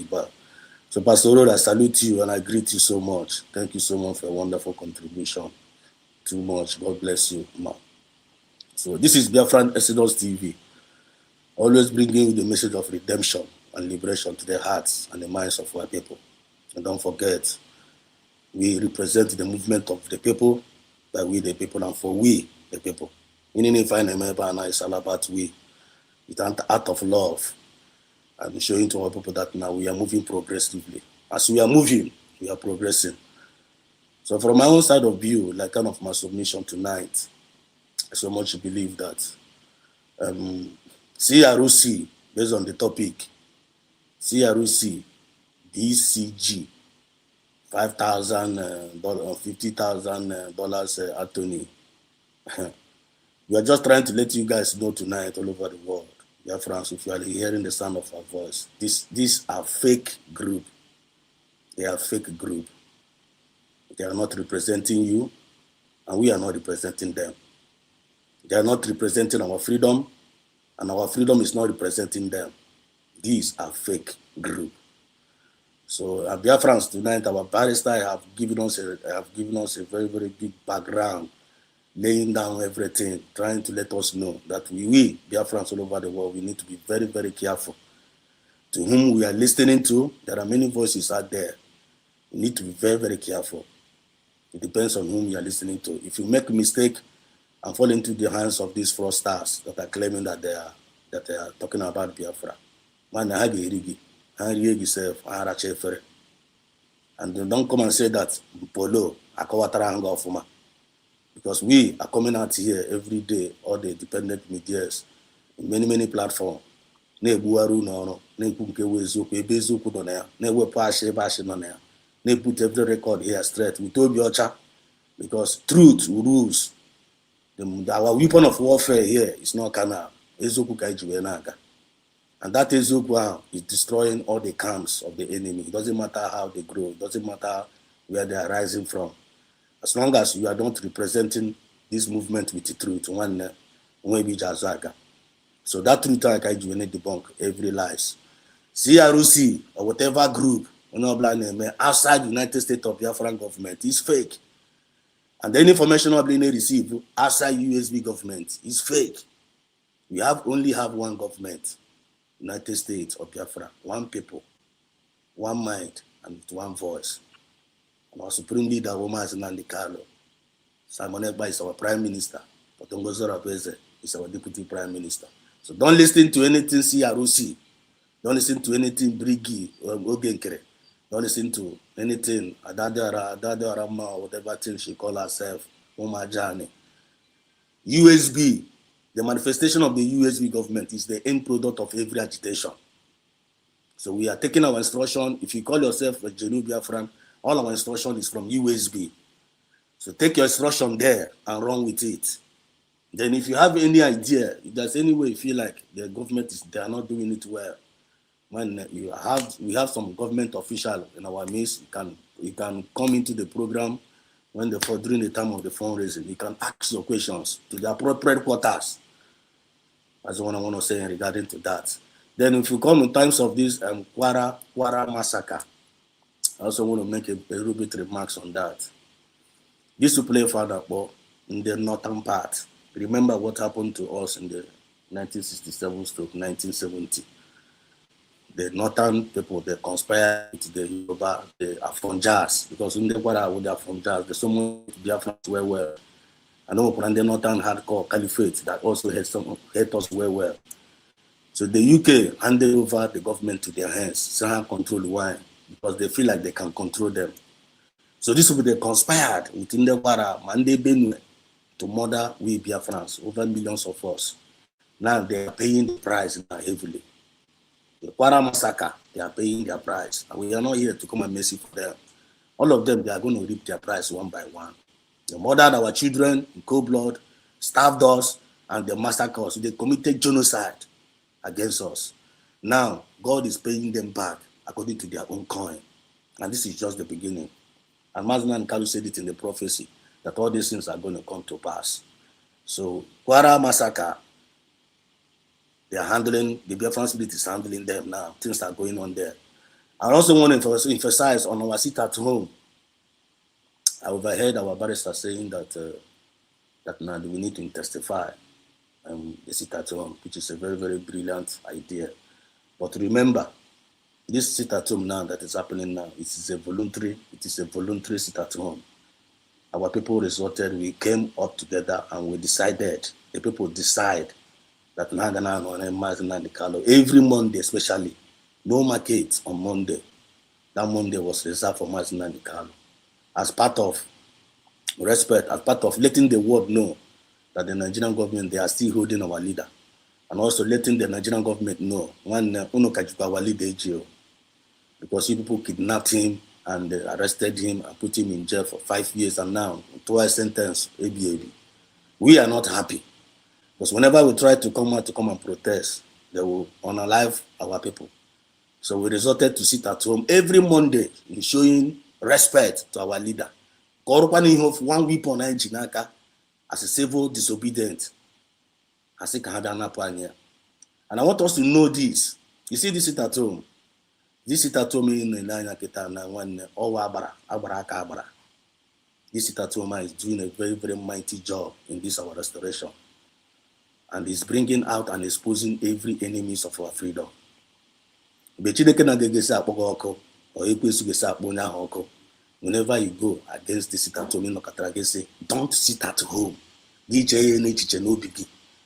So, Pastor Rose, I salute you and I greet you so much. Thank you so much for a wonderful contribution. Too much. God bless you, Ma. So, this is Biafran Exodus TV, always bringing you the message of redemption and liberation to the hearts and the minds of our people. And don't forget, we represent the movement of the people, by we the people and for we the people. Meaning if I remember now it's all about we, with an act of love and showing to our people that now we are moving progressively. As we are moving, we are progressing. So from my own side of view, like kind of my submission tonight, I so much believe that CROC, based on the topic, CROC, DCG, $5,000 or $50,000 Anthony. We are just trying to let you guys know tonight all over the world, Biafrans, if you are hearing the sound of our voice, these are fake group. They are fake group. They are not representing you, and we are not representing them. They are not representing our freedom, and our freedom is not representing them. These are fake group. So at Biafrans tonight, our barrister have given us a very, very big background, laying down everything, trying to let us know that we Biafrans all over the world, we need to be very, very careful. To whom we are listening to, there are many voices out there. We need to be very, very careful. It depends on whom you are listening to. If you make a mistake and fall into the hands of these fraudsters that are claiming that they are talking about Biafra, man, and don't come and say that Polo Akawatara, because we are coming out here every day, all the independent medias, in many platforms. They put every record here straight. We told you, because truth rules. Our weapon of warfare here is not carnal. And that Ezoku is destroying all the camps of the enemy. It doesn't matter how they grow. It doesn't matter where they are rising from. As long as you are not representing this movement with the truth, so that truth I can debunk every lies. CROC or whatever group outside the United States of Biafran government is fake. And the information we receive outside USB government is fake. We only have one government, United States of Biafra, one people, one mind, and with one voice. And our supreme leader, Woma Zinandi Carlo. Simon Ekpa is our prime minister. Otongozo Rabeze is our deputy prime minister. So don't listen to anything CROC. Don't listen to anything Brigi or Ogenkere. Don't listen to anything Adade Rama or whatever thing she call herself, Omajani. USB, the manifestation of the USB government is the end product of every agitation. So we are taking our instruction. If you call yourself a Genuine Biafran, all our instruction is from USB. So take your instruction there and run with it. Then if you have any idea, if there's any way you feel like the government they are not doing it well, when we have some government official in our midst, you can come into the program during the time of the fundraising. You can ask your questions to the appropriate quarters. That's what I want to say regarding to that. Then if you come in times of this Kwara massacre, I also want to make a little bit remarks on that. This will play further in the northern part. Remember what happened to us in the 1967-1970. The northern people, they conspired with the Yoruba, the Afonjas, because in the Kwara with the Afonjas, there's so much Biafrans well. I know the northern hardcore caliphate that also hate us well. So the UK handed over the government to their hands, so control why? Because they feel like they can control them. So this will be they conspired within the Kwara, Mande Benue, to murder we Biafrans, over millions of us. Now they are paying the price heavily. The Kwara massacre, they are paying their price. And we are not here to come and mess it for them. All of them, they are going to reap their price one by one. They murdered our children in cold blood, starved us, and they massacred us. They committed genocide against us. Now, God is paying them back according to their own coin. And this is just the beginning. And Mazman Kalu said it in the prophecy that all these things are going to come to pass. So, Kwara massacre, they are handling, the Biafran spirit is handling them now. Things are going on there. I also want to emphasize on our sit at home. I overheard our barrister saying that now we need to intensify the sit at home, which is a very, very brilliant idea. But remember, This sit at home now that is happening now, it is a voluntary sit at home. Our people resorted, we came up together and we decided, the people decide that every Monday especially, no market on Monday. That Monday was reserved for Mazi Nnamdi Kanu. As part of respect, as part of letting the world know that the Nigerian government, they are still holding our leader. And also letting the Nigerian government know when our leader, because you people kidnapped him and arrested him and put him in jail for 5 years, and now twice sentenced ABAB. We are not happy, because whenever we try to come out to come and protest, they will unalive our people. So we resorted to sit at home every Monday in showing respect to our leader. One weapon as a civil disobedient. And I want us to know this. You see this sit at home. This sit at home in This sit at home is doing a very, very mighty job in this our restoration. And is bringing out and exposing every enemies of our freedom. Whenever you go against the sit at home, don't sit at home.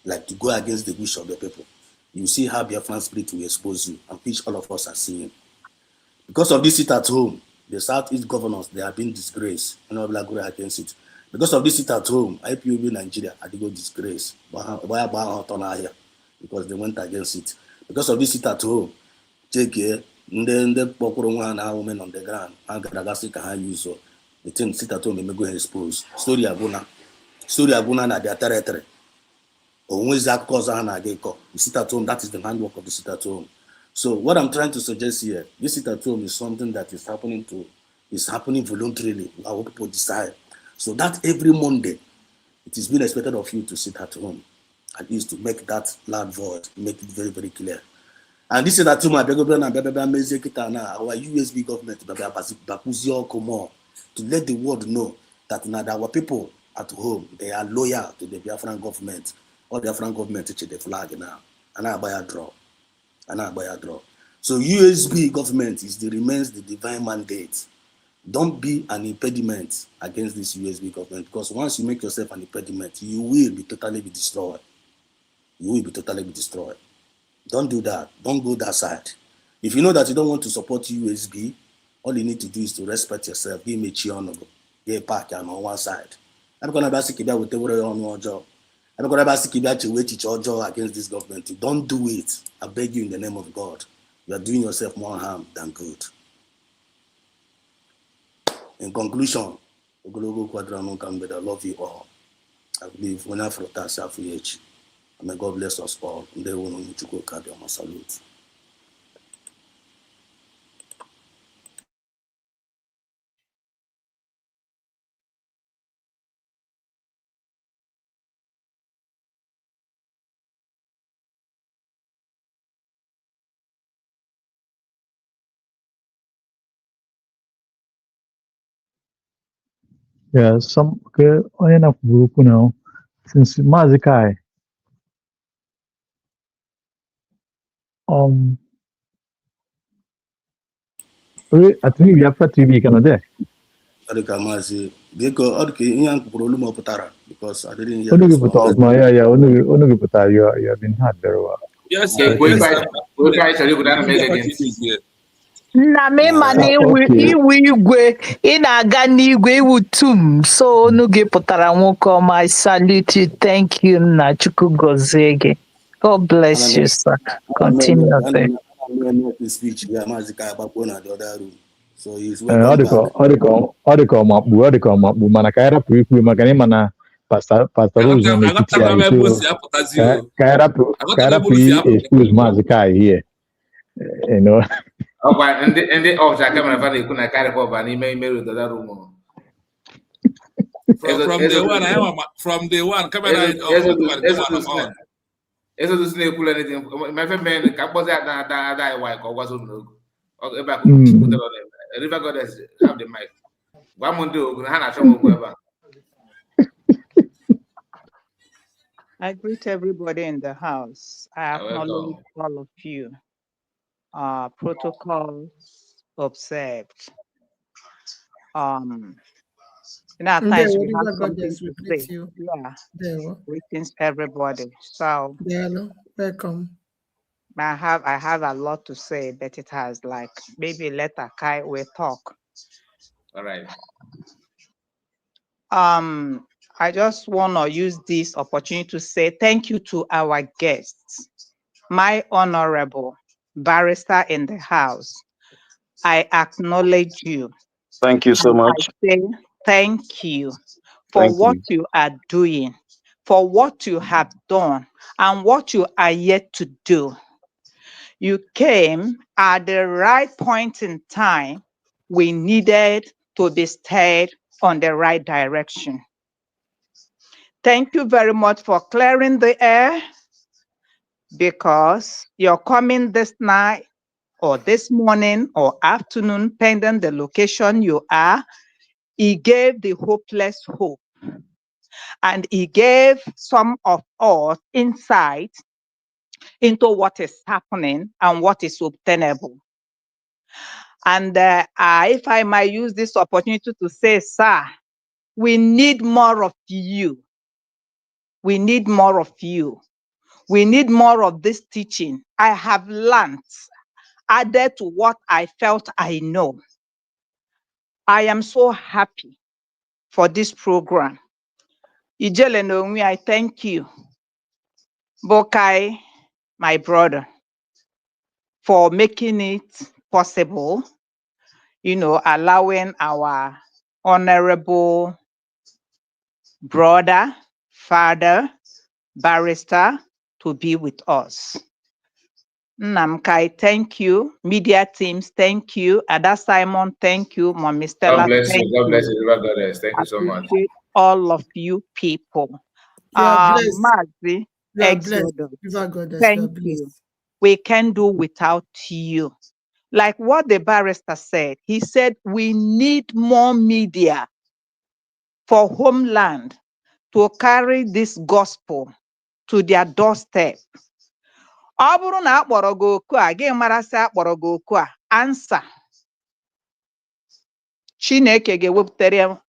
Like to go against the wish of the people. You see how Biafran spirit will expose you, and which all of us are seeing. Because of this sit at home, the Southeast governors, they have been disgraced. And I will go against it. Because of this sit at home, IPOB Nigeria had to go disgrace. Because they went against it. Because of this sit at home, take care. Then women on the ground, use the thing sit at home and go expose. Story Abuna na their territory. You sit at home, that is the handwork of the sit at home. So what I'm trying to suggest here, this sit at home is something that is happening voluntarily. Our people decide. So that every Monday, it is being expected of you to sit at home, at least to make that loud voice, make it very, very clear. And this is that our USB government to let the world know that now our people at home, they are loyal to the Biafran government. Or the Biafran government to the flag now. And I buy a draw. So USB government remains the divine mandate. Don't be an impediment against this USB government, because once you make yourself an impediment, you will be totally destroyed. Don't do that. Don't go that side. If you know that you don't want to support USB, all you need to do is to respect yourself. Give me Chionogo. Get a pack on one side. I'm going to basically with the job. I'm going to basically wait against this government. Don't do it. I beg you in the name of God. You are doing yourself more harm than good. In conclusion, I love you all. I believe when I may God bless us all. Salute. Yeah, onye na-kwuru okwu na since Maazị Kai, I think Biafra TV ka nọ there. Because I didn't hear Onu gị pụtara ọfụma, ya onu gị pụtara, you have been heard very well. Yes, sir. Nna m ịma na iwu igwe ị na-aga n'igwe iwu tum, so onu gị pụtara nwoke ọma. I salute you. Thank you, nna. Chukwu gọzie gị. God bless you, sir. Continue. Ọ dịka ọmakpu mana ka anyị rapụ ikwu maka na ịma na Pastor Rose nọ n'etiti anyị, so ka anyị rapụ expose Maazị Kai here. You know. Ndị ọcha kamera fa na-ekwu na Kaireport ba n'ime ime ụdọda rumo. From day one, kamera Exodus na-ekwula anything. Mefe men ka mkpọzi ada iwa ka ọ gwazo n'ogu. Ebe a River Goddess have the mic. Gwa m ndị ogu ha na-achọ m okwu ebe a. I greet everybody in the house. I acknowledge all of you. protocols observed. At times we have something to say. Yeah. Greetings, everybody. So welcome. I have a lot to say, but it has like maybe later Kai will talk. All right. I just want to use this opportunity to say thank you to our guests, my honorable barrister in the house. I acknowledge you. Thank you so and much. I say thank you for what you are doing, for what you have done, and what you are yet to do. You came at the right point in time. We needed to be steered on the right direction. Thank you very much for clearing the air, because you're coming this night or this morning or afternoon, pending the location you are. He gave the hopeless hope, and he gave some of us insight into what is happening and what is obtainable. And if I might use this opportunity to say, sir, we need more of you. We need more of you. We need more of this teaching. I have learned, added to what I felt I know. I am so happy for this program. Ijele Nonwi, I thank you. Bokai, my brother, for making it possible, allowing our honorable brother, father, barrister to be with us. Namkai, thank you. Media teams, thank you. Ada Simon, thank you. Mommy Stella, God bless thank you. God bless you. you. God bless. Thank you so much. Appreciate all of you people. You are blessed. Mazi, You are blessed. Exodus, thank you. We can do without you. Like what the barrister said, he said we need more media for homeland to carry this gospel to their doorstep. Ọ bụrụ na akpọrọ gị oku a, gị marasị akpọrọ gị oku a, ansa. Chineke ga-ewepụtara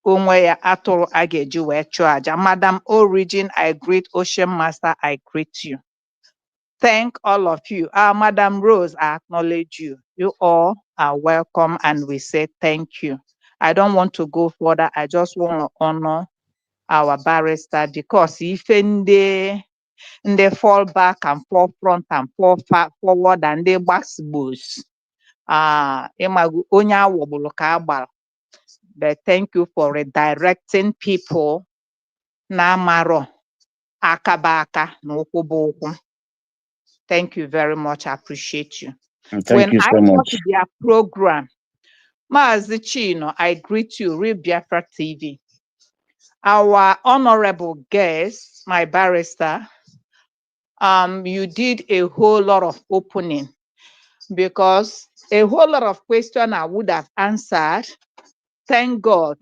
onwe ya atụrụ a ga-eji wee chụọ aja. Madam Origin, I greet. Ocean Master, I greet you. Thank all of you. Madam Rose, I acknowledge you. You all are welcome, and we say thank you. I don't want to go further. I just want to honor our barrister, because if they fall back and fall front and fall forward and they backbones, onye awọbụlụ ka agbara. But thank you for redirecting people na maro akabaka na ụkwụ bụ ụkwụ. Thank you very much. I appreciate you. Thank you so much. Watch their program, Maazi Chino, I greet you, Real Biafra TV. Our honorable guest, my barrister, you did a whole lot of opening, because a whole lot of questions I would have answered. Thank God,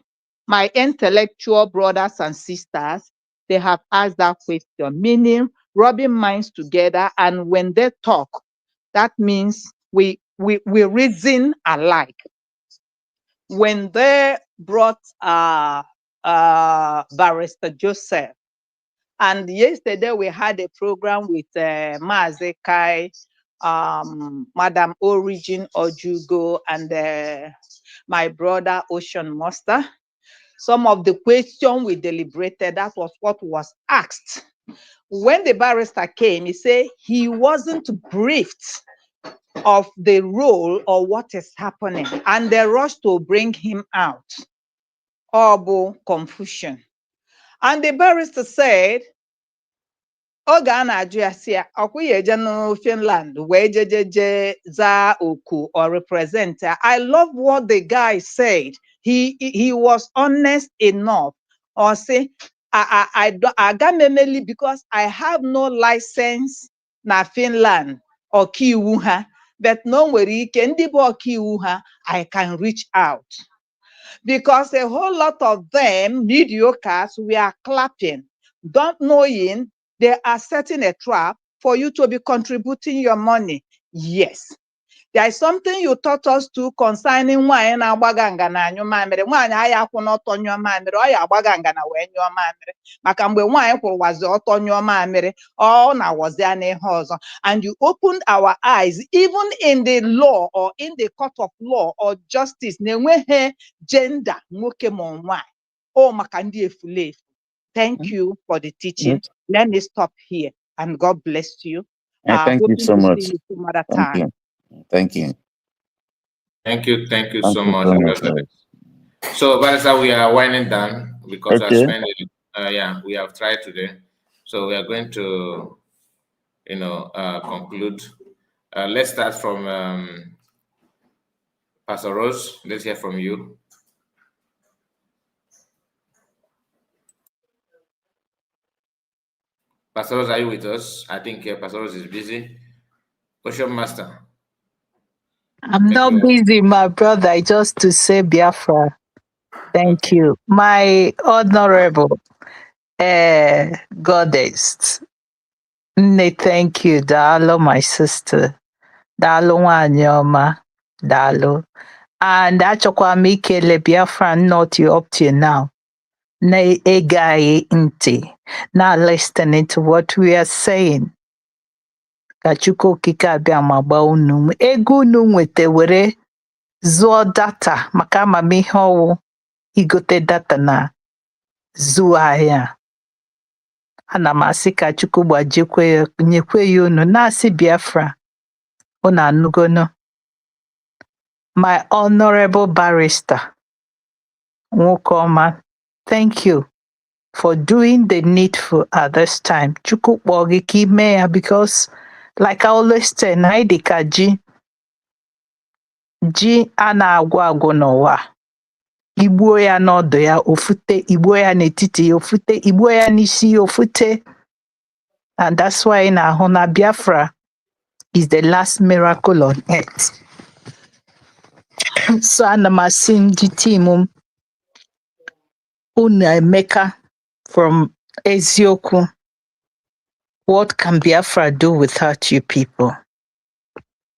my intellectual brothers and sisters, they have asked that question, meaning rubbing minds together, and when they talk, that means we reason alike. When they brought Barrister Joseph, and yesterday we had a program with Maazi Kai, Madam Origin Ojugo, and my brother Ocean Master. Some of the questions we deliberated, that was what was asked. When the barrister came, he said he wasn't briefed of the role or what is happening, and they rushed to bring him out. Horrible confusion. And the barrister said, Finland, where za oku or represent. I love what the guy said. He was honest enough, or say, I got because I have no license na Finland or Kiwuha, but no worry, I can reach out. Because a whole lot of them, mediocres, we are clapping, don't knowing they are setting a trap for you to be contributing your money. Yes. There is something you taught us to concerning why na agbaganga na anyu mamere. Nwanyị aya kwụ n'ọtọ nyụọ mamere, ọ ya agbaganga na wee nyụọ mamere. Maka mgbe nwanyị kwụrụwazi ọtọ nyụọ mamere, ọ na-awọzi ya n'ihe ọzọ. And you opened our eyes, even in the law or in the court of law or justice, na-enweghị gender nwoke ma nwanyị. Oh, maka ndị efulefu. Thank you for the teaching. Let me stop here, and God bless you. Thank you so much. See you some other time. Thank you. Thank you so much. So, Barrister, we are winding down because we are spending. We have tried today, so we are going to, conclude. Let's start from Pastor Rose. Let's hear from you. Pastor Rose, are you with us? I think Pastor Rose is busy. Ocean Master. I'm not busy, my brother. Just to say Biafra. Thank you. My honorable goddess. Thank you. Dalo, my sister. Dalo Wanyoma. Dalo. And achọkwa m ikele Biafra not you up to now. Na-egaghị ntị. Not listening to what we are saying. Ka Chukwu okike abịa ma gbaa unu ego unu nweta were zụọ data maka amamihe ọwụ igote data na zụọ ahịa. Ana m asị ka Chukwu gbajikwe ya nyekwe ya unu na-asị Biafra unu anụgono. My honorable barrister nwoke ọma, thank you for doing the needful at this time. Chukwu kpọọ gị ka ime ya because like I always say, na anyị dịka ji a na-agwụ agwụ n'ụwa. Igbuo ya n'ọdụ ya ofute, igbuo ya n'etiti ya ofute, igbuo ya n'isi ya ofute. And that's why na-ahụ na Biafra is the last miracle on earth. So ana m asị ndị team m unu Emeka from Eziokwu, what can Biafra do without you people?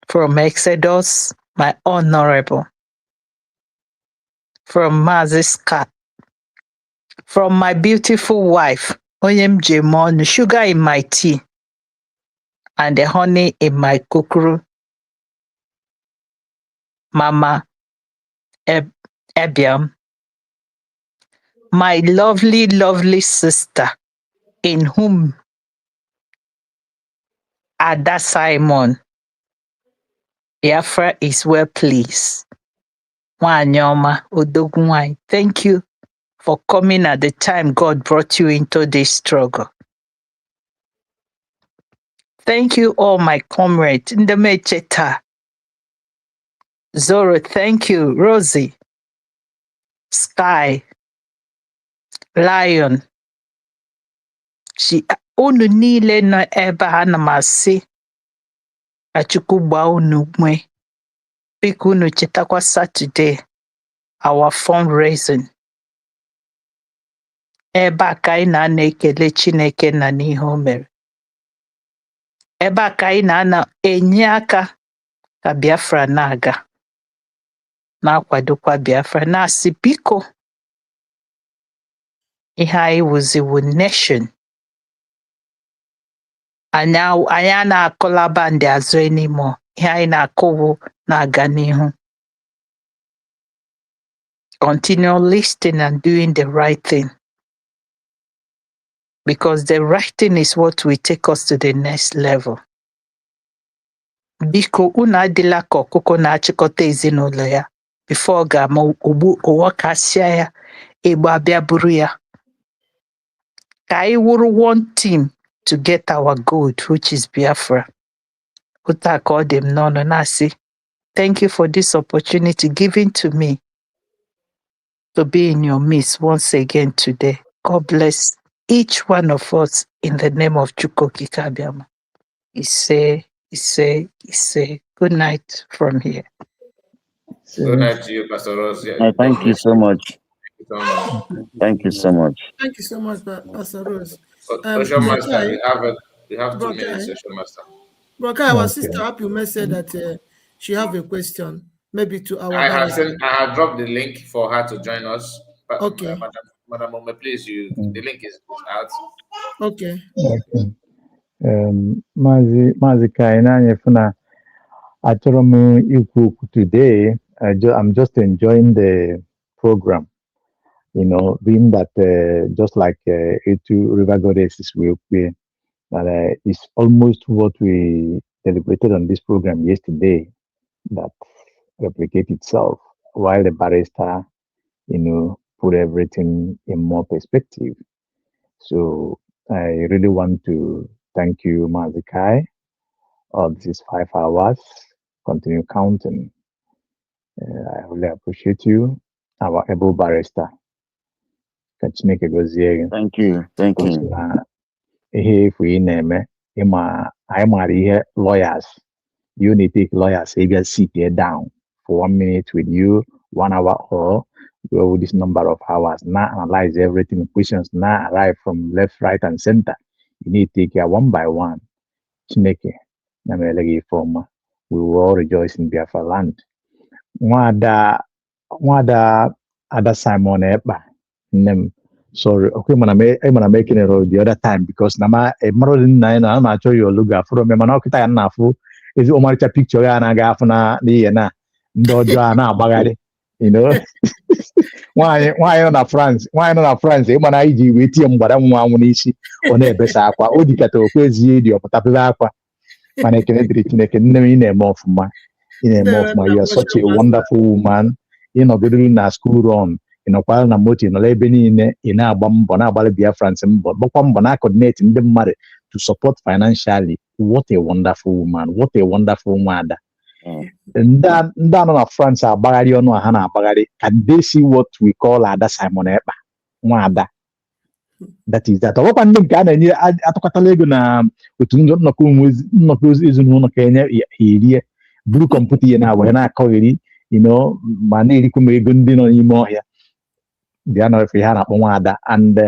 From Exodus, my honorable. From Maziska. From my beautiful wife, Oyem Jemon, sugar in my tea, and the honey in my kukuru. Mama Ebiam. My lovely, lovely sister, in whom Ada Simon, Biafra is well pleased. Wanyoma Odogunwai, thank you for coming at the time God brought you into this struggle. Thank you, all my comrades. Ndemecheta. Zoro, thank you. Rosie. Sky. Lion. Unu niile nọ ebe a na m asị ka Chukwu gbaa unu ume. Biko unu chetakwa Saturday, our fundraising. Ebe a ka anyị na-ana ekele Chineke na n'ihe o mere. Ebe a ka anyị na-ana enye aka ka Biafra na-aga. Na-akwadokwa Biafra na-asị biko ihe anyị wuziwu nation. Anyị na-akọlaba ndị azụ anymore. Ihe anyị na-akọwu na-aga n'ihu. Continue listening and doing the right thing. Because the right thing is what will take us to the next level. Biko unu adịla ka ọkụkọ na-achịkọta ezinụlọ ya. Before ga-ama ogbu ụwa kasịa ya, egbe abịa buru ya. Ka anyị wụrụ one team to get our goal, which is Biafra. Uta ka ọ dị m n'ọnụ na-asị, thank you for this opportunity given to me to be in your midst once again today. God bless each one of us in the name of Chukwu Kikabiama. Ise. Good night from here. Good night to you, Pastor Rose. Yeah, thank you so much. Thank you so much. Thank you so much, Pastor Rose. Social Master, you have 2 minutes, Social Master. Broka, our sister Apume said that she have a question, maybe to our barrister. I have dropped the link for her to join us. But, okay. Madam Ome, please, the link is out. Okay. Mazi Kainanya Funa, Atoromu Iku today, I'm just enjoying the program, you know, being that just like Etu River Goddesses will be, it's almost what we celebrated on this program yesterday that replicate itself while the barrister, you know, put everything in more perspective. So I really want to thank you, Mazikai. This is 5 hours. Continue counting. I really appreciate you, our able barrister. Thank you. Thank you. If we name it, I'm here lawyers. You need to take lawyers, if you sit here down for 1 minute with you, 1 hour or go this number of hours. Now analyze everything. Questions now arrive from left, right, and center. You need to take care one by one. Chineke, we will all rejoice in Biafra land. Nwada Ada Simon Eba. Sorry, okay, I'm making it the other time because nama I'm show you look from me manokita na fu is Omaricha picture ya na ga fu na di na ndojo na bagari, you know. Why na France? Why na France? E mana iji weti mgbada nwa anwu n'isi ọ na-ebesa akwa o dikata okwezi di oputape akwa mana ekene diri Chineke nne m na-eme ọfụma you are such a wonderful woman ịnọgidere na school run ịnọkwara na moto ịnọla ebe niile ị na-agba mbọ na-agbalị Biafrans mbọ gbakwa mbọ na coordinate ndị mmadụ to support financially. What a wonderful woman, what a wonderful nwada. Ndị anọ na France agbagharị ọnụ ha na-agbagharị, can they see what we call Ada Simon Ekpa nwada? That is that. Ọkwa ndị nke a na-enye atụkọtala ego na otu nnọkọ ezinụlọ ka enye erie buru kọmputa ihe na-agba na-akọgheri, you know, ma na-erikwa m ego ndị nọ n'ime ọhịa. And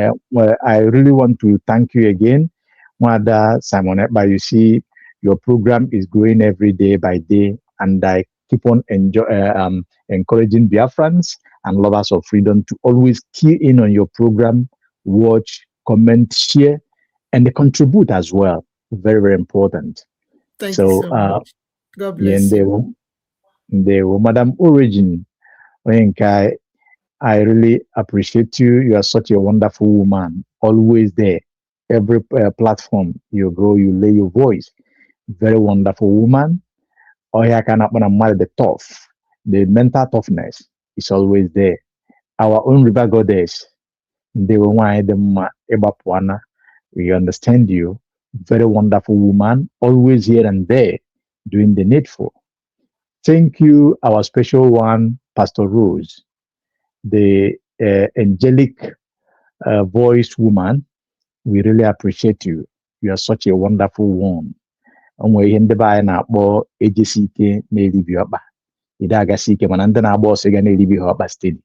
I really want to thank you again, Mwada Simon Ekpa. You see, your program is growing every day by day, and I keep on encouraging Biafrans and lovers of freedom to always key in on your program, watch, comment, share, and contribute as well. Very, very important. Thank you so much. God bless you. Madam Origin, I really appreciate you. You are such a wonderful woman, always there. Every platform you go, you lay your voice. Very wonderful woman. I cannot marry the tough. The mental toughness is always there. Our own river goddess, they were one we understand you. Very wonderful woman, always here and there, doing the needful. Thank you, our special one, Pastor Rose, the angelic voiced woman. We really appreciate you. You are such a wonderful one. Onwe ihe ndị be anyị na-akpọ ejesi ike na-eribi ọkpa ide agasi ike mana ndị na-agba ọsọ ga na-eribi ha ọkpa steady.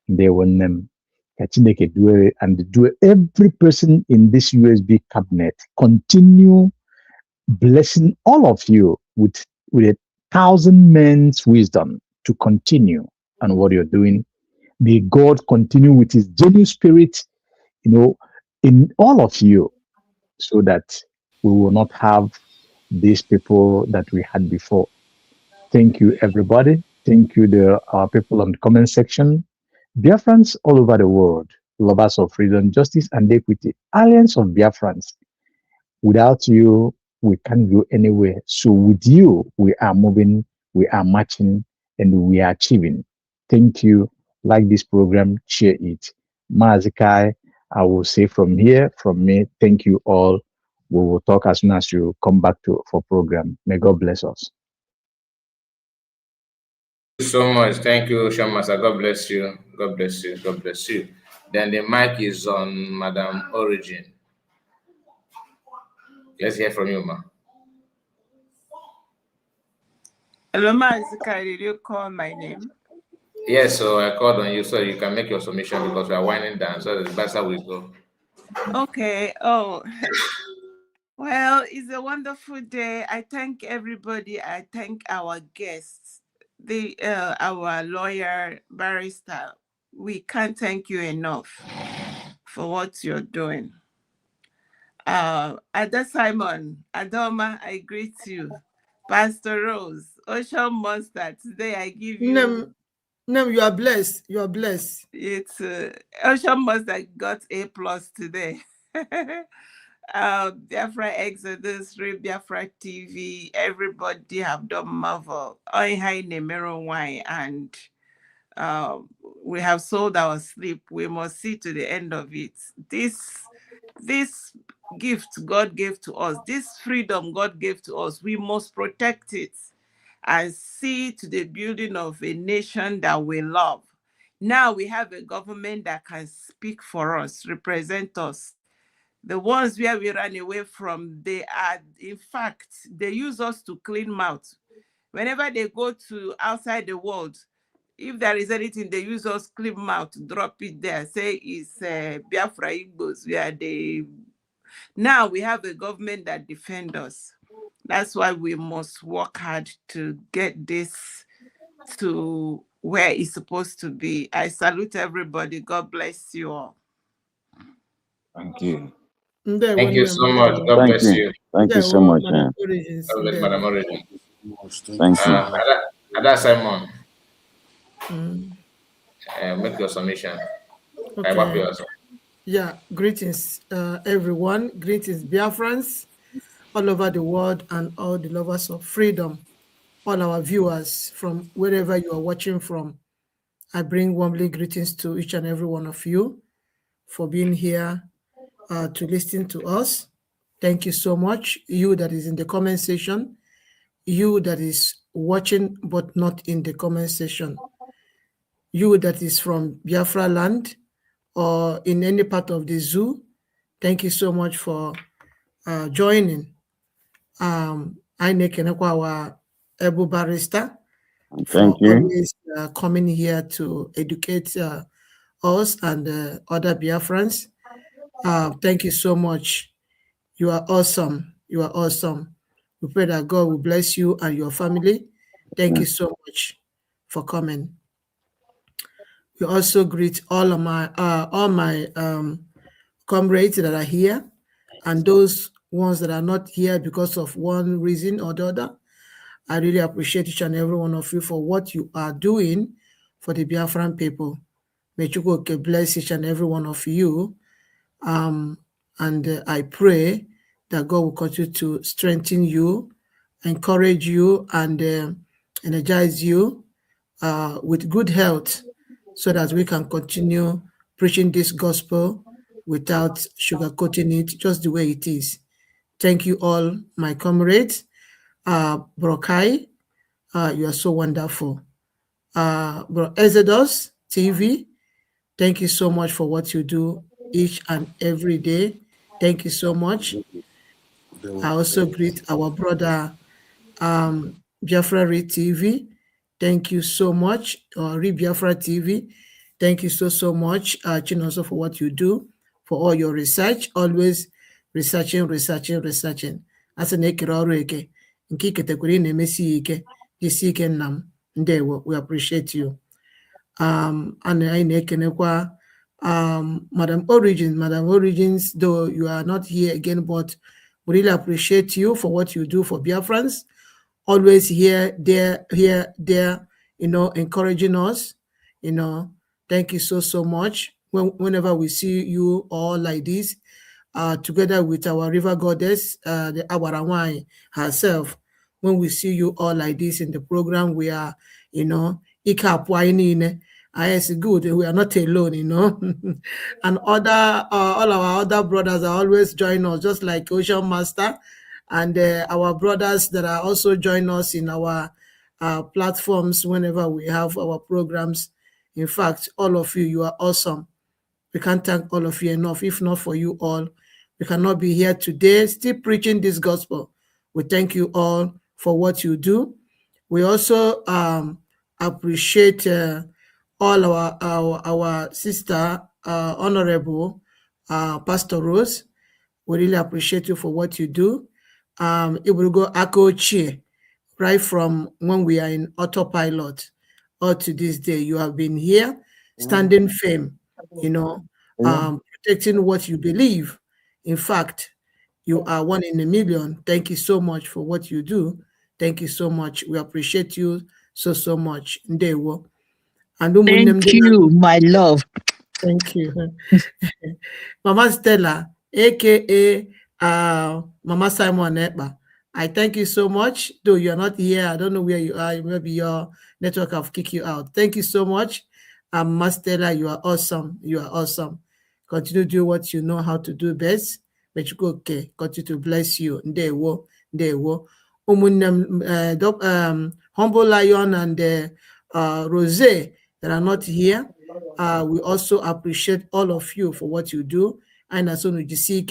Ndewo nne m ka Chineke do every person in this USB cabinet continue blessing all of you with 1,000 men's wisdom to continue on what you're doing. May God continue with his genuine spirit, you know, in all of you, so that we will not have these people that we had before. Thank you, everybody. Thank you, our people on the comment section. Biafrans all over the world, lovers of freedom, justice, and equity, alliance of Biafrans. Without you, we can't go anywhere. So with you, we are moving, we are marching, and we are achieving. Thank you. Like this program, share it. Mazikai, I will say from here, from me, thank you all. We will talk as soon as you come back for program. May God bless us. Thank you so much. Thank you, Shamasa. God bless you. God bless you. God bless you. Then the mic is on Madam Origin. Let's hear from you, ma. Hello, Mazikai. Did you call my name? Yes, so I called on you so you can make your submission because we are winding down. So the better we go. Okay. Oh, Well, it's a wonderful day. I thank everybody. I thank our guests, our lawyer, barrister. We can't thank you enough for what you're doing. Ada Simon, Adoma, I greet you. Pastor Rose, Ocean Monster, today I give you... No, you are blessed. You are blessed. It's Ocean Monster got A+ today. Biafra Exodus, Biafra TV, everybody have done marvel. I high Nemero wine, and we have sold our sleep. We must see to the end of it. This gift God gave to us, this freedom God gave to us, we must protect it and see to the building of a nation that we love. Now we have a government that can speak for us, represent us. The ones where we ran away from, they are, in fact, they use us to clean mouth. Whenever they go to outside the world, if there is anything, they use us clean mouth, drop it there, say it's Biafra Igbos. Now we have a government that defends us. That's why we must work hard to get this to where it's supposed to be. I salute everybody. God bless you all. Thank you. Thank you so much. God bless you. Thank you so much. God bless Madam Origin. Thank you. Ada Simon, make your submission. Okay. Yeah, greetings, everyone. Greetings, Biafrans all over the world and all the lovers of freedom, all our viewers from wherever you are watching from. I bring warmly greetings to each and every one of you for being here to listen to us. Thank you so much. You that is in the comment section, you that is watching but not in the comment section, you that is from Biafra land or in any part of the zoo, thank you so much for joining. I nekenekwa our able barrister for always coming here to educate us and other Biafrans. Thank you so much. You are awesome. You are awesome. We pray that God will bless you and your family. Thank you so much for coming. We also greet all my comrades that are here and those ones that are not here because of one reason or the other. I really appreciate each and every one of you for what you are doing for the Biafran people. May Chukwuka bless each and every one of you. And I pray that God will continue to strengthen you, encourage you, and energize you with good health so that we can continue preaching this gospel without sugarcoating it, just the way it is. Thank you all, my comrades. Brokai, you are so wonderful. Bro Exodus TV, thank you so much for what you do each and every day. Thank you so much. I also greet our brother Biafra Read TV. Thank you so much. Read Biafra TV. Thank you so much, Chinoso, for what you do, for all your research, always researching. As an ekiroreke, nke iketekwere na-emesi ike, jisi ike nnam, ndewo, we appreciate you. And I nekenekwa Madam Origins, though you are not here again, but we really appreciate you for what you do for Biafrans. Always here, there, encouraging us, Thank you so much. Whenever we see you all like this, together with our river goddess, the Awarawai herself, when we see you all like this in the program, we are, I say good, we are not alone, and all our other brothers are always joining us, just like Ocean Master, and our brothers that are also joining us in our platforms whenever we have our programs. In fact, all of you, you are awesome. We can't thank all of you enough. If not for you all, we cannot be here today still preaching this gospel. We thank you all for what you do. We also appreciate all our sister, Honorable Pastor Rose. We really appreciate you for what you do. It will go Akochie, right from when we are in autopilot up to this day. You have been here, standing firm, protecting what you believe. In fact, you are one in a million. Thank you so much for what you do. Thank you so much. We appreciate you so much. Ndewo. Thank you, my love. Thank you. Mama Stella, aka Mama Simon Ekpa. I thank you so much. Though you're not here, I don't know where you are. Maybe your network have kicked you out. Thank you so much. Mama Stella, you are awesome. You are awesome. Continue to do what you know how to do best. But you go okay. Continue to bless you. Ndewo. Humble Lion and Rose that are not here. We also appreciate all of you for what you do. And as soon as you see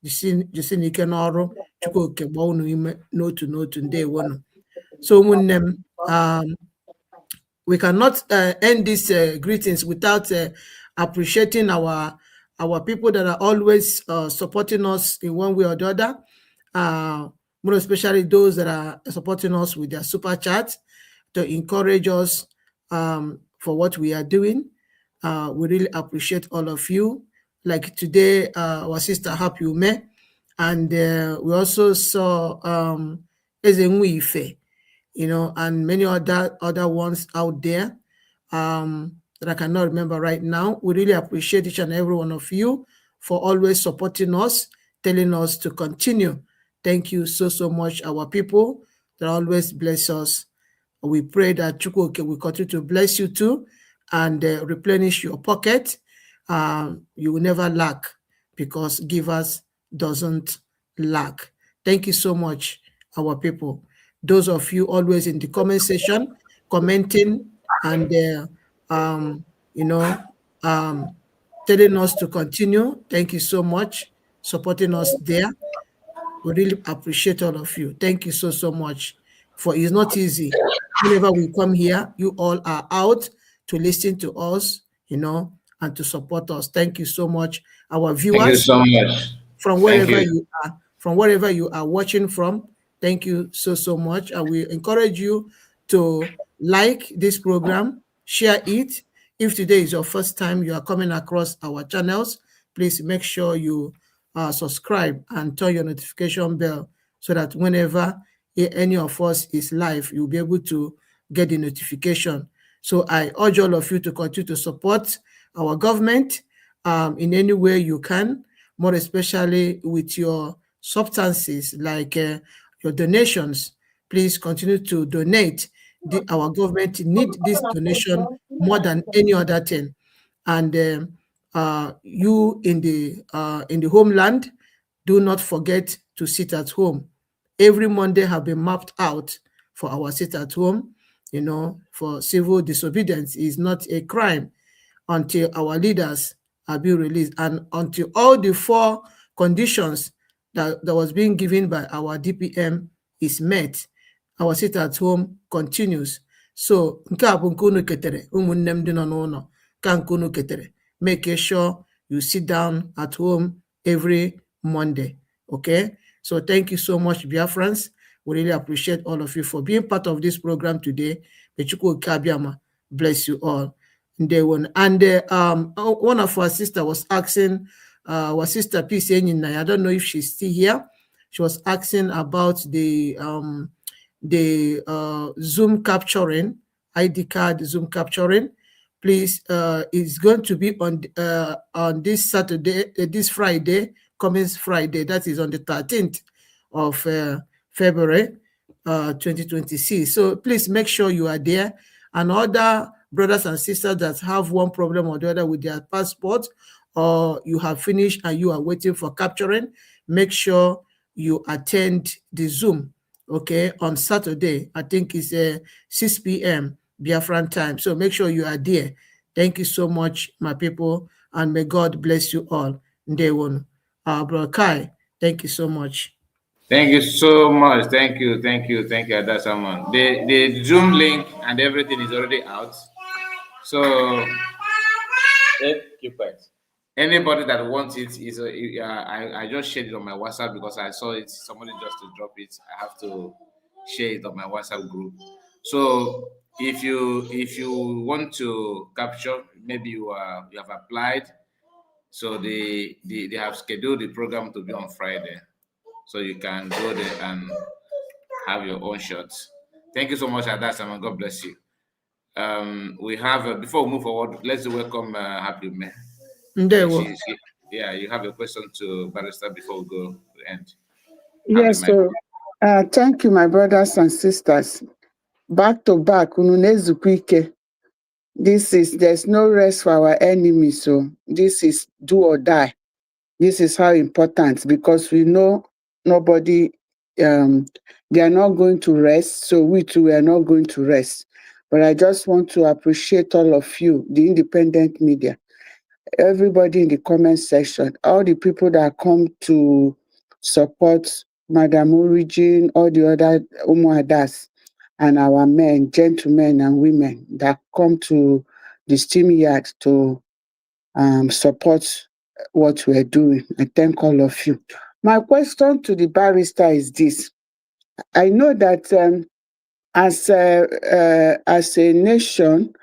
n'ọrụ Chukwu oke gba unu ime n'otu ndewo. So we cannot end these greetings without appreciating our people that are always supporting us in one way or the other. More especially those that are supporting us with their super chat to encourage us for what we are doing. We really appreciate all of you. Like today, our sister Happy Ume, and we also saw Ezenwife, and many other ones out there that I cannot remember right now. We really appreciate each and every one of you for always supporting us, telling us to continue. Thank you so much, our people that always bless us. We pray that Chukwu will continue to bless you too and replenish your pocket. You will never lack because givers doesn't lack. Thank you so much, our people. Those of you always in the comment section, commenting and telling us to continue. Thank you so much, supporting us there. We really appreciate all of you. Thank you so much. For it's not easy. Whenever we come here, you all are out to listen to us, and to support us. Thank you so much, our viewers. Thank you so much. From wherever you are watching from. Thank you so much. And we encourage you to like this program, share it. If today is your first time you are coming across our channels, please make sure you subscribe and turn your notification bell so that whenever any of us is live, you'll be able to get the notification. So I urge all of you to continue to support our government in any way you can, more especially with your substances like your donations. Please continue to donate. Our government need this donation more than any other thing. And you in the homeland, do not forget to sit at home. Every Monday have been mapped out for our sit at home. For civil disobedience is not a crime until our leaders are being released and until all the 4 conditions that was being given by our DPM is met. Our sit at home continues. So nke a bụ nke unu ketere, ụmụnne m dị nọ n'ụlọ, ka nke unu ketere. Make sure you sit down at home every Monday. Okay? So thank you so much, Biafrans. We really appreciate all of you for being part of this program today. May Chukwu Kabiama bless you all. And one of our sister was asking, our sister Peace Enyinai, I don't know if she's still here. She was asking about the Zoom capturing, ID card Zoom capturing. Please, it's going to be on this Saturday, this Friday, coming Friday. That is on the 13th of February 2026. So please make sure you are there. And other brothers and sisters that have one problem or the other with their passport, or you have finished and you are waiting for capturing, make sure you attend the Zoom, okay, on Saturday. I think it's 6 p.m. Biafran time. So make sure you are there. Thank you so much, my people, and may God bless you all. Ndewonu. Brother Kai, thank you so much. Thank you so much. Thank you, Adasaman. The Zoom link and everything is already out. So keep quiet. Anybody that wants it is I just shared it on my WhatsApp because I saw it. Somebody just to drop it. I have to share it on my WhatsApp group. So if you want to capture, maybe you have applied. So they have scheduled the program to be on Friday. So you can go there and have your own shots. Thank you so much, Adasama. God bless you. We have before we move forward, let's welcome Happy May. Yeah, you have a question to Barrister before we go to the end. Yes, so thank you, my brothers and sisters. Back to back, there's no rest for our enemies, so this is do or die. This is how important, because we know nobody, they are not going to rest, so we too are not going to rest. But I just want to appreciate all of you, the independent media, everybody in the comment section, all the people that come to support Madam Origin, all the other Umuadas, and our men, gentlemen and women that come to the steam yard to support what we're doing. I thank all of you. My question to the barrister is this. I know that as a nation,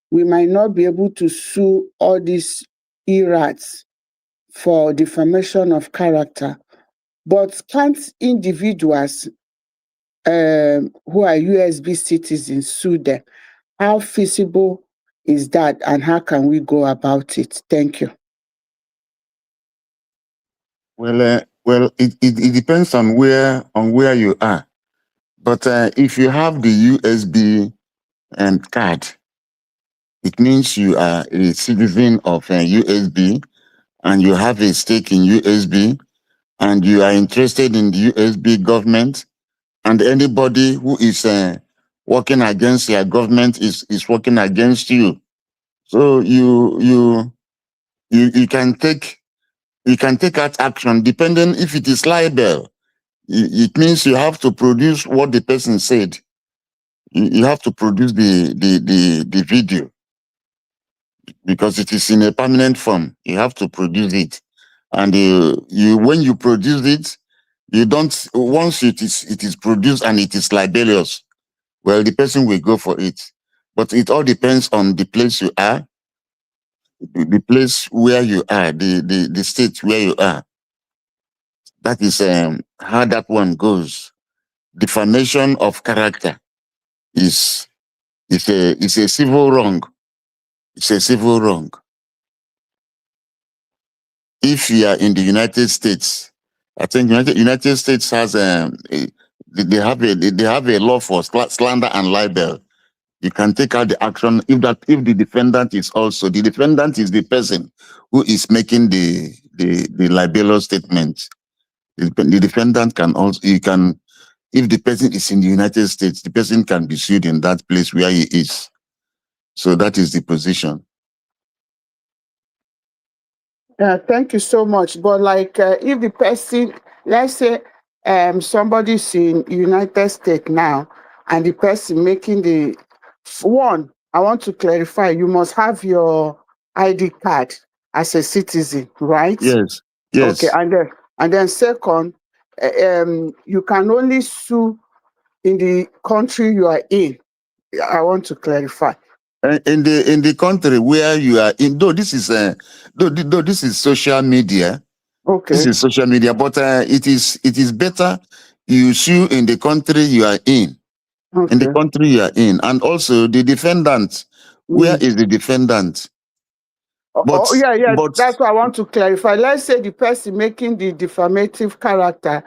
we might not be able to sue all these errats for defamation of character, but can't individuals who are USB citizens sue them? How feasible is that, and how can we go about it? Thank you. Well, it depends on where you are. But if you have the USB card, it means you are a citizen of USB, and you have a stake in USB, and you are interested in the USB government, and anybody who is working against your government is working against you. So you can take out action depending if it is libel. It means you have to produce what the person said. You have to produce the video because it is in a permanent form. You have to produce it, and when you produce it, you don't. Once it is produced and it is libelous, well, the person will go for it. But it all depends on the place you are, the place where you are, the state where you are. That is how that one goes. Defamation of character is a civil wrong. It's a civil wrong. If you are in the United States, I think United States has they have a law for slander and libel. You can take out the action if the defendant is also the defendant is the person who is making the libelous statement. The defendant can also if the person is in the United States, the person can be sued in that place where he is. So that is the position. Thank you so much. But if the person, let's say somebody's in United States now, and the person making the one, I want to clarify, you must have your ID card as a citizen, right? Yes. Yes. Okay, and then second, you can only sue in the country you are in. I want to clarify. In the country where you are in, though this is social media. Okay. This is social media, but it is better you sue in the country you are in. Okay. In the country you are in, and also the defendant. Where is the defendant? But that's what I want to clarify. Let's say the person making the defamative character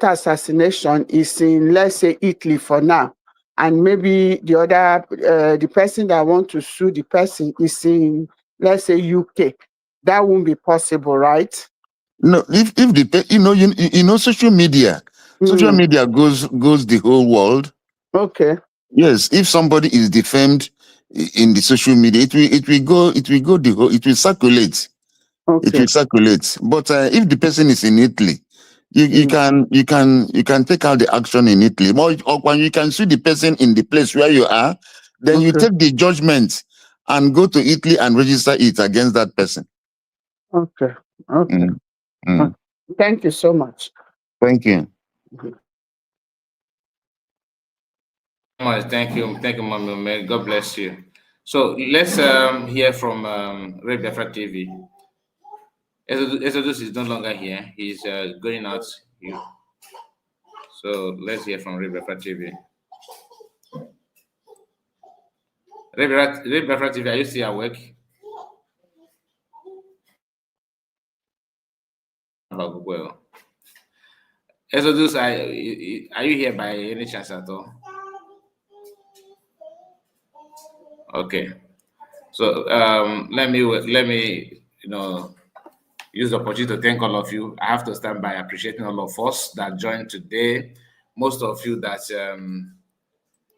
assassination is in, let's say, Italy for now, and maybe the person that want to sue the person is in, let's say, UK. That won't be possible, right? No, if the social media goes the whole world. Okay. Yes, if somebody is defamed in the social media, it will circulate. Okay. It will circulate. But if the person is in Italy, you can take out the action in Italy. Or when you can sue the person in the place where you are, then you take the judgment and go to Italy and register it against that person. Okay. Okay. Thank you so much. Thank you. Thank you, Mama. May God bless you. So let's hear from Red Biafra TV. Exodus is no longer here. He's going out. So let's hear from Red Biafra TV. Red Biafra TV, are you still awake? Well, Exodus, are you here by any chance at all? Okay. So let me use the opportunity to thank all of you. I have to start by appreciating all of us that joined today. Most of you that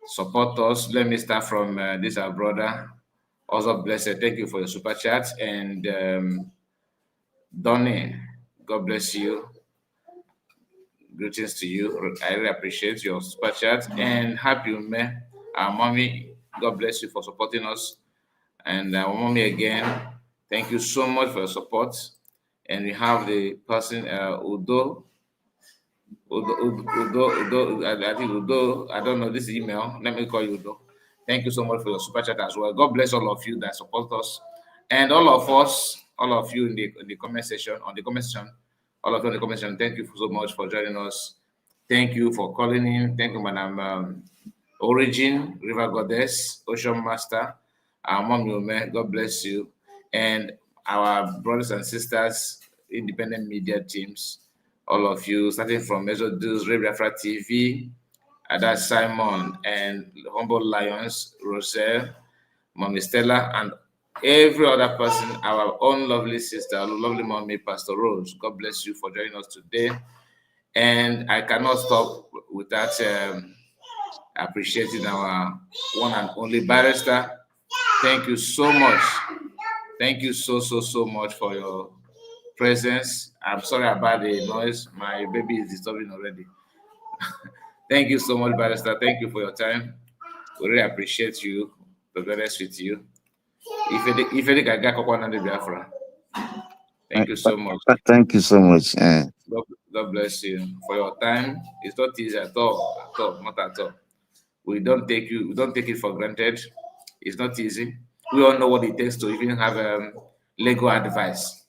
support us. Let me start from this our brother. Also blessed. Thank you for your super chat. And Donnie, God bless you. Greetings to you. I really appreciate your super chat. And Happy Ume, our mommy, God bless you for supporting us. And our mommy again, thank you so much for your support. And we have the person, Udo, I think Udo, I don't know this email. Let me call you Udo. Thank you so much for your super chat as well. God bless all of you that support us. And all of us, all of you in the comment section, all of you in the comment section, thank you so much for joining us. Thank you for calling in. Thank you, Madam Origin, River Goddess, Ocean Master, our mom Yume, God bless you. And our brothers and sisters, independent media teams, all of you, starting from Exodus, Red Biafra TV, Ada Simon, and Humble Lions, Roselle, Mommy Stella, and every other person, our own lovely sister, lovely mommy, Pastor Rose. God bless you for joining us today. And I cannot stop without appreciating our one and only barrister. Thank you so much. Thank you so much for your presence. I'm sorry about the noise. My baby is disturbing already. Thank you so much, barrister. Thank you for your time. We really appreciate you. To be honest with you. If any guy got Biafra. Thank you so much. Thank you so much. God bless you for your time. It's not easy at all, not at all. We don't take it for granted. It's not easy. We all know what it takes to even have legal advice.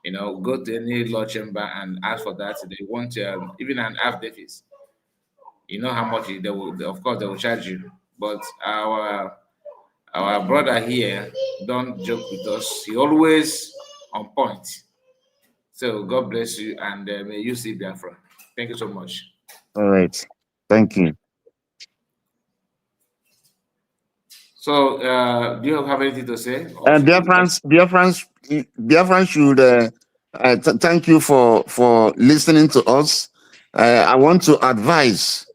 Go to any law chamber and ask for that. They want even an affidavit. You know how much of course they will charge you. But our brother here don't joke with us. He always on point. So God bless you, and may you see Biafra. Thank you so much. All right. Thank you. So, do you have anything to say? Biafrans should thank you for listening to us. I want to advise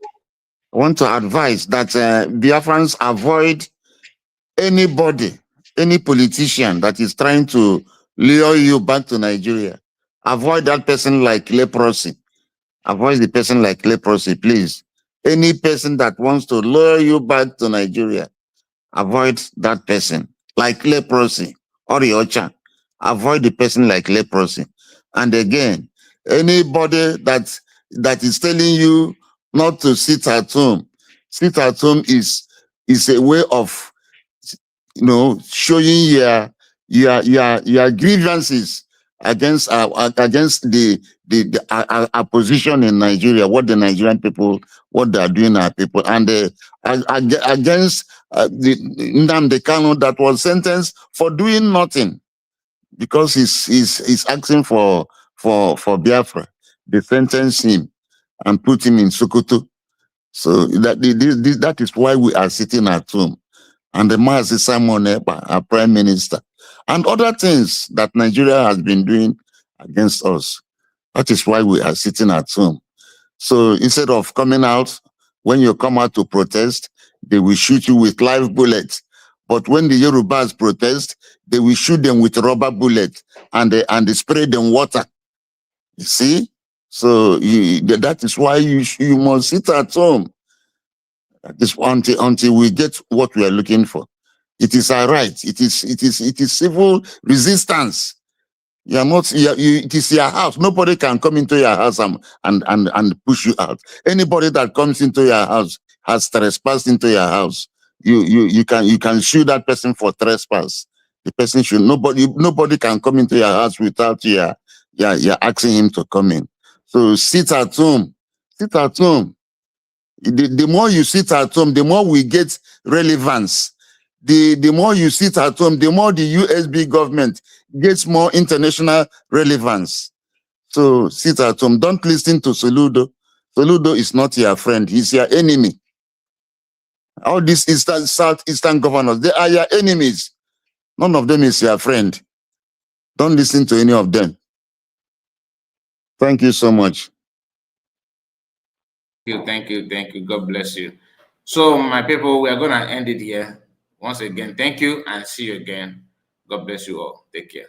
that Biafrans avoid anybody, any politician that is trying to lure you back to Nigeria. Avoid that person like leprosy. Avoid the person like leprosy, please. Any person that wants to lure you back to Nigeria, avoid that person like leprosy or Yocha. Avoid the person like leprosy. And again, anybody that is telling you not to sit at home is a way of showing your grievances against our position in Nigeria, what the Nigerian people, what they are doing our people, and against the Nnamdi Kanu that was sentenced for doing nothing because he's asking for Biafra. They sentenced him and put him in Sokoto. So that is why we are sitting at home. And the Mazi Simon Ekpa, our prime minister, and other things that Nigeria has been doing against us. That is why we are sitting at home. So instead of coming out, when you come out to protest, they will shoot you with live bullets. But when the Yorubas protest, they will shoot them with rubber bullets and they spray them water. You see? So that is why you must sit at home. That is until we get what we are looking for. It is our right. It is civil resistance. You are not. It is your house. Nobody can come into your house and push you out. Anybody that comes into your house has trespassed into your house. You can sue that person for trespass. The person should nobody can come into your house without you're asking him to come in. So sit at home. Sit at home. The more you sit at home, the more we get relevance. The more you sit at home, the more the USB government gets more international relevance. So sit at home. Don't listen to Soludo. Soludo is not your friend. He's your enemy. All these Southeastern governors, they are your enemies. None of them is your friend. Don't listen to any of them. Thank you so much. Thank you. God bless you. So, my people, we are going to end it here. Once again, thank you and see you again. God bless you all. Take care.